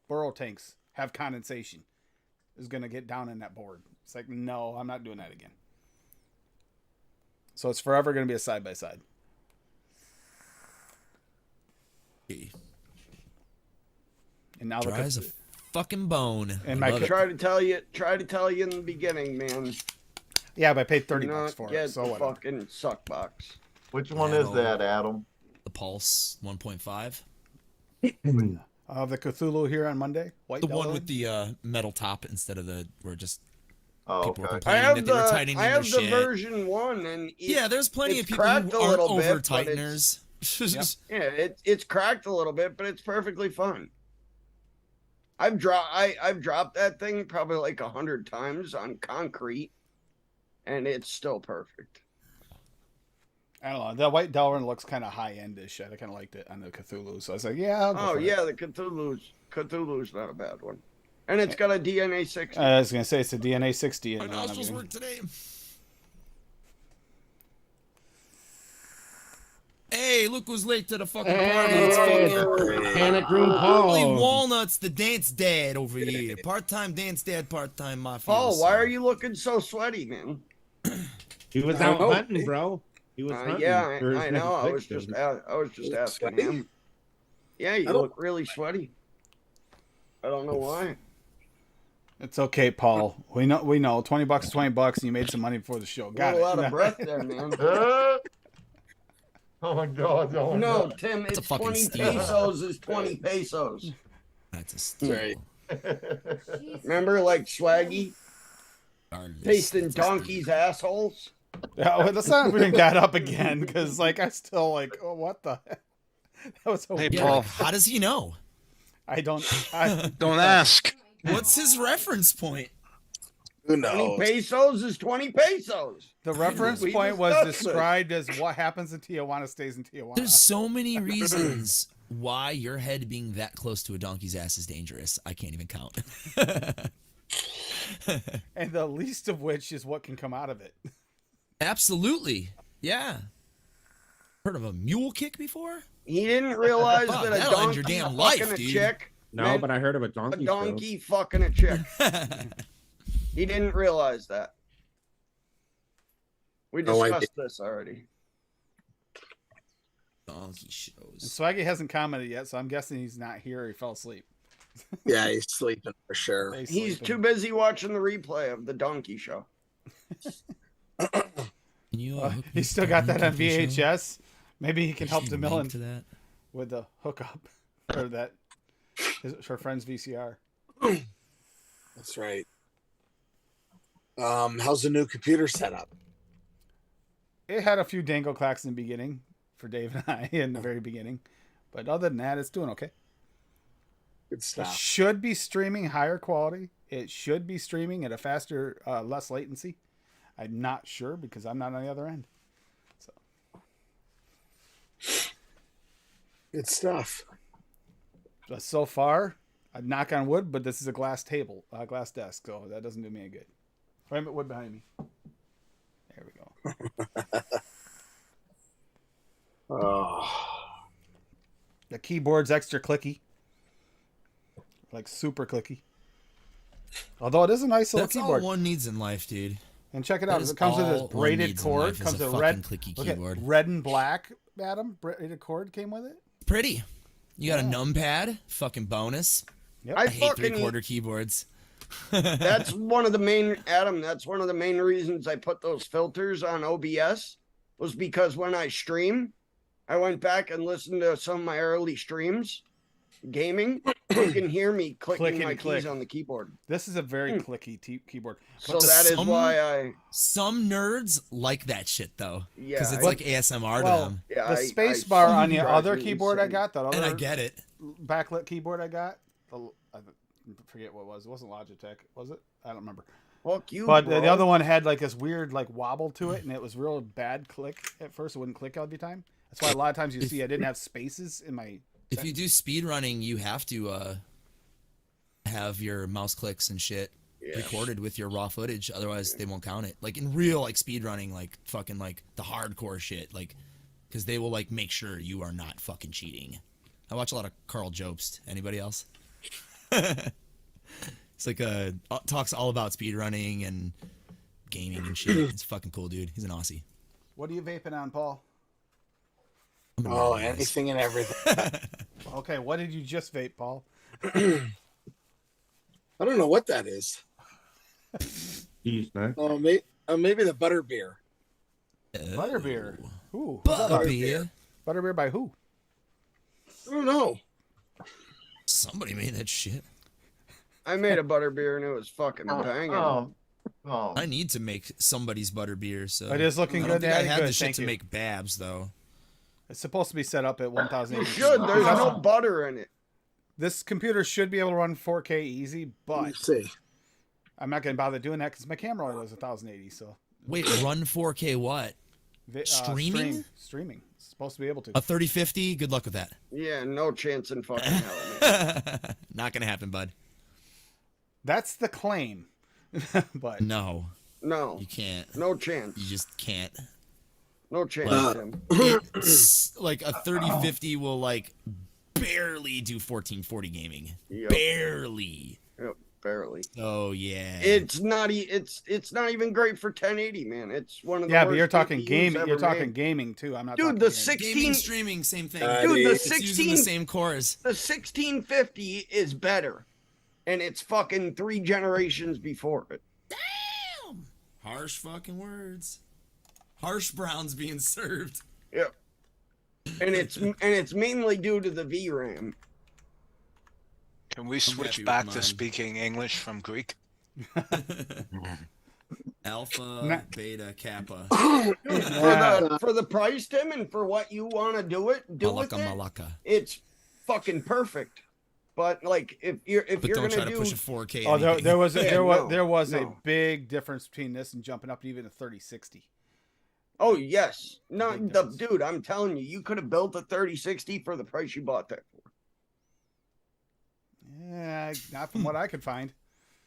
A: burrow tanks have condensation is gonna get down in that board. It's like, no, I'm not doing that again. So it's forever gonna be a side by side. And now
H: Dry as a fucking bone.
A: And
H: I
A: my
H: love it.
D: Try to tell you in the beginning, man.
A: yeah, but I paid $30
D: Do not
A: for
D: get
A: it. So
D: the
A: whatever.
D: fucking suck box.
E: Which one is
H: no.
E: that, Adam?
H: The Pulse 1.5.
A: The Cthulhu here on Monday. White
H: The one
A: Delaware.
H: with the metal top instead of the where just
E: Oh,
H: people were
E: okay.
D: I
H: complaining
D: have
H: that they were
D: the
H: tightening
D: I
H: their
D: have the
H: shit.
D: version 1, and
H: Yeah, there's plenty of
D: it's
H: people
D: cracked
H: who
D: a
H: aren't
D: little
H: over
D: bit, but
H: tighteners.
D: yeah, it's cracked a little bit, but it's perfectly fine. I've dropped that thing probably like 100 times on concrete, and it's still perfect.
A: I don't know. The White Delaware looks kind of high endish. I kind of liked it on the Cthulhu. So I was like, yeah. I'll go
D: Oh
A: for it.
D: yeah, the Cthulhu's not a bad one, and it's got a DNA 60.
A: I was gonna say it's a DNA 60.
H: My
A: And
H: nostrils work today. Hey, look who's late to the fucking party. It's fucking
G: Panic Room
H: Holy
G: Paul.
H: Walnuts, the dance dad over here. Part-time dance dad, part-time mafia.
D: Paul, why are you looking so sweaty, man?
G: He was
D: I
G: out
D: know.
G: hunting, bro. He was hunting.
D: Yeah,
G: for his
D: I
G: next
D: know. I was
G: victim.
D: just asking him. Yeah, you look really sweaty. I don't know why.
A: It's okay, Paul. We know. $20 is $20, and you made some money before the show. Got
D: a
A: it.
D: lot of breath there, man.
E: Oh my God! Oh my
D: No,
E: God.
D: Tim,
H: That's a
D: it's
H: fucking
D: 20
H: steal.
D: pesos is 20 pesos.
H: That's a steal.
D: Remember, like Swaggy
H: Regardless,
D: tasting
H: that's a steal.
D: donkeys' assholes?
A: Yeah, well, let's not bring that up again, because like I still like, oh, what the? That was so
C: Hey,
A: weird.
H: Yeah,
C: Paul.
H: like, how does he know?
A: I don't.
C: Don't ask.
H: What's his reference point?
J: Who
D: 20
J: knows?
D: pesos is 20 pesos.
A: The reference
D: We
A: point was
D: discussed this.
A: described as what happens in Tijuana stays in Tijuana.
H: There's so many reasons why your head being that close to a donkey's ass is dangerous. I can't even count.
A: And the least of which is what can come out of it.
H: Absolutely. Yeah. Heard of a mule kick before?
D: He didn't realize
H: Fuck,
D: that a
H: that'll end your
D: donkey
H: damn
D: fucking
H: life,
D: a
H: dude.
D: chick.
G: No,
D: meant
G: but I heard of a
D: a
G: donkey.
D: donkey fucking a chick. He didn't realize that. We
J: No, I
D: discussed this already.
H: Donkey
A: And
H: shows.
A: Swaggy hasn't commented yet, so I'm guessing he's not here. Or he fell asleep.
J: Yeah, he's sleeping for sure.
A: He's
D: He's
A: sleeping.
D: too busy watching the replay of the donkey show.
F: Can you?
A: Well,
F: Hook me
A: he's still
F: up
A: got that on
F: to the show?
A: VHS. Maybe he can help
F: Just a link
A: DeMillan
F: to that.
A: with the hookup or that her friend's VCR.
J: That's right. How's the new computer setup?
A: It had a few dangle clacks in the beginning for Dave and I in the very beginning, but other than that, it's doing okay.
J: Good
A: It
J: stuff.
A: should be streaming higher quality. It should be streaming at a faster, less latency. I'm not sure because I'm not on the other end.
J: Good stuff.
A: So far, I knock on wood, but this is a glass table, glass desk, so that doesn't do me any good. Wait a minute, wood behind me. There we go.
J: Oh,
A: The keyboard's extra clicky, like super clicky. Although it is a nice little
H: That's all
A: keyboard.
H: one needs in life, dude.
A: And check it
H: That
A: out.
H: is
A: It comes with
H: all
A: this
H: one
A: braided
H: needs in
A: cord.
H: life is
A: Comes
H: a
A: with
H: fucking
A: red,
H: clicky
A: look at
H: keyboard.
A: red and black. Adam, braided cord came with it.
H: Pretty. You got a numpad, fucking bonus.
A: Yep.
H: I
D: I
H: hate
D: fucking
H: 3/4 keyboards.
D: That's one of the main Adam. That's one of the main reasons I put those filters on OBS was because when I stream, I went back and listened to some of my early streams, gaming. You can hear me clicking
A: Click and
D: my
A: click.
D: keys on the keyboard.
A: This is a very clicky keyboard.
D: So
A: But the-
D: that is
H: some-
D: why I
H: Some nerds like that shit though,
D: yeah.
H: because it's
D: I-
H: like ASMR to
A: well,
H: them,
D: yeah,
A: the
D: I-
A: space
D: I-
A: bar on the
D: drives
A: other
D: me
A: keyboard I
D: insane.
A: got, that
H: and I
A: other
H: get it.
A: backlit keyboard I got, I forget what it was. It wasn't Logitech, was it? I don't remember.
D: Fuck you,
A: But
D: bro.
A: the other one had like this weird like wobble to it, and it was real bad click at first. It wouldn't click every time. That's why a lot of times you see I didn't have spaces in my.
H: If you do speed running, you have to have your mouse clicks and shit recorded with your raw footage. Otherwise, they won't count it. Like in real like speed running, like fucking like the hardcore shit, like because they will like make sure you are not fucking cheating. I watch a lot of Carl Jobst. Anybody else? It's like talks all about speed running and gaming and shit. It's fucking cool, dude. He's an Aussie.
A: What are you vaping on, Paul?
H: I'm a
J: Oh,
H: nerd, guys.
J: anything and everything.
A: Okay, what did you just vape, Paul?
J: I don't know what that is.
G: These nuts.
J: Oh, maybe the butter beer.
A: Butterbeer. Who? Who's that by?
H: Butterbeer.
A: Butterbeer by who?
J: I don't know.
H: Somebody made that shit.
D: I made a butterbeer and it was fucking banging.
E: Oh,
H: I need to make somebody's butterbeer. So
A: It is looking
H: I don't
A: good.
H: think I
A: Daddy.
H: have
A: Good,
H: the shit
A: thank
H: to
A: you.
H: make Babs though.
A: It's supposed to be set up at 1080.
D: You should. There's no butter in it.
A: This computer should be able to run 4K easy, but
J: Let's see.
A: I'm not going to bother doing that because my camera only was 1080. So
H: Wait, run 4K what? Streaming?
A: Streaming. It's supposed to be able to.
H: A 3050? Good luck with that.
D: Yeah, no chance in fucking hell, man.
H: Not gonna happen, bud.
A: That's the claim. But
H: No,
D: No,
H: you can't.
D: no chance.
H: You just can't.
D: No chance,
H: Well,
D: Tim.
H: It's like a 3050 will like barely do 1440 gaming.
D: Yep.
H: Barely.
D: Yep, barely.
H: Oh yeah.
D: It's not. It's not even great for 1080, man. It's one of the
A: yeah,
D: worst
A: but you're talking
D: GPUs
A: gaming.
D: ever
A: You're talking
D: made.
A: gaming too. I'm not.
D: Dude,
A: talking
D: the
A: gaming.
D: 16
H: Gaming, streaming, same thing.
D: Dude, the
J: It's
H: It's using
D: 16
H: the same cores.
D: the 1650 is better, and it's fucking 3 generations before it.
H: Damn. Harsh fucking words. Harsh browns being served.
D: Yep. And it's mainly due to the VRAM.
C: Can we
H: happy
C: switch
H: with
C: back
H: mine.
C: to speaking English from Greek?
H: Alpha,
A: Nah.
H: beta, kappa.
D: For the price, Tim, and for what you want to do with
H: Malaka,
D: it,
H: malaka.
D: it's fucking perfect. But like, if you're
H: But
D: gonna
H: don't try to
D: do,
H: push a 4K.
A: Oh,
H: anything.
A: there was
D: Yeah, no,
A: there was a
D: no.
A: big difference between this and jumping up to even a 3060.
D: oh yes, no,
A: Big
D: the
A: difference.
D: dude, I'm telling you, you could have built a 3060 for the price you bought that for.
A: Yeah, not from what I could find.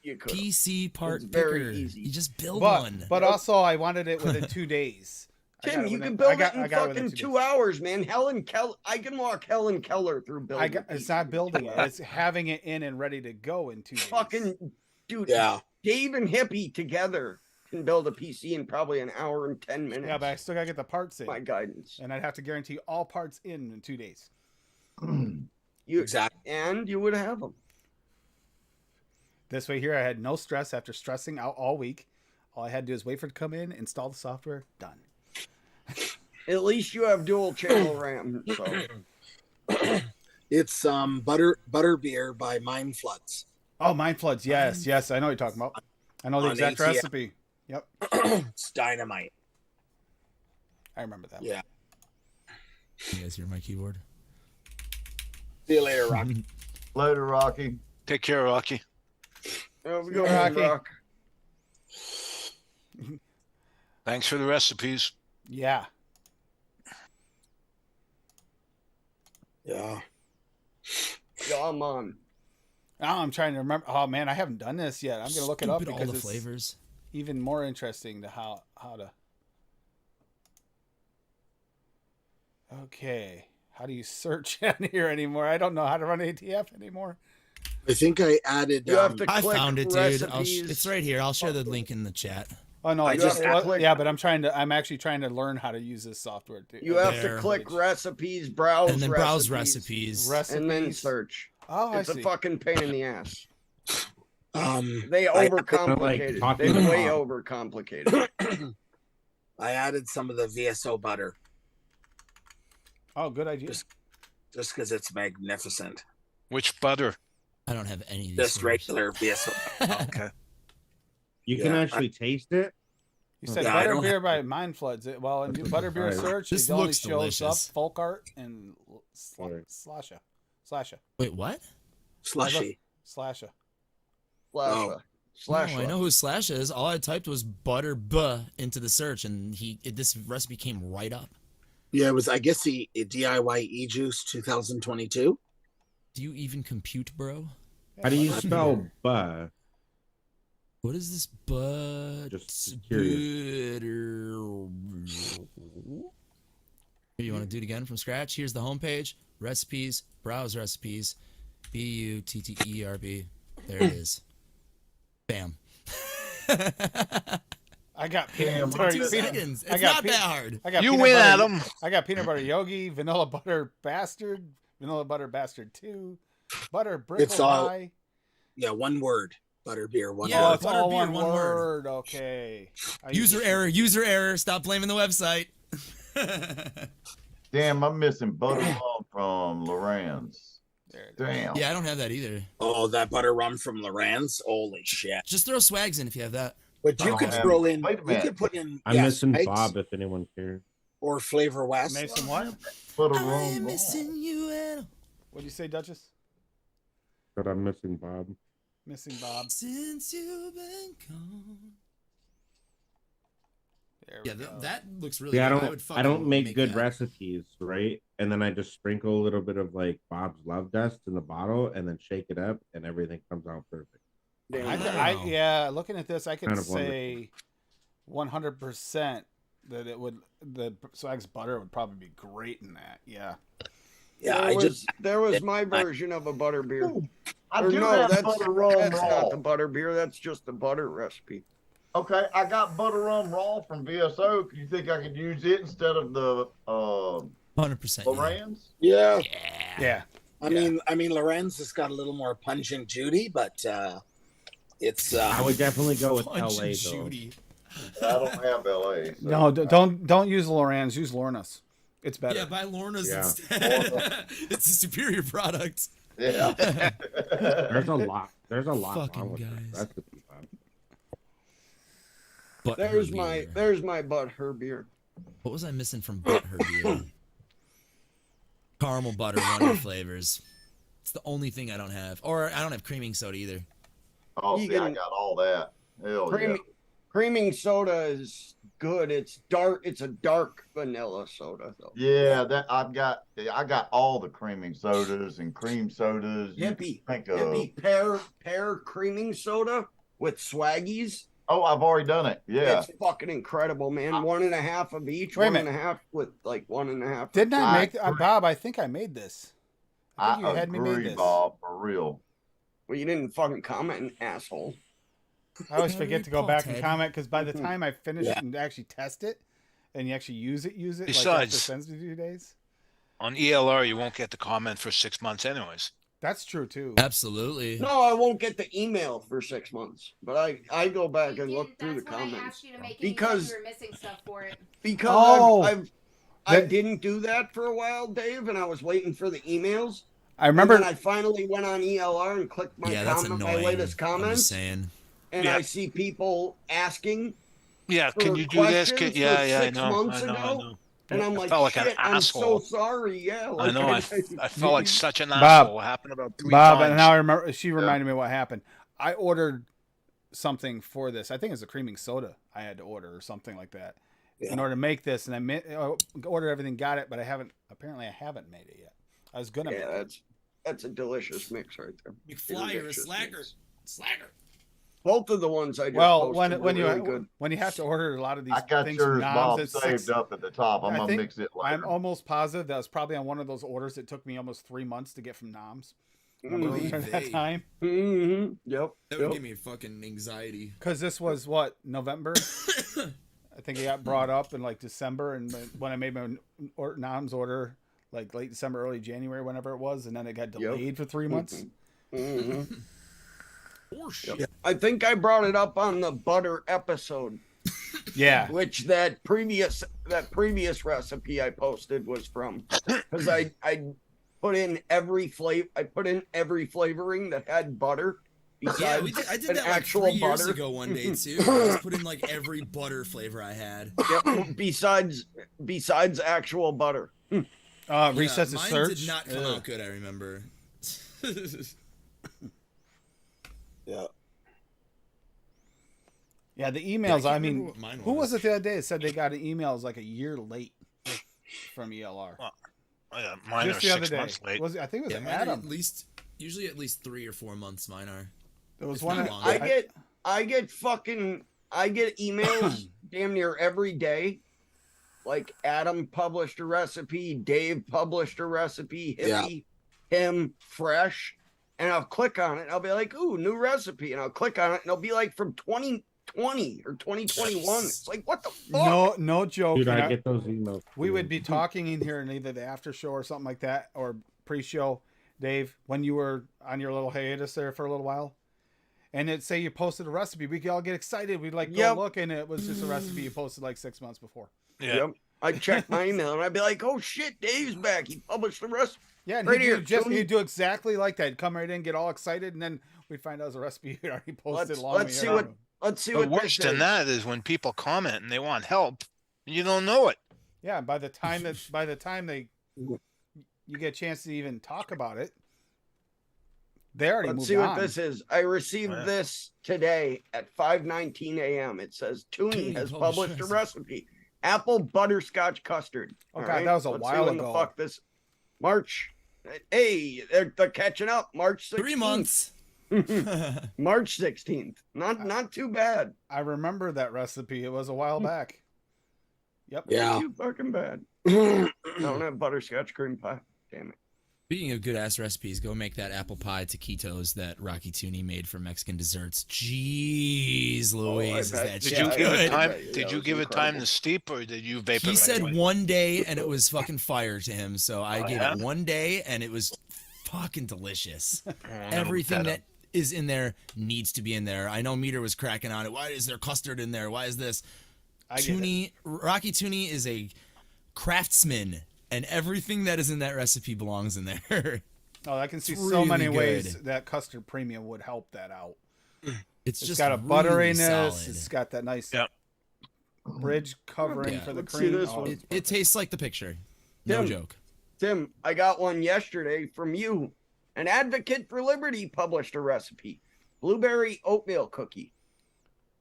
D: You could.
H: PC part
D: It's very
H: picker.
D: easy.
H: You just build
A: But
H: one.
A: also I wanted it within 2 days. I got
D: Tim,
A: it
D: you
A: within-
D: can build
A: I got-
D: it in
A: I got within
D: fucking 2
A: days.
D: hours, man. Helen Keller, I can walk Helen Keller through building.
A: It's not building it. It's having it in and ready to go in 2 days.
D: fucking dude.
J: Yeah.
D: Dave and Hippie together can build a PC in probably an hour and 10 minutes.
A: Yeah, but I still gotta get the parts in,
D: My guidance.
A: and I'd have to guarantee all parts in 2 days.
D: You
J: Exactly.
D: and you would have them.
A: This way here, I had no stress after stressing out all week. All I had to do is wait for it to come in, install the software, done.
D: At least you have dual channel RAM. So
J: It's butter beer by Mind Floods.
A: Oh, Mind Floods. Yes, yes. I know what you're talking about. I know the
J: On
A: exact
J: ATF.
A: recipe. Yep.
J: It's dynamite.
A: I remember that.
J: Yeah.
H: You guys hear my keyboard?
J: See you later, Rocky.
E: Later, Rocky.
C: Take care, Rocky.
D: there we go,
A: Rocky.
D: Rock.
C: Thanks for the recipes.
A: Yeah.
J: Yeah.
D: Come on.
A: Now I'm trying to remember. Oh man, I haven't done this yet. I'm gonna look it up
H: Stupid, all
A: because
H: the
A: it's
H: flavors.
A: even more interesting to how to. Okay, how do you search on here anymore? I don't know how to run ATF anymore.
J: I think I added.
D: You have to
H: I
D: click
H: found it, dude.
D: recipes.
H: It's right here. I'll share the link in the chat.
A: Oh no,
D: I
A: I
D: just
A: just
D: have to click-
A: yeah, but I'm actually trying to learn how to use this software too.
D: You have
H: There.
D: to click recipes, browse,
H: And then
D: recipes,
H: browse recipes.
D: and then
A: recipes.
D: search.
A: Oh,
D: It's
A: I
D: a
A: see.
D: fucking pain in the ass.
J: I
D: They overcomplicated.
G: talking
D: They way
G: about-
D: overcomplicated.
J: I added some of the VSO butter
A: Oh, good idea.
J: just because it's magnificent.
C: Which butter?
H: I don't have any of these.
J: Just
H: flavors.
J: regular VSO.
C: Okay.
G: You can
J: Yeah,
G: actually taste it.
A: You said
J: Yeah, I
A: butter
J: don't
A: beer
J: have-
A: by Mind Floods. Well, in butterbeer
G: Right.
A: search,
H: This
A: it only
H: looks
A: shows
H: delicious.
A: up folk art and
G: Right.
A: slasha.
H: Wait, what?
J: Slushy.
A: Slasha.
D: Slasha. Slash.
H: No, I know who Slash is. All I typed was butter buh into the search, and this recipe came right up.
J: Yeah, it was, I guess, the DIY E-Juice 2022.
H: Do you even compute, bro?
G: How do you spell buh?
H: What is this butter?
G: Just curious.
H: Here, you want to do it again from scratch? Here's the homepage. Recipes. Browse recipes. BUTTERB. There it is. Bam.
A: I got peanut
E: Damn,
A: butter.
H: 2
A: peanut-
H: seconds.
A: I
H: It's
A: got
H: not
A: pe-
H: that hard.
A: I got
C: You
A: peanut
C: win,
A: butter,
C: Adam.
A: I got peanut butter yogi, vanilla butter bastard, vanilla butter bastard 2, butter brickle
J: It's all-
A: pie.
J: Yeah, one word. Butter beer, one
H: Yeah,
A: Oh,
J: word.
A: it's all
H: butterbeer,
A: one
H: one word.
A: word. Okay.
H: User error. Stop blaming the website.
E: Damn, I'm missing butter rum from Lorenz.
A: There it is.
E: Damn.
H: Yeah, I don't have that either.
J: Oh, that butter rum from Lorenz. Holy shit.
H: Just throw swags in if you have that.
J: But you
E: Oh,
J: could
E: man.
J: throw in,
E: Wait a
J: you
E: minute.
J: could put in,
G: I'm
J: yeah,
G: missing
J: spikes
G: Bob if anyone cares.
J: or Flavor West.
A: Mason, what?
E: Butter
H: I'm
E: rum.
H: missing you. And
A: What'd you say, Duchess?
G: But I'm missing Bob.
A: Missing Bob.
H: since you've been gone.
A: There we
H: Yeah,
A: go.
H: that looks really
G: Yeah,
H: good.
G: I
H: would
G: don't
H: fucking
G: make good
H: that.
G: recipes, right? And then I just sprinkle a little bit of like Bob's Love Dust in the bottle and then shake it up and everything comes out perfect.
H: Wow.
A: Yeah, looking at this, I could
G: Kind of
A: say 100% that the Swags butter would probably be great in that. Yeah.
J: Yeah,
D: there was my version of a butter beer.
E: I
D: Or
E: do
D: no,
E: have
D: that's
E: butter rum
D: not
E: raw.
D: the butter beer. That's just the butter recipe.
E: Okay, I got butter rum raw from VSO. You think I could use it instead of the
H: 100%.
E: Lorenz?
J: yeah.
A: Yeah.
J: I mean, Lorenz has got a little more pungent Judy, but it's.
G: I would definitely go with
H: Punch
G: LA
H: and
G: though.
H: Judy.
E: I don't have LA. So.
A: No, don't use Lorenz. Use Lorna's. It's better.
H: Yeah, buy Lorna's
G: Yeah.
H: instead. It's a superior product.
E: Yeah.
G: There's a lot. There's a lot
H: Fucking
G: wrong with
H: guys.
G: this recipe, Bob.
H: But
D: There's my butt her beer.
H: What was I missing from butt her beer? Caramel butter, wonder flavors. It's the only thing I don't have. Or I don't have creaming soda either.
E: Oh,
D: You
E: see, I
D: can-
E: got all that. Hell
D: Creaming soda is good. It's dark. It's a dark vanilla soda though.
E: yeah. That I got all the creaming sodas and cream sodas. you
D: Hippie,
E: can think of.
D: hippie pear creaming soda with swaggies.
E: Oh, I've already done it. Yeah.
D: It's fucking incredible, man. 1.5 of each.
A: Wait a
D: 1.5 with like 1.5.
A: Didn't I make
E: agree.
A: Bob? I think I made this. I think you had me made
E: agree,
A: this.
E: Bob, for real.
D: Well, you didn't fucking comment, asshole.
A: I always forget to go
H: Paul
A: back and
H: Ted.
A: comment because by the time I finish
J: Yeah.
A: and actually test it, and you actually use it, like
C: Besides-
A: after sensitive days.
C: On ELR, you won't get the comment for 6 months, anyways.
A: That's true too.
H: Absolutely.
D: No, I won't get the email for 6 months, but I go back and
B: You
D: look
B: didn't-
D: through the
B: that's when I
D: comments
B: asked you to make it,
D: Because-
B: you said you were missing stuff for it.
D: because
A: Oh.
D: I didn't do that for a while, Dave, and I was waiting for the emails.
A: I remember.
D: And then I finally went on ELR and clicked my
H: that's
D: my
H: annoying.
D: latest
H: I'm just
D: comments,
H: saying.
D: and I see people asking
C: Yeah,
D: for
C: can you do this?
D: questions
C: Yeah,
D: for
C: yeah,
D: 6
C: I
D: months
C: know, I
D: ago.
C: know.
D: And I'm
C: I
D: like,
C: felt like an
D: shit, I'm so
C: asshole.
D: sorry. Yeah,
C: I
D: like
C: know. I felt like such an
A: Bob,
C: asshole. It happened about 3
A: Bob,
C: times.
A: and now I remember. She reminded me what happened. I ordered something for this. I think it's a creaming soda I had to order or something like that in order to make this, and I ordered everything, got it, but I haven't made it yet. I was gonna make it.
D: That's a delicious mix right there.
H: McFly, you're a slacker. Slacker.
D: Both of the ones I just
A: Well,
D: posted
A: when
D: were
A: you
D: really good.
A: when you have to order a lot of these
E: I got
A: things from
E: yours,
A: Noms,
E: Bob,
A: it's
E: saved up at the top. I'm
A: I
E: gonna
A: think
E: mix it later.
A: I'm almost positive that was probably on one of those orders that took me almost 3 months to get from Noms. Remember during that time?
D: Mm-hmm. Yep.
H: That would give me fucking anxiety.
A: Because this was what, November? I think it got brought up in like December, and when I made my Noms order, like late December, early January, whenever it was, and then it got delayed for 3 months.
D: Mm-hmm.
H: Yep.
D: I think I brought it up on the butter episode.
A: Yeah.
D: Which that previous recipe I posted was from, because I put in every flavoring that had butter.
H: Yeah, I did that like 3 years ago one day too. I just put in like every butter flavor I had.
D: Yep. Besides actual butter.
A: Reset the
H: mine
A: search.
H: Did not come out good. I remember.
J: Yeah.
A: Yeah, the emails. I mean, who was it the other day that said they got an email like a year late from ELR?
C: Well, yeah, mine
A: Just
C: are
A: the other
C: 6
A: day.
C: months late.
A: I think it was
H: mine
A: Adam.
H: Usually at least 3 or 4 months. Mine are.
A: There was
H: It's
A: one.
H: not long.
D: I get emails damn near every day. Like Adam published a recipe, Dave published a recipe, him fresh, and I'll click on it and I'll be like, ooh, new recipe, and I'll click on it and it'll be like from 2020 or 2021. It's like, what the fuck?
A: No joke.
G: Dude, I get those emails.
A: We would be talking in here in either the after show or something like that, or pre-show, Dave, when you were on your little hiatus there for a little while. And it'd say you posted a recipe. We could all get excited. We'd like go look, and it was just a recipe you posted like 6 months before.
C: Yeah.
D: Yep. I'd check my email and I'd be like, oh shit, Dave's back. He published the recipe.
A: Yeah, and
D: right
A: he'd do exactly like that. He'd come right in, get all excited, and then we'd find out it was a recipe he already posted
D: Let's see what
C: worse than that is when people comment and they want help, and you don't know it.
A: Yeah, by the time they you get a chance to even talk about it, they already moved on.
D: Let's see what this is. I received this today at 5:19 a.m. It says Toonie has published a recipe. Apple butterscotch custard.
A: Oh god, that was a while ago.
D: The fuck this March. Hey, they're catching up. March 16th.
H: 3 months.
D: March 16th. Not too bad.
A: I remember that recipe. It was a while back. Yep.
J: Yeah.
D: Not too fucking bad. I don't have butterscotch cream pie. Damn it.
H: Speaking of good ass recipes, go make that apple pie taquitos that Rocky Tooney made for Mexican desserts. Jeez Louise, is that
C: Did
H: shit
C: you give
H: good?
C: it time? Did you give it time to steep, or did you vapor?
H: He said 1 day, and it was fucking fire to him. So I gave it 1 day, and it was fucking delicious. Everything that is in there needs to be in there. I know Meter was cracking on it. Why is there custard in there? Why is this? Rocky Tooney is a craftsman. And everything that is in that recipe belongs in there.
A: Oh, I can see so many ways that custard premium would help that out.
H: It's just
A: got a
H: really
A: butteriness.
H: solid.
A: It's got that nice bridge covering for the
D: Let's see
A: cream.
D: this
A: Oh,
D: one.
H: It tastes like the picture. No joke.
D: Tim, I got one yesterday from you. An advocate for liberty published a recipe. Blueberry oatmeal cookie.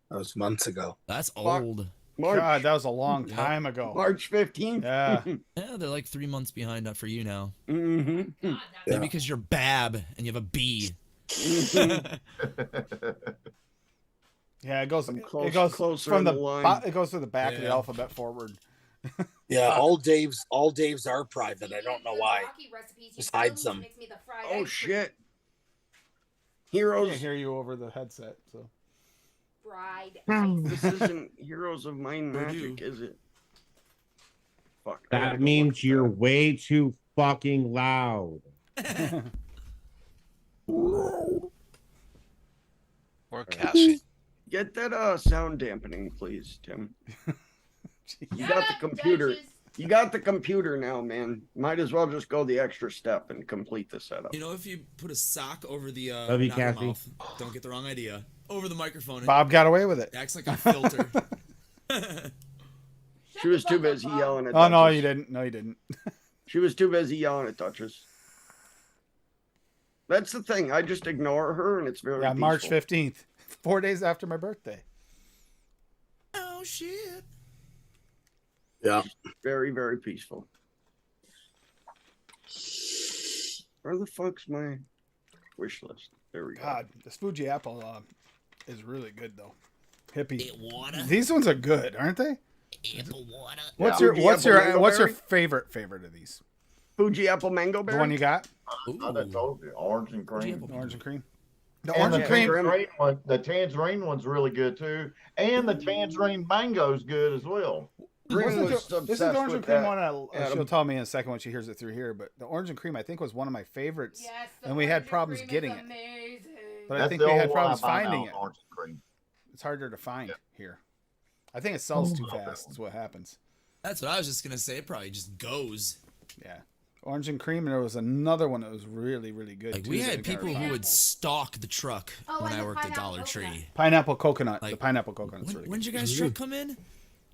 J: That was months ago.
H: That's old.
A: God, that was a long time ago.
D: March 15th.
A: Yeah.
H: Yeah, they're like 3 months behind up for you now.
D: Mm-hmm.
H: Maybe because you're Bab and you have a B.
A: Yeah, it goes
D: closer
A: from
D: in
A: the
D: the line.
A: it goes to the back of the alphabet forward.
J: Yeah, all Dave's are private. I don't know why. Just hides them.
D: Oh shit.
A: I
D: Heroes.
A: can't hear you over the headset, so.
D: This isn't Heroes of Mind Magic, is it? Fuck.
G: That means you're way too fucking loud.
C: Or Cassie.
D: Get that sound dampening, please, Tim. You got the computer. You got the computer now, man. Might as well just go the extra step and complete the setup.
H: You know, if you put a sock over the
G: Love you,
H: not your
G: Kathy.
H: mouth, don't get the wrong idea, over the microphone,
A: Bob got away with it.
H: it acts like a filter.
D: She was too busy yelling at
A: Oh no,
D: Duchess.
A: you didn't. No, you didn't.
D: She was too busy yelling at Duchess. That's the thing. I just ignore her, and it's very
A: Yeah, March
D: peaceful.
A: 15th, 4 days after my birthday.
H: Oh shit.
J: Yeah.
D: Very, very peaceful. Where the fuck's my wish list? There we go.
A: God, this Fuji apple is really good though. Hippie.
H: Water.
A: These ones are good, aren't they?
H: Apple water.
A: What's
D: Yeah.
A: your
D: Fuji
A: what's
D: apple
A: your
D: mango
A: what's your
D: berry?
A: favorite of these?
D: Fuji apple mango berry.
A: The one you got?
E: I done told you, orange and cream.
A: Orange and cream. The
E: And
A: orange
E: the
A: and cream.
E: tangerine one, the tangerine one's really good too, and the tangerine mango's good as well.
D: Green was
A: This is the
D: obsessed
A: orange and
D: with
A: cream
D: that.
A: one.
D: Adam.
A: She'll tell me in a second when she hears it through here. But the orange and cream, I think, was one of my favorites.
B: Yes, the
A: And we had
B: orange
A: problems
B: cream is
A: getting it.
B: amazing.
A: But I
E: That's
A: think
E: the
A: we had
E: only one
A: problems
E: I buy now,
A: finding it.
E: orange and cream.
A: It's harder to find here. I think it sells too fast. That's what happens.
H: That's what I was just gonna say. It probably just goes.
A: Yeah. Orange and cream, and there was another one that was really, really good.
H: Like
A: too,
H: we
A: that
H: had
A: got
H: people
A: rid of.
H: who would stalk the truck
B: Oh,
H: when
B: and
H: I
B: the
H: worked at
B: pineapple
H: Dollar
B: coconut.
H: Tree.
A: Pineapple coconut. The
H: Like,
A: pineapple coconut's really
H: When's
A: good.
H: your guys' truck come in?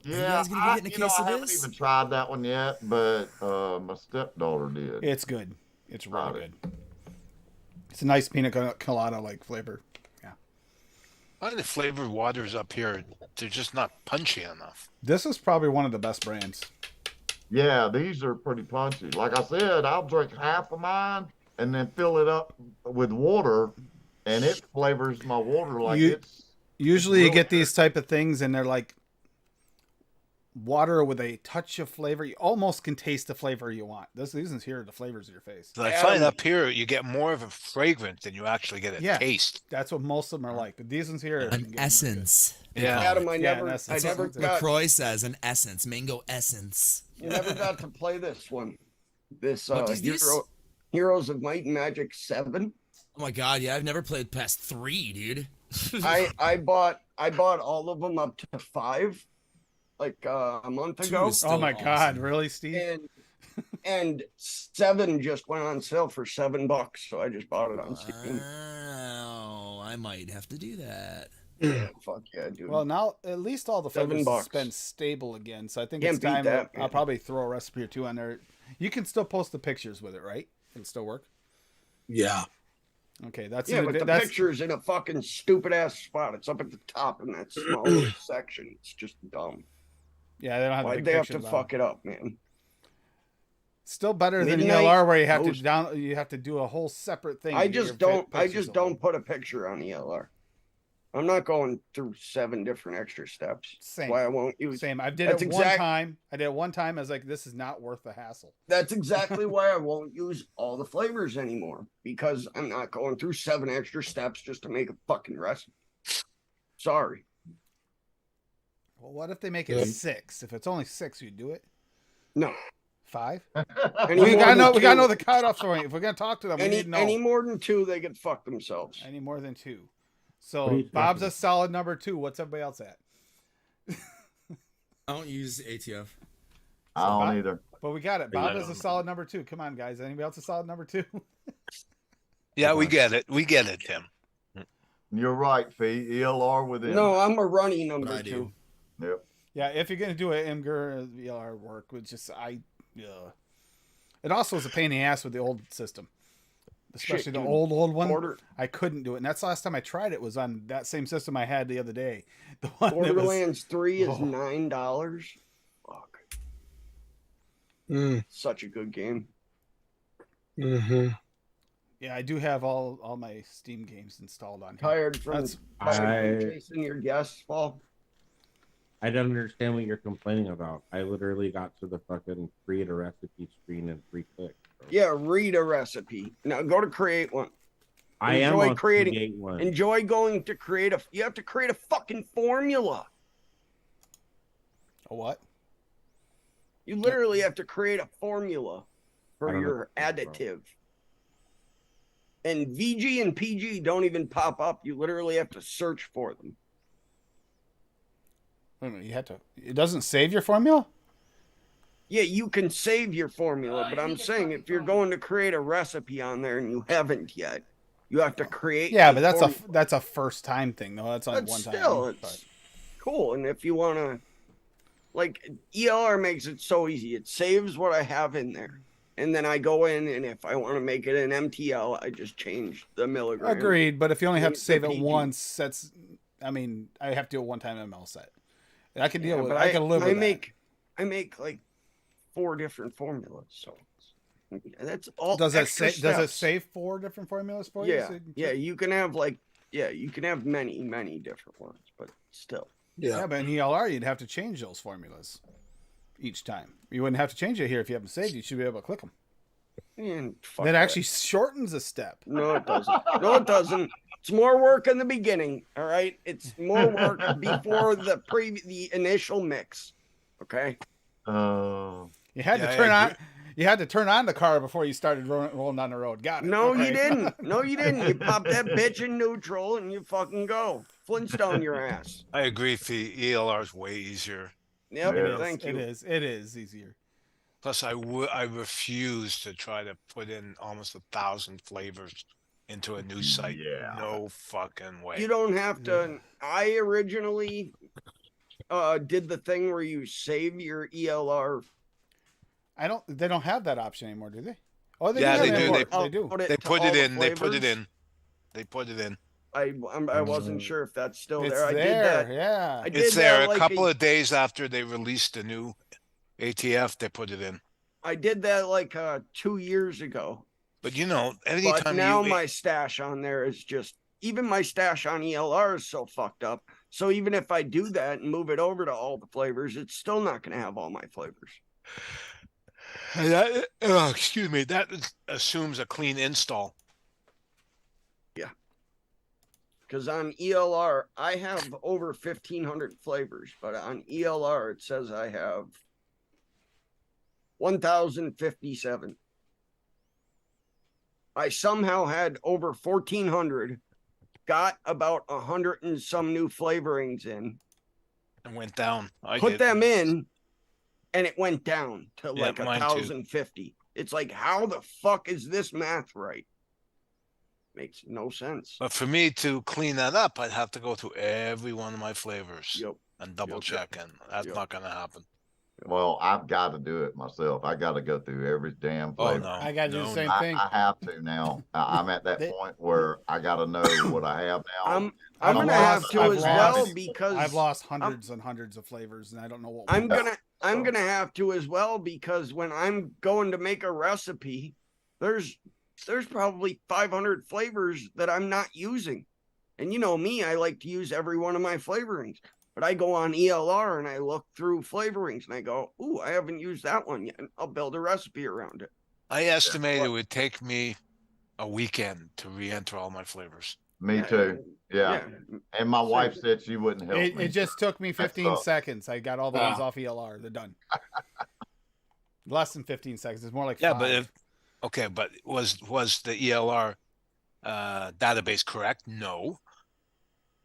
E: Yeah,
H: guys gonna be getting a case
E: I
H: of
E: haven't
H: this?
E: even tried that one yet, but my stepdaughter did.
A: It's good. It's really
E: Got
A: good.
E: it.
A: It's a nice pina colada like flavor. Yeah.
C: A lot of the flavored waters up here, they're just not punchy enough.
A: This is probably one of the best brands.
E: Yeah, these are pretty punchy. Like I said, I'll drink half of mine and then fill it up with water, and it flavors my water like
A: You-
E: it's.
A: Usually you
E: really
A: get these type of things and they're like water with a touch of flavor. You almost can taste the flavor you want. These ones here are the flavors of your face.
C: So I find up here you get more of a fragrance than you actually get a
A: Yeah.
C: taste.
A: That's what most of them are like. But these ones here, you can
H: An
A: get
H: essence. they
C: Yeah.
H: call it.
D: Adam, I
A: Yeah,
D: never,
A: that's-
D: I
A: that's
D: never
A: what it is.
D: got,
H: LaCroix says an essence, mango essence.
D: never got to play this one. This
H: What is this?
D: Heroes of Might and Magic 7.
H: Oh my god, yeah, I've never played past 3, dude.
D: I bought all of them up to 5 like a month
H: 2
D: ago.
H: is
A: Oh
H: still
A: my God,
H: awesome.
A: really, Steve?
D: And 7 just went on sale for $7, so I just bought it on Steam.
H: Wow, I might have to do that.
D: Fuck yeah, dude.
A: Well, now at least all the flavors
D: $7.
A: has been stable again, so I think
D: Can't
A: it's time.
D: beat that,
A: I'll
D: man.
A: probably throw a recipe or two on there. You can still post the pictures with it, right? It'll still work.
J: Yeah.
A: Okay, that's
D: yeah, but the
A: that's
D: picture's in a fucking stupid ass spot. It's up at the top in that small little section. It's just dumb.
A: yeah. They don't have the
D: Why'd
A: big
D: they have to
A: pictures on.
D: fuck it up, man?
A: Still better than
D: Midnight
A: ELR where you have
D: Ghost.
A: to down. You have to do a whole separate thing.
D: I
A: to get
D: just
A: your
D: don't. I
A: pictures
D: just
A: on.
D: don't put a picture on the LR. I'm not going through 7 different extra steps.
A: Same.
D: Why I won't use.
A: Same. I did
D: That's
A: it one
D: exact-
A: time. I did it one time. I was like, this is not worth the hassle.
D: That's exactly why I won't use all the flavors anymore, because I'm not going through 7 extra steps just to make a fucking recipe. Sorry.
A: Well, what if they make it 6? If it's only 6, you do it.
D: No.
A: 5?
D: Any
A: We
D: more
A: gotta
D: than
A: know. We gotta
D: 2
A: know the cutoff point. If we're gonna talk to them, we need to know.
D: any more than 2, they can fuck themselves.
A: Any more than 2.
G: What are
A: So
G: you
A: Bob's
G: talking?
A: a solid number 2. What's everybody else at?
H: I don't use ATF.
E: I don't either.
A: But we got it. Bob
C: I
A: is a
C: don't
A: solid number 2. Come on, guys. Anybody else a solid number 2?
C: Yeah, we get it. We get it, Tim.
E: You're right, Fee. ELR within.
D: No, I'm a runny
H: But
D: number
H: I do.
D: 2.
E: Yep.
A: Yeah, if you're gonna do it, Imgur VLR work, which just it also is a pain in the ass with the old system, especially
D: Shit,
A: the
D: dude.
A: old one.
D: Border,
A: I couldn't do it, and that's the last time I tried it was on that same system I had the other day. The one that was,
D: Borderlands 3 is
A: Oh.
D: $9. Fuck.
J: Mm,
D: Such a good game.
J: hmm
A: yeah, I do have all my Steam games installed on here.
D: Tired from
A: That's
D: chasing your guests, Paul.
G: I don't understand what you're complaining about. I literally got to the fucking create a recipe screen in 3 clicks. Bro.
D: Yeah, read a recipe. Now go to create one.
G: I am
D: enjoy
G: on
D: creating-
G: create one.
D: Enjoy going to create a. You have to create a fucking formula.
A: a what?
D: You literally have to create a formula
G: I
D: for
G: don't know
D: your
G: what that's about.
D: additive. And VG and PG don't even pop up. You literally have to search for them.
A: Wait a minute, you had to. It doesn't save your formula.
D: Yeah, you can save your formula, but
B: I
D: I'm
B: think it's
D: saying
B: fucking
D: if you're
B: phone.
D: going to create a recipe on there and you haven't yet, you have to create.
A: Yeah,
D: a
A: but that's
D: formula.
A: that's a first time thing though. That's only
D: But
A: one time.
D: still, it's
A: But
D: cool. And if you want to, like, ELR makes it so easy. It saves what I have in there. And then I go in, and if I want to make it an MTL, I just change the milligram.
A: agreed. But if you only have to
D: The
A: save it
D: PG.
A: once, that's. I mean, I have to do a one-time ML set. I can deal
D: Yeah,
A: with.
D: but
A: I can live with
D: I make like 4 different formulas, so that's all.
A: that. Does it
D: extra
A: say? Does it
D: steps.
A: say 4 different formulas for you?
D: Yeah,
A: So you can
D: yeah.
A: pick-
D: You can have like, yeah, you can have many different ones, but still.
J: Yeah.
A: Yeah, but in ELR, you'd have to change those formulas each time. You wouldn't have to change it here if you haven't saved. You should be able to click them.
D: And fuck
A: That actually shortens a step.
D: No, it doesn't. No, it doesn't. It's more work in the beginning. All right, it's more work before the initial mix. Okay.
E: Oh,
A: You had
C: Yeah,
A: to
C: I
A: turn on.
C: agree.
A: You had to turn on the car before you started rolling down the road. Got it.
D: No,
A: Okay.
D: you didn't. No, you didn't. You pop that bitch in neutral and you fucking go. Flintstone your ass.
C: I agree. The ELR is way easier.
D: Yep.
E: Yeah.
A: It is.
D: Thank you.
A: It is easier.
C: Plus, I refuse to try to put in almost 1,000 flavors into a new site.
E: Yeah.
C: No fucking way.
D: You don't have to. I originally did the thing where you save your ELR.
A: I don't. They don't have that option anymore, do they? Oh, they
C: Yeah,
A: do.
C: they
A: have
C: do.
A: import. They do.
D: Upload it
C: They
D: to
C: put
D: all
C: it
D: the
C: in. They put it
D: flavors.
C: in. They put it in.
D: I wasn't sure if that's still
A: It's
D: there. I
A: there.
D: did that.
A: Yeah.
D: I did
C: It's there.
D: that
C: A
D: like
C: couple of days after they released the new ATF, they put it in.
D: I did that like 2 years ago.
C: But you know,
D: But
C: anytime
D: now
C: you
D: my stash on there is just, even my stash on ELR is so fucked up. So even if I do that and move it over to all the flavors, it's still not going to have all my flavors.
C: excuse me, that assumes a clean install.
D: Because on ELR, I have over 1,500 flavors, but on ELR, it says I have 1,057. I somehow had over 1,400, got about 100 and some new flavorings in,
C: And went down. I
D: put
C: did.
D: them in, and it went down to
C: Yeah,
D: like
C: mine too.
D: 1,050. It's like, how the fuck is this math right? Makes no sense.
C: But for me to clean that up, I'd have to go through every one of my flavors
D: Yep.
C: and double
D: Yep.
C: check, and that's
D: Yep.
C: not going to happen.
E: well, I've got to do it myself. I got to go through every damn
C: Oh
E: flavor.
C: no,
A: I gotta do the
C: no,
A: same
E: I,
A: thing.
E: I have to now. I'm at that
A: They-
E: point where I got to know what I have now.
D: I'm
A: I've
D: gonna
A: lost-
D: have to
A: I've
D: as well
A: lost-
D: because
A: I've lost hundreds and hundreds of flavors, and I don't know what.
D: I'm
A: ones.
D: gonna have to as well, because when I'm going to make a recipe, there's probably 500 flavors that I'm not using. And you know me, I like to use every one of my flavorings. But I go on ELR and I look through flavorings and I go, ooh, I haven't used that one yet. And I'll build a recipe around it.
C: I estimate it would take me a weekend to re-enter all my flavors.
E: Me too. Yeah. And my wife said she wouldn't help me.
A: It just took me 15
E: sucks.
A: seconds. I got all the ones
J: Ah.
A: off ELR. They're done. Less than 15 seconds. It's more like
C: Yeah,
A: 5.
C: but was the ELR database correct? No.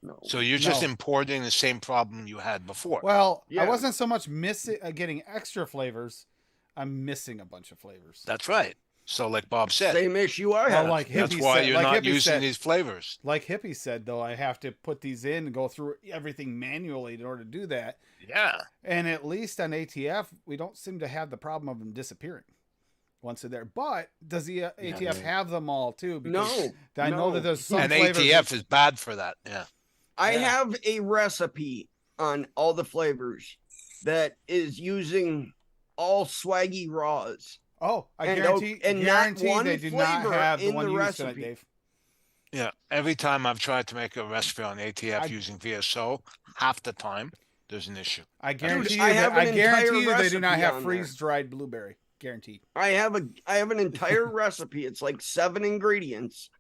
D: No.
C: So you're just
A: No.
C: importing the same problem you had before.
A: Well, I
D: Yeah.
A: wasn't so much missing getting extra flavors. I'm missing a bunch of flavors.
C: That's right. So like Bob said,
D: Same issue I
A: Well,
D: have.
A: like
C: that's
A: Hippie
C: why
A: said,
C: you're
A: like
C: not
A: Hippie
C: using
A: said,
C: these flavors.
A: like Hippie said, though, I have to put these in and go through everything manually in order to do that.
C: Yeah.
A: And at least on ATF, we don't seem to have the problem of them disappearing once they're there. But does the ATF have them all too? Because
D: No,
A: I know
D: no.
A: that there's some
C: And
A: flavors.
C: ATF is bad for that. Yeah.
D: I
A: Yeah.
D: have a recipe on all the flavors that is using all swaggy raws.
A: Oh, I
D: And
A: guarantee,
D: and not
A: guarantee
D: one
A: they do not
D: flavor
A: have the
D: in
A: one
D: the
A: you used tonight,
D: recipe.
A: Dave.
C: Yeah. Every time I've tried to make a recipe on ATF
A: I-
C: using VSO, half the time there's an issue.
A: I guarantee
D: I
A: you
D: have
A: that
D: an
A: I guarantee
D: entire
A: you they do not
D: recipe
A: have
D: on there.
A: freeze dried blueberry. Guaranteed.
D: I have an entire recipe. It's like 7 ingredients,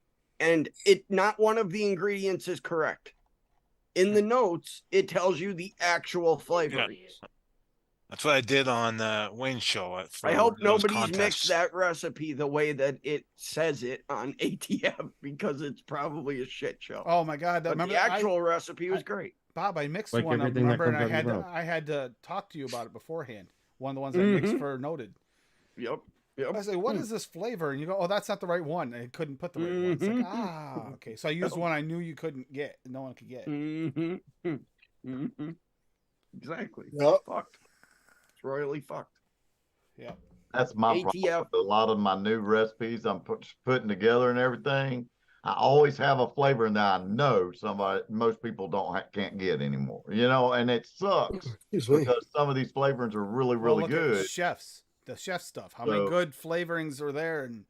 D: and not one of the ingredients is correct. In the notes, it tells you the actual flavorings.
C: That's what I did on Wayne's show. For
D: I hope
C: those
D: nobody's
C: contests.
D: mixed that recipe the way that it says it on ATF, because it's probably a shit show.
A: Oh my God!
D: but
A: Remember,
D: the actual recipe was great.
A: Bob, I mixed
G: Like
A: one. I
G: everything that
A: remember, and
G: comes out of your mouth.
A: I had to talk to you about it beforehand. one of the ones I mixed for Noted.
D: Yep. Yep.
A: I say, what is this flavor? And you go, oh, that's not the right one. I couldn't put the right one. It's like, okay. So I used one I knew you couldn't get. No one could get.
D: Exactly.
J: Yep.
D: Fucked. It's royally fucked.
A: Yeah.
E: That's my
D: ATF.
E: problem with a lot of my new recipes I'm putting together and everything. I always have a flavor that I know most people can't get anymore. And it sucks because some of these flavorings are really, really
A: look
E: good.
A: At the chef stuff. How many good flavorings are there? And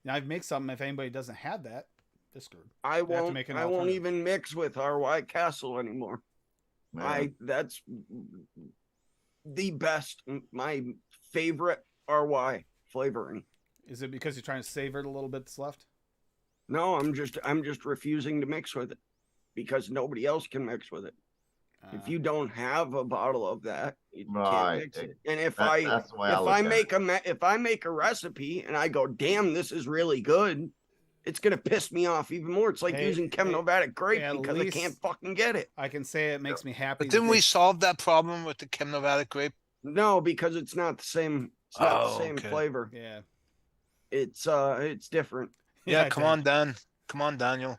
A: I've made something. If anybody doesn't have that, they're screwed.
D: I won't even mix with RY Castle anymore. Man. That's the best, my favorite RY flavoring.
A: Is it because you're trying to savor it a little bit that's left?
D: No, I'm just refusing to mix with it because nobody else can mix with it. If you don't have a bottle of that, you can't mix it. And if I make a recipe and I go, damn, this is really good, it's gonna piss me off even more. It's like using Chemnovatic grape because I can't fucking get it.
A: I can say it makes me happy.
C: But didn't we solve that problem with the Chemnovatic grape?
D: No, because it's not the same. It's not the same flavor.
A: Yeah,
D: it's different.
C: Yeah, come on, Dan. Come on, Daniel.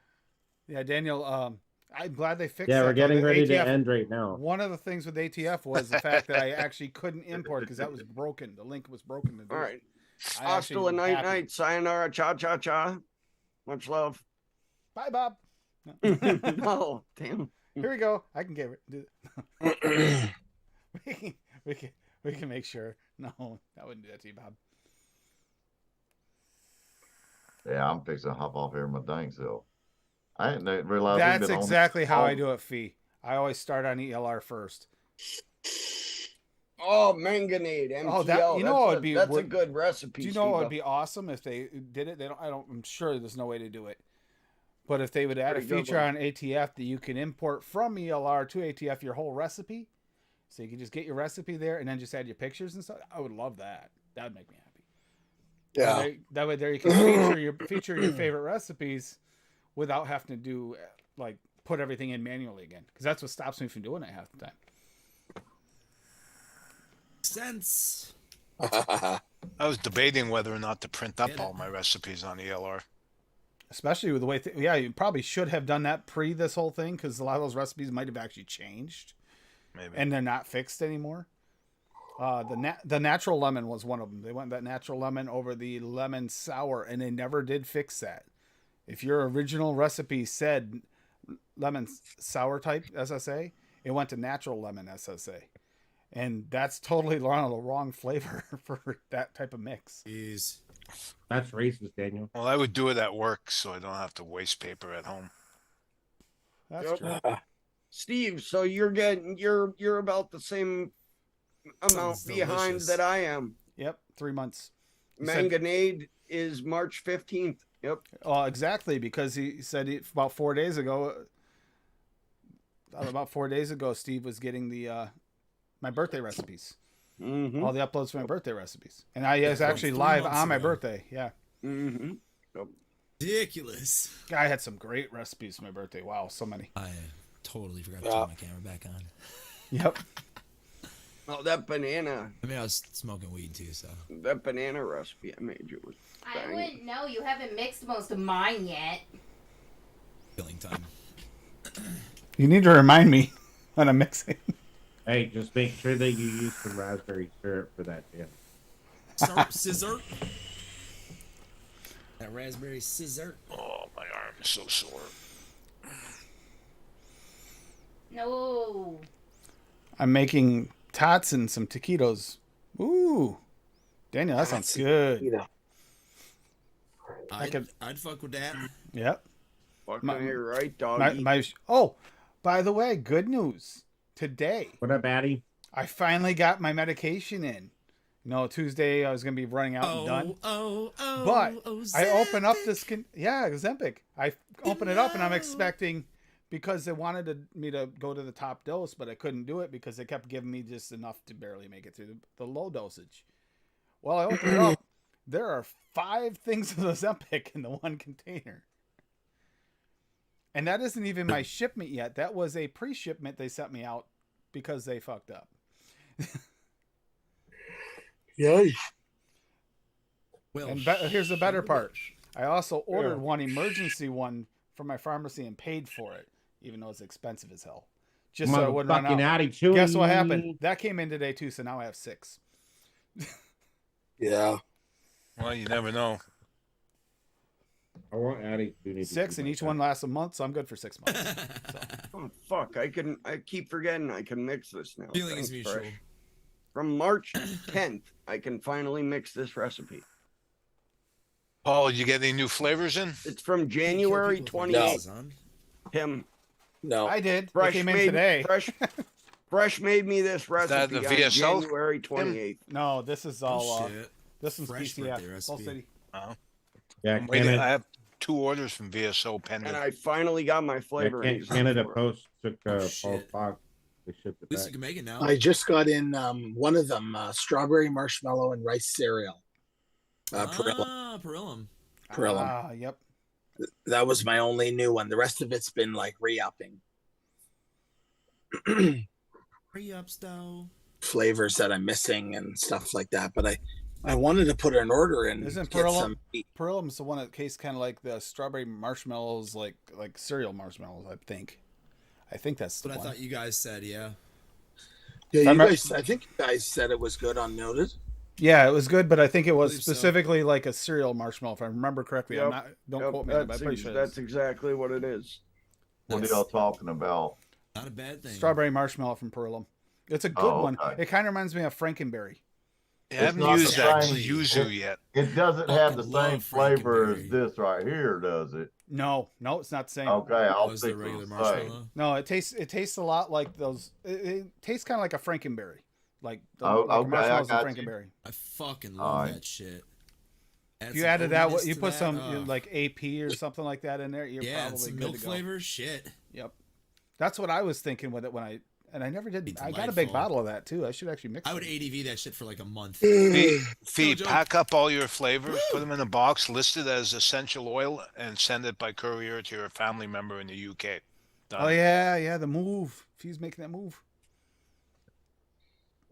A: Yeah, Daniel. I'm glad they fixed.
G: Yeah,
A: that,
G: we're getting ready
A: ATF,
G: to end right now.
A: One of the things with ATF was the fact that I actually couldn't import because that was broken. The link was broken. To do
D: All right.
A: It.
D: Hasta la night. Sayonara. Cha cha cha. Much love.
A: Bye, Bob.
D: No, damn.
A: Here we go. I can get it. we can make sure. No, I wouldn't do that to you, Bob.
E: Yeah, I'm fixing to hop off here in my dang self. I didn't realize
A: that's exactly how I do it, Fee. I always start on ELR first.
D: Oh, manganate, MTL. That's a good recipe.
A: Do you know what would be awesome if they did it? I'm sure there's no way to do it. But if they would add a feature on ATF that you can import from ELR to ATF your whole recipe, so you can just get your recipe there and then just add your pictures and stuff. I would love that. That would make me happy.
J: Yeah.
A: That way there you can feature your favorite recipes without having to do put everything in manually again, because that's what stops me from doing it half the time.
H: Sense.
C: I was debating whether or not to print up all my recipes on ELR.
A: Especially with the way, you probably should have done that pre this whole thing, because a lot of those recipes might have actually changed.
C: Maybe.
A: And they're not fixed anymore. The natural lemon was one of them. They went that natural lemon over the lemon sour, and they never did fix that. If your original recipe said lemon sour type SSA, it went to natural lemon SSA. And that's totally the wrong flavor for that type of mix.
H: Jeez.
G: That's racist, Daniel.
C: Well, I would do it at work so I don't have to waste paper at home.
A: That's true.
D: Steve, so you're about the same amount behind that I am.
A: Yep, 3 months.
D: Manganade is March 15th. Yep.
A: Oh, exactly, because he said about 4 days ago. About 4 days ago, Steve was getting the my birthday recipes.
D: Mm-hmm.
A: All the uploads for my birthday recipes, and I was actually live on my birthday. Yeah.
D: Mm-hmm. Yep.
H: Ridiculous.
A: I had some great recipes for my birthday. Wow, so many.
H: I totally forgot to turn my camera back on.
A: Yep.
D: Oh, that banana.
H: I mean, I was smoking weed too, so.
D: That banana recipe I made you was
B: I wouldn't know. You haven't mixed most of mine yet.
H: Killing time.
A: You need to remind me when I'm mixing.
G: Hey, just make sure that you use some raspberry syrup for that jam.
H: Scissor. That raspberry scissor.
C: Oh, my arm is so sore.
B: No.
A: I'm making tots and some taquitos. Ooh, Daniel, that sounds good.
H: I'd fuck with that.
A: Yep.
D: Fucking you're right, doggy.
A: By the way, good news. Today,
G: What up, Addy?
A: I finally got my medication in. Tuesday I was going to be running out and done. But I open up this... Ozempic. I open it up and I'm expecting... Because they wanted me to go to the top dose, but I couldn't do it because they kept giving me just enough to barely make it through the low dosage. Well, I opened it up. There are 5 things of Ozempic in the one container. And that isn't even my shipment yet. That was a pre-shipment they sent me out because they fucked up.
J: Yeah.
H: Well,
A: And here's the better
H: sugar
A: part.
H: bush.
A: I also ordered one emergency one from my pharmacy and paid for it, even though it's expensive as hell. Just so it wouldn't run
G: Motherfucking
A: out.
G: attitude.
A: Guess what happened? That came in today too, so now I have 6.
J: Yeah.
C: Well, you never know.
G: I want attitude.
A: 6, and each one lasts a month, so I'm good for 6 months.
D: Oh fuck! I keep forgetting I can mix this now.
H: Feelings
D: Thanks,
H: mutual.
D: Fresh. From March 10th, I can finally mix this recipe.
C: Paul, you get any new flavors in?
D: It's from January
H: People with
D: 28th.
H: glasses on.
D: Tim,
J: No.
A: I did. It
D: Fresh
A: came in
D: made
A: today.
D: Fresh made me this
C: that
D: recipe
C: the
D: on
C: VSL?
D: January 28th.
A: No, this is all.
H: Oh, shit.
A: This one's
H: Fresh
A: PCF.
H: birthday
A: Full
H: recipe.
A: City.
C: Oh.
G: Yeah,
C: I'm waiting. I
G: Canada,
C: have 2 orders from VSO pending.
D: And I finally got my flavor.
G: Canada Post took Paul's
H: shit.
G: box. They shipped it
H: At least
G: back.
H: you can make it now.
J: I just got in one of them, strawberry marshmallow and rice cereal. Perilla.
H: Perillum.
J: Perilla.
A: Ah, yep.
J: That was my only new one. The rest of it's been like re-upping.
H: Re-ups, though.
J: Flavors that I'm missing and stuff like that. But I wanted to put an order in.
A: Isn't
J: get
A: Perilla-
J: some meat.
A: Perillum's the one that tastes kind of like the strawberry marshmallows, like cereal marshmallows. I think that's the
H: But I
A: one.
H: thought you guys said, yeah.
J: Yeah, you
A: I'm not-
J: guys. I think you guys said it was good on Noted.
A: Yeah, it was good, but I think it was
H: Believe so.
A: specifically like a cereal marshmallow, if I remember correctly.
D: Yep.
A: I'm not. Don't quote me, on it, but I'm pretty sure
D: That's exactly what it is.
E: What are
H: That's
E: y'all talking about?
H: not a bad thing.
A: strawberry marshmallow from Perillum. It's a good
E: Oh,
A: one.
E: okay.
A: It kind of reminds me of Frankenberry.
C: I haven't
E: not the
C: used that
E: same.
C: yuzu yet.
E: It doesn't have the
H: Fucking
E: same
H: love
E: flavor as
H: Frankenberry.
E: this right here, does it?
A: No, it's not the same.
E: Okay, I'll
H: Was
E: stick
H: the
E: to
H: regular
E: the
H: marshmallow?
E: same.
A: No, it tastes a lot like those. It tastes kind of like a Frankenberry, like the
E: Oh,
A: like
E: okay,
A: marshmallows
E: I
A: and
E: got you.
A: Frankenberry.
H: I fucking love
E: Alright.
H: that shit. Add
A: If you
H: some
A: added that,
H: oatiness
A: you
H: to
A: put
H: that,
A: some like AP or something like that in there. You're
H: yeah, and
A: probably
H: some
A: good
H: milk
A: to go.
H: flavor. Shit.
A: Yep, that's what I was thinking with it when I never did.
H: Be
A: I got a big
H: delightful.
A: bottle of that too. I should actually mix.
H: I would
A: them.
H: ADV that shit for like a month.
C: Fee,
H: joke.
C: pack up all your flavors, put them in a box, list it as essential oil, and send it by courier to your family member in the UK. Done.
A: Oh yeah, the move. She's making that move.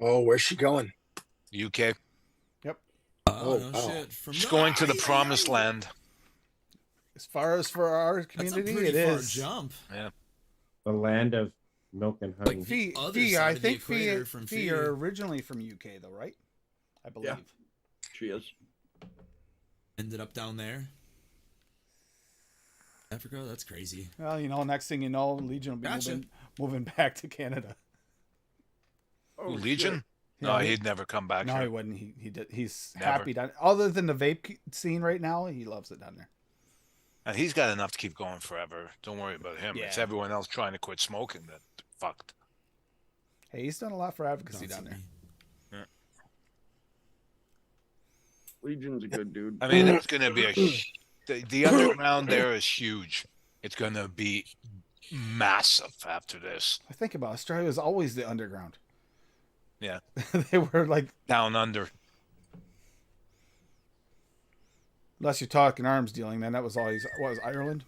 J: Oh, where's she going?
C: UK.
H: Oh, no
J: oh.
H: shit. From
C: She's going to the promised land.
A: As far as for our
H: That's a
A: community,
H: pretty
A: it
H: far
A: is.
H: jump.
G: The land of milk and honey.
H: Like
A: Fee,
H: other
A: Fee,
H: side
A: I
H: of the
A: think Fee,
H: equator from
A: Fee, you're originally from UK though, right? I believe.
D: Yeah. She is.
H: Ended up down there. Africa, that's crazy.
A: Well, next thing you know, Legion will be
H: Gotcha.
A: moving back to Canada.
D: Oh,
C: Legion?
D: shit.
C: No,
A: Yeah,
C: he'd never come back
A: No,
C: here.
A: he wouldn't. He did. He's
C: Never.
A: happy down. Other than the vape scene right now, he loves it down there.
C: And he's got enough to keep going forever. Don't worry about him. It's
A: Yeah.
C: everyone else trying to quit smoking that fucked.
A: Hey, he's done a lot for advocacy
H: Don't
A: down
H: see
A: there.
H: me.
D: Legion's a good dude.
C: I mean, it's going to be the underground there is huge. It's going to be massive after this.
A: I think about it, Australia was always the underground.
C: Yeah.
A: They were like,
C: Down under.
A: unless you're talking arms dealing, then that was always Ireland.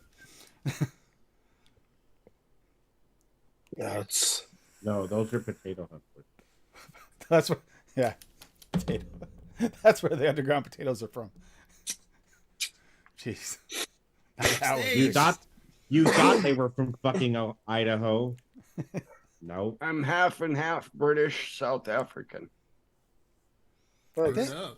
J: That's
G: No, those are potato hunters.
A: That's where, yeah, potato. That's where the underground potatoes are from. Jeez. That was-
G: You thought they were from fucking Idaho. No.
D: I'm half and half British, South African.
H: Word up.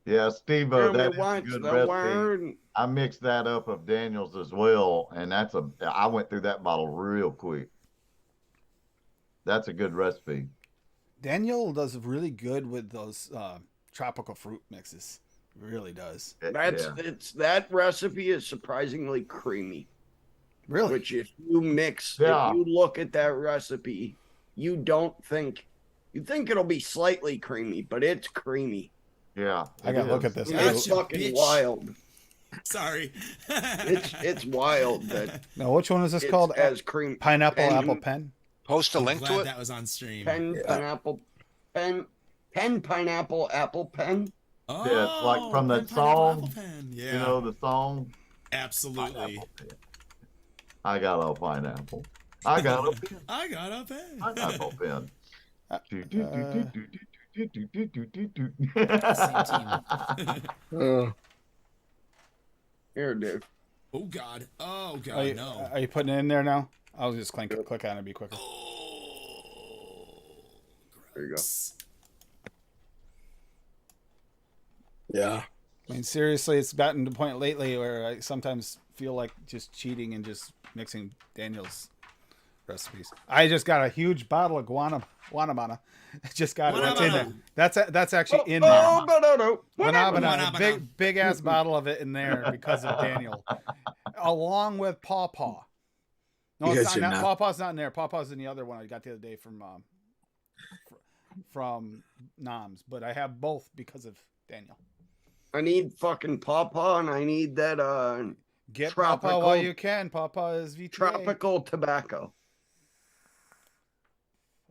E: Yeah, Steve,
D: Hear me
E: that is a
D: once,
E: good
D: the
E: recipe.
D: word.
E: I mixed that up of Daniel's as well, and I went through that bottle real quick. That's a good recipe.
A: Daniel does really good with those tropical fruit mixes. Really does.
D: That recipe is surprisingly creamy.
A: Really?
D: Which if you mix,
E: Yeah.
D: if you look at that recipe, you think it'll be slightly creamy, but it's creamy.
E: Yeah.
A: I gotta look at this.
D: It's
H: Gotcha,
D: fucking
H: bitch.
D: wild.
H: Sorry.
D: It's wild that
A: No, which one is this
D: it's
A: called?
D: as cream
A: Pineapple
D: pen-
A: apple pen.
C: Post a
H: I'm
C: link
H: glad
C: to it.
H: that was on stream.
D: pineapple apple pen.
H: Oh,
E: Yeah, it's like from that
H: Pineapple
E: song,
H: Apple Pen. Yeah,
E: You know the song?
H: absolutely.
E: Pineapple pen. I got a pineapple. I got a pen.
H: I got a pen.
E: I got a pen.
H: Same team.
D: Here, Dave.
H: Oh God. Oh God.
A: Are you,
H: No.
A: are you putting it in there now? I'll just click on it, be quicker.
D: There you go.
J: Yeah.
A: I mean, seriously, it's gotten to the point lately where I sometimes feel like just cheating and just mixing Daniel's recipes. I just got a huge bottle of guanabana. Just got it. It's in there. That's actually in there. Guanabana, big ass bottle of it in there because of Daniel, along with Pawpaw. No, it's not. Pawpaw's not in there. Pawpaw's in the other one I got the other day from Noms, but I have both because of Daniel.
D: I need fucking Pawpaw, and I need that
A: get Pawpaw while you can. Pawpaw is VTA.
D: Tropical tobacco.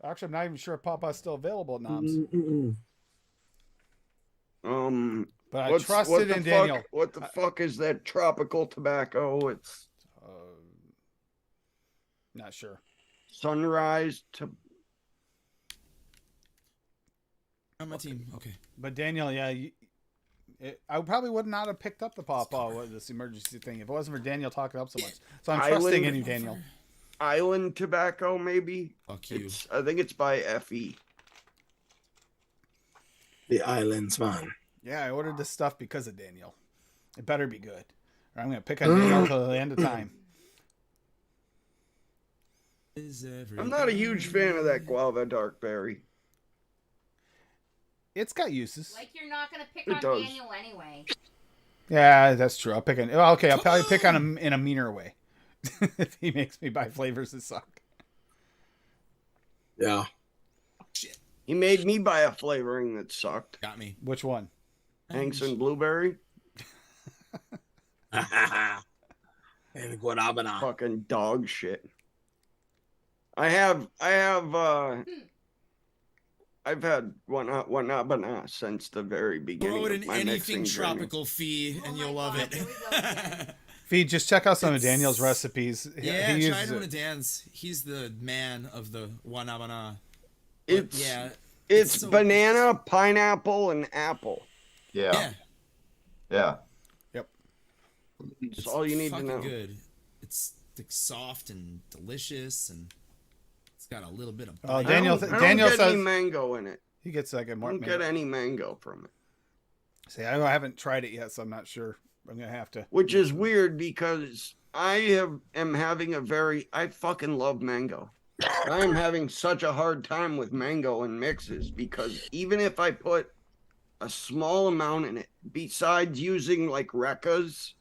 A: Actually, I'm not even sure if Pawpaw's still available at Noms. But I trusted in Daniel.
D: What the fuck is that tropical tobacco? It's
A: not sure.
D: Sunrise to.
H: On my team. Okay.
A: But Daniel, yeah, I probably would not have picked up the Pawpaw with this emergency thing if it wasn't for Daniel talking up so much. So I'm trusting in you, Daniel.
D: Island tobacco, maybe.
H: Fuck you.
D: I think it's by FE.
J: The Islands, man.
A: Yeah, I ordered this stuff because of Daniel. It better be good, or I'm gonna pick on Daniel till the end of time.
D: I'm not a huge fan of that guava dark berry.
A: It's got uses.
B: Like you're not gonna pick on Daniel anyway.
A: Yeah, that's true. I'll pick on. Okay, I'll probably pick on him in a meaner way. If he makes me buy flavors that suck.
J: Yeah.
H: Shit.
D: He made me buy a flavoring that sucked.
H: Got me.
A: Which one?
D: Hanks and blueberry.
J: And guanabana.
D: Fucking dog shit. I've had guanabana since the very beginning.
H: Throw it
D: of
H: in
D: my
H: anything
D: mixing
H: tropical fee, and you'll love it.
A: Fee, just check out some of Daniel's recipes.
H: Yeah, try doing a dance. He's the man of the guanabana.
D: It's so banana, pineapple, and apple.
E: Yeah.
A: Yep.
D: That's all you need to know.
H: Good. It's like soft and delicious, and it's got a little bit of.
A: Daniel
D: Daniel
A: says
D: any mango in it.
A: He gets like a more.
D: I don't get any mango from it.
A: See, I haven't tried it yet, so I'm not sure. I'm gonna have to.
D: Which is weird because I fucking love mango. I am having such a hard time with mango and mixes because even if I put a small amount in it, besides using like Rekka's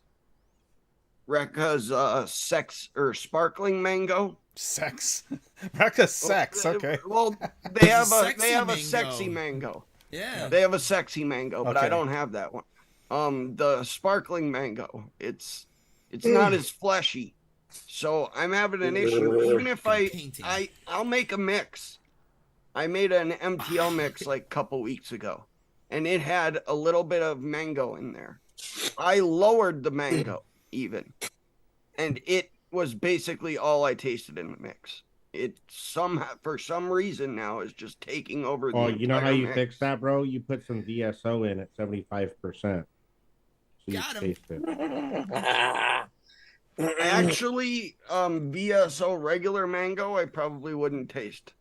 D: sex or sparkling mango.
A: Rekka's sex, okay.
D: Well, they have a
H: mango.
D: sexy mango.
H: Yeah.
D: They have a sexy mango, but
A: Okay.
D: I don't have that one. The sparkling mango, it's not as fleshy. So I'm having an issue. Even if I'll make a mix. I made an MTL mix like a couple weeks ago, and it had a little bit of mango in there. I lowered the mango even, and it was basically all I tasted in the mix. It somehow, for some reason now, is just taking over.
G: Oh, you know how you
D: mix.
G: fix that, bro? You put some VSO in at 75%. So
H: Got him.
G: taste it.
D: Actually, VSO regular mango, I probably wouldn't taste.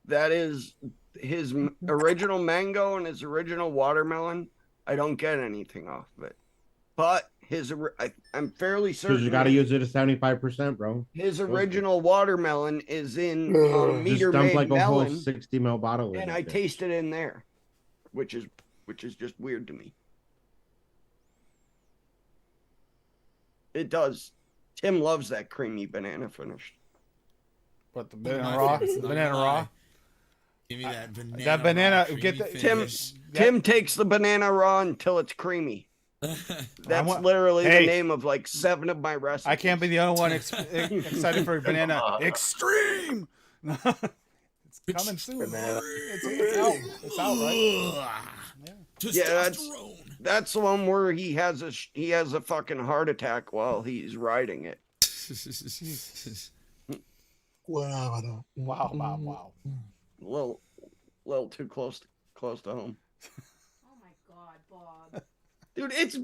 D: That is his original mango and his original watermelon. I don't get anything off of it. But I'm fairly certain.
G: Because you got to use it at 75%, bro.
D: His original watermelon is in meter
G: Just dump
D: made
G: like a
D: melon,
G: whole 60 ml bottle in
D: and
G: it.
D: I taste it in there, which is just weird to me. It does. Tim loves that creamy banana finish.
A: What, the banana raw? Banana raw?
H: Give me that banana.
A: That banana.
H: raw
A: Get the
H: creamy
D: Tim takes the banana raw until it's creamy. That's literally the name of like 7 of my recipes.
A: I can't be the only one excited for banana extreme. It's coming soon. It's out. It's out, right?
D: Yeah, that's the one where he has a fucking heart attack while he's riding it.
J: Wow.
A: Wow.
D: A little too close close to home.
B: Oh my God, Bob.
D: Dude, it's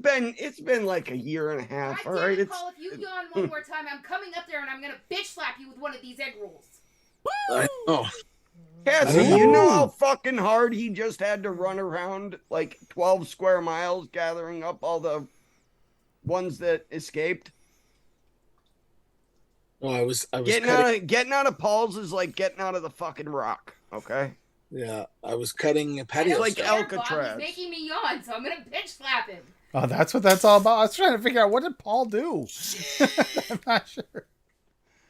D: been like a year and a half.
B: God
D: All
B: damn
D: right,
B: it, Paul, if you yawn one more time, I'm coming up there and I'm gonna bitch slap you with one of these egg rolls.
J: I know.
D: Cassie,
J: Ooh.
D: you know how fucking hard he just had to run around like 12 square miles gathering up all the ones that escaped?
J: Oh, I was
D: Getting out of Paul's is like getting out of the fucking rock, okay?
J: Yeah, I was cutting a
B: I
J: patio
B: don't
D: like
J: stuff.
B: care,
D: Alcatraz.
B: Bob. He's making me yawn, so I'm gonna bitch slap him.
A: Oh, that's what that's all about. I was trying to figure out, what did Paul do? I'm not sure.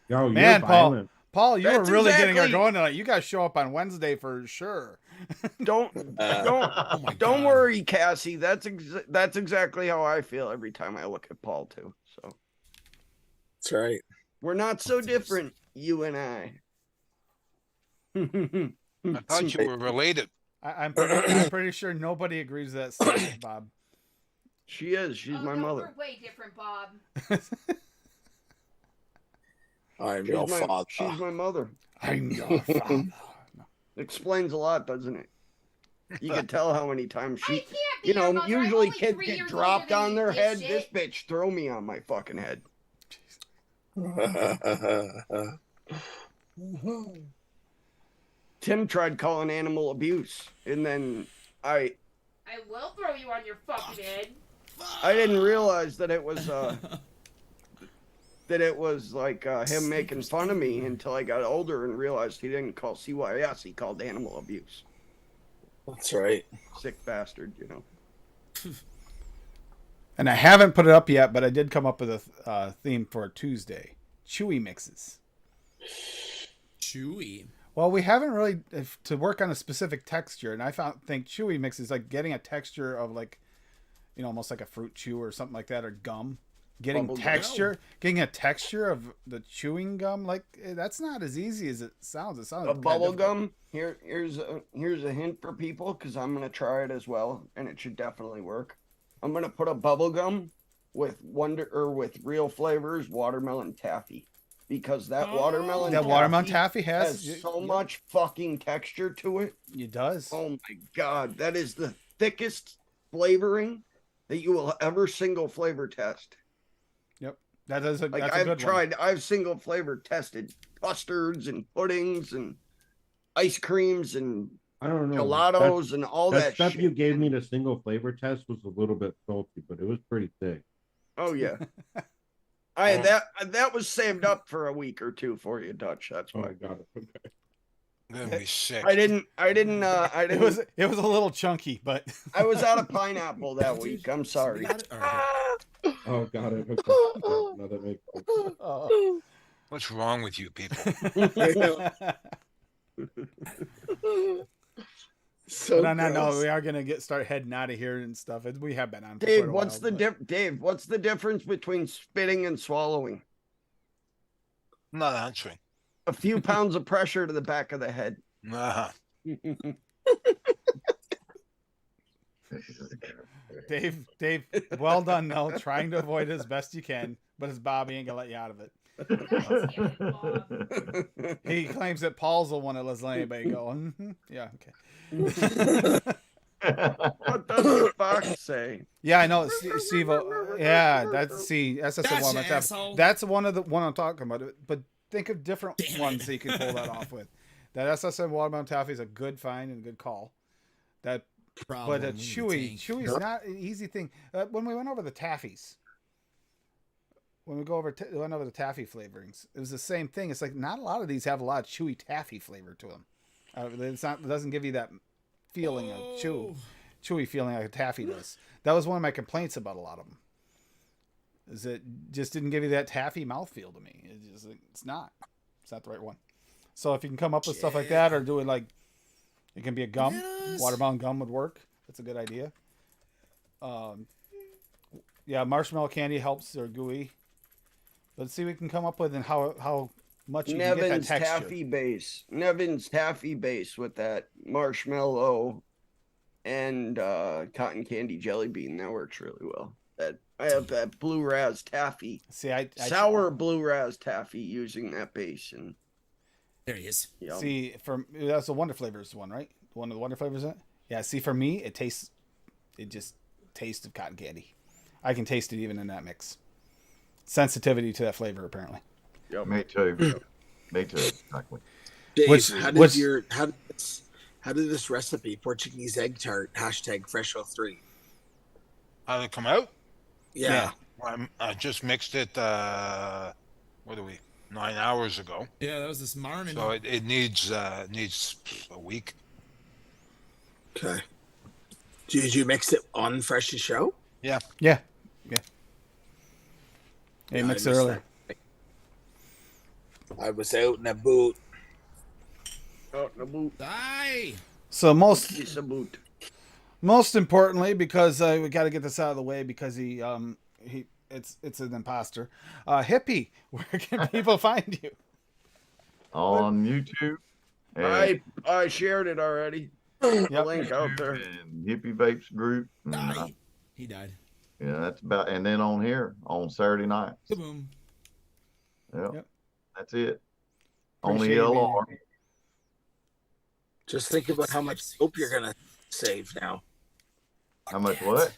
G: Yo,
A: Man,
G: you're
A: Paul.
G: violent.
A: Paul, you
D: That's
A: were really getting her
D: exactly-
A: going tonight. You guys show up on Wednesday for sure.
D: Don't
H: Oh my
D: don't
H: God.
D: worry, Cassie. That's exactly how I feel every time I look at Paul too. So
J: That's right.
D: we're not so different, you and I.
C: I thought you were related.
A: I'm pretty sure nobody agrees with that statement, Bob.
D: She is. She's my
B: no,
D: mother.
B: We're way different, Bob.
J: I'm your father.
D: She's my mother.
A: I'm your father.
D: Explains a lot, doesn't it? You can tell how many times
B: I
D: she,
B: can't be your mother. I'm
D: usually
B: only
D: kids
B: 3
D: get
B: years
D: dropped
B: older than
D: on
B: you,
D: their head.
B: dipshit.
D: This bitch throw me on my fucking head. Tim tried calling animal abuse, and then I
B: will throw you on your fucking head.
D: I didn't realize that it was like him making fun of me until I got older and realized he didn't call CYS, he called animal abuse.
J: That's right.
D: Sick bastard, you know.
A: And I haven't put it up yet, but I did come up with a theme for Tuesday. Chewy mixes.
H: Chewy.
A: Well, we haven't really to work on a specific texture, and I think chewy mixes like getting a texture of like, almost like a fruit chew or something like that, or gum. Getting
D: Bubble
A: getting a texture of the chewing gum, like that's not as easy as it sounds. It sounds
D: A bubble gum. Here's a hint for people, because I'm gonna try it as well, and it should definitely work. I'm gonna put a bubble gum with with real flavors, watermelon taffy, because that watermelon
A: taffy
D: has so much fucking texture to it.
A: It does.
D: Oh my god, that is the thickest flavoring that you will ever single flavor test.
A: Yep, that is a
D: Like
A: that's a good one.
D: I've single flavor tested custards and puddings and ice creams and
G: I don't know.
D: gelatos and all that
G: stuff
D: shit.
G: you gave me the single flavor test was a little bit salty, but it was pretty thick.
D: Oh yeah. That was saved up for a week or two for you, Dutch. That's why.
G: Oh, got it. Okay.
C: I'm gonna be sick.
D: I didn't.
A: It was a little chunky, but
D: I was out of pineapple that week. I'm sorry.
G: Oh, got it. Okay. No, that makes sense.
C: What's wrong with you people?
J: So
A: no,
J: gross.
A: we are gonna start heading out of here and stuff. We have been on. For
D: Dave,
A: quite a
D: what's
A: while,
D: Dave, what's the difference between spitting and swallowing?
C: I'm not answering.
D: A few pounds of pressure to the back of the head.
C: Uh-huh.
A: Dave, well done though. Trying to avoid it as best you can, but his Bobby ain't gonna let you out of it. He claims that Paul's the one that lets anybody go. Yeah, okay.
D: What does the fox say?
A: Yeah, I know. Steve, yeah, that's
H: asshole.
A: That's one I'm talking about. But think of different ones that you can pull that off with. That SSM watermelon taffy is a good find and a good call. But a chewy is not an easy thing. When we went over the taffies, went over the taffy flavorings, it was the same thing. It's like not a lot of these have a lot of chewy taffy flavor to them. It doesn't give you that feeling of chewy feeling like a taffy does. That was one of my complaints about a lot of them. Is it just didn't give you that taffy mouthfeel to me. It's not the right one. So if you can come up with stuff like that, or do it like, it can be a gum, watermelon gum would work. That's a good idea. Yeah, marshmallow candy helps. They're gooey. Let's see what we can come up with and how much you can get that texture.
D: Nevin's taffy base with that marshmallow and cotton candy jelly bean. That works really well. I have that blue raz taffy.
A: See, I
D: sour blue raz taffy using that base, and
H: there he is.
A: See, that's the Wonder Flavors one, right? One of the Wonder Flavors, Yeah, see, for me, it just tastes of cotton candy. I can taste it even in that mix. Sensitivity to that flavor, apparently.
D: Yep.
E: Me too. Me too. Exactly.
J: Dave,
A: Which-
J: how
A: which-
J: did this recipe Portuguese egg tart #Fresho3?
C: How did it come out?
J: Yeah.
C: I just mixed it. What are we? 9 hours ago.
H: Yeah, that was this morning.
C: So it needs a week.
J: Okay. Did you mix it on Fresh to Show?
A: Yeah. Hey,
J: Yeah,
A: mix
J: I
A: it
J: missed
A: earlier.
J: that. I was out in a boot.
D: Out in the boot.
H: Die.
A: So
D: It's a boot.
A: most importantly, because we got to get this out of the way, because it's an imposter. Hippie, where can people find you?
E: On YouTube.
D: I shared it already.
A: Yep.
D: Link out there.
E: And Hippie Vapes group. And,
H: Die. He died.
E: yeah, that's about. And then on here on Saturday nights.
H: Kaboom.
E: Yep. That's it.
A: Appreciate
E: Only
A: you being
E: LR.
A: here.
J: Just think about how much soap you're gonna save now.
E: How much what?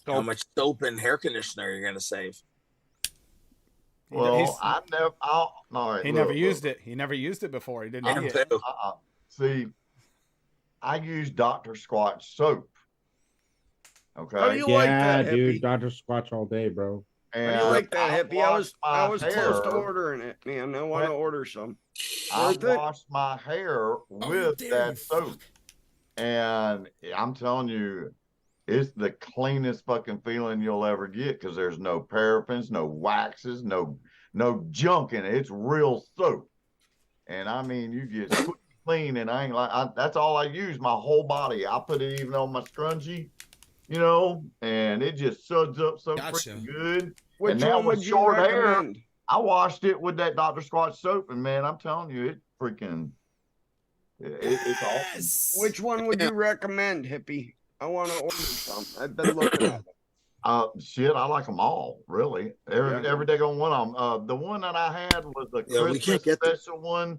J: How much soap and hair conditioner you're gonna save.
E: Well, I never. All right.
A: He never used it. He never used it before. He didn't
J: I
A: need
J: do.
A: it.
E: See, I use Dr. Squatch soap. Okay.
D: How do you like
G: Yeah,
D: that,
G: dude.
D: Hippie?
G: Dr. Squatch all day, bro.
D: How do you like that, Hippie? I was
E: my
D: close to
E: hair.
D: ordering it, man. I want to order some.
E: I
D: Worth it?
E: wash my hair with
H: dare
E: that
H: you,
E: soap, and I'm telling you, it's the cleanest fucking feeling you'll ever get, because there's no paraffins, no waxes, no junk in it. It's real soap, and I mean, you get squeaky clean, and that's all I use. My whole body. I put it even on my scrunchie, and it just suds up so
H: Gotcha.
E: freaking good.
D: Which
E: And now
D: one
E: with
D: would you
E: short hair,
D: recommend?
E: I washed it with that Dr. Squatch soap, and man, I'm telling you, it's awesome.
H: Yes.
D: Which one would you recommend, Hippie? I want to order some. I've been looking at them.
E: Shit, I like them all, really. Every day on one of them. The one that I had was the
J: Yeah, we
E: Christmas
J: can't get the-
E: special one.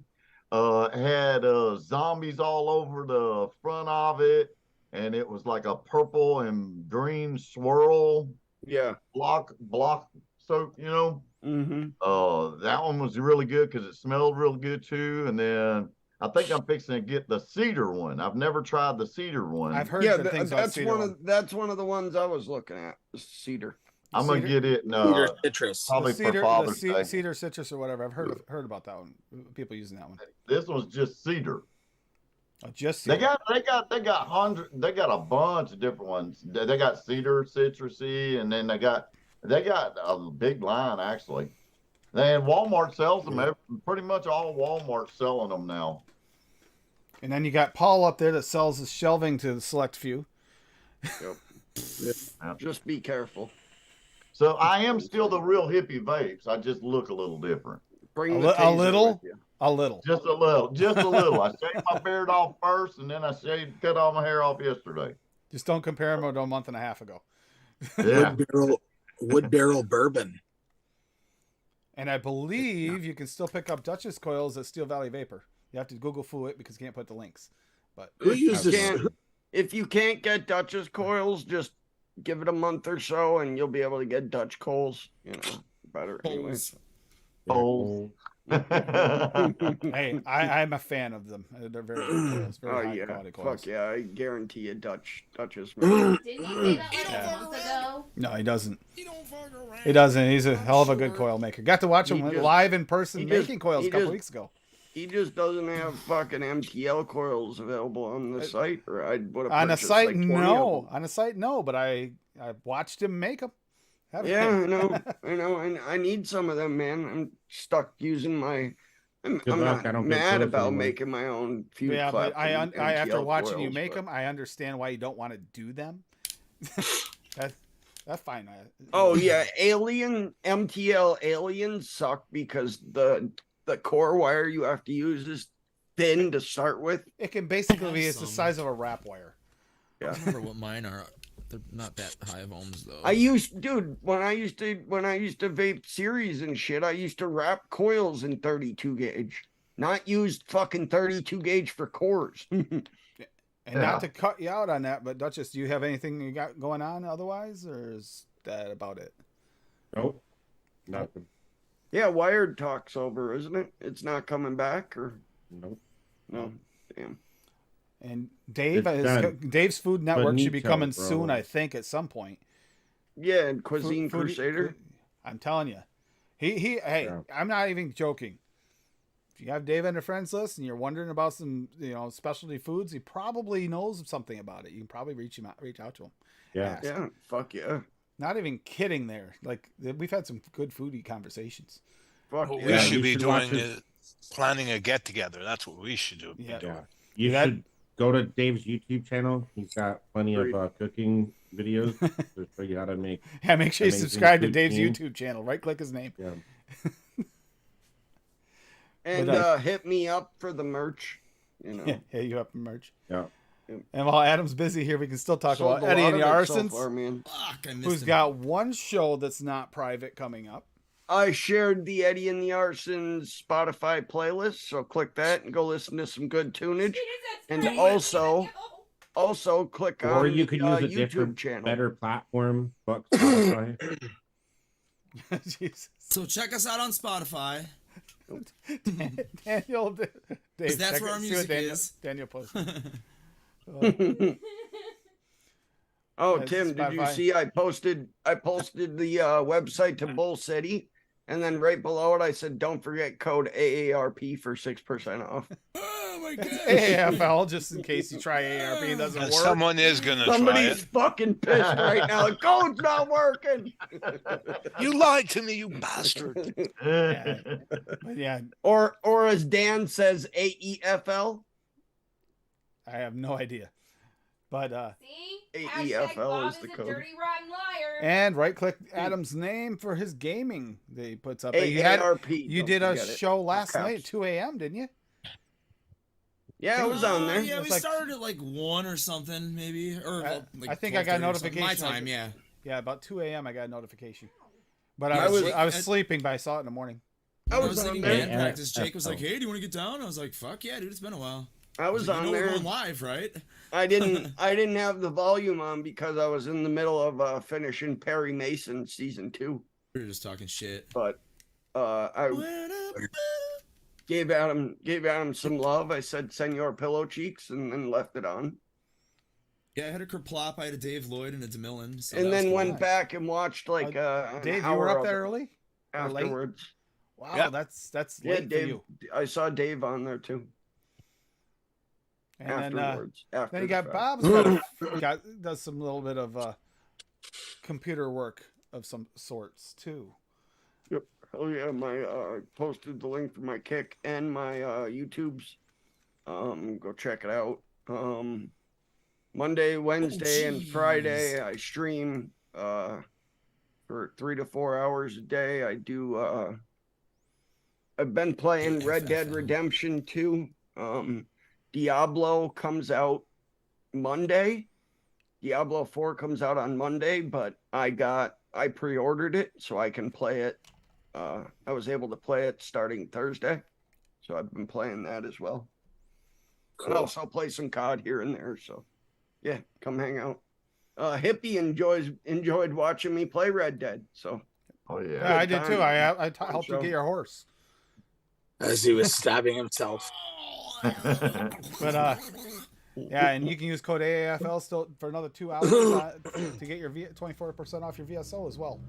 E: Had zombies all over the front of it, and it was like a purple and green swirl
D: Yeah.
E: block soap,
D: Mm-hmm.
E: That one was really good because it smelled real good too. And then I think I'm fixing to get the cedar one. I've never tried the cedar one.
A: I've heard
D: Yeah,
A: good things about cedar.
D: that's one of the ones I was looking at. Cedar.
E: I'm gonna
A: Cedar?
E: get it in,
J: Cedar citrus.
E: probably
A: The
E: for Father's Day.
A: cedar citrus or whatever. I've heard about that one. People using that one.
E: This one's just cedar.
A: Oh, just
E: They
A: cedar.
E: they got a bunch of different ones. They got cedar, citrusy, and then they got a big line actually. And Walmart sells them. Pretty much all Walmart's selling them now.
A: And then you got Paul up there that sells his shelving to the select few.
D: Just be careful.
E: So I am still the real hippie vapes. I just look a little different.
D: Bring
A: A
D: the
A: li- a
D: taser
A: little?
D: with you.
A: A little.
E: Just a little. I shaved my beard off first, and then I cut all my hair off yesterday.
A: Just don't compare him to a month and a half ago.
E: Yeah.
J: Wood barrel bourbon.
A: And I believe you can still pick up Duchess coils at Steel Valley Vapor. You have to Google foo it because you can't put the links. But
J: Who uses
D: If you can't get Duchess coils, just give it a month or so, and you'll be able to get Dutch coals. Better anyways.
E: Holes.
A: hey, I'm a fan of them. They're very good coils. Very
D: Oh
A: high
D: yeah,
A: quality coils.
D: fuck yeah! I guarantee you, Duchess.
B: Didn't you say that like a month ago?
A: No, he doesn't. He doesn't. He's a hell of a good coil maker. Got to watch him live in person making coils a couple weeks ago.
D: He just doesn't have fucking MTL coils available on the site, or I would have
A: On a
D: purchased
A: site,
D: like 20
A: no.
D: of them.
A: On a site, no. But I watched him make them.
D: Yeah, I know, and I need some of them, man. I'm stuck using my. I'm
G: luck, I
D: not
G: don't get
D: mad
G: coils
D: about
G: anymore.
D: making my own few.
A: Yeah, but I after
D: MTL
A: watching you
D: coils,
A: make
D: but-
A: them, I understand why you don't want to do them. That's fine.
D: Oh yeah, MTL aliens suck because the core wire you have to use is thin to start with.
A: It can basically be
H: have
A: it's the
H: some.
A: size of a wrap wire.
H: I don't remember what mine are. They're not that high of ohms though.
D: When I used to vape series and shit, I used to wrap coils in 32 gauge, not use fucking 32 gauge for cores.
A: And And not to cut you out on that, but Duchess, do you have anything you got going on otherwise, or is that about it?
G: Nope. Nothing.
D: Yeah, Wired talks over, isn't it? It's not coming back, or
G: Nope.
D: no? Damn.
A: And Dave,
G: It's done.
A: Dave's Food Network should be
G: Finito,
A: coming
G: bro.
A: soon, I think, at some point.
D: Yeah, and Cuisine Crusader.
A: I'm telling you, hey,
G: Yeah.
A: I'm not even joking. If you have Dave on your friends list and you're wondering about some, specialty foods, he probably knows something about it. You can probably reach out to him.
G: Yeah.
A: Ask.
D: Yeah, fuck yeah.
A: Not even kidding there. Like, we've had some good foodie conversations.
D: Fuck
C: Well,
D: yeah.
C: we should
G: you
C: be
G: should watch
C: doing
G: his-
C: planning a get together. That's what we should do.
A: Yeah.
G: Yeah. You
A: That-
G: should go to Dave's YouTube channel. He's got plenty
D: Great.
G: of cooking videos to show you how to make.
A: Yeah, make sure you
G: Amazing
A: subscribe to
G: food
A: Dave's
G: team.
A: YouTube channel. Right click his name.
G: Yeah.
D: And
A: But,
D: hit me up for the merch.
A: Yeah, you up merch.
G: Yeah.
A: And while Adam's busy here, we can still talk
D: Sold
A: about
D: a
A: Eddie
D: lot
A: and the
D: of it so
A: Arsons,
D: far, man.
H: Fuck, I missed
A: who's
H: him.
A: got one show that's not private coming up.
D: I shared the Eddie and the Arsons Spotify playlist, so click that and go listen to some good tunage. And also click on
G: Or you could use a
D: YouTube
G: different,
D: channel.
G: better platform. Fuck Spotify.
A: Jesus.
H: So check us out on Spotify.
A: Daniel, Dave,
H: that's
A: check
H: where our
A: see what
H: music
A: Daniel,
H: is.
A: Daniel posted.
D: Oh,
A: That's
D: Tim, did you
A: Spotify.
D: see I posted the website to Bull City, and then right below it I said, don't forget code AARP for 6% off.
H: Oh my god.
A: AFL, just in case you try ARP and it doesn't work.
C: Someone is gonna try
D: Somebody's
C: it.
D: fucking pissed right now. The code's not working.
C: You lied to me, you bastard.
A: But yeah,
D: or as Dan says, AEFL.
A: I have no idea. But
B: See?
D: AEFL
B: Bob
D: is the
B: a
D: code.
B: dirty, rotten liar.
A: and right click Adam's name for his gaming that he puts up. You
D: AARP.
A: you
D: don't
A: did a
D: forget it.
A: show last
D: Caps.
A: night at 2 a.m., didn't you?
D: Yeah, I was on there.
H: Yeah, we
A: It's like-
H: started at like 1 or something, maybe. Or
A: I-
H: like
A: I think I got
H: 12:30 or something. My
A: notification of
H: time,
A: it.
H: yeah.
A: Yeah, about 2 a.m. I got a notification. But
H: Yeah,
A: I was
H: I-
A: sleeping, but I saw it in the morning.
D: I
H: When I
D: was
H: was
D: on
H: leaving
D: there.
H: band practice. Jake was like,
G: Oh.
H: "Hey, do you want to get down?" I was like, "Fuck yeah, dude! It's been a while."
D: I was
H: Like,
D: on
H: you know
D: there.
H: We're going live, right?
D: I didn't have the volume on because I was in the middle of finishing Perry Mason season 2.
H: We were just talking shit.
D: But I gave Adam some love. I said Senor Pillow Cheeks and then left it on.
H: Yeah, I had a Kerplop, I had a Dave Lloyd and a DeMillan. So
D: And
H: that was
D: then
H: cool.
D: went back and watched like an
A: Dave, you
D: hour
A: were up
D: of
A: there
D: it
A: early? Or late?
D: afterwards.
A: Wow,
C: Yeah.
A: that's
D: Yeah,
A: late for
D: Dave.
A: you.
D: I saw Dave on there too.
A: And
D: Afterwards. After
A: then you
D: the
A: got
D: fact.
A: Bob's does some little bit of computer work of some sorts too.
D: Yep. Oh yeah, my posted the link for my kick and my YouTube's. Go check it out. Monday, Wednesday, and Friday I stream for 3 to 4 hours a day. I do I've been playing Red Dead Redemption 2. Diablo comes out Monday. Diablo 4 comes out on Monday, but I pre-ordered it so I can play it. I was able to play it starting Thursday. So I've been playing that as well. And also play some COD here and there. So yeah, come hang out. Hippie enjoyed watching me play Red Dead. So
E: Oh
A: Yeah,
E: yeah.
A: I did too.
D: time.
A: I helped you
D: show.
A: get your horse.
J: As he was stabbing himself.
A: But yeah, and you can use code AAFL still for another 2 hours to get your 24% off your VSO as well.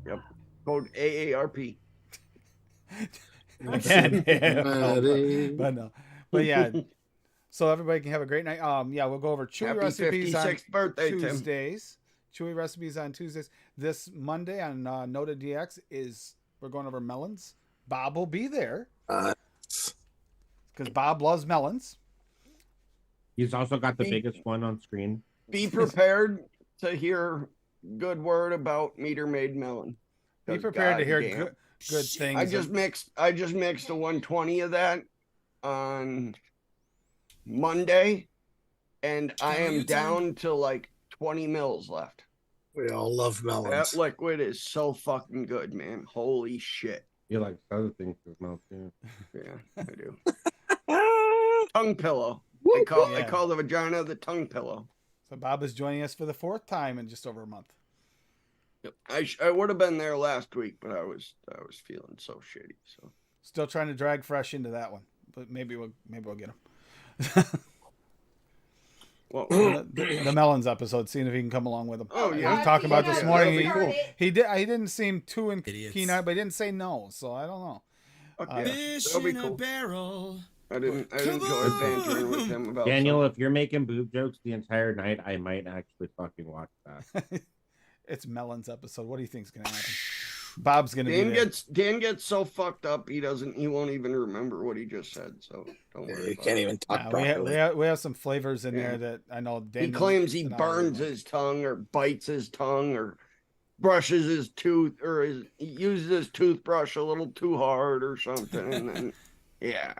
D: Yep. Code AARP.
A: Again,
J: Buddy.
A: but no, but yeah. So everybody can have a great night. Yeah, we'll go over chewy
D: Happy
A: recipes on
D: 56th birthday, Tim.
A: Tuesdays. Chewy recipes on Tuesdays. This Monday on Nota DX we're going over melons. Bob will be there because Bob loves melons.
G: He's also got the biggest one on screen.
D: Be prepared to hear good word about meter made melon.
A: Be prepared to hear
D: goddamn.
A: good things.
D: I just mixed a 120 of that on Monday, and I
H: Can
D: am
H: you
D: down to like 20 mils left.
J: We all love melons.
D: That liquid is so fucking good, man. Holy shit.
G: He likes other things to mouth too.
D: Yeah, I do. Tongue pillow. I
A: Yeah.
D: call the vagina the tongue pillow.
A: So Bob is joining us for the 4th time in just over a month.
D: Yep. I would have been there last week, but I was feeling so shitty. So
A: Still trying to drag Fresh into that one, but maybe we'll get him.
D: well,
A: the Melons episode, seeing if he can come along with him.
D: Oh,
A: We
D: yeah.
A: were talking about this morning.
D: That'd be cool.
A: He didn't seem too
H: Idiots.
A: keen on it, but he didn't say no. So I don't know.
D: okay,
H: Fish
D: that'll be
H: in a
D: cool.
H: barrel.
D: I didn't enjoy bantering with him about
G: Daniel,
D: something.
G: if you're making boob jokes the entire night, I might actually fucking watch that.
A: It's Melons episode. What do you think's gonna happen? Bob's gonna be there.
D: Dan gets so fucked up he won't even remember what he just said. So don't worry.
J: You
D: about
J: can't
D: it.
J: even talk
A: we
J: properly.
A: have some flavors in
D: Yeah.
A: there that I know.
D: He
A: Daniel
D: claims he
A: and I
D: burns
A: really
D: his tongue or bites his tongue or brushes his tooth or he uses his toothbrush a little too hard or something. And then, yeah.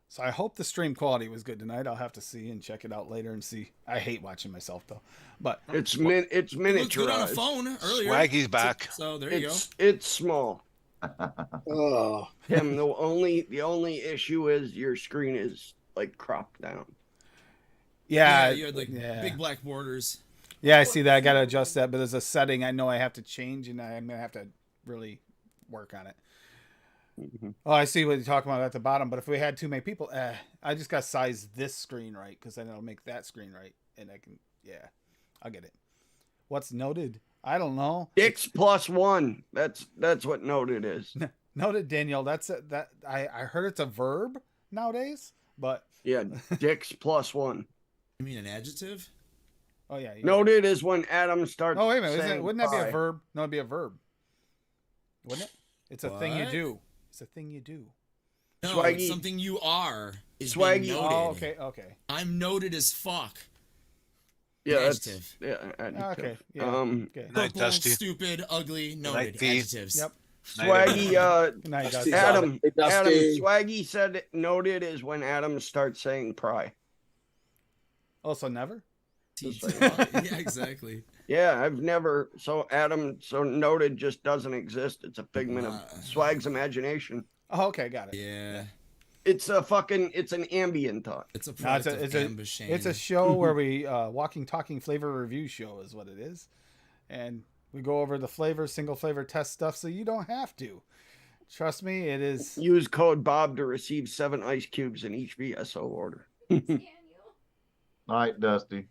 A: So I hope the stream quality was good tonight. I'll have to see and check it out later and see. I hate watching myself though, but
D: It's
H: It looked good on a
D: miniaturized.
H: phone earlier.
C: Swaggy's back.
H: So there you go.
D: It's small.
J: Oh,
D: Tim, the only issue is your screen is like cropped down.
A: yeah,
H: You had like big black borders.
A: Yeah, I see that. I got to adjust that, but there's a setting I know I have to change, and I'm gonna have to really work on it.
D: Mm-hmm.
A: Oh, I see what you're talking about at the bottom. But if we had too many people, I just got to size this screen right because then it'll make that screen right, and I can. Yeah, I'll get it. What's noted? I don't know.
D: Dix plus one. That's what noted is.
A: Noted, Daniel. That's that. I heard it's a verb nowadays, but
D: Yeah, Dix plus one.
H: You mean an adjective?
A: oh yeah.
D: Noted is when Adam starts.
A: Oh wait a minute,
D: saying
A: wouldn't that be a
D: bye.
A: verb? No, it'd be a verb. Wouldn't it? It's a thing you
H: What?
A: do. It's a thing you do.
H: No,
D: Swaggy.
H: it's something you are. Is
D: Swaggy.
H: being noted.
A: Oh, okay.
H: I'm noted as fuck.
D: Yeah, that's
H: Adjective.
D: yeah. Adjective.
A: Okay. Yeah. Okay.
C: Night,
H: Purple,
C: Dusty.
H: stupid, ugly, noted.
C: Dusty.
H: Adjectives.
A: Yep.
D: Swaggy.
A: Good night, guys.
J: Dusty's
D: Adam.
J: Hey, Dusty.
D: Adam. Swaggy said noted is when Adam starts saying pry.
A: Also, never.
H: Yeah, exactly.
D: Yeah, I've never. So Adam. So noted just doesn't exist. It's a figment of Swag's imagination.
A: Oh, okay, got it.
H: Yeah.
D: It's an ambient thought.
H: It's a
A: No,
H: product of Gamba Shane.
A: it's a show where we walking, talking flavor review show is what it is, and we go over the flavors, single flavor test stuff, so you don't have to. Trust me, it is.
D: Use code Bob to receive 7 ice cubes in each VSO order.
E: Night, Dusty.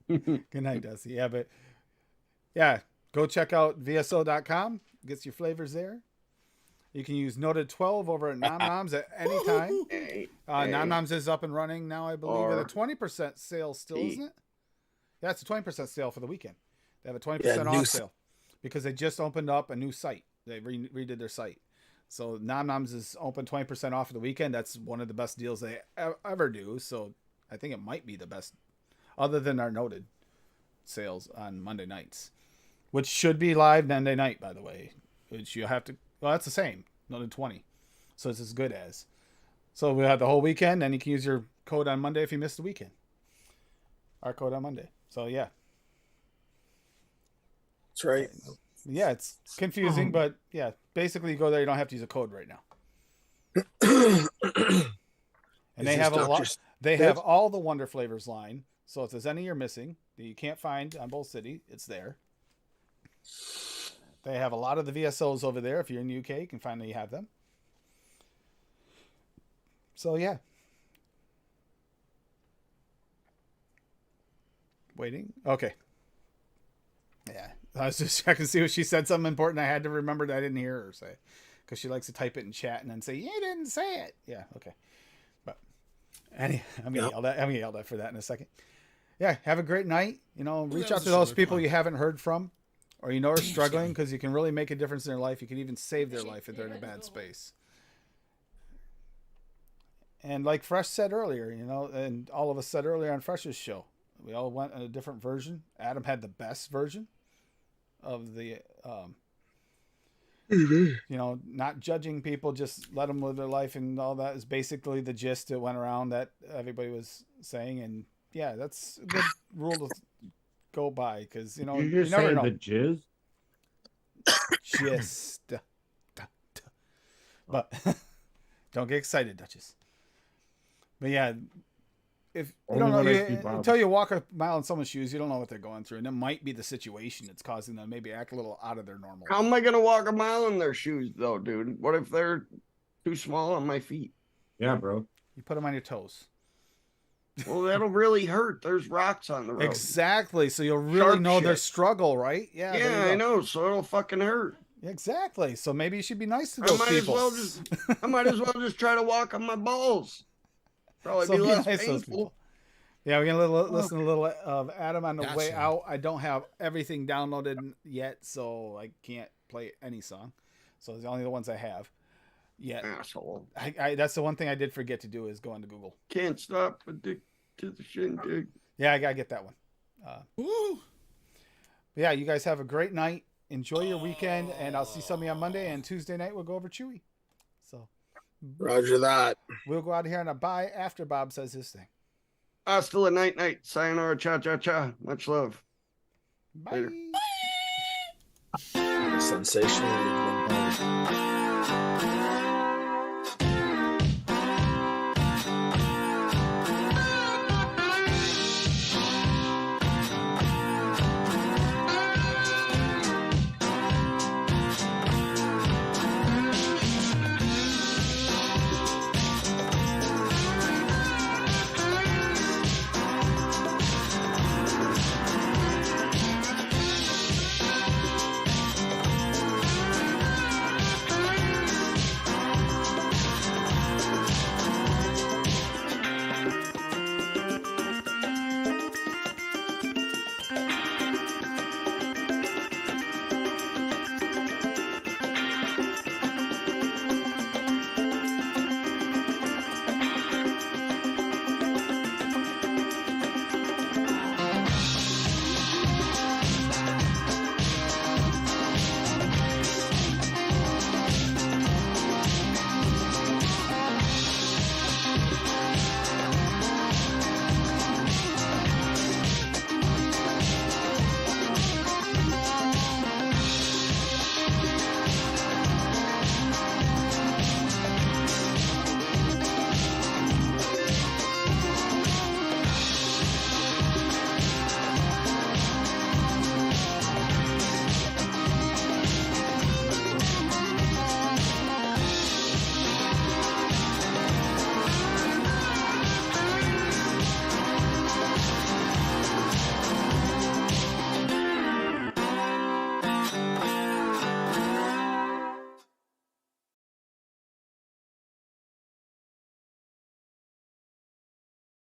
A: Good night, Dusty. Yeah, but yeah, go check out VSO.com. Gets your flavors there. You can use Noted 12 over at Nom Noms at any time. Nom Noms is up and running now, I believe, at a 20% sale still, isn't it? Yeah, it's a 20% sale for the weekend. They have a 20% off sale because they just opened up a new site. They redid their site. So Nom Noms is open 20% off for the weekend. That's one of the best deals they ever do. So I think it might be the best, other than our Noted sales on Monday nights, which should be live Monday night, by the way, which you have to. Well, that's the same. Noted 20. So it's as good as. So we have the whole weekend, and you can use your code on Monday if you missed the weekend. Our code on Monday. So yeah.
J: That's right.
A: Yeah, it's confusing, but yeah, basically you go there, you don't have to use a code right now. And they have a lot. They have all the Wonder Flavors line. So if there's any you're missing that you can't find on Bowl City, it's there. They have a lot of the VSOs over there. If you're in the UK, you can finally have them. So yeah. Waiting. Okay. Yeah. I was just checking to see if she said something important. I had to remember that I didn't hear her say. Because she likes to type it in chat and then say, you didn't say it. Yeah, okay. But I'm gonna yell at for that in a second. Yeah, have a great night. Reach out to those people you haven't heard from. Or are struggling, because you can really make a difference in their life. You can even save their life if they're in a bad space. And like Fresh said earlier, and all of us said earlier on Fresh's show, we all went in a different version. Adam had the best version of the, not judging people, just let them live their life, and all that is basically the gist that went around that everybody was saying. And yeah, that's a good rule to go by, because you never know.
G: The jizz.
A: Just, but Don't get excited, Duchess. But yeah, if you
G: Only
A: don't know,
G: when I see Bob.
A: until you walk a mile in someone's shoes, you don't know what they're going through, and it might be the situation that's causing them to maybe act a little out of their normal.
D: How am I gonna walk a mile in their shoes though, dude? What if they're too small on my feet?
G: Yeah, bro.
A: You put them on your toes.
D: Well, that'll really hurt. There's rocks on the road.
A: Exactly. So you'll really
D: Sharp
A: know their
D: shit.
A: struggle, right? Yeah. there
D: Yeah,
A: you
D: I
A: go.
D: know. So it'll fucking hurt.
A: Exactly. So maybe you should be nice to
D: I
A: those
D: might
A: people.
D: I might as well just try to walk on my balls. Probably
A: So
D: be
A: be
D: less
A: nice to those
D: painful.
A: people. Yeah, we're gonna listen to a little of Adam on the way
H: Gotcha.
A: out. I don't have everything downloaded yet, so I can't play any song. So it's only the ones I have yet.
D: Asshole.
A: That's the one thing I did forget to do is go into Google.
D: Can't stop addicted to the shindig.
A: Yeah, I gotta get that one.
H: Woo!
A: Yeah, you guys have a great night. Enjoy your weekend, and I'll see some of you on Monday, and Tuesday night we'll go over Chewy. So
J: Roger that.
A: we'll go out of here on a bye after Bob says his thing.
D: Hasta la night night. Sayonara cha cha cha. Much love.
A: Bye.
D: Later.
J: Sensational.